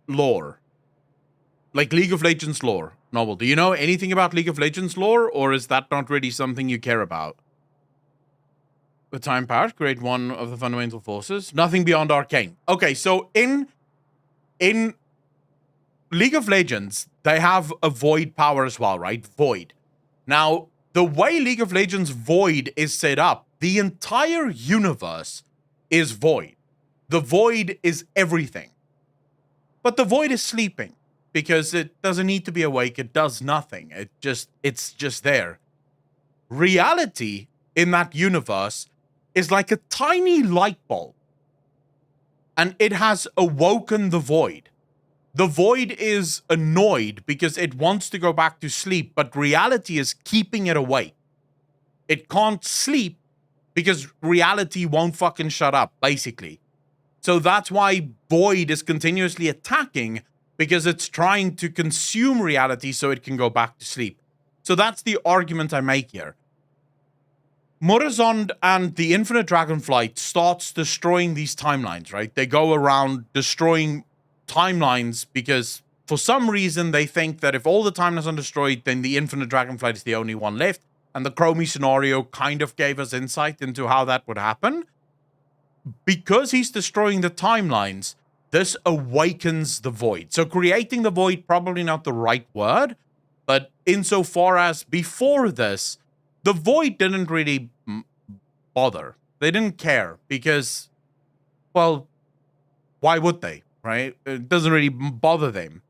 lore? Like League of Legends lore, Noble. Do you know anything about League of Legends lore, or is that not really something you care about? The time part, create one of the fundamental forces. Nothing beyond arcane. Okay, so in League of Legends, they have a void power as well, right? Void. Now, the way League of Legends void is set up, the entire universe is void. The void is everything. But the void is sleeping because it doesn't need to be awake. It does nothing. It's just there. Reality in that universe is like a tiny light bulb. And it has awoken the void. The void is annoyed because it wants to go back to sleep, but reality is keeping it awake. It can't sleep because reality won't fucking shut up, basically. So that's why void is continuously attacking, because it's trying to consume reality so it can go back to sleep. So that's the argument I make here. Murozond and the Infinite Dragonflight starts destroying these timelines, right? They go around destroying timelines because for some reason they think that if all the timelines are destroyed, then the Infinite Dragonflight is the only one left. And the Chromie scenario kind of gave us insight into how that would happen. Because he's destroying the timelines, this awakens the void. So creating the void, probably not the right word, but insofar as before this, the void didn't really bother. They didn't care because, well, why would they, right? It doesn't really bother them.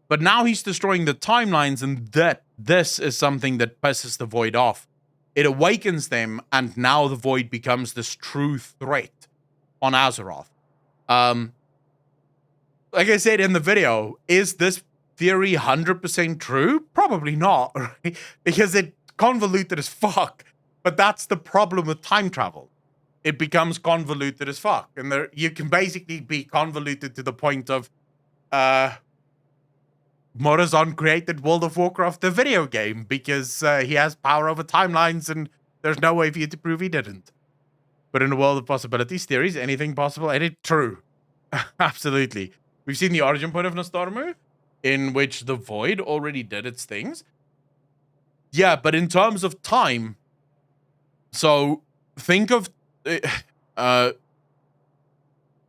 But now he's destroying the timelines, and this is something that pisses the void off. It awakens them, and now the void becomes this true threat on Azeroth. like I said in the video, is this theory 100% true? Probably not, right? Because it's convoluted as fuck. But that's the problem with time travel. It becomes convoluted as fuck. And there, you can basically be convoluted to the point of Morazan created World of Warcraft, the video game, because he has power over timelines and there's no way for you to prove he didn't. But in a world of possibilities, theories, anything possible, and it's true. Absolutely. We've seen the origin point of Nostormu, in which the Void already did its things. Yeah, but in terms of time, so think of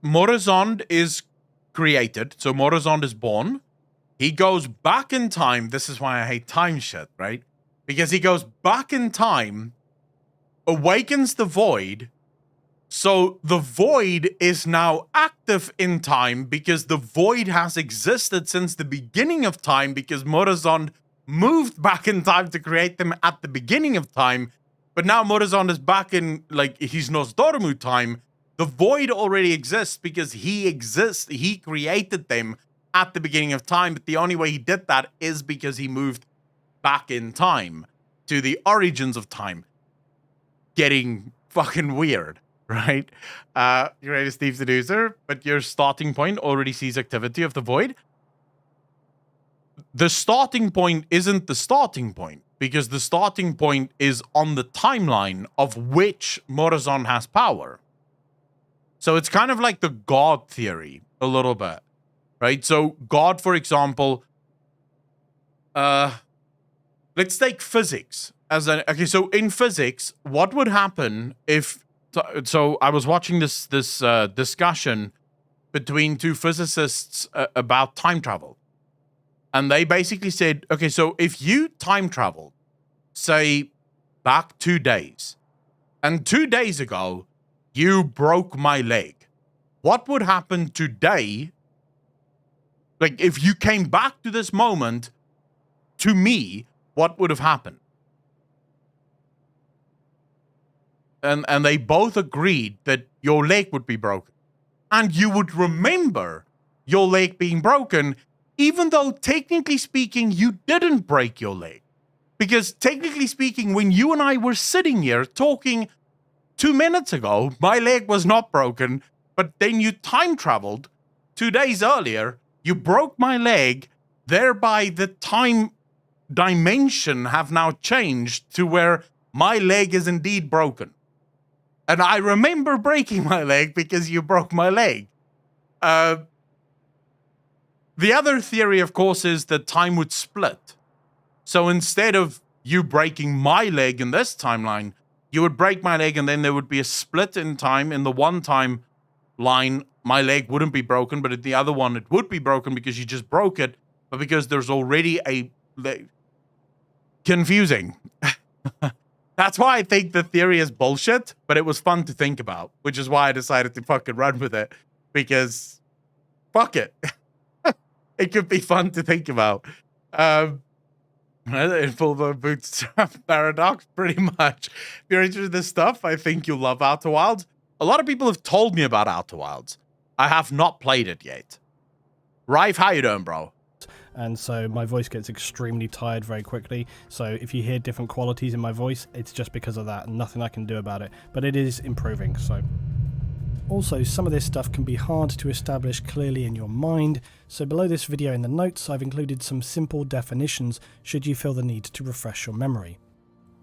Morazan is created, so Morazan is born. He goes back in time. This is why I hate time shit, right? Because he goes back in time, awakens the Void. So the Void is now active in time because the Void has existed since the beginning of time because Morazan moved back in time to create them at the beginning of time. But now Morazan is back in, like, his Nosdormu time. The Void already exists because he exists. He created them at the beginning of time. But the only way he did that is because he moved back in time to the origins of time. Getting fucking weird. Right? You're ready to Steve Seducer, but your starting point already sees activity of the Void. The starting point isn't the starting point, because the starting point is on the timeline of which Morazan has power. So it's kind of like the God theory, a little bit. Right? So God, for example, let's take physics as an... Okay, so in physics, what would happen if... So I was watching this discussion between two physicists about time travel. And they basically said, okay, so if you time traveled, say, back 2 days, and 2 days ago, you broke my leg, what would happen today? Like, if you came back to this moment, to me, what would have happened? And they both agreed that your leg would be broken. And you would remember your leg being broken, even though technically speaking, you didn't break your leg. Because technically speaking, when you and I were sitting here talking 2 minutes ago, my leg was not broken, but then you time traveled 2 days earlier, you broke my leg, thereby the time dimension have now changed to where my leg is indeed broken. And I remember breaking my leg because you broke my leg. The other theory, of course, is that time would split. So instead of you breaking my leg in this timeline, you would break my leg and then there would be a split in time. In the one time line, my leg wouldn't be broken, but at the other one, it would be broken because you just broke it. But because there's already a... Confusing. That's why I think the theory is bullshit, but it was fun to think about, which is why I decided to fucking run with it, because fuck it. It could be fun to think about. In full bootstrap paradox, pretty much. If you're interested in this stuff, I think you'll love Outer Wilds. A lot of people have told me about Outer Wilds. I have not played it yet. Rife, how you doing, bro? And so my voice gets extremely tired very quickly. So if you hear different qualities in my voice, it's just because of that and nothing I can do about it. But it is improving, so. Also, some of this stuff can be hard to establish clearly in your mind, so below this video in the notes I've included some simple definitions should you feel the need to refresh your memory.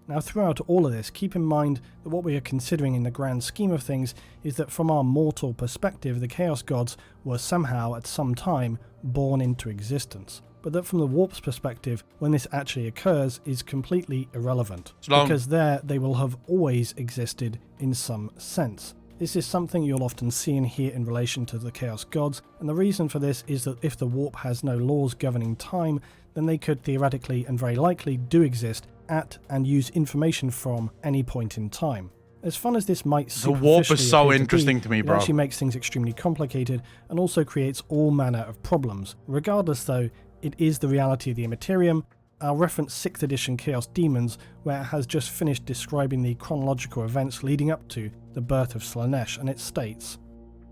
Now throughout all of this, keep in mind that what we are considering in the grand scheme of things is that from our mortal perspective, the Chaos Gods were somehow at some time born into existence. But that from the Warp's perspective, when this actually occurs, is completely irrelevant. Because there, they will have always existed in some sense. This is something you'll often see and hear in relation to the Chaos Gods, and the reason for this is that if the Warp has no laws governing time, then they could theoretically and very likely do exist at and use information from any point in time. As fun as this might the Warp is so interesting to me, bro. It actually makes things extremely complicated and also creates all manner of problems. Regardless though, it is the reality of the Immaterium. I'll reference 6th edition Chaos Demons, where it has just finished describing the chronological events leading up to the birth of Slaanesh, and it states,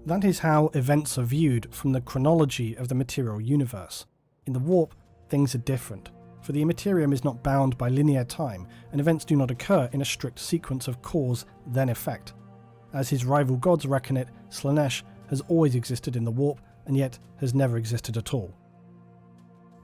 That is how events are viewed from the chronology of the material universe. In the warp, things are different, for the Immaterium is not bound by linear time, and events do not occur in a strict sequence of cause, then effect. As his rival gods reckon it, Slaanesh has always existed in the warp, and yet has never existed at all.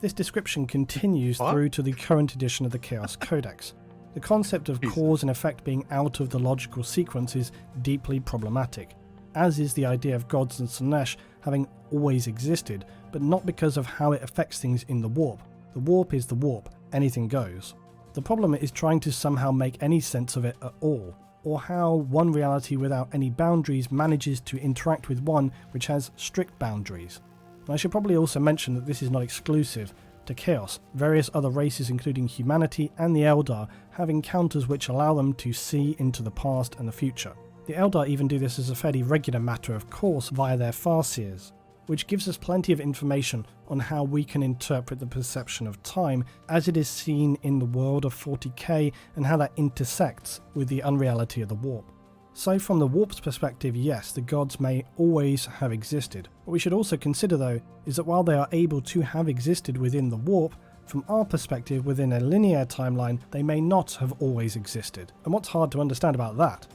This description continues through to the current edition of the Chaos Codex. The concept of cause and effect being out of the logical sequence is deeply problematic, as is the idea of gods and Slaanesh having always existed, but not because of how it affects things in the warp. The warp is the warp, anything goes. The problem is trying to somehow make any sense of it at all, or how one reality without any boundaries manages to interact with one which has strict boundaries. And I should probably also mention that this is not exclusive to Chaos. Various other races, including humanity and the Eldar, have encounters which allow them to see into the past and the future. The Eldar even do this as a fairly regular matter of course via their Farseers, which gives us plenty of information on how we can interpret the perception of time as it is seen in the world of 40k and how that intersects with the unreality of the warp. So from the warp's perspective, yes, the gods may always have existed. What we should also consider though is that while they are able to have existed within the warp, from our perspective within a linear timeline, they may not have always existed. And what's hard to understand about that?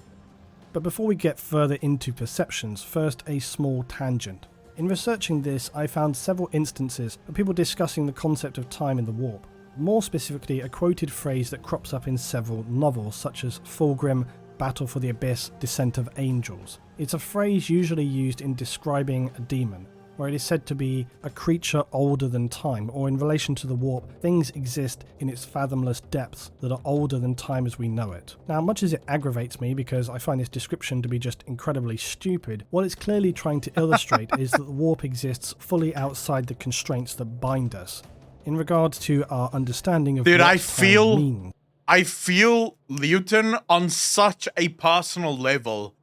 But before we get further into perceptions, first a small tangent. In researching this, I found several instances of people discussing the concept of time in the warp. More specifically, a quoted phrase that crops up in several novels, such as Fulgrim, Battle for the Abyss, Descent of Angels. It's a phrase usually used in describing a demon, where it is said to be a creature older than time, or in relation to the warp, things exist in its fathomless depths that are older than time as we know it. Now, much as it aggravates me because I find this description to be just incredibly stupid, what it's clearly trying to illustrate is that the warp exists fully outside the constraints that bind us, in regards to our understanding of what time means. I feel Luton on such a personal level,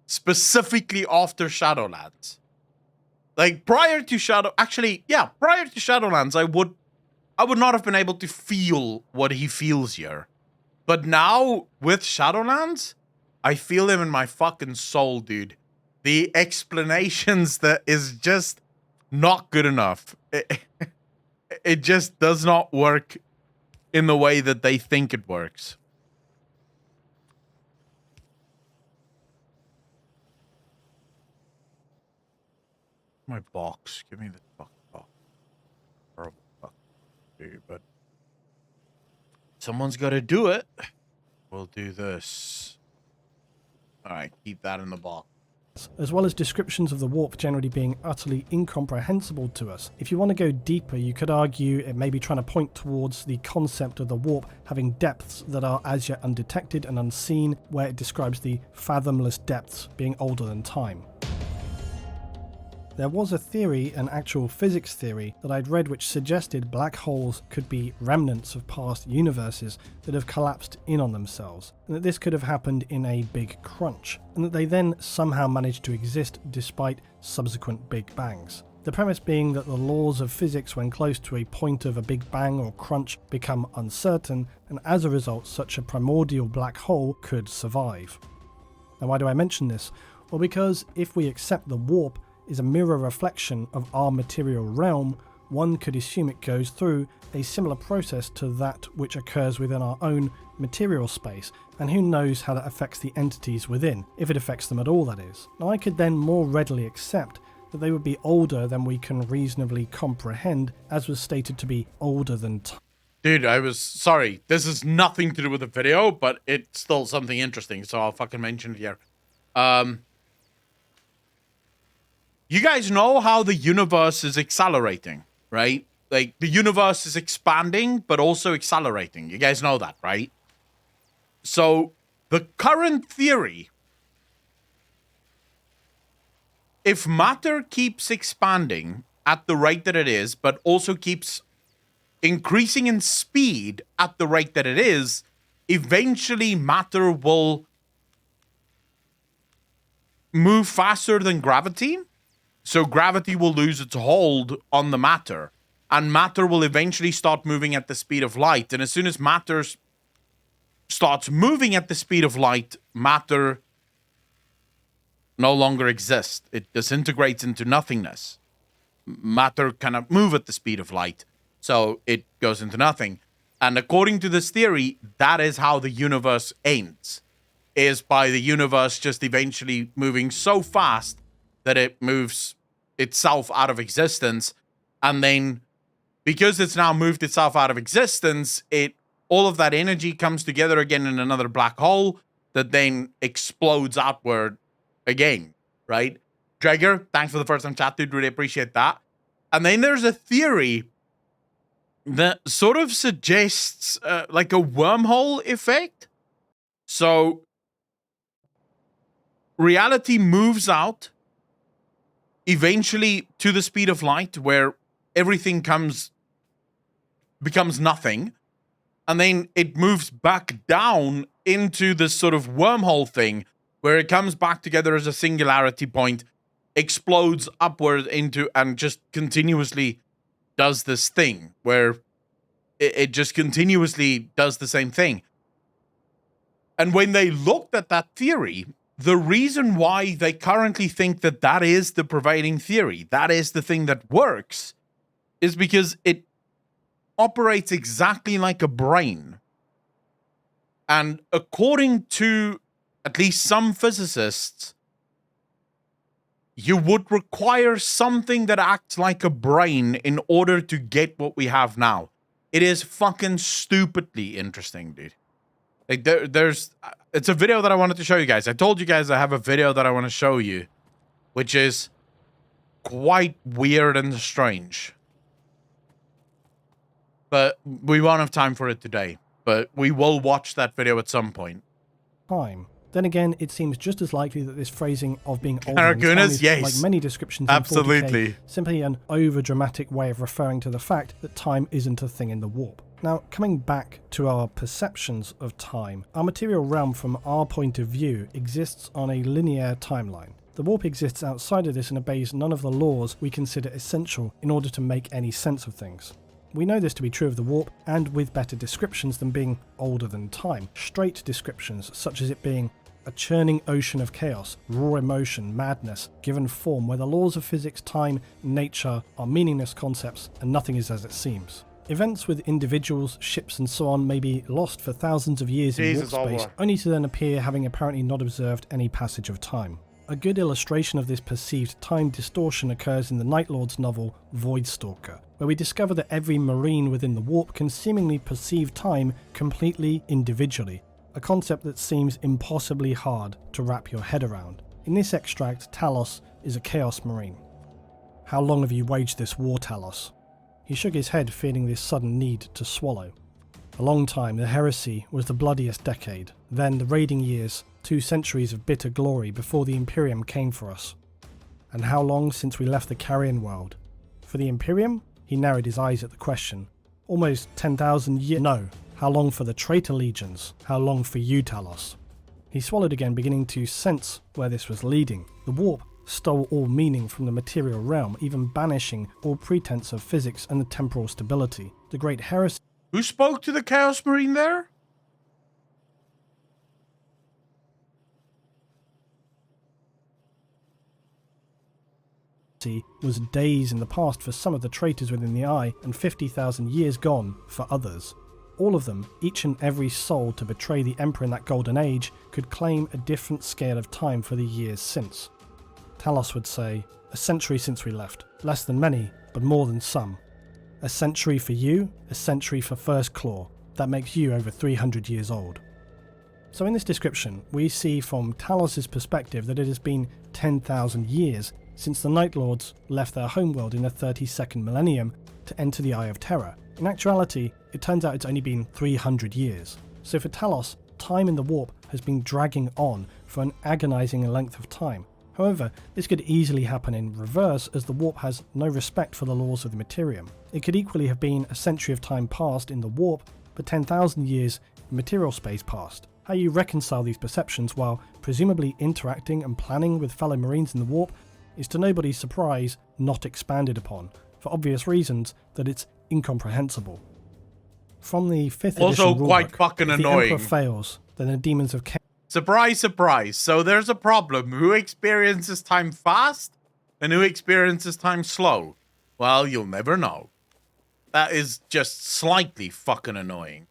specifically after Shadowlands. Like prior to Shadowlands, I would not have been able to feel what he feels here. But now with Shadowlands, I feel him in my fucking soul, dude. The explanations that is just not good enough. It just does not work in the way that they think it works. My box. Give me the fucking box. Horrible fuck, dude, but someone's got to do it. We'll do this. All right, keep that in the box. As well as descriptions of the warp generally being utterly incomprehensible to us. If you want to go deeper, you could argue it may be trying to point towards the concept of the warp having depths that are as yet undetected and unseen, where it describes the fathomless depths being older than time. There was a theory, an actual physics theory, that I'd read which suggested black holes could be remnants of past universes that have collapsed in on themselves, and that this could have happened in a big crunch, and that they then somehow managed to exist despite subsequent big bangs. The premise being that the laws of physics when close to a point of a big bang or crunch become uncertain, and as a result such a primordial black hole could survive. Now why do I mention this? Well, because if we accept the warp is a mirror reflection of our material realm, one could assume it goes through a similar process to that which occurs within our own material space, and who knows how that affects the entities within, if it affects them at all, that is. Now I could then more readily accept that they would be older than we can reasonably comprehend, as was stated to be older than time. Dude, I was sorry. This is nothing to do with the video, but it's still something interesting, so I'll fucking mention it here. You guys know how the universe is accelerating, right? Like, the universe is expanding, but also accelerating. You guys know that, right? So, the current theory, if matter keeps expanding at the rate that it is, but also keeps increasing in speed at the rate that it is, eventually matter will move faster than gravity. So gravity will lose its hold on the matter, and matter will eventually start moving at the speed of light. And as soon as matter starts moving at the speed of light, matter no longer exist. It disintegrates into nothingness. Matter cannot move at the speed of light, so it goes into nothing. And according to this theory, that is how the universe ends, is by the universe just eventually moving so fast that it moves itself out of existence. And then, because it's now moved itself out of existence, all of that energy comes together again in another black hole that then explodes outward again, right? Drager, thanks for the first time chat, dude. Really appreciate that. And then there's a theory that sort of suggests like a wormhole effect. So reality moves out eventually to the speed of light, where everything becomes nothing. And then it moves back down into this sort of wormhole thing where it comes back together as a singularity point, explodes upward into, and just continuously does this thing where it just continuously does the same thing. And when they looked at that theory, the reason why they currently think that that is the prevailing theory, that is the thing that works, is because it operates exactly like a brain. And according to at least some physicists, you would require something that acts like a brain in order to get what we have now. It is fucking stupidly interesting, dude. Like it's a video that I wanted to show you guys. I told you guys I have a video that I want to show you, which is quite weird and strange. But we won't have time for it today. But we will watch that video at some point. Time. Then again, it seems just as likely that this phrasing of being older than time is, yes, like many descriptions in absolutely 40K, simply an over-dramatic way of referring to the fact that time isn't a thing in the warp. Now, coming back to our perceptions of time, our material realm from our point of view exists on a linear timeline. The warp exists outside of this and obeys none of the laws we consider essential in order to make any sense of things. We know this to be true of the warp, and with better descriptions than being older than time. Straight descriptions, such as it being a churning ocean of chaos, raw emotion, madness, given form, where the laws of physics, time, nature are meaningless concepts and nothing is as it seems. Events with individuals, ships and so on may be lost for thousands of years in warp space, only to then appear having apparently not observed any passage of time. A good illustration of this perceived time distortion occurs in the Night Lord's novel Voidstalker, where we discover that every marine within the warp can seemingly perceive time completely individually, a concept that seems impossibly hard to wrap your head around. In this extract, Talos is a Chaos Marine. How long have you waged this war, Talos? He shook his head, feeling this sudden need to swallow. A long time. The heresy was the bloodiest decade. Then the raiding years, 2 centuries of bitter glory before the Imperium came for us. And how long since we left the Carrion world? For the Imperium? He narrowed his eyes at the question. Almost 10,000 years. No. How long for the traitor legions? How long for you, Talos? He swallowed again, beginning to sense where this was leading. The warp stole all meaning from the material realm, even banishing all pretense of physics and the temporal stability. The great heresy. Who spoke to the Chaos Marine there? Was days in the past for some of the traitors within the Eye, and 50,000 years gone for others. All of them, each and every soul to betray the Emperor in that golden age, could claim a different scale of time for the years since. Talos would say, a century since we left, less than many, but more than some. A century for you, a century for First Claw, that makes you over 300 years old. So in this description, we see from Talos' perspective that it has been 10,000 years since the Night Lords left their homeworld in the 32nd millennium to enter the Eye of Terror. In actuality, it turns out it's only been 300 years. So for Talos, time in the warp has been dragging on for an agonizing length of time. However, this could easily happen in reverse, as the warp has no respect for the laws of the Materium. It could equally have been a century of time passed in the warp, but 10,000 years in material space passed. How you reconcile these perceptions while presumably interacting and planning with fellow Marines in the warp is to nobody's surprise not expanded upon, for obvious reasons that it's incomprehensible. From the 5th edition also quite rulebook, fucking if the annoying. Emperor fails, then the Demons of Chaos Surprise, surprise. So there's a problem. Who experiences time fast and who experiences time slow? Well, you'll never know. That is just slightly fucking annoying.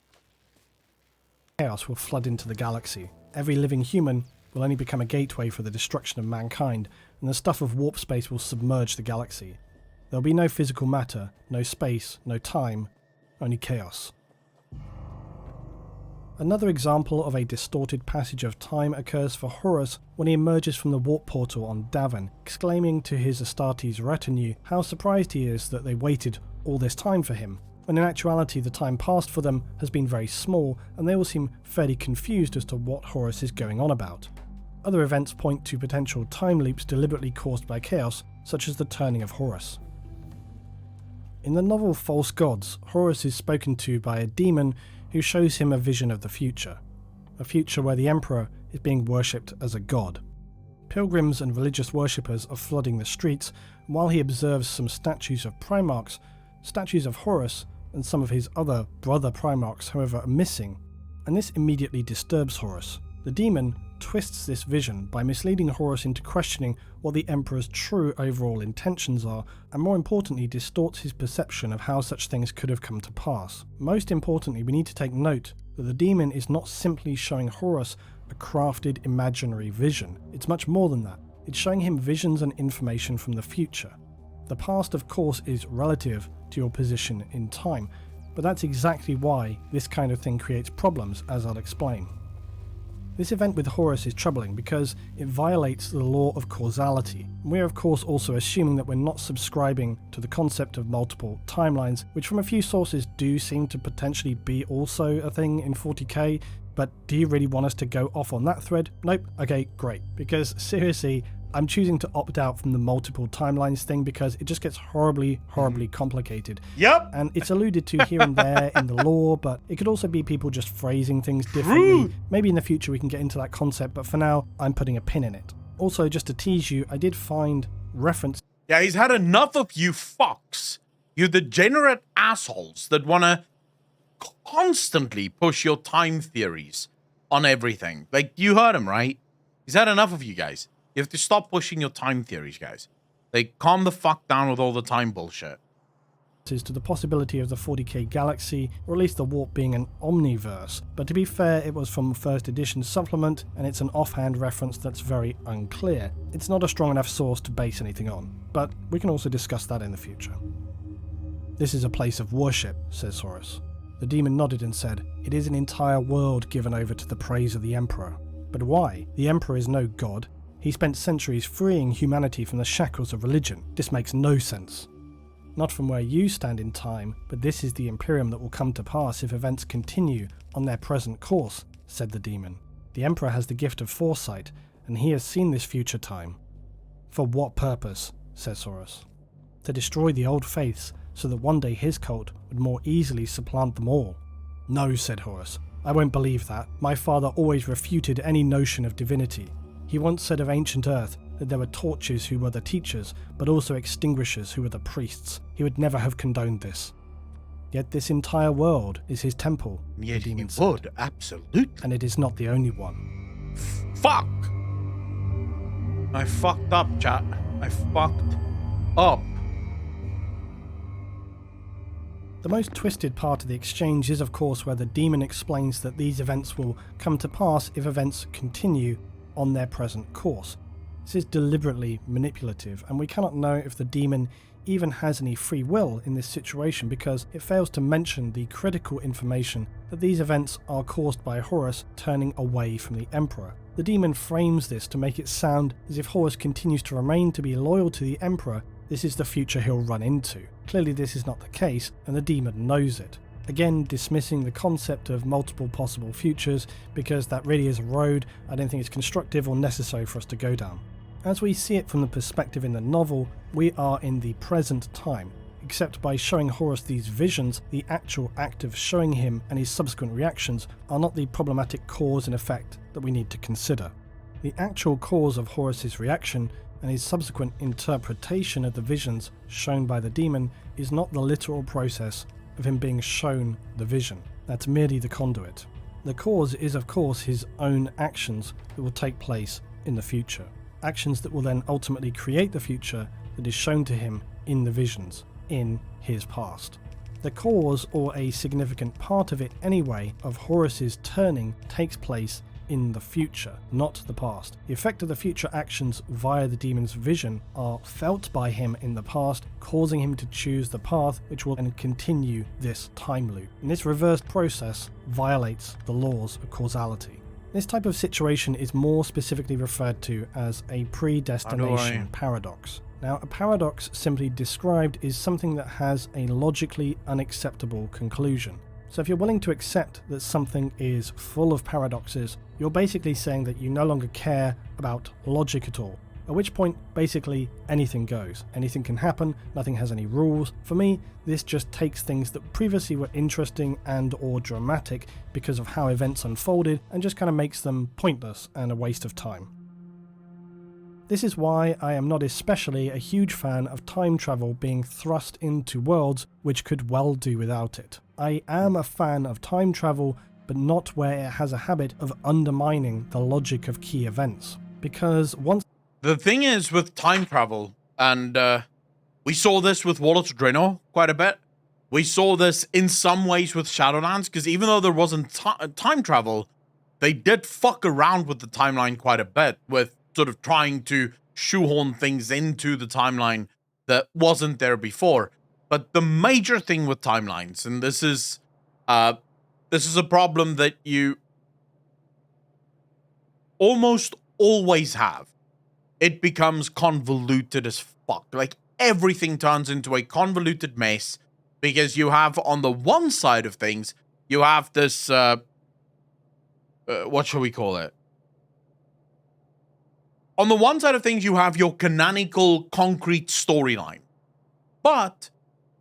Chaos will flood into the galaxy. Every living human will only become a gateway for the destruction of mankind, and the stuff of warp space will submerge the galaxy. There'll be no physical matter, no space, no time, only chaos. Another example of a distorted passage of time occurs for Horus when he emerges from the warp portal on Davin, exclaiming to his Astartes retinue how surprised he is that they waited all this time for him, when in actuality the time passed for them has been very small and they all seem fairly confused as to what Horus is going on about. Other events point to potential time loops deliberately caused by chaos, such as the turning of Horus. In the novel False Gods, Horus is spoken to by a demon who shows him a vision of the future, a future where the Emperor is being worshipped as a god. Pilgrims and religious worshippers are flooding the streets, and while he observes some statues of Primarchs, statues of Horus and some of his other brother Primarchs, however, are missing, and this immediately disturbs Horus. The demon twists this vision by misleading Horus into questioning what the Emperor's true overall intentions are, and more importantly distorts his perception of how such things could have come to pass. Most importantly, we need to take note that the demon is not simply showing Horus a crafted imaginary vision. It's much more than that. It's showing him visions and information from the future. The past, of course, is relative to your position in time, but that's exactly why this kind of thing creates problems, as I'll explain. This event with Horus is troubling because it violates the law of causality. We're of course also assuming that we're not subscribing to the concept of multiple timelines, which from a few sources do seem to potentially be also a thing in 40k, but do you really want us to go off on that thread? Nope. Okay, great. Because seriously, I'm choosing to opt out from the multiple timelines thing because it just gets horribly complicated. Yep. And it's alluded to here and there in the lore, but it could also be people just phrasing things differently. Maybe in the future we can get into that concept, but for now, I'm putting a pin in it. Also, just to tease you, I did find reference. Yeah, he's had enough of you fucks. You degenerate assholes that want to constantly push your time theories on everything. Like, you heard him, right? He's had enough of you guys. You have to stop pushing your time theories, guys. Like, calm the fuck down with all the time bullshit. To the possibility of the 40k galaxy, or at least the warp being an omniverse, but to be fair, it was from first edition supplement, and it's an offhand reference that's very unclear. It's not a strong enough source to base anything on, but we can also discuss that in the future. This is a place of worship, says Horus. The demon nodded and said, it is an entire world given over to the praise of the Emperor. But why? The Emperor is no god. He spent centuries freeing humanity from the shackles of religion. This makes no sense. Not from where you stand in time, but this is the Imperium that will come to pass if events continue on their present course, said the demon. The Emperor has the gift of foresight, and he has seen this future time. For what purpose? Says Horus. To destroy the old faiths, so that one day his cult would more easily supplant them all. No, said Horus. I won't believe that. My father always refuted any notion of divinity. He once said of ancient Earth that there were torches who were the teachers, but also extinguishers who were the priests. He would never have condoned this. Yet this entire world is his temple, Yes, the he demon said. would, absolutely. And it is not the only one. Fuck! I fucked up, chat. I fucked up. The most twisted part of the exchange is of course where the demon explains that these events will come to pass if events continue on their present course. This is deliberately manipulative, and we cannot know if the demon even has any free will in this situation because it fails to mention the critical information that these events are caused by Horus turning away from the Emperor. The demon frames this to make it sound as if Horus continues to remain to be loyal to the Emperor. This is the future he'll run into. Clearly this is not the case, and the demon knows it. Again, dismissing the concept of multiple possible futures because that really is a road I don't think it's constructive or necessary for us to go down. As we see it from the perspective in the novel, we are in the present time, except by showing Horus these visions, the actual act of showing him and his subsequent reactions are not the problematic cause and effect that we need to consider. The actual cause of Horus's reaction and his subsequent interpretation of the visions shown by the demon is not the literal process of him being shown the vision. That's merely the conduit. The cause is, of course, his own actions that will take place in the future. Actions that will then ultimately create the future that is shown to him in the visions, in his past. The cause, or a significant part of it anyway, of Horus's turning takes place in the future, not the past. The effect of the future actions via the demon's vision are felt by him in the past, causing him to choose the path which will then continue this time loop. And this reversed process violates the laws of causality. This type of situation is more specifically referred to as a predestination paradox. Now, a paradox, simply described, is something that has a logically unacceptable conclusion. So if you're willing to accept that something is full of paradoxes, you're basically saying that you no longer care about logic at all. At which point, basically, anything goes. Anything can happen, nothing has any rules. For me, this just takes things that previously were interesting and or dramatic because of how events unfolded and just kind of makes them pointless and a waste of time. This is why I am not especially a huge fan of time travel being thrust into worlds which could well do without it. I am a fan of time travel, but not where it has a habit of undermining the logic of key events. Because once... The thing is with time travel, and we saw this with Warlords of Draenor quite a bit. We saw this in some ways with Shadowlands, because even though there wasn't time travel, they did fuck around with the timeline quite a bit, with sort of trying to shoehorn things into the timeline that wasn't there before. But the major thing with timelines, and this is a problem that you almost always have. It becomes convoluted as fuck. Like, everything turns into a convoluted mess because you have, on the one side of things, you have this, what shall we call it? On the one side of things, you have your canonical, concrete storyline. But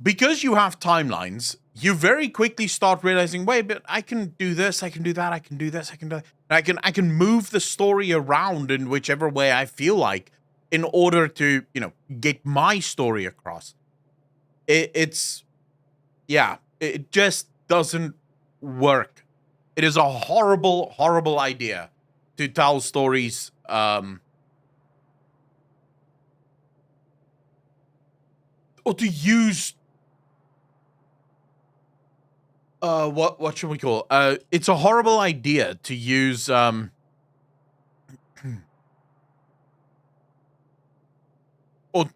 because you have timelines, you very quickly start realizing, wait, but I can do this, I can do that, I can do this, I can do that. I can move the story around in whichever way I feel like in order to, get my story across. It just doesn't work. It is a horrible, horrible idea to tell stories, or to use what should we call it? It's a horrible idea to use or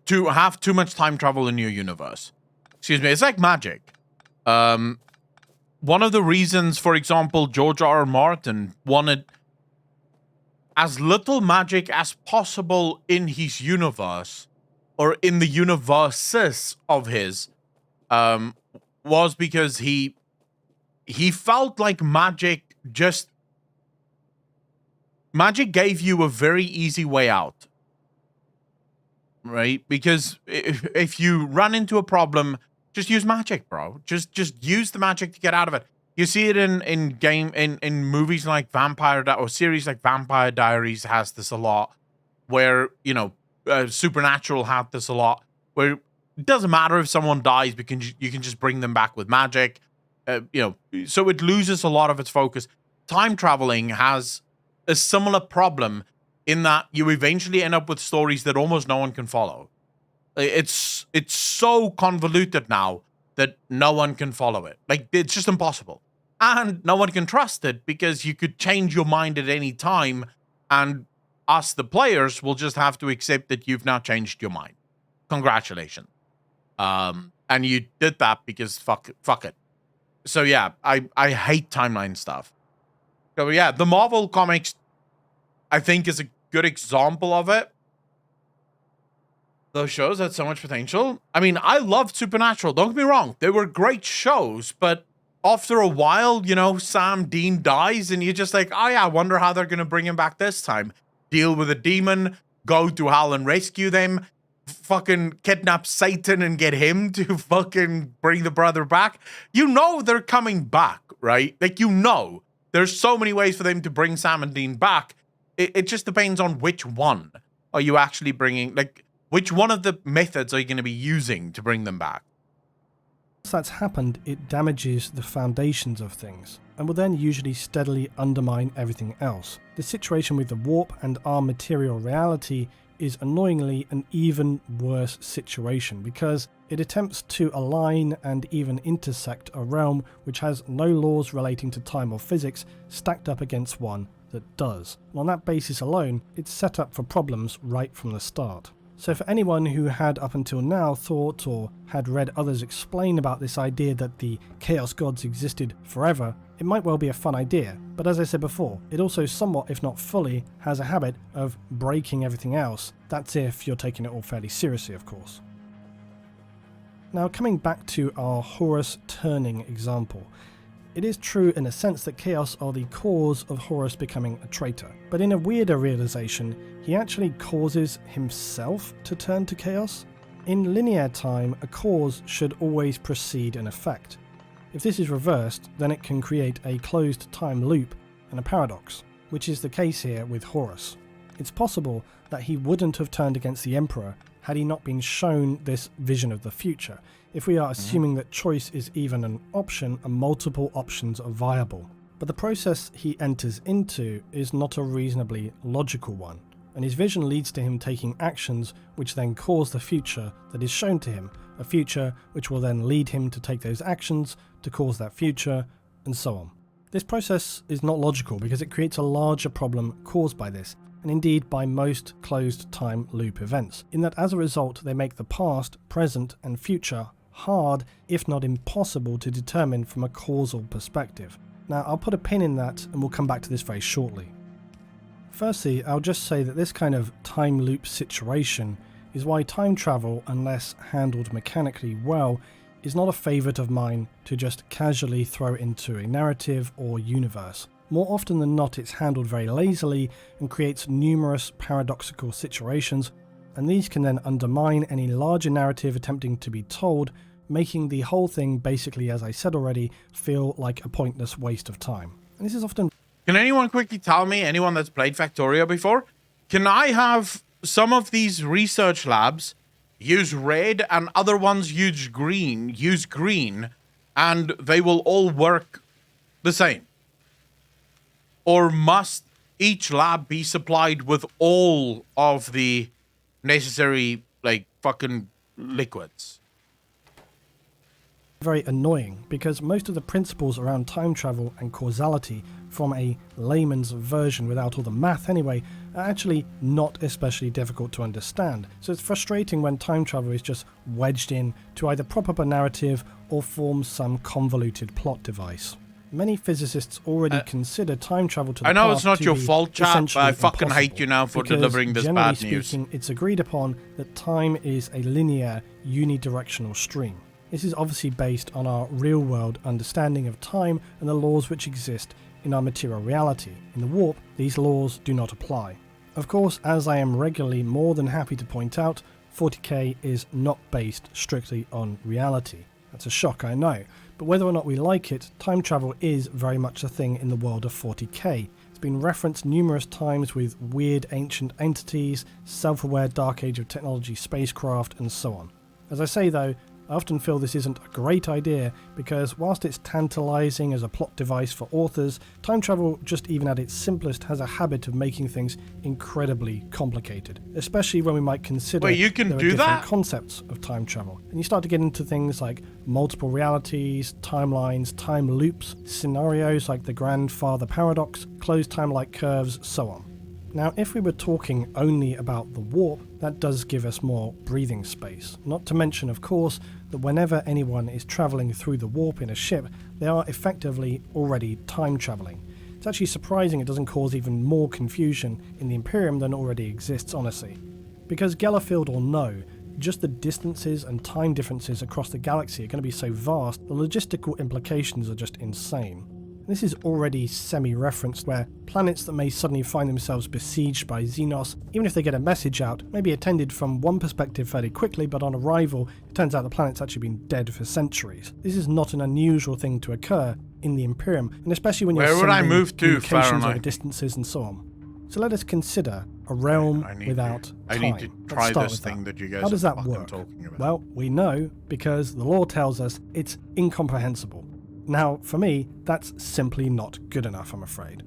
to have too much time travel in your universe. Excuse me, it's like magic. One of the reasons, for example, George R. R. Martin wanted as little magic as possible in his universe, or in the universes of his, was because he felt like magic gave you a very easy way out, right? Because if you run into a problem, just use magic, bro. Just use the magic to get out of it. You see it in movies like series like Vampire Diaries has this a lot, where Supernatural had this a lot, where it doesn't matter if someone dies because you can just bring them back with magic. So it loses a lot of its focus. Time traveling has a similar problem in that you eventually end up with stories that almost no one can follow. It's so convoluted now that no one can follow it. Like, it's just impossible. And no one can trust it because you could change your mind at any time, and us, the players, will just have to accept that you've now changed your mind. Congratulations. And you did that because fuck it. So yeah, I hate timeline stuff. So yeah, the Marvel comics, I think, is a good example of it. Those shows had so much potential. I mean, I loved Supernatural. Don't get me wrong. They were great shows, but after a while, Sam Dean dies and you're just like, oh yeah, I wonder how they're going to bring him back this time. Deal with a demon, go to hell and rescue them, fucking kidnap Satan and get him to fucking bring the brother back. They're coming back, right? Like, there's so many ways for them to bring Sam and Dean back. It just depends on which one are you actually bringing, like, which one of the methods are you going to be using to bring them back? Once that's happened, it damages the foundations of things, and will then usually steadily undermine everything else. The situation with the warp and our material reality is annoyingly an even worse situation, because it attempts to align and even intersect a realm which has no laws relating to time or physics stacked up against one that does. And on that basis alone, it's set up for problems right from the start. So for anyone who had up until now thought or had read others explain about this idea that the Chaos Gods existed forever, it might well be a fun idea, but as I said before, it also somewhat, if not fully, has a habit of breaking everything else. That's if you're taking it all fairly seriously, of course. Now, coming back to our Horus turning example, it is true in a sense that Chaos are the cause of Horus becoming a traitor, but in a weirder realization, he actually causes himself to turn to Chaos. In linear time, a cause should always precede an effect. If this is reversed, then it can create a closed time loop and a paradox, which is the case here with Horus. It's possible that he wouldn't have turned against the Emperor had he not been shown this vision of the future. If we are assuming that choice is even an option and multiple options are viable. But the process he enters into is not a reasonably logical one, and his vision leads to him taking actions which then cause the future that is shown to him, a future which will then lead him to take those actions to cause that future, and so on. This process is not logical because it creates a larger problem caused by this, and indeed by most closed time loop events, in that as a result they make the past, present and future hard, if not impossible, to determine from a causal perspective. Now I'll put a pin in that and we'll come back to this very shortly. Firstly, I'll just say that this kind of time loop situation is why time travel, unless handled mechanically well, is not a favourite of mine to just casually throw into a narrative or universe. More often than not, it's handled very lazily and creates numerous paradoxical situations, and these can then undermine any larger narrative attempting to be told, making the whole thing basically, as I said already, feel like a pointless waste of time. And this is often... Can anyone quickly tell me, anyone that's played Factorio before, can I have some of these research labs use red and other ones use green, and they will all work the same? Or must each lab be supplied with all of the necessary, like, fucking liquids? Very annoying, because most of the principles around time travel and causality from a layman's version without all the math anyway are actually not especially difficult to understand. So it's frustrating when time travel is just wedged in to either prop up a narrative or form some convoluted plot device. Many physicists already consider time travel to the past. I know it's not to your be fault, chap, but I fucking impossible, hate you now for because delivering this generally bad news. speaking, it's agreed upon that time is a linear, unidirectional stream. This is obviously based on our real-world understanding of time and the laws which exist in our material reality. In the warp, these laws do not apply. Of course, as I am regularly more than happy to point out, 40k is not based strictly on reality. That's a shock, I know, but whether or not we like it, time travel is very much a thing in the world of 40k. It's been referenced numerous times with weird ancient entities, self-aware Dark Age of Technology spacecraft, and so on. As I say though, I often feel this isn't a great idea because whilst it's tantalising as a plot device for authors, time travel, just even at its simplest, has a habit of making things incredibly complicated, especially when we might consider Wait, you can there are do different that? concepts of time travel. And you start to get into things like multiple realities, timelines, time loops, scenarios like the grandfather paradox, closed time-like curves, so on. Now, if we were talking only about the warp, that does give us more breathing space. Not to mention, of course, that whenever anyone is travelling through the warp in a ship, they are effectively already time travelling. It's actually surprising it doesn't cause even more confusion in the Imperium than already exists, honestly. Because Gellerfield or no, just the distances and time differences across the galaxy are going to be so vast, the logistical implications are just insane. This is already semi-referenced, where planets that may suddenly find themselves besieged by Xenos, even if they get a message out, may be attended from one perspective fairly quickly, but on arrival, it turns out the planet's actually been dead for centuries. This is not an unusual thing to occur in the Imperium, and especially when you're Where would I sending move to, communications Fahrenheit? over distances and so on. So let us consider a realm I need without to, time. I need to Let's try start this with thing that you guys How does are that fucking work? talking about. Well, we know because the law tells us it's incomprehensible. Now, for me, that's simply not good enough, I'm afraid.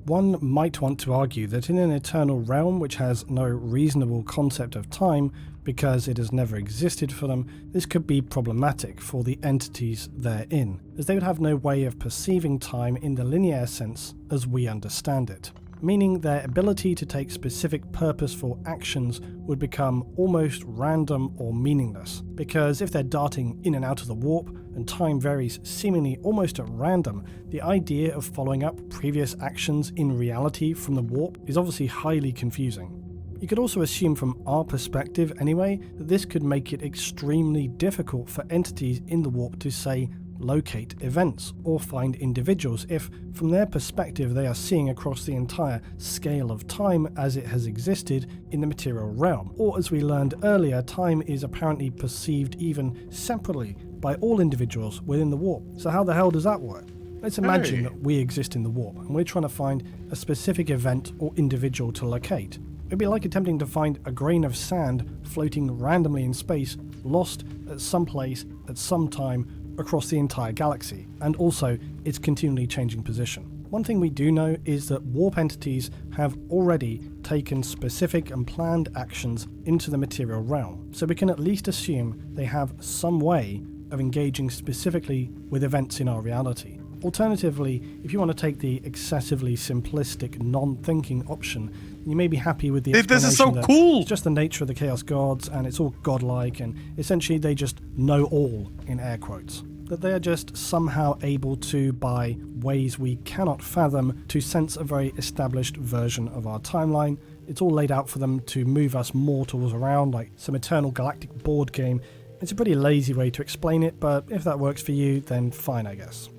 One might want to argue that in an eternal realm which has no reasonable concept of time, because it has never existed for them, this could be problematic for the entities therein, as they would have no way of perceiving time in the linear sense as we understand it, meaning their ability to take specific purposeful actions would become almost random or meaningless, because if they're darting in and out of the warp and time varies seemingly almost at random, the idea of following up previous actions in reality from the warp is obviously highly confusing. You could also assume from our perspective anyway that this could make it extremely difficult for entities in the warp to, say, locate events or find individuals if, from their perspective, they are seeing across the entire scale of time as it has existed in the material realm. Or, as we learned earlier, time is apparently perceived even separately by all individuals within the warp. So how the hell does that work? Let's imagine that we exist in the warp and we're trying to find a specific event or individual to locate. It'd be like attempting to find a grain of sand floating randomly in space, lost at some place at some time across the entire galaxy, and also its continually changing position. One thing we do know is that warp entities have already taken specific and planned actions into the material realm, so we can at least assume they have some way of engaging specifically with events in our reality. Alternatively, if you want to take the excessively simplistic, non-thinking option, you may be happy with the explanation This is so that cool! it's just the nature of the Chaos Gods and it's all godlike and essentially they just know all, in air quotes. That they are just somehow able to, by ways we cannot fathom, to sense a very established version of our timeline. It's all laid out for them to move us mortals around like some eternal galactic board game. It's a pretty lazy way to explain it, but if that works for you, then fine, I guess.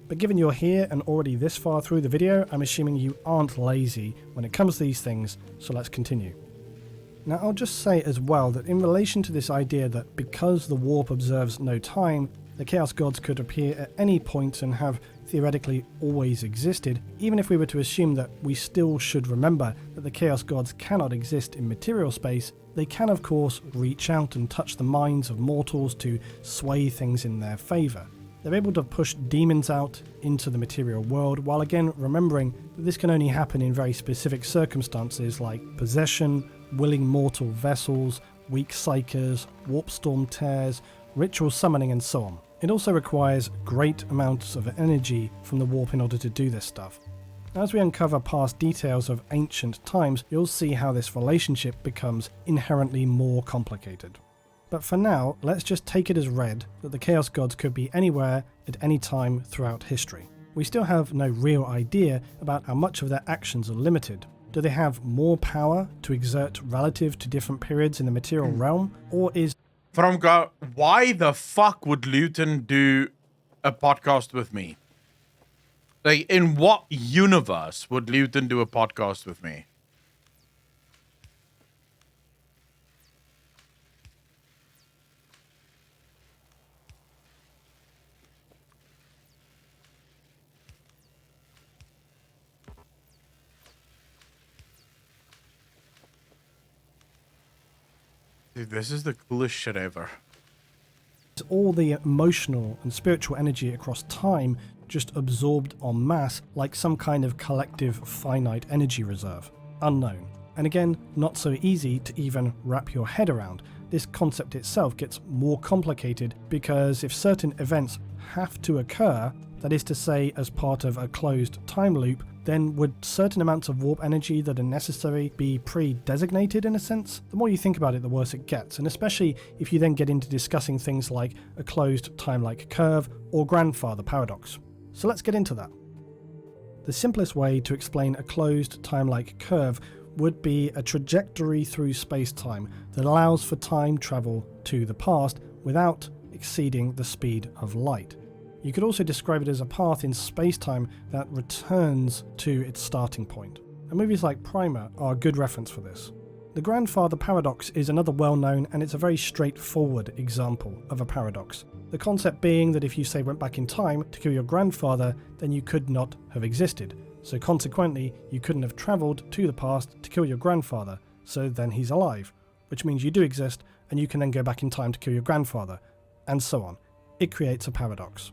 But given you're here and already this far through the video, I'm assuming you aren't lazy when it comes to these things, so let's continue. Now I'll just say as well that in relation to this idea that because the warp observes no time, the Chaos Gods could appear at any point and have theoretically always existed, even if we were to assume that we still should remember that the Chaos Gods cannot exist in material space, they can of course reach out and touch the minds of mortals to sway things in their favour. They're able to push demons out into the material world, while again remembering that this can only happen in very specific circumstances like possession, willing mortal vessels, weak psychers, warp storm tears, ritual summoning and so on. It also requires great amounts of energy from the warp in order to do this stuff. As we uncover past details of ancient times, you'll see how this relationship becomes inherently more complicated. But for now, let's just take it as read that the Chaos Gods could be anywhere at any time throughout history. We still have no real idea about how much of their actions are limited. Do they have more power to exert relative to different periods in the material realm, or is... Why the fuck would Luton do a podcast with me? Like, in what universe would Luton do a podcast with me? Dude, this is the coolest shit ever. all the emotional and spiritual energy across time just absorbed en masse like some kind of collective finite energy reserve? Unknown. And again, not so easy to even wrap your head around. This concept itself gets more complicated because if certain events have to occur, that is to say as part of a closed time loop, then would certain amounts of warp energy that are necessary be pre-designated in a sense? The more you think about it, the worse it gets, and especially if you then get into discussing things like a closed time-like curve or grandfather paradox. So let's get into that. The simplest way to explain a closed time-like curve would be a trajectory through space-time that allows for time travel to the past without exceeding the speed of light. You could also describe it as a path in space-time that returns to its starting point. And movies like Primer are a good reference for this. The grandfather paradox is another well-known and it's a very straightforward example of a paradox. The concept being that if you say went back in time to kill your grandfather, then you could not have existed. So consequently, you couldn't have travelled to the past to kill your grandfather, so then he's alive, which means you do exist and you can then go back in time to kill your grandfather, and so on. It creates a paradox.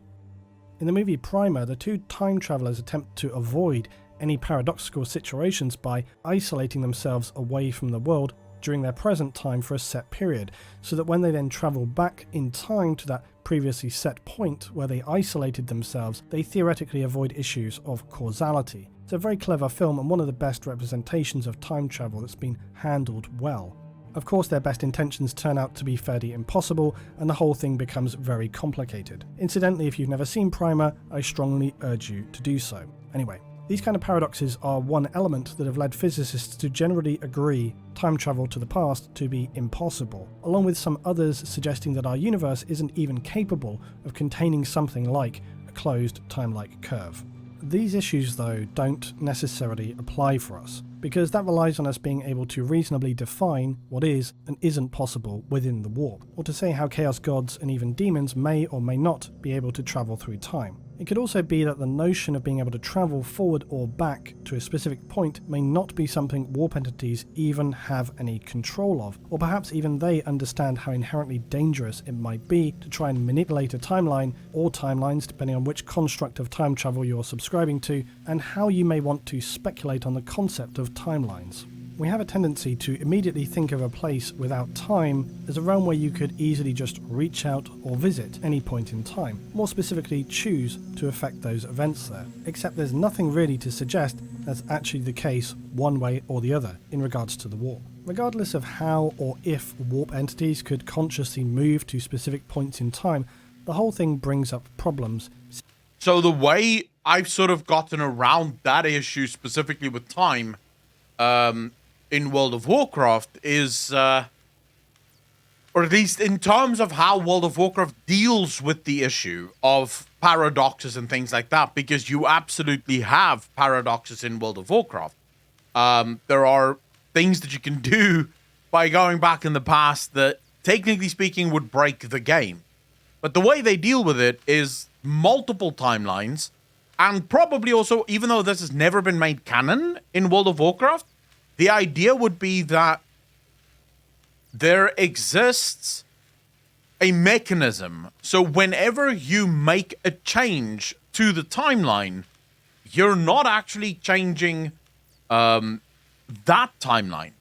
In the movie Primer, the two time travellers attempt to avoid any paradoxical situations by isolating themselves away from the world during their present time for a set period, so that when they then travel back in time to that previously set point where they isolated themselves, they theoretically avoid issues of causality. It's a very clever film and one of the best representations of time travel that's been handled well. Of course, their best intentions turn out to be fairly impossible, and the whole thing becomes very complicated. Incidentally, if you've never seen Primer, I strongly urge you to do so. Anyway, these kind of paradoxes are one element that have led physicists to generally agree time travel to the past to be impossible, along with some others suggesting that our universe isn't even capable of containing something like a closed time-like curve. These issues, though, don't necessarily apply for us, because that relies on us being able to reasonably define what is and isn't possible within the warp, or to say how chaos gods and even demons may or may not be able to travel through time. It could also be that the notion of being able to travel forward or back to a specific point may not be something warp entities even have any control of, or perhaps even they understand how inherently dangerous it might be to try and manipulate a timeline or timelines depending on which construct of time travel you're subscribing to, and how you may want to speculate on the concept of timelines. We have a tendency to immediately think of a place without time as a realm where you could easily just reach out or visit any point in time, more specifically choose to affect those events there, except there's nothing really to suggest that's actually the case one way or the other in regards to the warp. Regardless of how or if warp entities could consciously move to specific points in time, the whole thing brings up problems. So the way I've sort of gotten around that issue specifically with time, in World of Warcraft is, or at least in terms of how World of Warcraft deals with the issue of paradoxes and things like that, because you absolutely have paradoxes in World of Warcraft. There are things that you can do by going back in the past that, technically speaking, would break the game. But the way they deal with it is multiple timelines, and probably also, even though this has never been made canon in World of Warcraft, the idea would be that there exists a mechanism. So whenever you make a change to the timeline, you're not actually changing that timeline.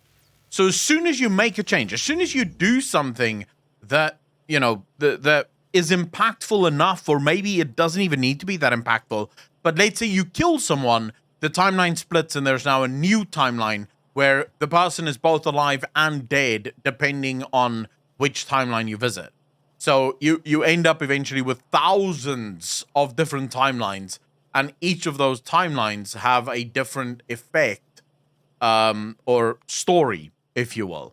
So as soon as you make a change, as soon as you do something that, you know, that is impactful enough, or maybe it doesn't even need to be that impactful, but let's say you kill someone, the timeline splits and there's now a new timeline where the person is both alive and dead, depending on which timeline you visit. So you end up eventually with thousands of different timelines, and each of those timelines have a different effect, or story, if you will.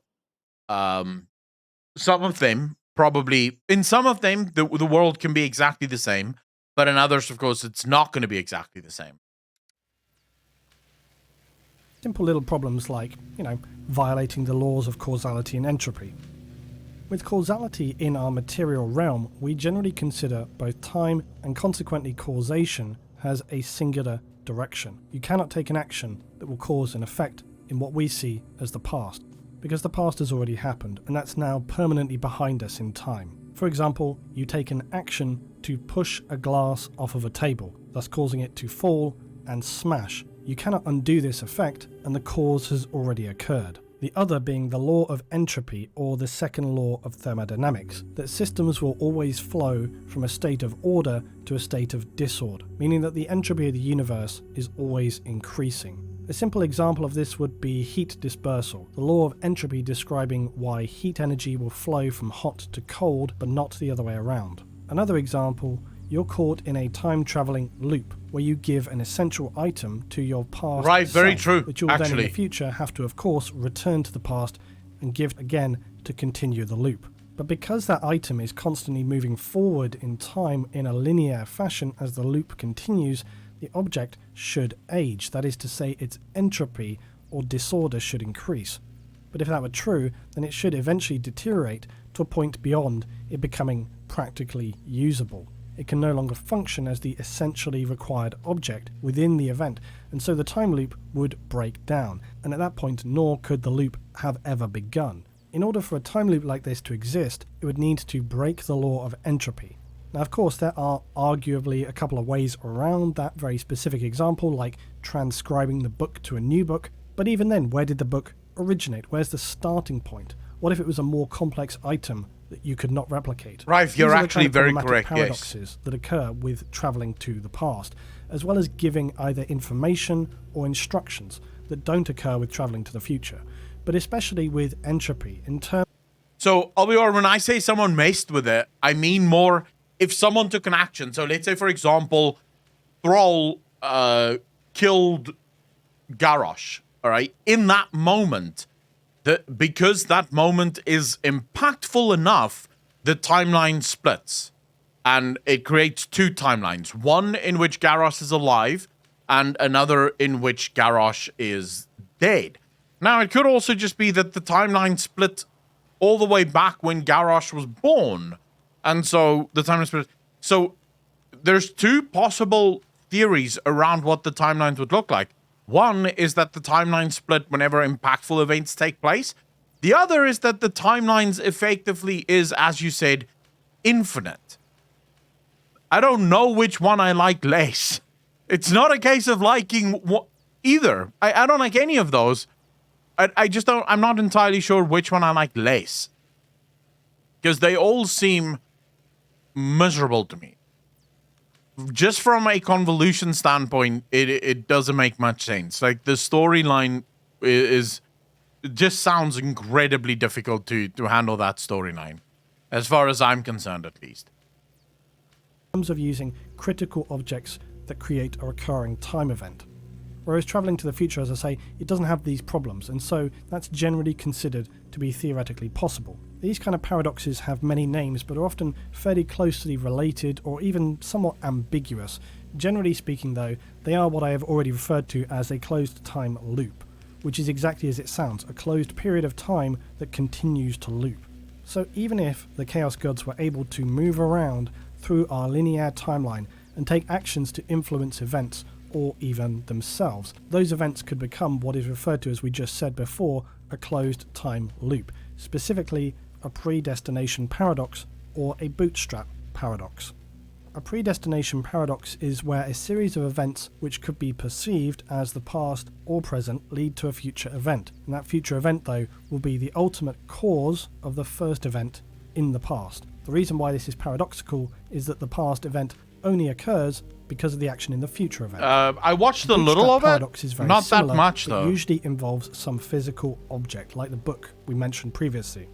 Some of them probably, in some of them, the world can be exactly the same, but in others, of course, it's not going to be exactly the same. Simple little problems like, violating the laws of causality and entropy. With causality in our material realm, we generally consider both time and consequently causation has a singular direction. You cannot take an action that will cause an effect in what we see as the past, because the past has already happened and that's now permanently behind us in time. For example, you take an action to push a glass off of a table, thus causing it to fall and smash. You cannot undo this effect, and the cause has already occurred. The other being the law of entropy, or the second law of thermodynamics, that systems will always flow from a state of order to a state of disorder, meaning that the entropy of the universe is always increasing. A simple example of this would be heat dispersal, the law of entropy describing why heat energy will flow from hot to cold, but not the other way around. Another example, you're caught in a time-traveling loop where you give an essential item to your past right, very self, true, which you'll then in the future have to, of course, return to the past and give again to continue the loop. But because that item is constantly moving forward in time in a linear fashion as the loop continues, the object should age, that is to say its entropy or disorder should increase. But if that were true, then it should eventually deteriorate to a point beyond it becoming practically usable. it can no longer function as the essentially required object within the event, and so the time loop would break down, and at that point nor could the loop have ever begun. In order for a time loop like this to exist, it would need to break the law of entropy. Now, of course, there are arguably a couple of ways around that very specific example, like transcribing the book to a new book, but even then, where did the book originate? Where's the starting point? What if it was a more complex item that you could not replicate? Right, you're actually very problematic correct, paradoxes that occur with travelling to the past, as well as giving either information or instructions that don't occur with travelling to the future, but especially with entropy in terms. So, Albior, when I say someone messed with it, I mean more if someone took an action. So let's say, for example, Thrall killed Garrosh, all right? In that moment, because that moment is impactful enough, the timeline splits. And it creates two timelines. One in which Garrosh is alive, and another in which Garrosh is dead. Now, it could also just be that the timeline split all the way back when Garrosh was born. And so the timeline split. So there's two possible theories around what the timelines would look like. One is that the timeline split whenever impactful events take place. The other is that the timelines effectively is, as you said, infinite. I don't know which one I like less. It's not a case of liking either. I don't like any of those. I just don't. I'm not entirely sure which one I like less. Because they all seem miserable to me. Just from a convolution standpoint, it doesn't make much sense. Like, the storyline is just sounds incredibly difficult to handle that storyline, as far as I'm concerned, at least. In terms of using critical objects that create a recurring time event. Whereas travelling to the future, as I say, it doesn't have these problems, and so that's generally considered to be theoretically possible. These kind of paradoxes have many names, but are often fairly closely related or even somewhat ambiguous. Generally speaking, though, they are what I have already referred to as a closed time loop, which is exactly as it sounds, a closed period of time that continues to loop. So even if the Chaos Gods were able to move around through our linear timeline and take actions to influence events, or even themselves, those events could become what is referred to, as we just said before, a closed time loop, specifically a predestination paradox or a bootstrap paradox. A predestination paradox is where a series of events which could be perceived as the past or present lead to a future event, and that future event, though, will be the ultimate cause of the first event in the past. The reason why this is paradoxical is that the past event only occurs because of the action in the future event. I watched a little of paradox is it. very Not similar, that much, though. It usually involves some physical object, like the book we mentioned previously.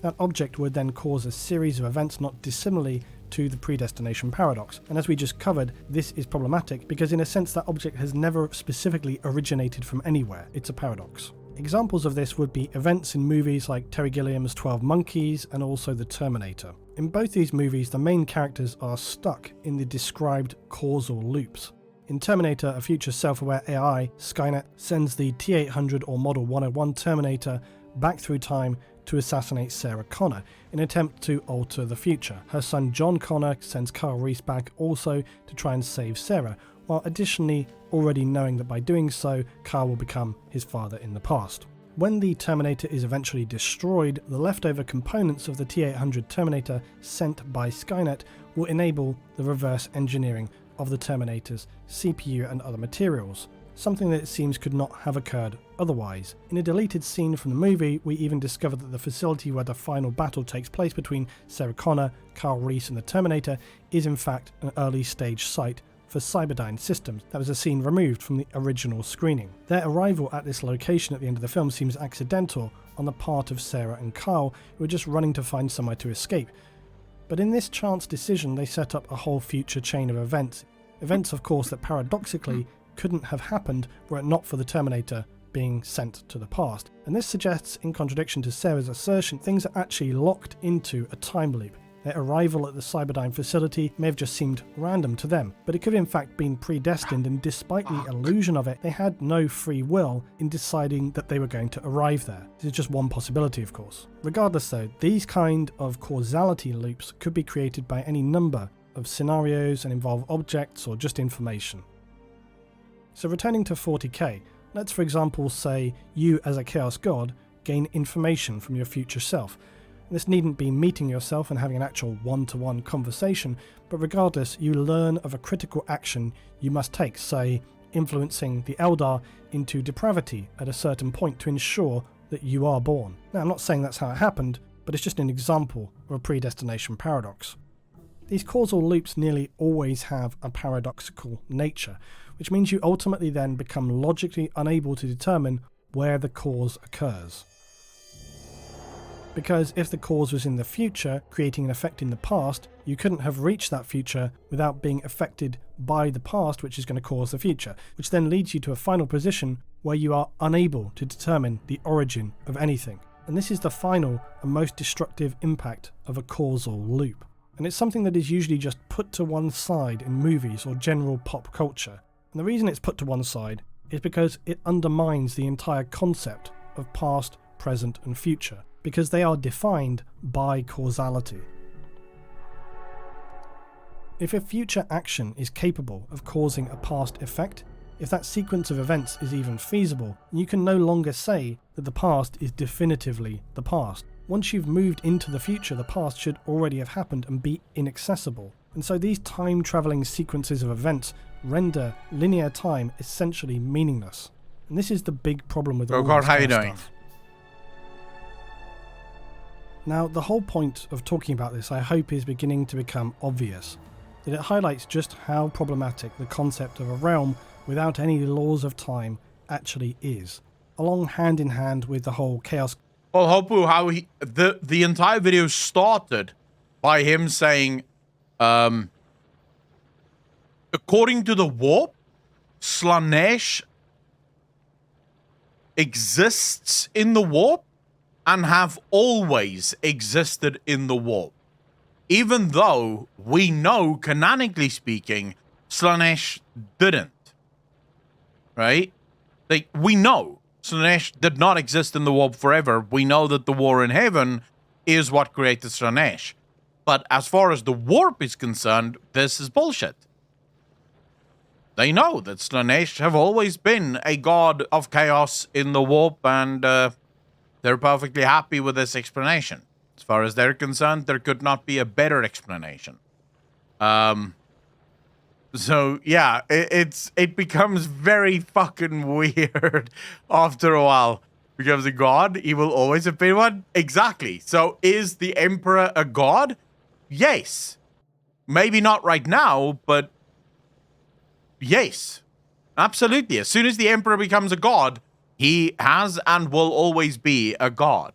That object would then cause a series of events not dissimilarly to the predestination paradox. And as we just covered, this is problematic because in a sense that object has never specifically originated from anywhere. It's a paradox. Examples of this would be events in movies like Terry Gilliam's 12 Monkeys and also The Terminator. In both these movies, the main characters are stuck in the described causal loops. In Terminator, a future self-aware AI, Skynet, sends the T-800 or Model 101 Terminator back through time to assassinate Sarah Connor in an attempt to alter the future. Her son John Connor sends Kyle Reese back also to try and save Sarah, while additionally already knowing that by doing so, Kyle will become his father in the past. When the Terminator is eventually destroyed, the leftover components of the T-800 Terminator sent by Skynet will enable the reverse engineering of the Terminator's CPU and other materials, something that it seems could not have occurred otherwise. In a deleted scene from the movie, we even discover that the facility where the final battle takes place between Sarah Connor, Kyle Reese and the Terminator is in fact an early stage site for Cyberdyne Systems. That was a scene removed from the original screening. Their arrival at this location at the end of the film seems accidental on the part of Sarah and Kyle, who are just running to find somewhere to escape. But in this chance decision, they set up a whole future chain of events. Events, of course, that paradoxically couldn't have happened were it not for the Terminator being sent to the past. And this suggests, in contradiction to Sarah's assertion, things are actually locked into a time loop. Their arrival at the Cyberdyne facility may have just seemed random to them, but it could have in fact been predestined, and despite the illusion of it, they had no free will in deciding that they were going to arrive there. This is just one possibility, of course. Regardless though, these kind of causality loops could be created by any number of scenarios and involve objects or just information. So returning to 40k, let's for example say you as a Chaos God gain information from your future self. This needn't be meeting yourself and having an actual one-to-one conversation, but regardless, you learn of a critical action you must take, say influencing the Eldar into depravity at a certain point to ensure that you are born. Now, I'm not saying that's how it happened, but it's just an example of a predestination paradox. These causal loops nearly always have a paradoxical nature, which means you ultimately then become logically unable to determine where the cause occurs. Because if the cause was in the future, creating an effect in the past, you couldn't have reached that future without being affected by the past, which is going to cause the future, which then leads you to a final position where you are unable to determine the origin of anything. And this is the final and most destructive impact of a causal loop. And it's something that is usually just put to one side in movies or general pop culture. And the reason it's put to one side is because it undermines the entire concept of past, present and future, because they are defined by causality. If a future action is capable of causing a past effect, if that sequence of events is even feasible, you can no longer say that the past is definitively the past. Once you've moved into the future, the past should already have happened and be inaccessible. And so these time-travelling sequences of events render linear time essentially meaningless. And this is the big problem with all this kind of stuff. Now, the whole point of talking about this, I hope, is beginning to become obvious, that it highlights just how problematic the concept of a realm without any laws of time actually is, along hand in hand with the whole chaos. Well, Hopu, how the entire video started by him saying, according to the warp, Slaanesh exists in the warp and have always existed in the warp. Even though we know, canonically speaking, Slaanesh didn't. Right? Like, we know Slaanesh did not exist in the warp forever. We know that the war in heaven is what created Slaanesh. But as far as the warp is concerned, this is bullshit. They know that Slaanesh have always been a god of chaos in the warp, and they're perfectly happy with this explanation. As far as they're concerned, there could not be a better explanation. So, yeah, it becomes very fucking weird after a while. Becomes a god, he will always have been one? Exactly. So, is the Emperor a god? Yes. Maybe not right now, but yes. Absolutely. As soon as the Emperor becomes a god, he has and will always be a god.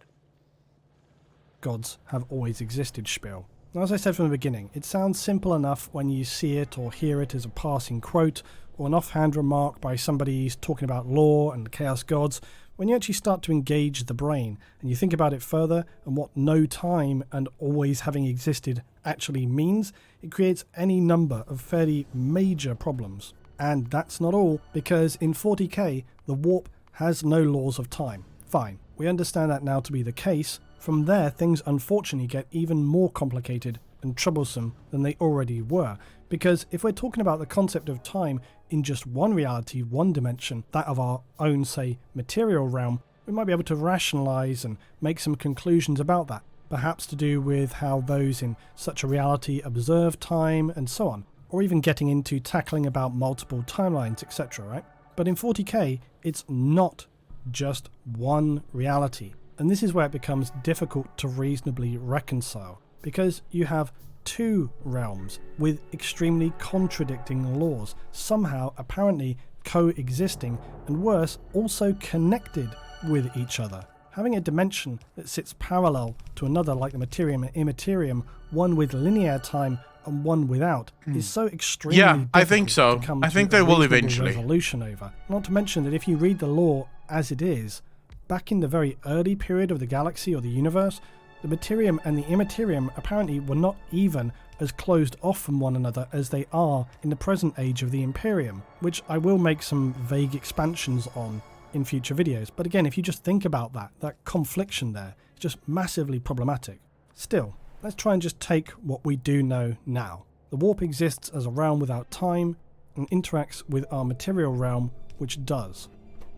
Gods have always existed spiel. Now, as I said from the beginning, it sounds simple enough when you see it or hear it as a passing quote or an offhand remark by somebody talking about law and chaos gods. When you actually start to engage the brain and you think about it further and what no time and always having existed actually means, it creates any number of fairly major problems. And that's not all, because in 40k, the warp has no laws of time. Fine, we understand that now to be the case. From there, things unfortunately get even more complicated and troublesome than they already were, because if we're talking about the concept of time in just one reality, one dimension, that of our own, say, material realm, we might be able to rationalize and make some conclusions about that, perhaps to do with how those in such a reality observe time and so on, or even getting into tackling about multiple timelines, etc., right? But in 40k, it's not just one reality. And this is where it becomes difficult to reasonably reconcile, because you have two realms with extremely contradicting laws, somehow apparently coexisting, and worse, also connected with each other. Having a dimension that sits parallel to another like the Materium and Immaterium, one with linear time and one without, is so extremely difficult. I think so. I think they will eventually. Resolution over. Not to mention that if you read the law as it is, back in the very early period of the galaxy or the universe, the Materium and the Immaterium apparently were not even as closed off from one another as they are in the present age of the Imperium, which I will make some vague expansions on in future videos. But again, if you just think about that confliction there, it's just massively problematic. Still, let's try and just take what we do know now. The warp exists as a realm without time and interacts with our material realm, which does.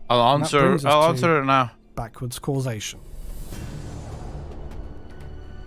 I'll answer it now. Backwards causation.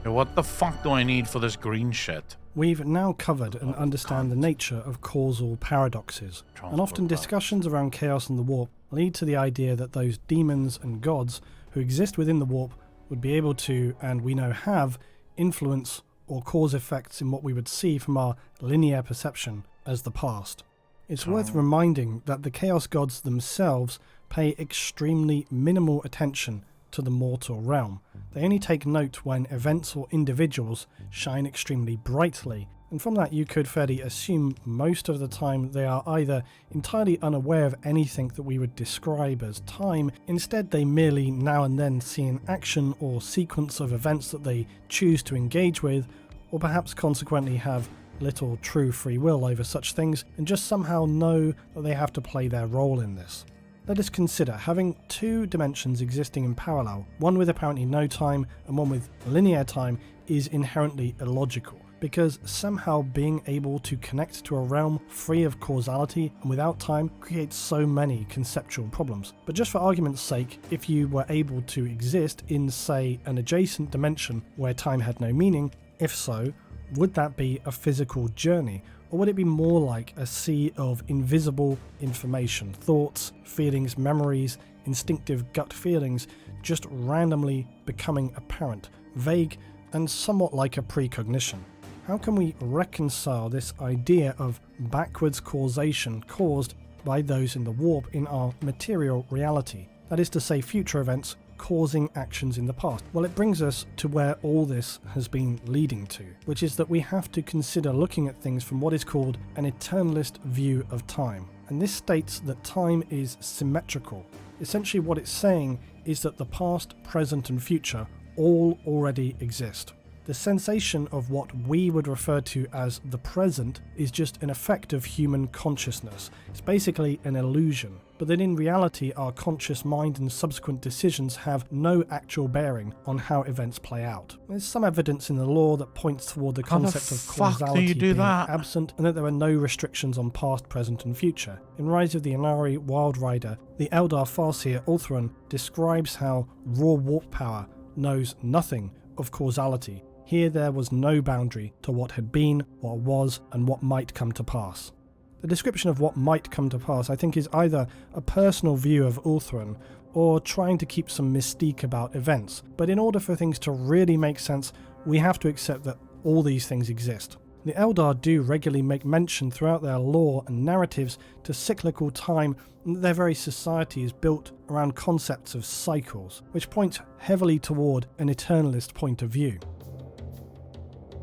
Hey, what the fuck do I need for this green shit? We've now covered and understand the nature of causal paradoxes, and often discussions around chaos and the warp lead to the idea that those demons and gods who exist within the warp would be able to, and we know have, influence or cause effects in what we would see from our linear perception as the past. It's worth reminding that the chaos gods themselves pay extremely minimal attention to the mortal realm. They only take note when events or individuals shine extremely brightly, and from that you could fairly assume most of the time they are either entirely unaware of anything that we would describe as time. Instead, they merely now and then see an action or sequence of events that they choose to engage with, or perhaps consequently have little true free will over such things and just somehow know that they have to play their role in this. Let us consider having two dimensions existing in parallel, one with apparently no time and one with linear time, is inherently illogical, because somehow being able to connect to a realm free of causality and without time creates so many conceptual problems. But just for argument's sake, if you were able to exist in, say, an adjacent dimension where time had no meaning, if so, would that be a physical journey? Or would it be more like a sea of invisible information, thoughts, feelings, memories, instinctive gut feelings, just randomly becoming apparent, vague, and somewhat like a precognition? How can we reconcile this idea of backwards causation caused by those in the warp in our material reality? That is to say, future events causing actions in the past. Well, it brings us to where all this has been leading to, which is that we have to consider looking at things from what is called an eternalist view of time. And this states that time is symmetrical. Essentially what it's saying is that the past, present and future all already exist. The sensation of what we would refer to as the present is just an effect of human consciousness. It's basically an illusion. But then in reality, our conscious mind and subsequent decisions have no actual bearing on how events play out. There's some evidence in the law that points toward the concept of causality being absent, and that there are no restrictions on past, present and future. In Rise of the Inari Wild Rider, the Eldar Farseer Ulthuan describes how raw warp power knows nothing of causality. Here there was no boundary to what had been, what was, and what might come to pass. The description of what might come to pass, I think, is either a personal view of Ulthuan or trying to keep some mystique about events. But in order for things to really make sense, we have to accept that all these things exist. The Eldar do regularly make mention throughout their lore and narratives to cyclical time, and that their very society is built around concepts of cycles, which point heavily toward an eternalist point of view.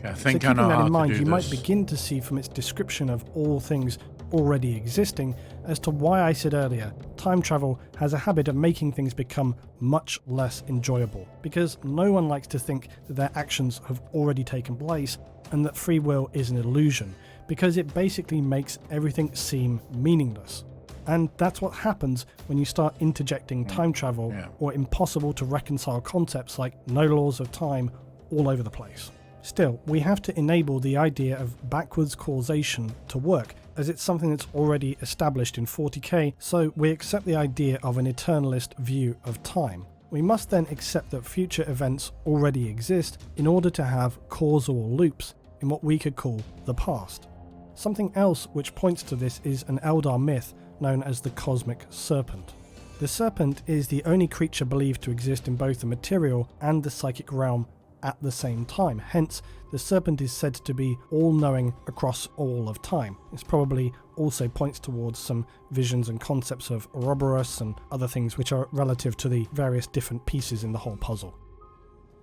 I think so I know keeping that how in mind, to do you this. might begin to see from its description of all things already existing as to why I said earlier, time travel has a habit of making things become much less enjoyable, because no one likes to think that their actions have already taken place and that free will is an illusion, because it basically makes everything seem meaningless. And that's what happens when you start interjecting time travel or impossible to reconcile concepts like no laws of time all over the place. Still, we have to enable the idea of backwards causation to work, as it's something that's already established in 40k, so we accept the idea of an eternalist view of time. We must then accept that future events already exist in order to have causal loops in what we could call the past. Something else which points to this is an Eldar myth known as the Cosmic Serpent. The serpent is the only creature believed to exist in both the material and the psychic realm at the same time. Hence, the serpent is said to be all-knowing across all of time. This probably also points towards some visions and concepts of Ouroboros and other things which are relative to the various different pieces in the whole puzzle.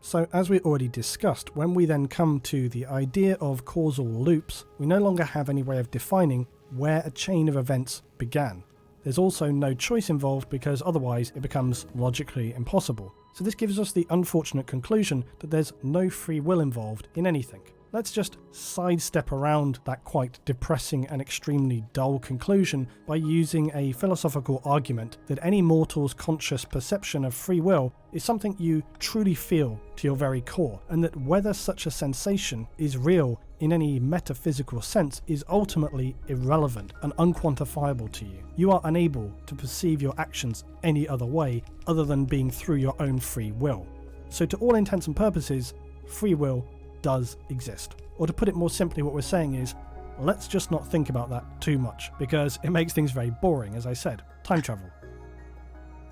So, as we already discussed, when we then come to the idea of causal loops, we no longer have any way of defining where a chain of events began. There's also no choice involved because otherwise it becomes logically impossible. So this gives us the unfortunate conclusion that there's no free will involved in anything. Let's just sidestep around that quite depressing and extremely dull conclusion by using a philosophical argument that any mortal's conscious perception of free will is something you truly feel to your very core, and that whether such a sensation is real in any metaphysical sense is ultimately irrelevant and unquantifiable to you. You are unable to perceive your actions any other way other than being through your own free will. So to all intents and purposes, free will does exist. Or to put it more simply, what we're saying is, let's just not think about that too much, because it makes things very boring, as I said. Time travel.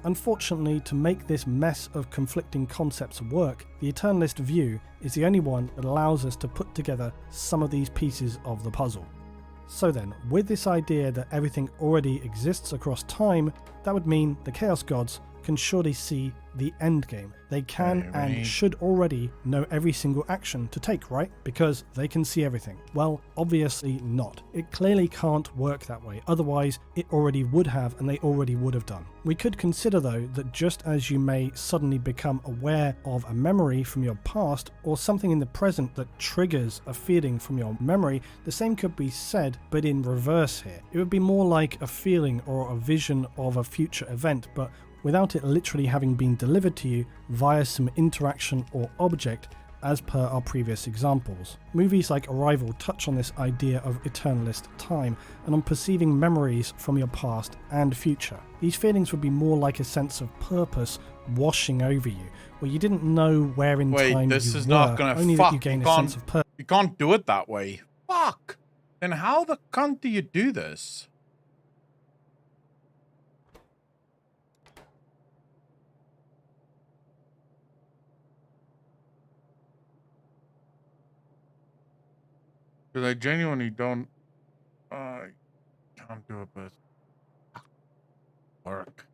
Unfortunately, to make this mess of conflicting concepts work, the eternalist view is the only one that allows us to put together some of these pieces of the puzzle. So then, with this idea that everything already exists across time, that would mean the Chaos Gods can surely see the end game. They can and should already know every single action to take, right? Because they can see everything. Well, obviously not. It clearly can't work that way. Otherwise, it already would have, and they already would have done. We could consider, though, that just as you may suddenly become aware of a memory from your past, or something in the present that triggers a feeling from your memory, the same could be said, but in reverse here. It would be more like a feeling or a vision of a future event, but without it literally having been delivered to you via some interaction or object, as per our previous examples. Movies like Arrival touch on this idea of eternalist time and on perceiving memories from your past and future. These feelings would be more like a sense of purpose washing over you, where you didn't know where in time this you is were, not gonna only fuck. that you gain a sense of purpose. You can't do it that way. Fuck. Then how the cunt do you do this? Because I genuinely don't, can't do it, but work.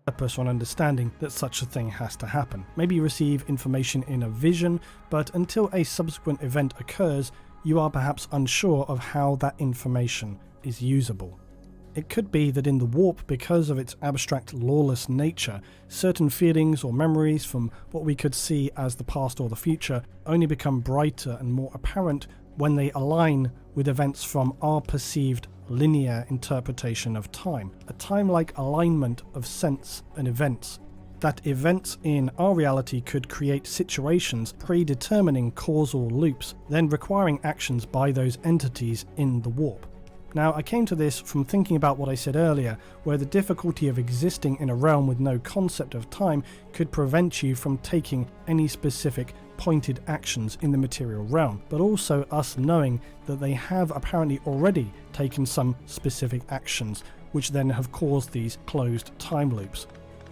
Purpose on understanding that such a thing has to happen. Maybe you receive information in a vision, but until a subsequent event occurs, you are perhaps unsure of how that information is usable. It could be that in the warp, because of its abstract, lawless nature, certain feelings or memories from what we could see as the past or the future only become brighter and more apparent when they align with events from our perceived linear interpretation of time, a time-like alignment of sense and events. That events in our reality could create situations predetermining causal loops, then requiring actions by those entities in the warp. Now, I came to this from thinking about what I said earlier, where the difficulty of existing in a realm with no concept of time could prevent you from taking any specific pointed actions in the material realm, but also us knowing that they have apparently already taken some specific actions, which then have caused these closed time loops.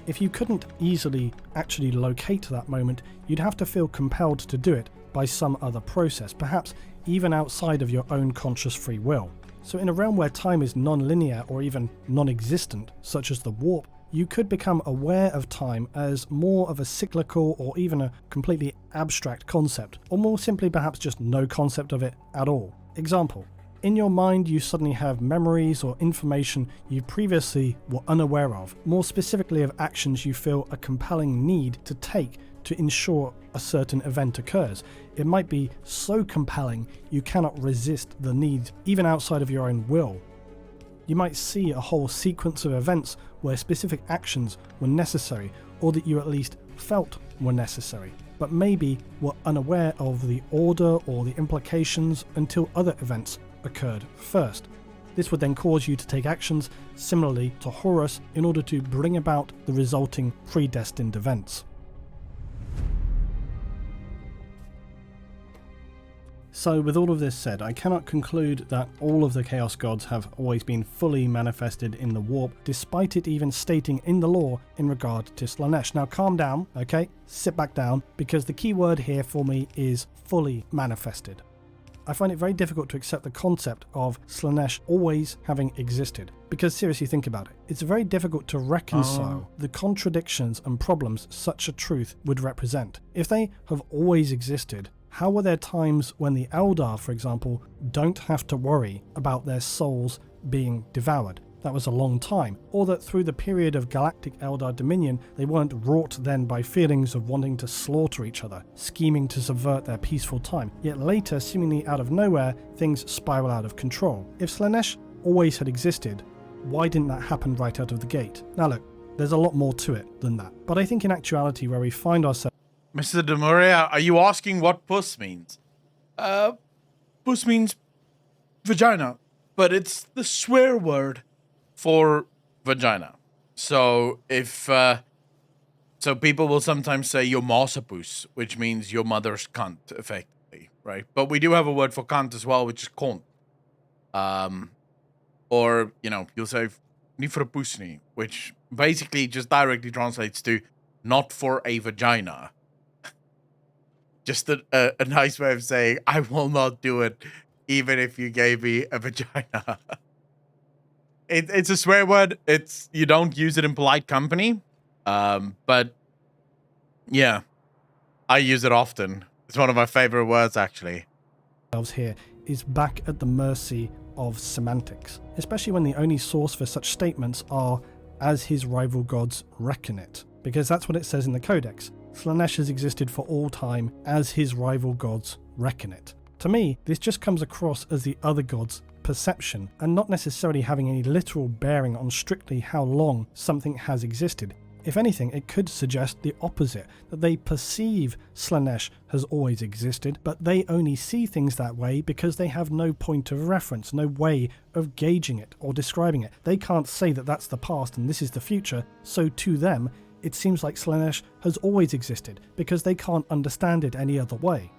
If you couldn't easily actually locate that moment, you'd have to feel compelled to do it by some other process, perhaps even outside of your own conscious free will. So in a realm where time is non-linear or even non-existent, such as the warp, you could become aware of time as more of a cyclical or even a completely abstract concept, or more simply perhaps just no concept of it at all. Example, in your mind you suddenly have memories or information you previously were unaware of, more specifically of actions you feel a compelling need to take to ensure a certain event occurs. It might be so compelling you cannot resist the need, even outside of your own will. You might see a whole sequence of events where specific actions were necessary, or that you at least felt were necessary, but maybe were unaware of the order or the implications until other events occurred first. This would then cause you to take actions similarly to Horus in order to bring about the resulting predestined events. So with all of this said, I cannot conclude that all of the Chaos Gods have always been fully manifested in the warp, despite it even stating in the lore in regard to Slaanesh. Now calm down, okay? Sit back down, because the key word here for me is fully manifested. I find it very difficult to accept the concept of Slaanesh always having existed, because seriously think about it. It's very difficult to reconcile the contradictions and problems such a truth would represent. If they have always existed, how were there times when the Eldar, for example, don't have to worry about their souls being devoured? that was a long time, or that through the period of galactic Eldar dominion they weren't wrought then by feelings of wanting to slaughter each other, scheming to subvert their peaceful time, yet later, seemingly out of nowhere, things spiral out of control. If Slaanesh always had existed, why didn't that happen right out of the gate? Now look, there's a lot more to it than that, but I think in actuality where we find ourselves... Mr. Demuria, are you asking what puss means? Puss means vagina, but it's the swear word for vagina. So if so people will sometimes say your mausapus, which means your mother's cunt, effectively, right? But we do have a word for cunt as well, which is kont. Or, you know, you'll say nie for 'n poes nie, which basically just directly translates to not for a vagina. Just a nice way of saying I will not do it even if you gave me a vagina. It's a swear word. You don't use it in polite company. But yeah, I use it often. It's one of my favorite words, actually. Here is back at the mercy of semantics, especially when the only source for such statements are as his rival gods reckon it, because that's what it says in the Codex. Slaanesh has existed for all time as his rival gods reckon it. To me, this just comes across as the other gods' perception, and not necessarily having any literal bearing on strictly how long something has existed. If anything, it could suggest the opposite, that they perceive Slaanesh has always existed, but they only see things that way because they have no point of reference, no way of gauging it or describing it. They can't say that that's the past and this is the future, so to them, it seems like Slaanesh has always existed because they can't understand it any other way.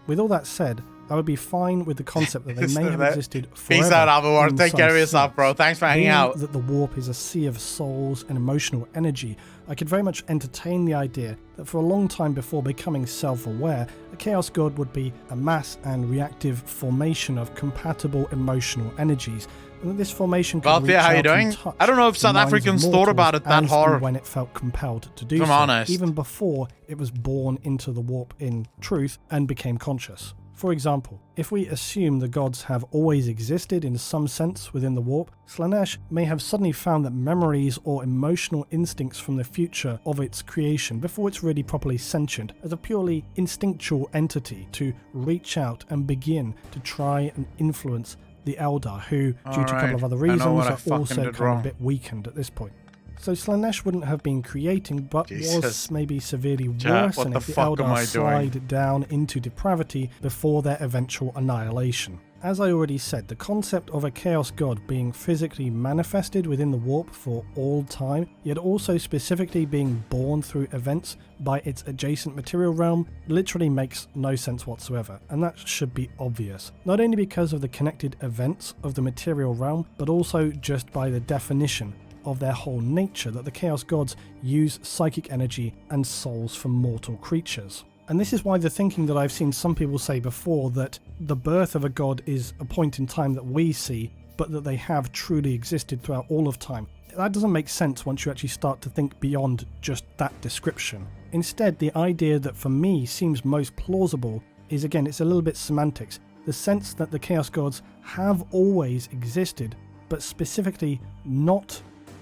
With all that said, I would be fine with the concept that they may have existed forever. Peace out, Alvaro. in Take some care of yourself, sense. bro. Thanks for hanging Being out. that the warp is a sea of souls and emotional energy, I could very much entertain the idea that for a long time before becoming self-aware, a Chaos God would be a mass and reactive formation of compatible emotional energies, and that this formation could reach Valthea, how you out and doing? touch I don't know if the South minds of Africans thought mortals about it that as hard. and when it felt compelled to do If I'm so, honest. even before it was born into the warp in truth and became conscious. For example, if we assume the gods have always existed in some sense within the warp, Slaanesh may have suddenly found that memories or emotional instincts from the future of its creation, before it's really properly sentient, as a purely instinctual entity to reach out and begin to try and influence the Eldar, who, due to a couple of other reasons, are also kind of a bit weakened at this point. So Slaanesh wouldn't have been creating, but was maybe severely worsening if the Eldar slide down into depravity before their eventual annihilation. As I already said, the concept of a Chaos God being physically manifested within the warp for all time, yet also specifically being born through events by its adjacent material realm, literally makes no sense whatsoever, and that should be obvious. Not only because of the connected events of the material realm, but also just by the definition of their whole nature, that the Chaos Gods use psychic energy and souls from mortal creatures. And this is why the thinking that I've seen some people say before, that the birth of a god is a point in time that we see, but that they have truly existed throughout all of time, that doesn't make sense once you actually start to think beyond just that description. Instead, the idea that for me seems most plausible is, again, it's a little bit semantics. The sense that the Chaos Gods have always existed, but specifically not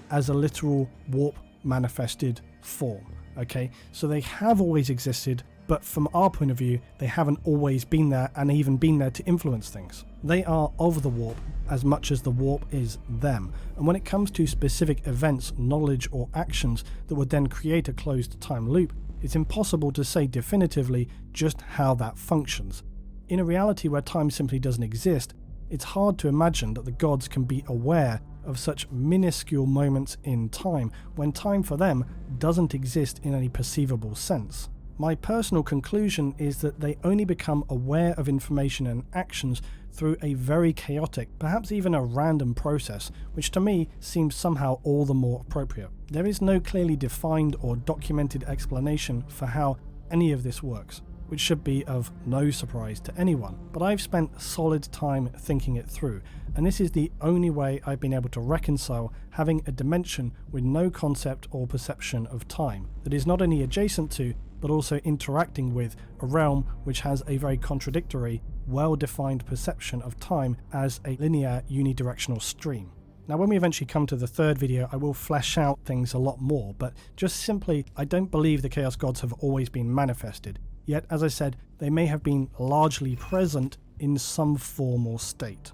as a literal warp manifested form. Okay, so they have always existed, but from our point of view, they haven't always been there and even been there to influence things. They are of the warp as much as the warp is them. And when it comes to specific events, knowledge, or actions that would then create a closed time loop, it's impossible to say definitively just how that functions. In a reality where time simply doesn't exist, it's hard to imagine that the gods can be aware of such minuscule moments in time, when time for them doesn't exist in any perceivable sense. My personal conclusion is that they only become aware of information and actions through a very chaotic, perhaps even a random process, which to me seems somehow all the more appropriate. There is no clearly defined or documented explanation for how any of this works, which should be of no surprise to anyone, but I've spent solid time thinking it through, and this is the only way I've been able to reconcile having a dimension with no concept or perception of time, that is not only adjacent to, but also interacting with, a realm which has a very contradictory, well-defined perception of time as a linear unidirectional stream. Now when we eventually come to the third video, I will flesh out things a lot more, but just simply, I don't believe the Chaos Gods have always been manifested. Yet, as I said, they may have been largely present in some form or state.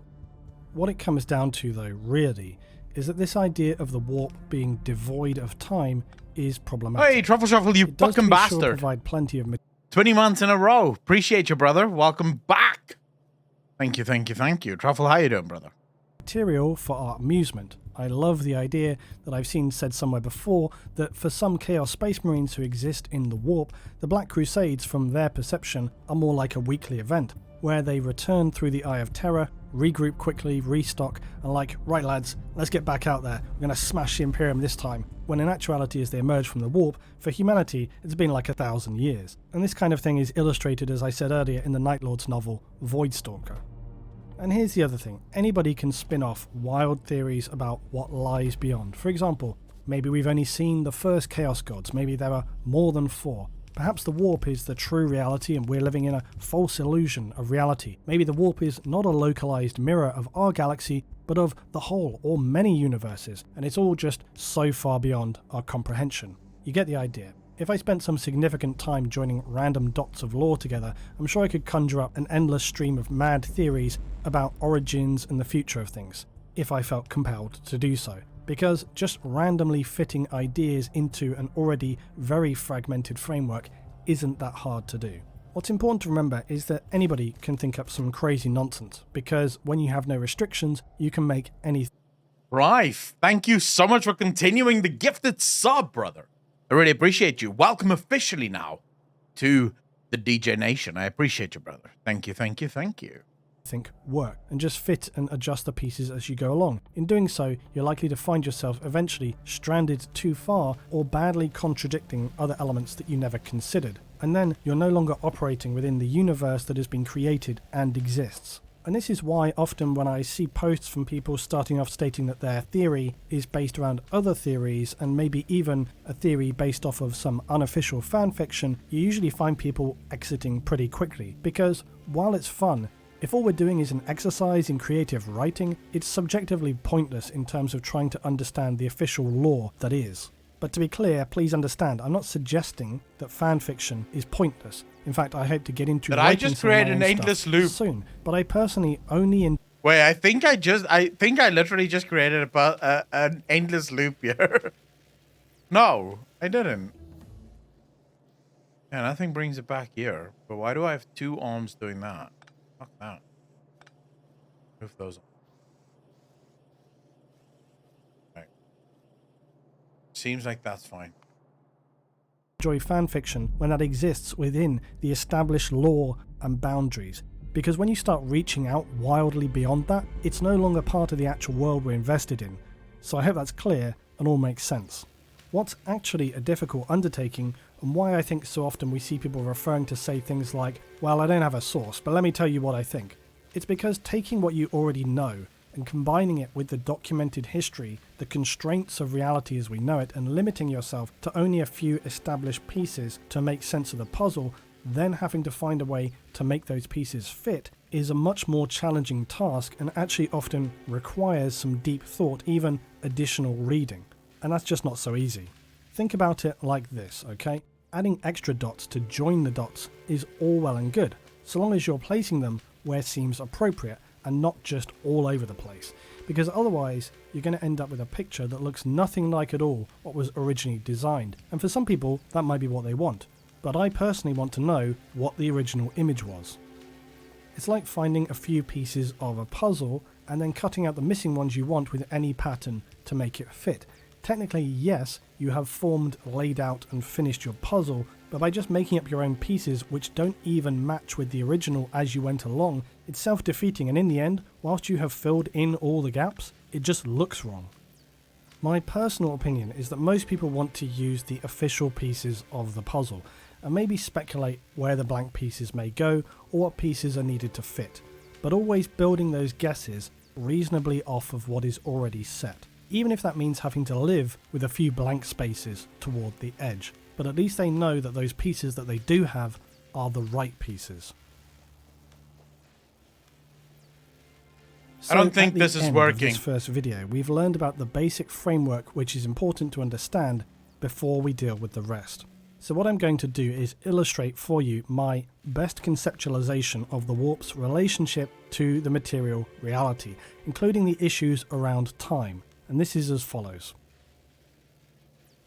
What it comes down to though, really, is that this idea of the warp being devoid of time is problematic. Hey, Truffle Shuffle, you It does, fucking to be sure, bastard. provide plenty of 20 months in a row. Appreciate you, brother. Welcome back. Thank you, thank you, thank you. Truffle, how you doing, brother? material for our amusement. I love the idea that I've seen said somewhere before that for some Chaos Space Marines who exist in the warp, the Black Crusades, from their perception, are more like a weekly event, where they return through the Eye of Terror, regroup quickly, restock, and like, right lads, let's get back out there, we're going to smash the Imperium this time, when in actuality as they emerge from the warp, for humanity it's been like 1,000 years. And this kind of thing is illustrated, as I said earlier, in the Night Lord's novel, Voidstalker. And here's the other thing, anybody can spin off wild theories about what lies beyond. For example, maybe we've only seen the first Chaos Gods, maybe there are more than 4. Perhaps the warp is the true reality and we're living in a false illusion of reality. Maybe the warp is not a localized mirror of our galaxy, but of the whole or many universes, and it's all just so far beyond our comprehension. You get the idea. If I spent some significant time joining random dots of lore together, I'm sure I could conjure up an endless stream of mad theories about origins and the future of things, if I felt compelled to do so. Because just randomly fitting ideas into an already very fragmented framework isn't that hard to do. What's important to remember is that anybody can think up some crazy nonsense, because when you have no restrictions, you can make anything. Rife, thank you so much for continuing the gifted sub, brother. I really appreciate you. Welcome officially now to the DJ Nation. I appreciate you, brother. Thank you, thank you, thank you. Think work and just fit and adjust the pieces as you go along. In doing so, you're likely to find yourself eventually stranded too far or badly contradicting other elements that you never considered. And then you're no longer operating within the universe that has been created and exists. And this is why often when I see posts from people starting off stating that their theory is based around other theories and maybe even a theory based off of some unofficial fanfiction, you usually find people exiting pretty quickly. Because while it's fun, if all we're doing is an exercise in creative writing, it's subjectively pointless in terms of trying to understand the official lore that is. But to be clear, please understand, I'm not suggesting that fanfiction is pointless. In fact, I hope to get into Did I just create an endless loop soon. But I personally only Wait, I think I literally just created an endless loop here. No, I didn't. Yeah, nothing brings it back here. But why do I have 2 arms doing that? Fuck that. Move those on. Right. Seems like that's fine. enjoy fanfiction when that exists within the established lore and boundaries. Because when you start reaching out wildly beyond that, it's no longer part of the actual world we're invested in. So I hope that's clear and all makes sense. What's actually a difficult undertaking, and why I think so often we see people referring to say things like, well, I don't have a source, but let me tell you what I think. It's because taking what you already know and combining it with the documented history, the constraints of reality as we know it, and limiting yourself to only a few established pieces to make sense of the puzzle, then having to find a way to make those pieces fit, is a much more challenging task and actually often requires some deep thought, even additional reading. And that's just not so easy. Think about it like this, okay? Adding extra dots to join the dots is all well and good, so long as you're placing them where seems appropriate and not just all over the place, because otherwise you're going to end up with a picture that looks nothing like at all what was originally designed. And for some people that might be what they want, but I personally want to know what the original image was. It's like finding a few pieces of a puzzle and then cutting out the missing ones you want with any pattern to make it fit. Technically, yes, you have formed, laid out and finished your puzzle, but by just making up your own pieces which don't even match with the original as you went along, it's self-defeating, and in the end, whilst you have filled in all the gaps, it just looks wrong. My personal opinion is that most people want to use the official pieces of the puzzle, and maybe speculate where the blank pieces may go or what pieces are needed to fit, but always building those guesses reasonably off of what is already set, even if that means having to live with a few blank spaces toward the edge. But at least they know that those pieces that they do have are the right pieces. I don't think this is working. At this first video, we've learned about the basic framework which is important to understand before we deal with the rest. So what I'm going to do is illustrate for you my best conceptualization of the warp's relationship to the material reality, including the issues around time. And this is as follows.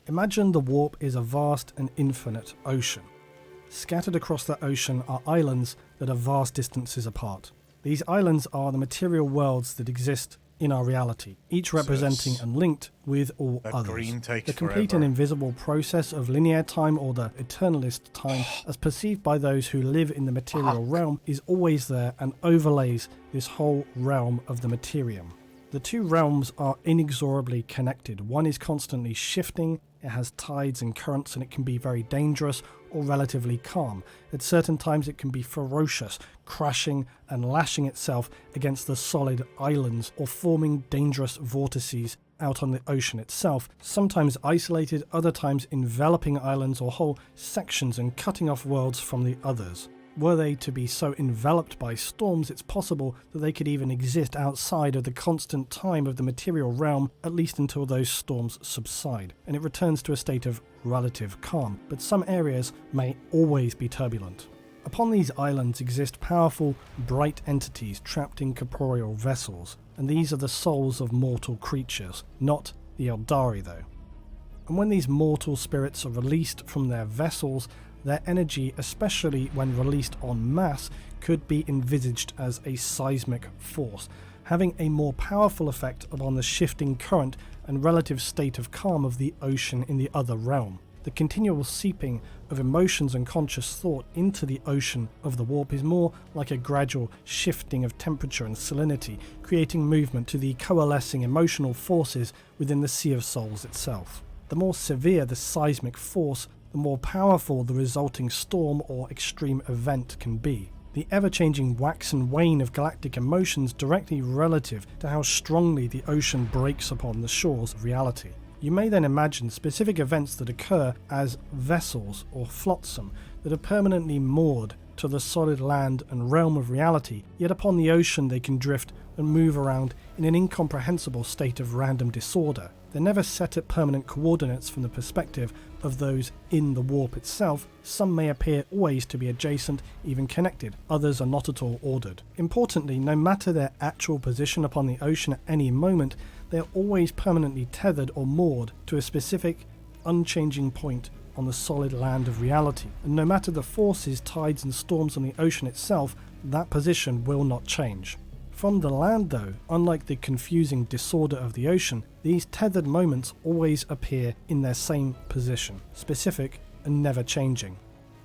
Imagine the warp is a vast and infinite ocean. Scattered across that ocean are islands that are vast distances apart. These islands are the material worlds that exist in our reality, each representing and linked with all others. The complete and invisible process of linear time, or the eternalist time, as perceived by those who live in the material realm, is always there and overlays this whole realm of the materium. The two realms are inexorably connected. One is constantly shifting, it has tides and currents, and it can be very dangerous or relatively calm. At certain times it can be ferocious, crashing and lashing itself against the solid islands or forming dangerous vortices out on the ocean itself, sometimes isolated, other times enveloping islands or whole sections and cutting off worlds from the others. Were they to be so enveloped by storms, it's possible that they could even exist outside of the constant time of the material realm, at least until those storms subside, and it returns to a state of relative calm, but some areas may always be turbulent. Upon these islands exist powerful, bright entities trapped in corporeal vessels, and these are the souls of mortal creatures, not the Eldari though. And when these mortal spirits are released from their vessels, their energy, especially when released en masse, could be envisaged as a seismic force, having a more powerful effect upon the shifting current and relative state of calm of the ocean in the other realm. The continual seeping of emotions and conscious thought into the ocean of the warp is more like a gradual shifting of temperature and salinity, creating movement to the coalescing emotional forces within the Sea of Souls itself. The more severe the seismic force, the more powerful the resulting storm or extreme event can be. The ever-changing wax and wane of galactic emotions directly relative to how strongly the ocean breaks upon the shores of reality. You may then imagine specific events that occur as vessels or flotsam that are permanently moored to the solid land and realm of reality, yet upon the ocean they can drift and move around in an incomprehensible state of random disorder. They're never set at permanent coordinates from the perspective of those in the warp itself. Some may appear always to be adjacent, even connected, others are not at all ordered. Importantly, no matter their actual position upon the ocean at any moment, they are always permanently tethered or moored to a specific, unchanging point on the solid land of reality, and no matter the forces, tides and storms on the ocean itself, that position will not change. From the land though, unlike the confusing disorder of the ocean, these tethered moments always appear in their same position, specific and never changing.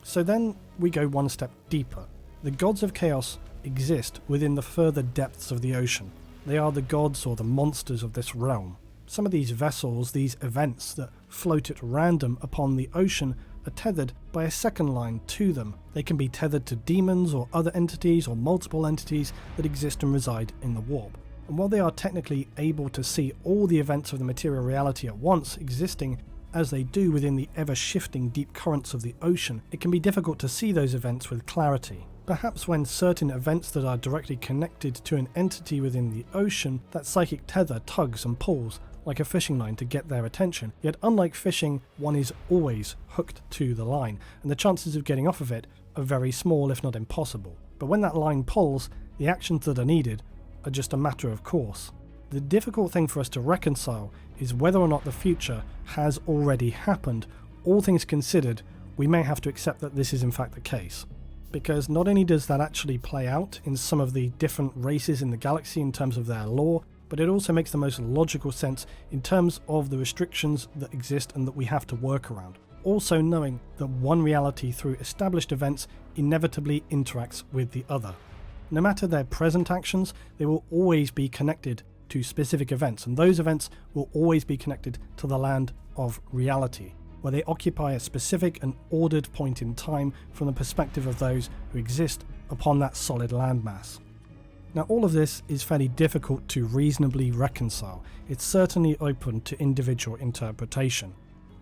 So then we go one step deeper. The gods of chaos exist within the further depths of the ocean. They are the gods or the monsters of this realm. Some of these vessels, these events that float at random upon the ocean, are tethered by a second line to them. They can be tethered to demons or other entities or multiple entities that exist and reside in the warp. And while they are technically able to see all the events of the material reality at once existing as they do within the ever-shifting deep currents of the ocean, it can be difficult to see those events with clarity. Perhaps when certain events that are directly connected to an entity within the ocean, that psychic tether tugs and pulls like a fishing line to get their attention, yet unlike fishing, one is always hooked to the line, and the chances of getting off of it are very small if not impossible. But when that line pulls, the actions that are needed are just a matter of course. The difficult thing for us to reconcile is whether or not the future has already happened. All things considered, we may have to accept that this is in fact the case. Because not only does that actually play out in some of the different races in the galaxy in terms of their lore, but it also makes the most logical sense in terms of the restrictions that exist and that we have to work around. Also knowing that one reality through established events inevitably interacts with the other. No matter their present actions, they will always be connected to specific events, and those events will always be connected to the land of reality, where they occupy a specific and ordered point in time from the perspective of those who exist upon that solid landmass. Now all of this is fairly difficult to reasonably reconcile. It's certainly open to individual interpretation.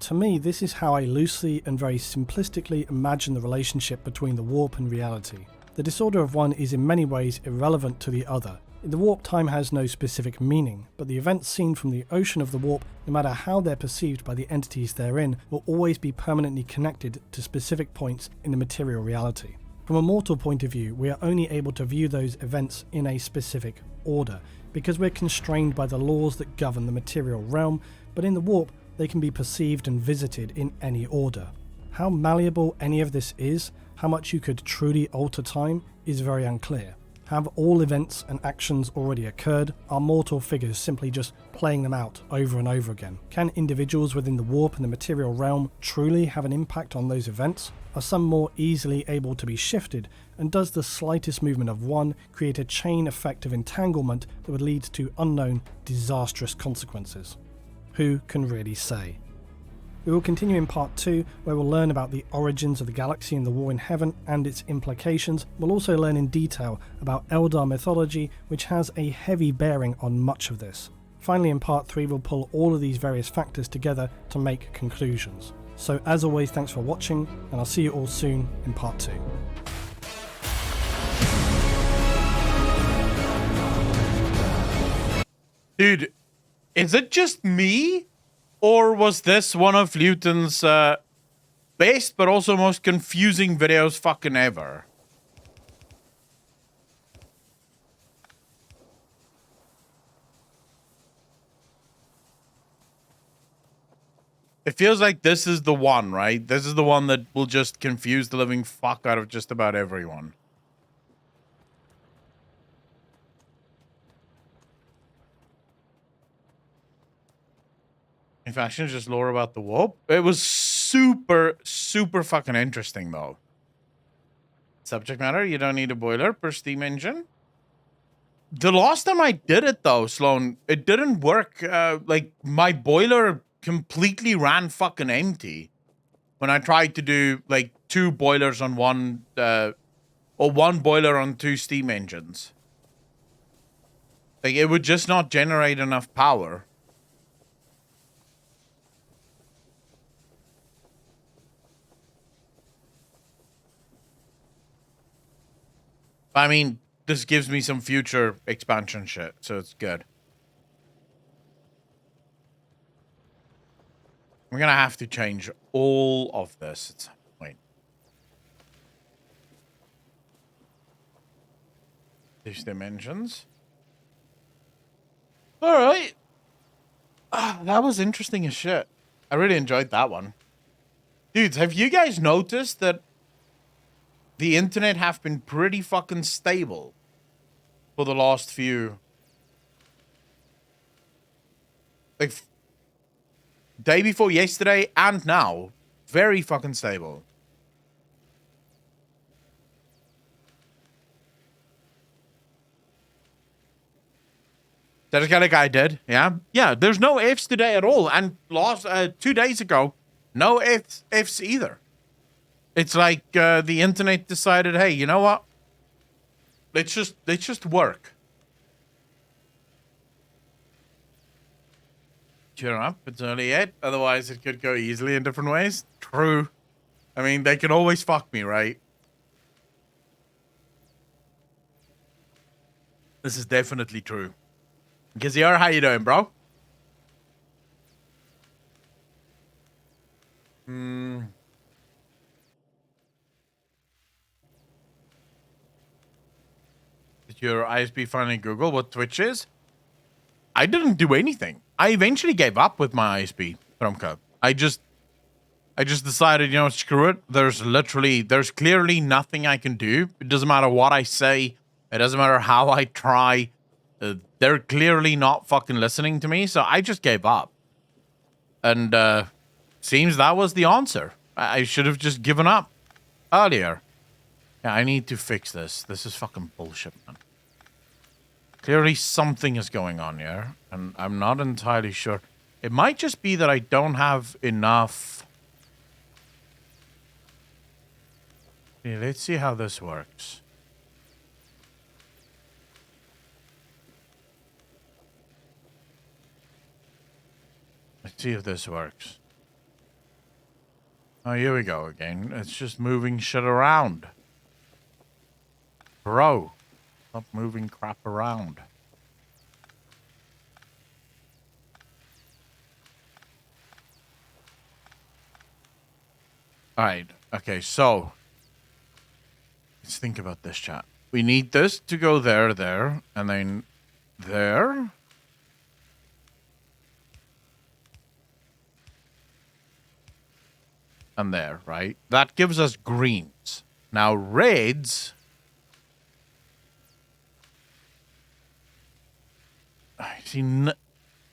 To me, this is how I loosely and very simplistically imagine the relationship between the warp and reality. The disorder of one is in many ways irrelevant to the other. In the warp, time has no specific meaning, but the events seen from the ocean of the warp, no matter how they're perceived by the entities therein, will always be permanently connected to specific points in the material reality. From a mortal point of view, we are only able to view those events in a specific order, because we're constrained by the laws that govern the material realm, but in the warp, they can be perceived and visited in any order. How malleable any of this is, how much you could truly alter time, is very unclear. Have all events and actions already occurred? Are mortal figures simply just playing them out over and over again? Can individuals within the warp and the material realm truly have an impact on those events? Are some more easily able to be shifted? And does the slightest movement of one create a chain effect of entanglement that would lead to unknown, disastrous consequences? Who can really say? We will continue in part 2, where we'll learn about the origins of the galaxy and the war in heaven and its implications. We'll also learn in detail about Eldar mythology, which has a heavy bearing on much of this. Finally, in part 3, we'll pull all of these various factors together to make conclusions. So as always, thanks for watching, and I'll see you all soon in part 2. Dude, is it just me? Or was this one of Luton's best but also most confusing videos fucking ever? It feels like this is the one, right? This is the one that will just confuse the living fuck out of just about everyone. In faction, just lore about the warp. It was super fucking interesting, though. Subject matter, you don't need a boiler per steam engine. The last time I did it, though, Sloan, it didn't work. Like, my boiler completely ran fucking empty when I tried to do, like, 2 boilers on one, or 1 boiler on 2 steam engines. Like, it would just not generate enough power. I mean, this gives me some future expansion shit, so it's good. We're gonna have to change all of this at some point. These dimensions. Alright. That was interesting as shit. I really enjoyed that one. Dudes, have you guys noticed that the internet have been pretty fucking stable for the last few, like, day before yesterday and now, very fucking stable. That kind of guy did, yeah? Yeah, there's no ifs today at all, and last 2 days ago, no ifs either. It's like the internet decided, hey, you know what? Let's just work. Cheer up, it's only 8. Otherwise, it could go easily in different ways. True. I mean, they can always fuck me, right? This is definitely true. Gizier, how you doing, bro? Did your ISP finally Google what Twitch is? I didn't do anything. I eventually gave up with my ISP, Trumka. I just decided, you know, screw it. There's clearly nothing I can do. It doesn't matter what I say. It doesn't matter how I try. They're clearly not fucking listening to me, so I just gave up. And seems that was the answer. I should have just given up earlier. Yeah, I need to fix this. This is fucking bullshit, man. Clearly something is going on here, and I'm not entirely sure. It might just be that I don't have enough. Yeah, let's see how this works. Let's see if this works. Oh, here we go again. It's just moving shit around. Bro, stop moving crap around. Alright, okay, so let's think about this, chat. We need this to go there, and then there. And there, right? That gives us greens. Now, reds... I see,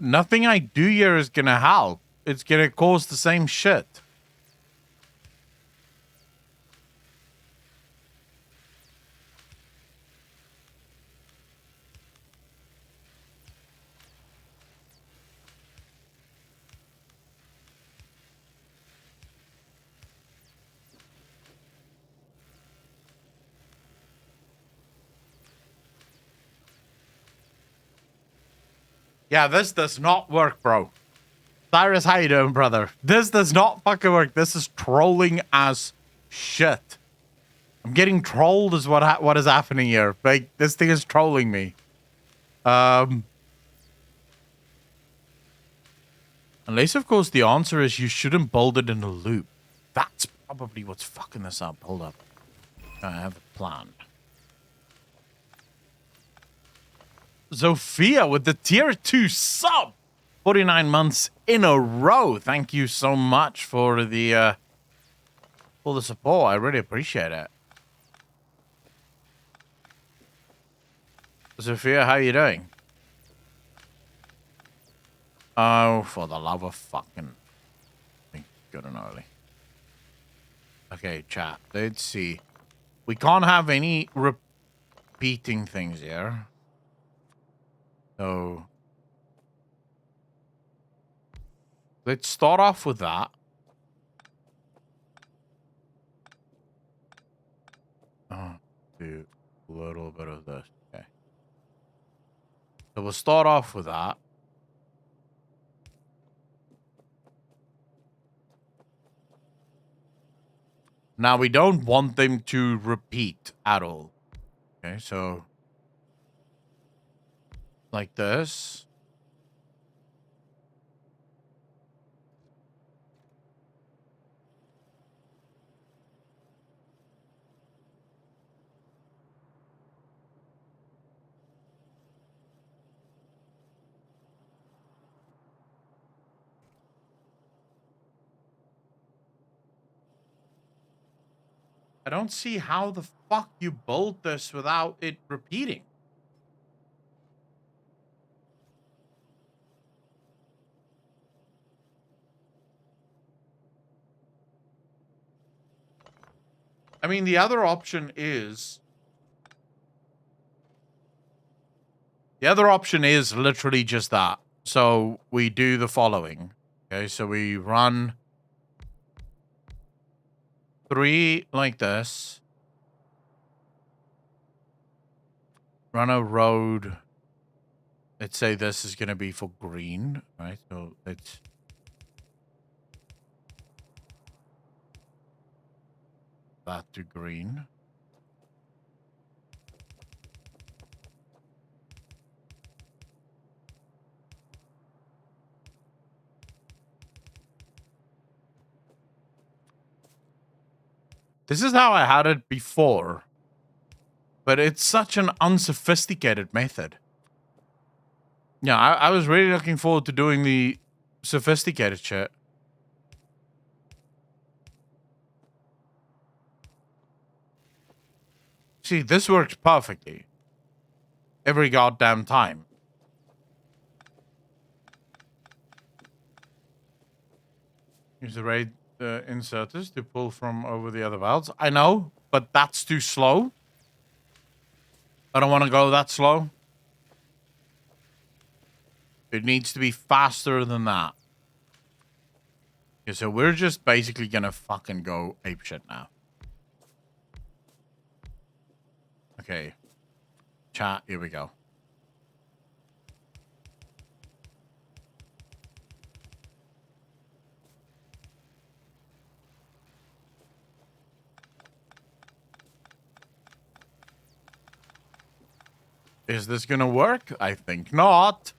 nothing I do here is gonna help. It's gonna cause the same shit. Yeah, this does not work, bro. Cyrus, how you doing, brother? This does not fucking work. This is trolling as shit. I'm getting trolled is what is happening here. Like, this thing is trolling me. Unless, of course, the answer is you shouldn't build it in a loop. That's probably what's fucking this up. Hold up. I have a plan. Zofia with the tier 2 sub. 49 months in a row. Thank you so much for the support. I really appreciate it. Zofia, how you doing? Oh, for the love of fucking... Good and early. Okay, chat. Let's see. We can't have any repeating things here. So... let's start off with that. Oh, do a little bit of this. Okay. So we'll start off with that. Now, we don't want them to repeat at all. Okay, so... like this. I don't see how the fuck you build this without it repeating. I mean, the other option is... the other option is literally just that. So we do the following. Okay, so we run... 3 like this. Run a road. Let's say this is going to be for green, right? So let's... that to green. This is how I had it before. But it's such an unsophisticated method. Yeah, I was really looking forward to doing the sophisticated shit. See, this works perfectly. Every goddamn time. Use the raid inserters to pull from over the other valves. I know, but that's too slow. I don't want to go that slow. It needs to be faster than that. Okay, so we're just basically gonna fucking go apeshit now. Okay. Chat, here we go. Is this gonna work? I think not.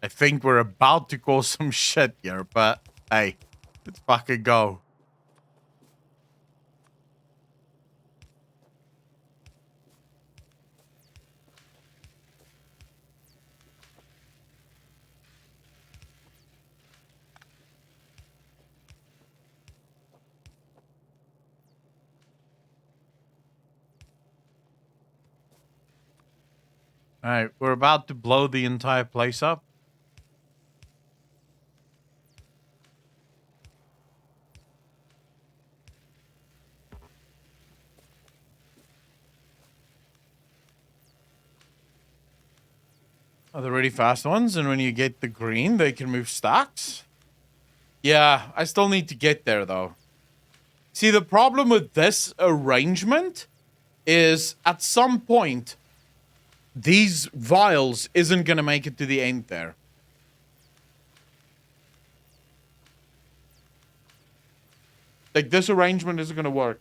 I think we're about to cause some shit here, but hey, let's fucking go. Alright, we're about to blow the entire place up. Are the really fast ones, and when you get the green, they can move stacks? Yeah, I still need to get there, though. See, the problem with this arrangement is, at some point, these vials isn't going to make it to the end there. Like, this arrangement isn't going to work.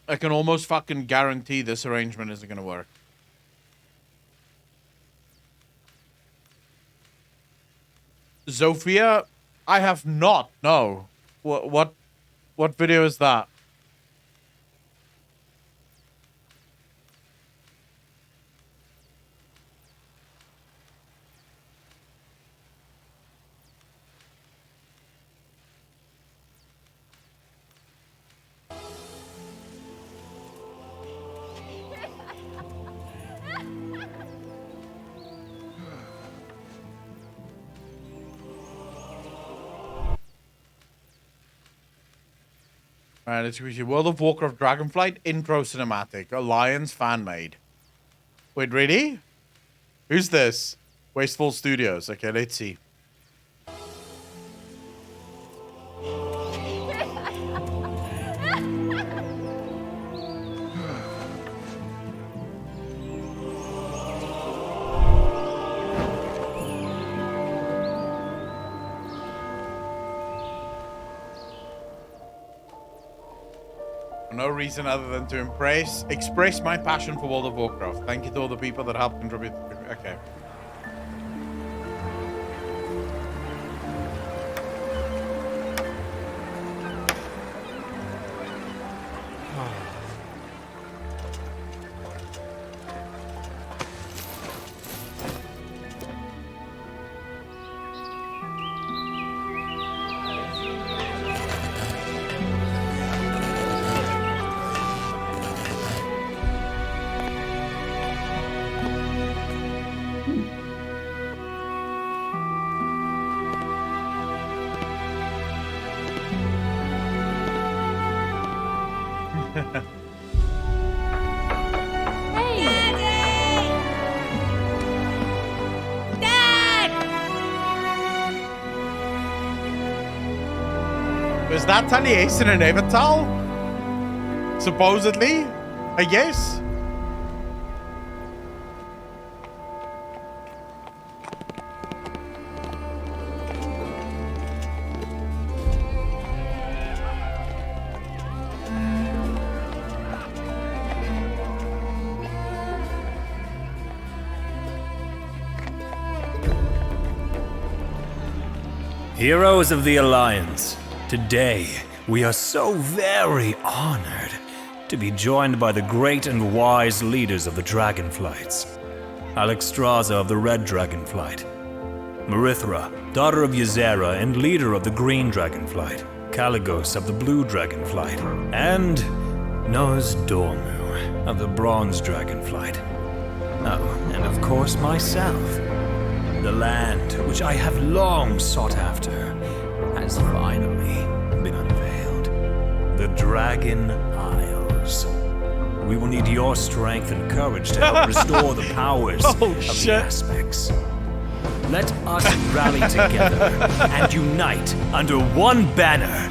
I can almost fucking guarantee this arrangement isn't going to work. Zofia, I have not. No. What video is that? Alright, let's see. World of Warcraft Dragonflight intro cinematic. Alliance fan made. Wait, really? Who's this? Wasteful Studios. Okay, let's see. No reason other than to express my passion for World of Warcraft. Thank you to all the people that helped contribute. Okay. Is that Taliesin and Evital? Supposedly, I guess. Heroes of the Alliance, today we are so very honored to be joined by the great and wise leaders of the Dragonflights. Alexstrasza of the Red Dragonflight, Marithra, daughter of Ysera and leader of the Green Dragonflight, Kaligos of the Blue Dragonflight, and Nosdormu of the Bronze Dragonflight. Oh, and of course myself. The land which I have long sought after has finally been unveiled. The Dragon Isles. We will need your strength and courage to help restore the powers of the aspects. Let us rally together and unite under one banner.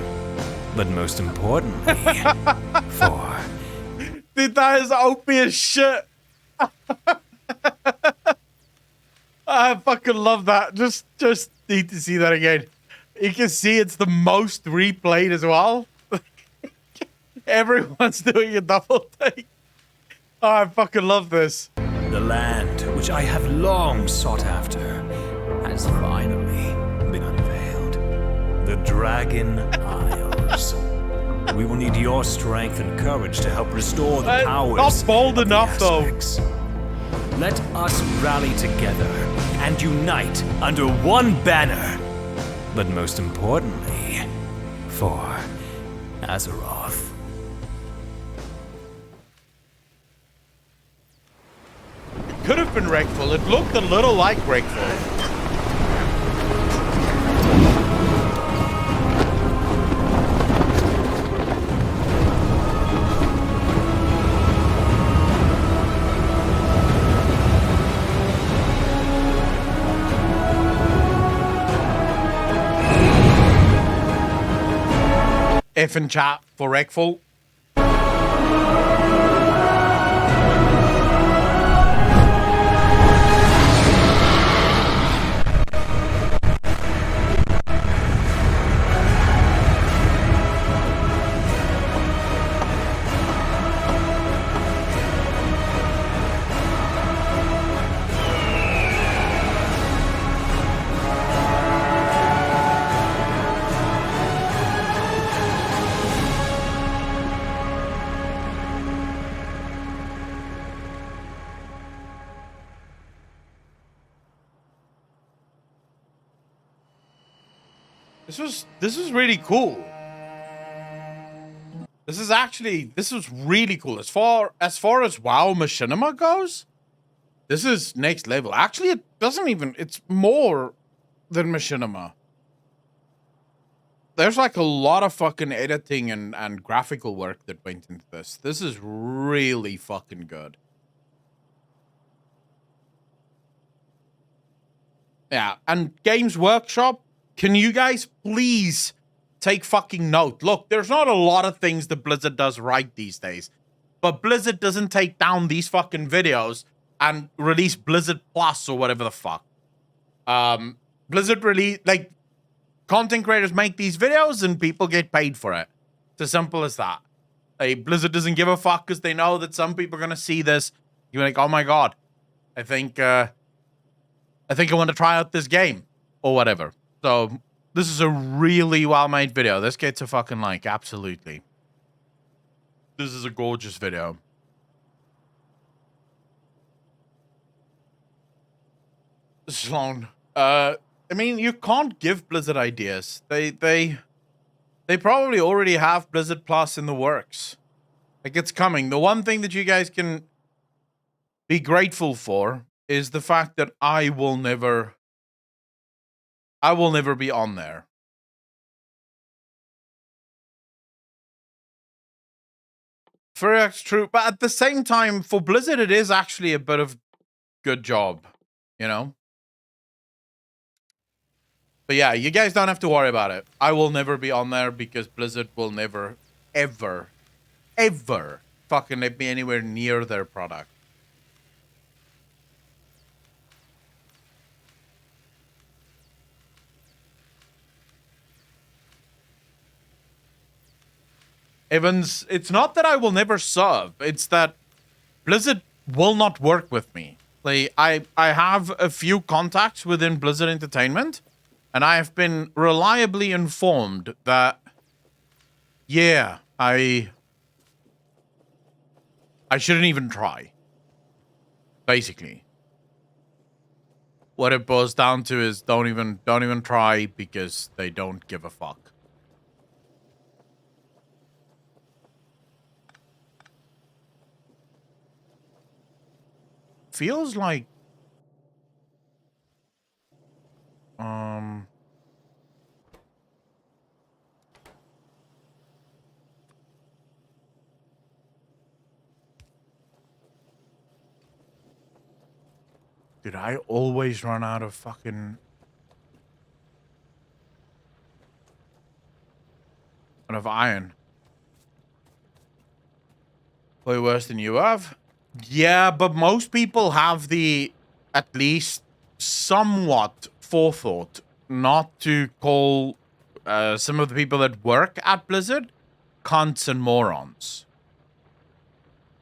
But most importantly, for... Dude, that is OP as shit. I fucking love that. Just need to see that again. You can see it's the most replayed as well. Everyone's doing a double take. Oh, I fucking love this. The land which I have long sought after has finally been unveiled. The Dragon Isles. We will need your strength and courage to help restore the powers. Not bold enough, though. Let us rally together and unite under one banner. But most importantly, for Azeroth. could have been Wreckful. It looked a little like Wreckful. F in chat for Wreckful. This was really cool. This was really cool. As far as WoW Machinima goes, this is next level. Actually, it's more than Machinima. There's like a lot of fucking editing and graphical work that went into this. This is really fucking good. Yeah, and Games Workshop, can you guys please take fucking note? Look, there's not a lot of things that Blizzard does right these days, but Blizzard doesn't take down these fucking videos and release Blizzard Plus or whatever the fuck. Blizzard release, like, content creators make these videos and people get paid for it. It's as simple as that. Like, Blizzard doesn't give a fuck because they know that some people are gonna see this. You're like, oh my god, I think I want to try out this game or whatever. So this is a really well-made video. This gets a fucking like, absolutely. This is a gorgeous video. Sloan, I mean, you can't give Blizzard ideas. They probably already have Blizzard Plus in the works. Like, it's coming. The one thing that you guys can be grateful for is the fact that I will never be on there. That's true, but at the same time, for Blizzard, it is actually a bit of good job, you know? But yeah, you guys don't have to worry about it. I will never be on there because Blizzard will never, ever, ever fucking let me anywhere near their product. Evans, it's not that I will never sub. It's that Blizzard will not work with me. Like, I have a few contacts within Blizzard Entertainment, and I have been reliably informed that, yeah, I shouldn't even try. Basically. What it boils down to is don't even try because they don't give a fuck. Feels like dude, I always run out of fucking iron. Way worse than you have. Yeah, but most people have the, at least, somewhat forethought not to call some of the people that work at Blizzard cunts and morons.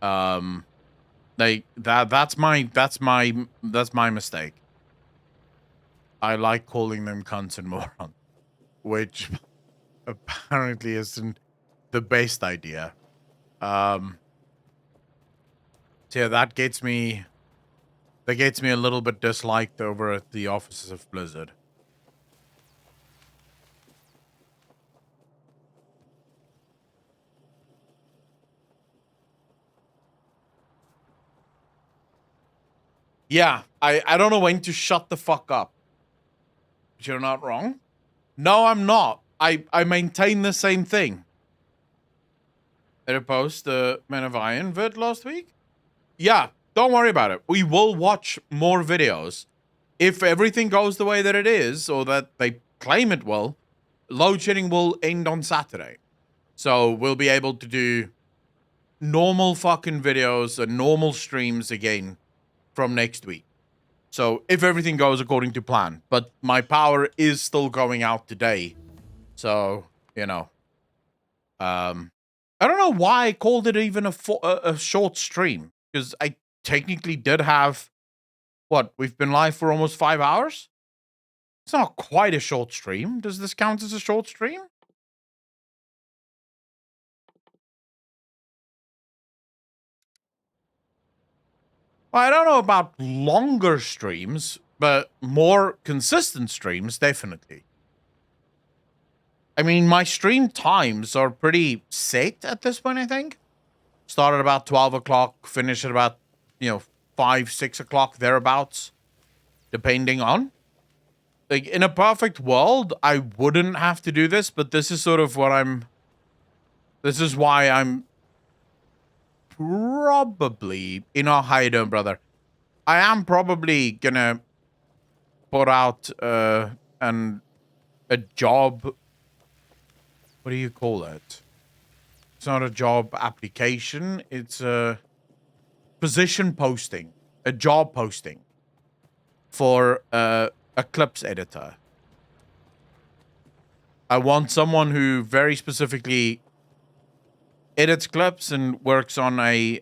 Like that's my mistake. I like calling them cunts and morons, which apparently isn't the best idea. So yeah, that gets me a little bit disliked over at the offices of Blizzard. Yeah, I don't know when to shut the fuck up. But you're not wrong. No, I'm not. I maintain the same thing. Did I post the Men of Iron vid last week? Yeah, don't worry about it. We will watch more videos. If everything goes the way that it is, or that they claim it will, load shedding will end on Saturday. So we'll be able to do normal fucking videos and normal streams again from next week. So if everything goes according to plan. But my power is still going out today. So, you know. I don't know why I called it even a short stream. Because I technically did have... What? We've been live for almost 5 hours? It's not quite a short stream. Does this count as a short stream? Well, I don't know about longer streams, but more consistent streams, definitely. I mean, my stream times are pretty set at this point, I think. Start at about 12 o'clock, finish at about, 5, 6 o'clock, thereabouts. Depending on. Like, in a perfect world, I wouldn't have to do this, but this is sort of what I'm... This is why I'm probably... how you doing, brother? I am probably gonna put out a job... What do you call it? It's not a job application. It's a position posting. A job posting. For a clips editor. I want someone who very specifically edits clips and works on a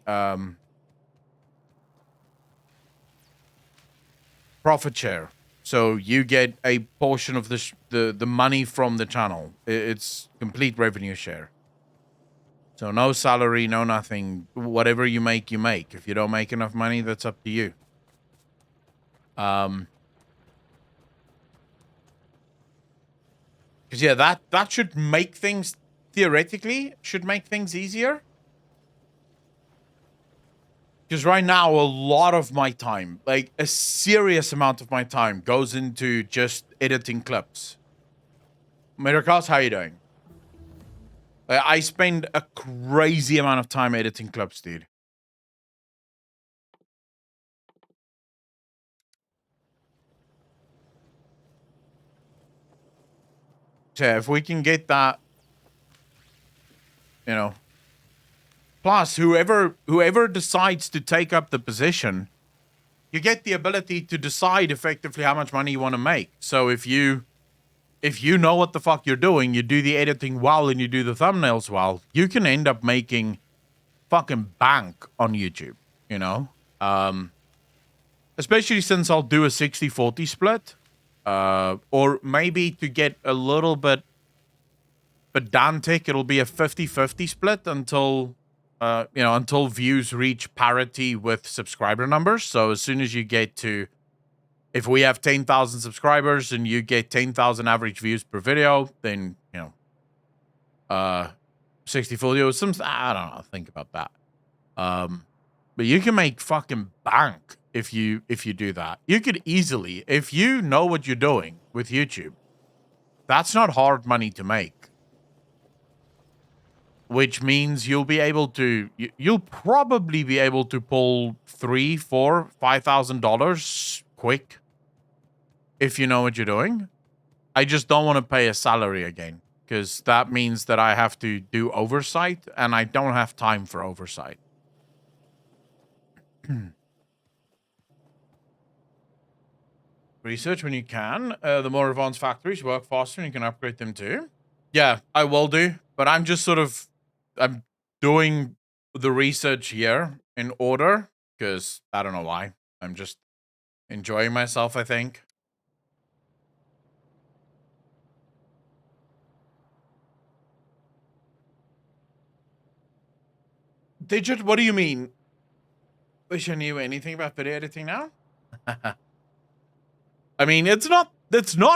profit share. So you get a portion of the money from the channel. It's complete revenue share. So no salary, no nothing. Whatever you make, you make. If you don't make enough money, that's up to you. Because yeah, that should make things, theoretically, should make things easier. Because right now, a lot of my time, like a serious amount of my time, goes into just editing clips. Mirakas, how you doing? I spend a crazy amount of time editing clips, dude. So if we can get that, plus whoever decides to take up the position, you get the ability to decide effectively how much money you want to make. So if you know what the fuck you're doing, you do the editing well and you do the thumbnails well, you can end up making fucking bank on YouTube, especially since I'll do a 60-40 split. Or maybe to get a little bit pedantic, it'll be a 50-50 split until views reach parity with subscriber numbers. So as soon as you get to, if we have 10,000 subscribers and you get 10,000 average views per video, then, 60-40 or something, I don't know, think about that. But you can make fucking bank if you do that. You could easily, if you know what you're doing with YouTube, that's not hard money to make. Which means you'll be able to, you'll probably be able to pull $3,000, $4,000, $5,000 quick if you know what you're doing. I just don't want to pay a salary again, because that means that I have to do oversight, and I don't have time for oversight. Research when you can. The more advanced factories work faster and you can upgrade them too. Yeah, I will do. But I'm just I'm doing the research here in order because I don't know why. I'm just enjoying myself, I think. Digit, what do you mean? Wish I knew anything about video editing now? I mean, it's not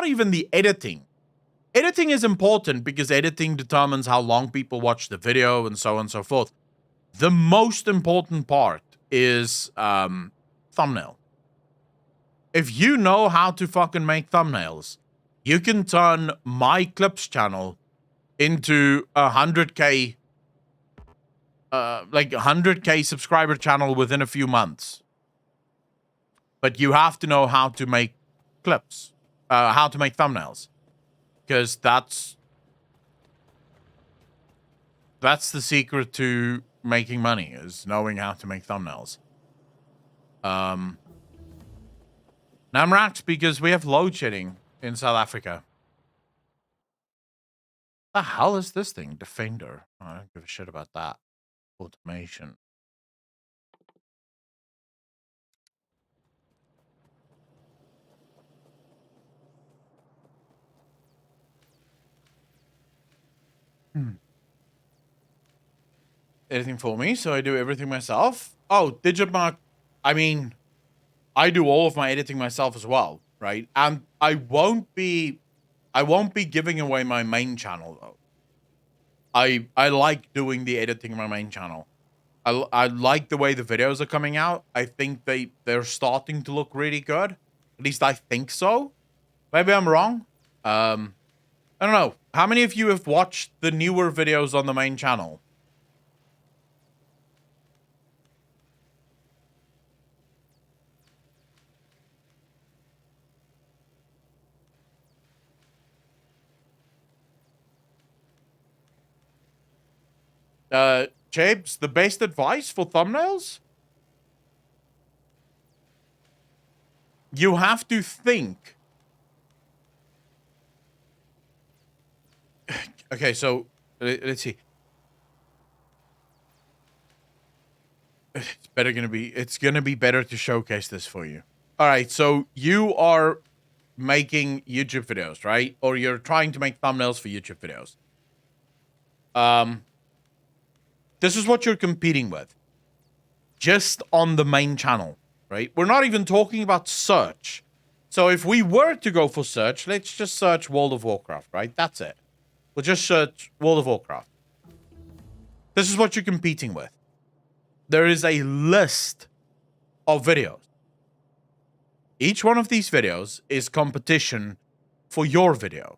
even the editing. Editing is important because editing determines how long people watch the video and so on and so forth. The most important part is thumbnail. if you know how to fucking make thumbnails, you can turn my Clips channel into 100K, like 100K subscriber channel within a few months. But you have to know how to make clips, how to make thumbnails, because that's the secret to making money, is knowing how to make thumbnails. Now I'm racked because we have load shedding in South Africa. The hell is this thing? Defender. I don't give a shit about that. Automation. Anything for me, so I do everything myself. Oh, Digimark. I mean, I do all of my editing myself as well, right? And I won't be giving away my main channel though. I like doing the editing on my main channel. I like the way the videos are coming out. I think they're starting to look really good. At least I think so. Maybe I'm wrong. I don't know. How many of you have watched the newer videos on the main channel? Jabes, the best advice for thumbnails? You have to think. Okay, so let's see. It's gonna be better to showcase this for you. All right, so you are making YouTube videos, right? Or you're trying to make thumbnails for YouTube videos. This is what you're competing with. Just on the main channel, right? We're not even talking about search. So if we were to go for search, let's just search World of Warcraft, right? That's it. We'll just search World of Warcraft. This is what you're competing with. There is a list of videos. Each one of these videos is competition for your video.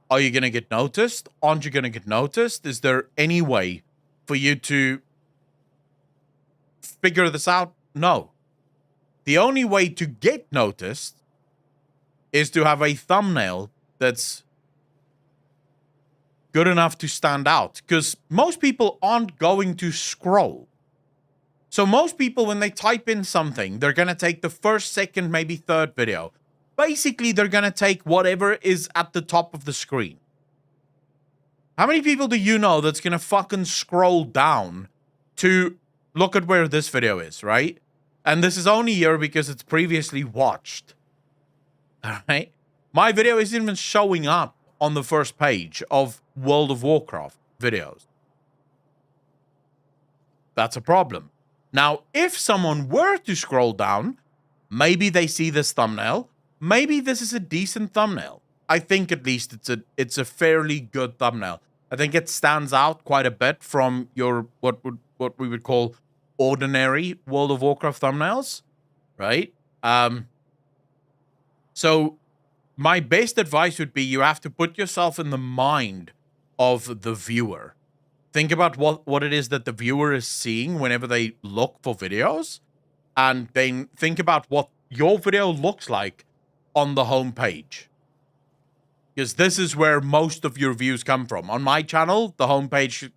Are you going to get noticed? Aren't you going to get noticed? Is there any way for you to figure this out? No. The only way to get noticed is to have a thumbnail that's good enough to stand out, because most people aren't going to scroll. So most people, when they type in something, they're going to take the first, second, maybe third video. Basically, they're going to take whatever is at the top of the screen. How many people do you know that's going to fucking scroll down to look at where this video is, right? And this is only here because it's previously watched. All right? My video isn't even showing up on the first page of World of Warcraft videos. That's a problem. Now, if someone were to scroll down, maybe they see this thumbnail. Maybe this is a decent thumbnail. I think at least it's a fairly good thumbnail. I think it stands out quite a bit from your what we would call ordinary World of Warcraft thumbnails, right? So my best advice would be you have to put yourself in the mind of the viewer. Think about what it is that the viewer is seeing whenever they look for videos, and then think about what your video looks like on the home page. Because this is where most of your views come from. On my channel, the homepage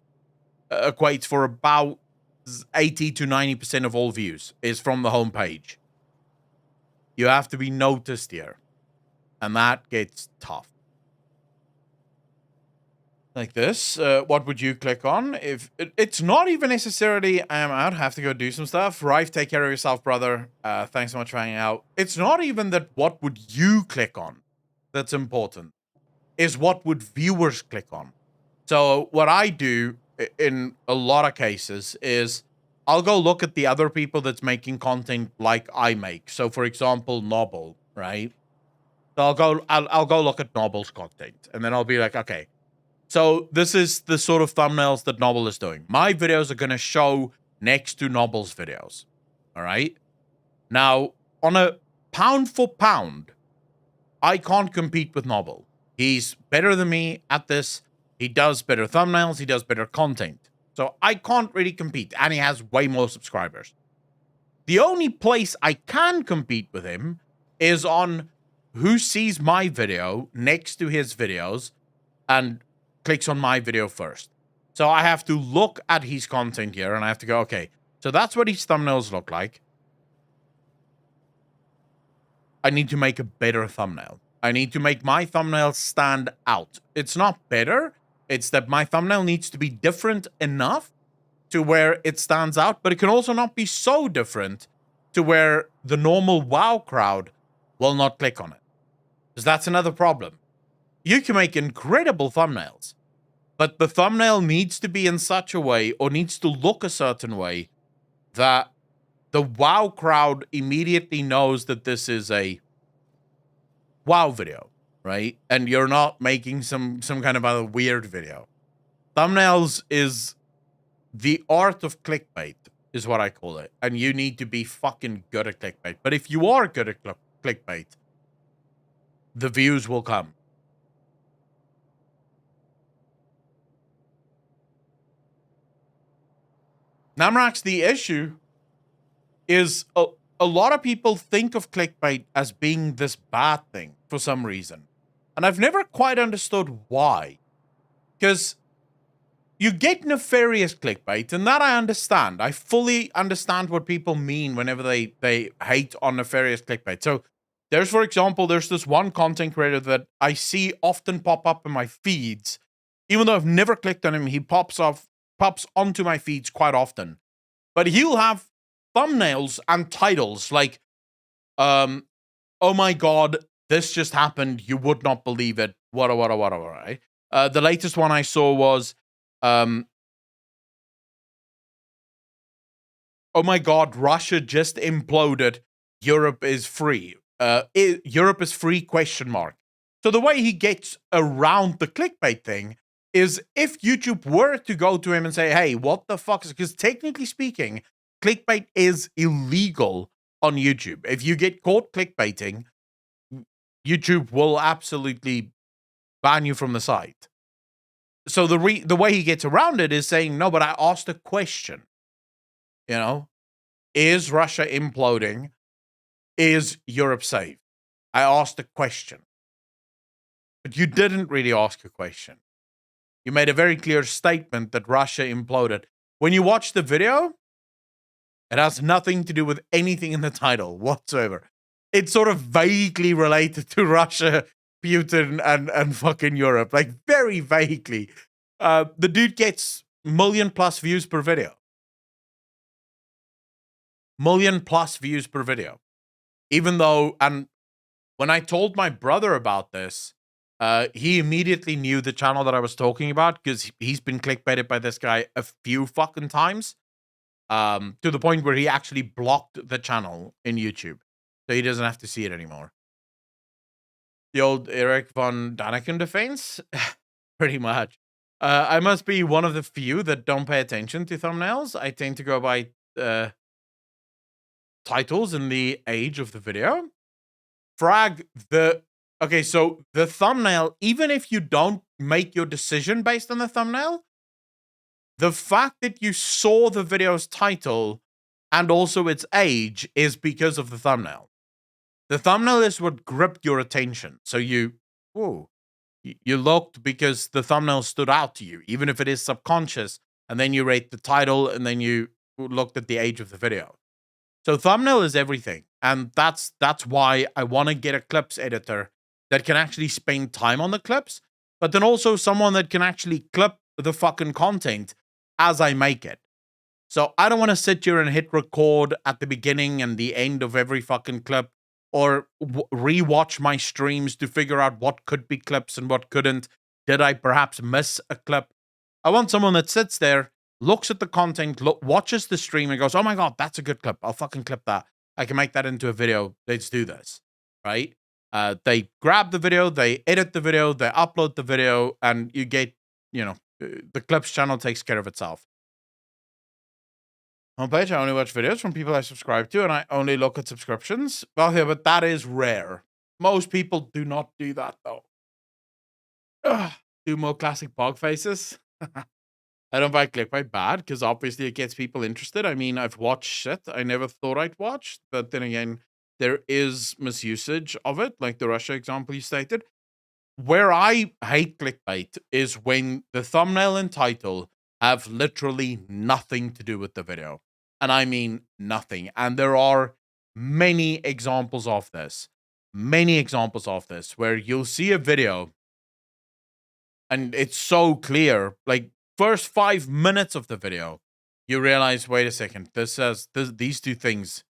equates for about 80 to 90% of all views is from the homepage. You have to be noticed here. And that gets tough. Like this. What would you click on? If it's not even necessarily I am out, have to go do some stuff. Rife, take care of yourself, brother. Thanks so much for hanging out. It's not even that what would you click on that's important. Is what would viewers click on. So what I do in a lot of cases is I'll go look at the other people that's making content like I make. So for example, Noble, right? So I'll go look at Noble's content, and then I'll be like, okay, so this is the sort of thumbnails that Noble is doing. My videos are going to show next to Noble's videos. All right. Now, on a pound for pound, I can't compete with Noble. He's better than me at this. He does better thumbnails. He does better content. So I can't really compete. And he has way more subscribers. The only place I can compete with him is on who sees my video next to his videos and clicks on my video first. So I have to look at his content here and I have to go, okay, so that's what his thumbnails look like. I need to make a better thumbnail. I need to make my thumbnail stand out. It's not better. It's that my thumbnail needs to be different enough to where it stands out, but it can also not be so different to where the normal WoW crowd will not click on it. Because that's another problem. You can make incredible thumbnails, but the thumbnail needs to be in such a way or needs to look a certain way that the WoW crowd immediately knows that this is a WoW video, right? And you're not making some kind of other weird video. Thumbnails is the art of clickbait, is what I call it. And you need to be fucking good at clickbait. But if you are good at clickbait, the views will come. Namrax, the issue is a lot of people think of clickbait as being this bad thing for some reason. And I've never quite understood why. Because you get nefarious clickbait, and that I understand. I fully understand what people mean whenever they hate on nefarious clickbait. So there's, for example, there's this one content creator that I see often pop up in my feeds. Even though I've never clicked on him, he pops onto my feeds quite often. But he'll have thumbnails and titles like, oh my god, this just happened, you would not believe it, what, right? The latest one I saw was, oh my god, Russia just imploded, Europe is free. Europe is free, ? So the way he gets around the clickbait thing is if YouTube were to go to him and say, hey, what the fuck is, because technically speaking, clickbait is illegal on YouTube. If you get caught clickbaiting, YouTube will absolutely ban you from the site. So the way he gets around it is saying, no, but I asked a question. You know, is Russia imploding? Is Europe safe? I asked a question. But you didn't really ask a question. You made a very clear statement that Russia imploded. When you watch the video, it has nothing to do with anything in the title whatsoever. It's sort of vaguely related to Russia, Putin, and fucking Europe. Like, very vaguely. The dude gets million+ views per video. Million+ views per video. Even though, and when I told my brother about this, he immediately knew the channel that I was talking about because he's been clickbaited by this guy a few fucking times. To the point where he actually blocked the channel in YouTube. So he doesn't have to see it anymore. The old Eric von Daniken defense? Pretty much. I must be one of the few that don't pay attention to thumbnails. I tend to go by titles and the age of the video. Frag, okay, so the thumbnail, even if you don't make your decision based on the thumbnail, the fact that you saw the video's title and also its age is because of the thumbnail. The thumbnail is what gripped your attention. So you looked because the thumbnail stood out to you, even if it is subconscious, and then you rate the title, and then you looked at the age of the video. So thumbnail is everything. And that's why I want to get a clips editor that can actually spend time on the clips, but then also someone that can actually clip the fucking content as I make it. So I don't want to sit here and hit record at the beginning and the end of every fucking clip, or rewatch my streams to figure out what could be clips and what couldn't. Did I perhaps miss a clip? I want someone that sits there, looks at the content, watches the stream and goes, oh my god, that's a good clip. I'll fucking clip that. I can make that into a video. Let's do this, right? They grab the video, they edit the video, they upload the video, and you get, the clips channel takes care of itself. On Patreon, I only watch videos from people I subscribe to, and I only look at subscriptions. Well, yeah, but that is rare. Most people do not do that, though. Ugh, do more classic pog faces. I don't find clickbait bad, because obviously it gets people interested. I mean, I've watched shit I never thought I'd watch, but then again, there is misusage of it, like the Russia example you stated. Where I hate clickbait is when the thumbnail and title have literally nothing to do with the video. And I mean nothing. And there are many examples of this. Many examples of this where you'll see a video and it's so clear. Like, first 5 minutes of the video, you realize, wait a second, this says these two things.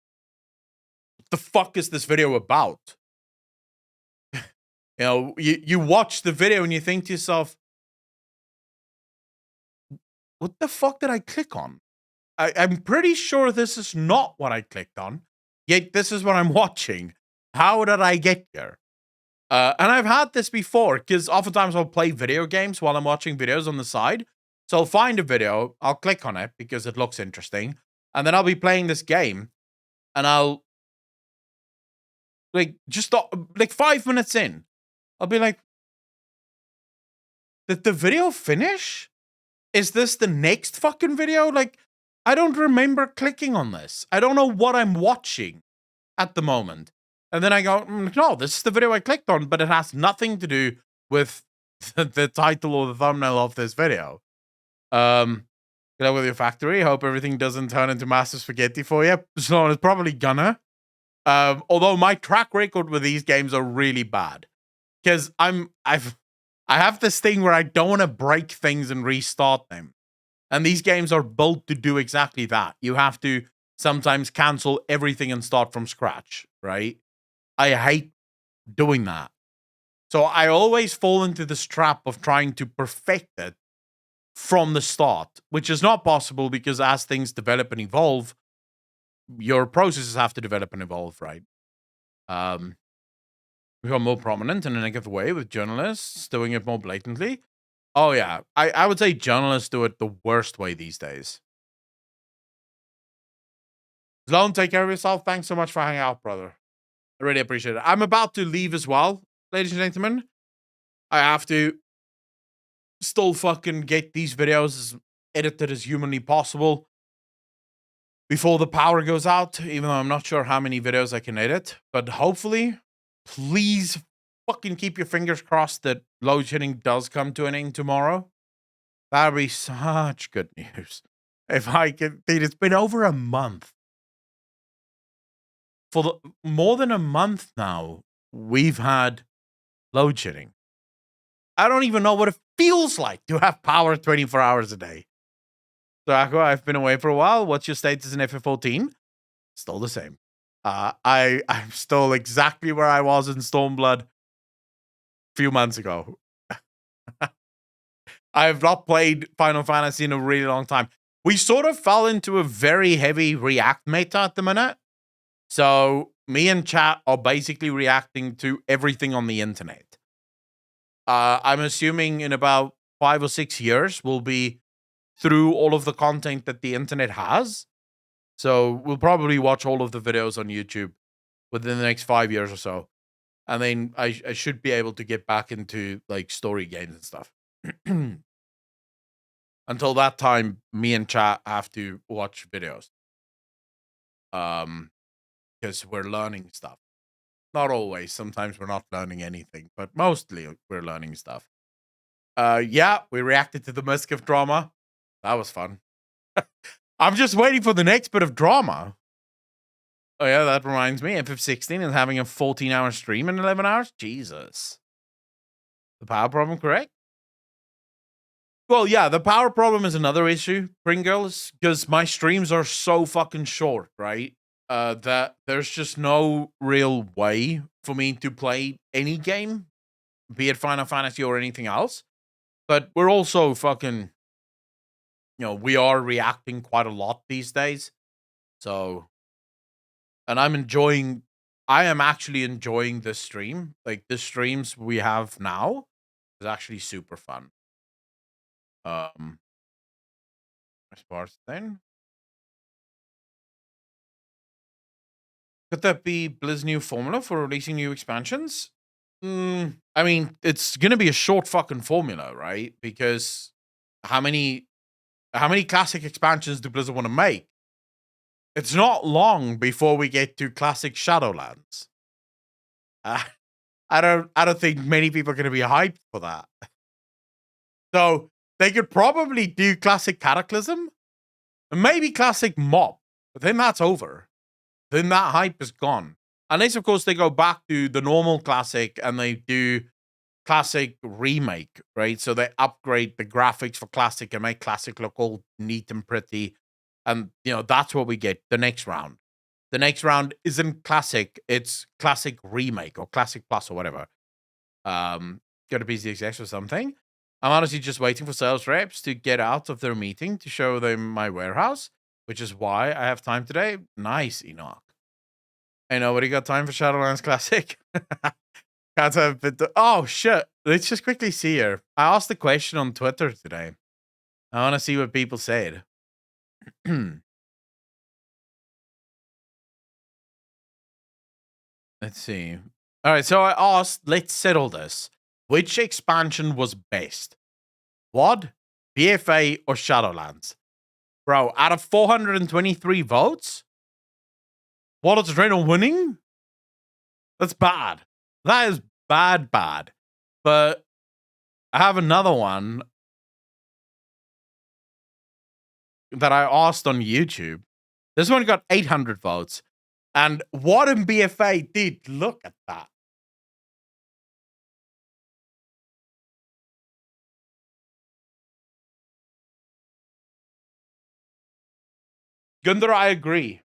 What the fuck is this video about? You know, you watch the video and you think to yourself, what the fuck did I click on? I'm pretty sure this is not what I clicked on, yet this is what I'm watching. How did I get here? And I've had this before, because oftentimes I'll play video games while I'm watching videos on the side. So I'll find a video, I'll click on it because it looks interesting, and then I'll be playing this game, and I'll, like, just, like, 5 minutes in, I'll be like, did the video finish? Is this the next fucking video? Like, I don't remember clicking on this. I don't know what I'm watching at the moment. And then I go, no, this is the video I clicked on, but it has nothing to do with the title or the thumbnail of this video. Good luck with your factory. Hope everything doesn't turn into massive spaghetti for you. So it's probably gonna. Although my track record with these games are really bad. Because I have this thing where I don't want to break things and restart them. And these games are built to do exactly that. You have to sometimes cancel everything and start from scratch, right? I hate doing that. So I always fall into this trap of trying to perfect it from the start, which is not possible because as things develop and evolve, your processes have to develop and evolve, right? Become more prominent in a negative way with journalists doing it more blatantly. Oh, yeah. I would say journalists do it the worst way these days. Sloan, take care of yourself. Thanks so much for hanging out, brother. I really appreciate it. I'm about to leave as well, ladies and gentlemen. I have to still fucking get these videos as edited as humanly possible before the power goes out, even though I'm not sure how many videos I can edit. But hopefully, please fucking keep your fingers crossed that load shedding does come to an end tomorrow. That'd be such good news. If I could, dude, it's been over a month. For more than a month now, we've had load shedding. I don't even know what it feels like to have power 24 hours a day. So, Akko, I've been away for a while. What's your status in FF14? Still the same. I'm still exactly where I was in Stormblood a few months ago. I have not played Final Fantasy in a really long time. We sort of fell into a very heavy React meta at the minute. So me and chat are basically reacting to everything on the internet. I'm assuming in about 5 or 6 years, we'll be through all of the content that the internet has. So we'll probably watch all of the videos on YouTube within the next 5 years or so. And then I should be able to get back into like story games and stuff. Until that time, me and chat have to watch videos. Because we're learning stuff. Not always. Sometimes we're not learning anything, but mostly we're learning stuff. Yeah, we reacted to the Miskiff drama. That was fun. I'm just waiting for the next bit of drama. Oh yeah, that reminds me. FF16 is having a 14-hour stream in 11 hours. Jesus. The power problem, correct? Well, yeah, the power problem is another issue, Pringles, because my streams are so fucking short, right? That there's just no real way for me to play any game, be it Final Fantasy or anything else. But we're also fucking, you know, we are reacting quite a lot these days. So, and I am actually enjoying this stream. Like, the streams we have now is actually super fun. As far as then. Could that be Blizz's new formula for releasing new expansions? I mean, it's gonna be a short fucking formula, right? Because how many classic expansions do Blizzard want to make? It's not long before we get to classic Shadowlands. I don't think many people are gonna be hyped for that. So they could probably do classic Cataclysm, and maybe classic Mob, but then that's over. Then that hype is gone. Unless, of course, they go back to the normal classic and they do classic remake, right? So they upgrade the graphics for classic and make classic look all neat and pretty. And, that's what we get the next round. The next round isn't classic, it's classic remake or classic plus or whatever. Go to PCXX or something. I'm honestly just waiting for sales reps to get out of their meeting to show them my warehouse, which is why I have time today. Nice, Enoch. Hey, nobody got time for Shadowlands Classic? Can't have been oh, shit. Let's just quickly see here. I asked the question on Twitter today. I want to see what people said. Let's see. All right, so I asked, let's settle this. Which expansion was best? WoD, BFA, or Shadowlands? Bro, out of 423 votes? Warlords of Draenor winning? That's bad. That is bad. But I have another one that I asked on YouTube. This one got 800 votes. And WoD and BFA did. Look at that. Gunther, I agree.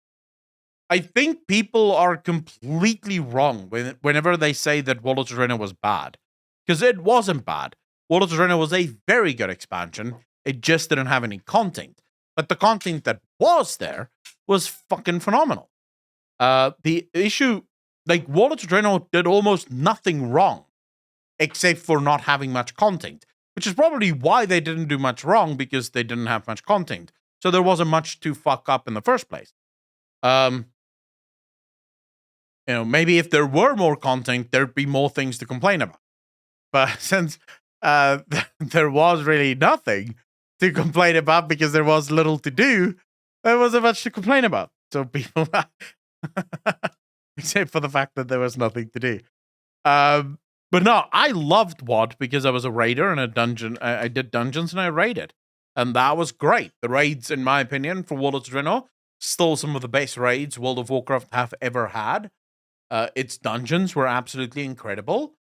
I think people are completely wrong whenever they say that Warlords of Draenor was bad. Because it wasn't bad. Warlords of Draenor was a very good expansion. It just didn't have any content. But the content that was there was fucking phenomenal. The issue, Warlords of Draenor did almost nothing wrong. Except for not having much content. Which is probably why they didn't do much wrong, because they didn't have much content. So there wasn't much to fuck up in the first place. Maybe if there were more content, there'd be more things to complain about. But since there was really nothing to complain about because there was little to do, there wasn't much to complain about. So people, except for the fact that there was nothing to do. But no, I loved WoD because I was a raider in a dungeon. I did dungeons and I raided. And that was great. The raids, in my opinion, for Warlords of Draenor, still some of the best raids World of Warcraft have ever had. Its dungeons were absolutely incredible.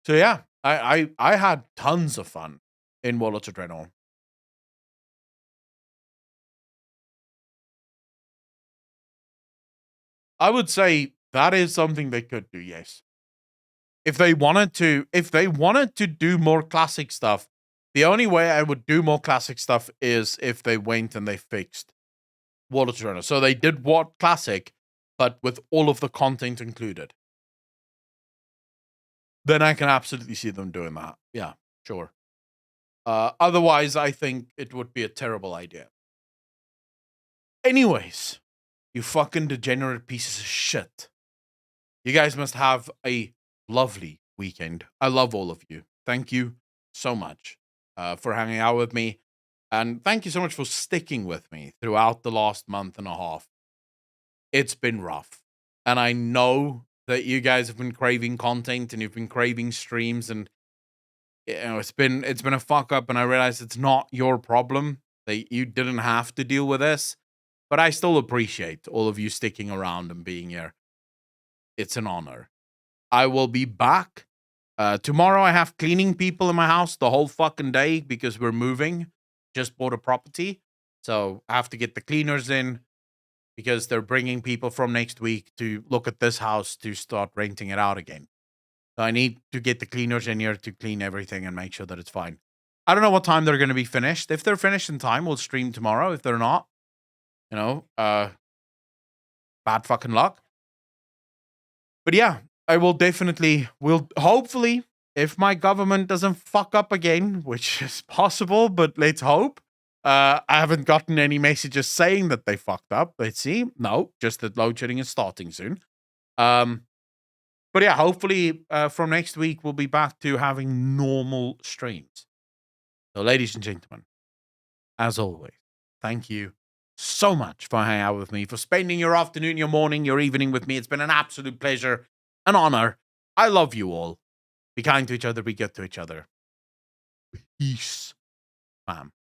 So yeah, I had tons of fun in Warlords of Draenor. I would say that is something they could do, yes. If they wanted to do more classic stuff, the only way I would do more classic stuff is if they went and they fixed Warlords of Draenor. So they did WoD Classic, but with all of the content included. Then I can absolutely see them doing that. Yeah, sure. Otherwise, I think it would be a terrible idea. Anyways, you fucking degenerate pieces of shit. You guys must have a lovely weekend. I love all of you. Thank you so much for hanging out with me. And thank you so much for sticking with me throughout the last month and a half. It's been rough. And I know that you guys have been craving content and you've been craving streams, and it's been a fuck up, and I realize it's not your problem. That you didn't have to deal with this. But I still appreciate all of you sticking around and being here. It's an honor. I will be back. Tomorrow I have cleaning people in my house the whole fucking day because we're moving. Just bought a property. So I have to get the cleaners in because they're bringing people from next week to look at this house to start renting it out again. So I need to get the cleaners in here to clean everything and make sure that it's fine. I don't know what time they're going to be finished. If they're finished in time, we'll stream tomorrow. If they're not, bad fucking luck. But yeah, I will hopefully, if my government doesn't fuck up again, which is possible, but let's hope, I haven't gotten any messages saying that they fucked up. Let's see. No, just that load shedding is starting soon. But yeah, hopefully from next week, we'll be back to having normal streams. So, ladies and gentlemen, as always, thank you so much for hanging out with me, for spending your afternoon, your morning, your evening with me. It's been an absolute pleasure, an honor. I love you all. Be kind to each other. Be good to each other. Peace, fam.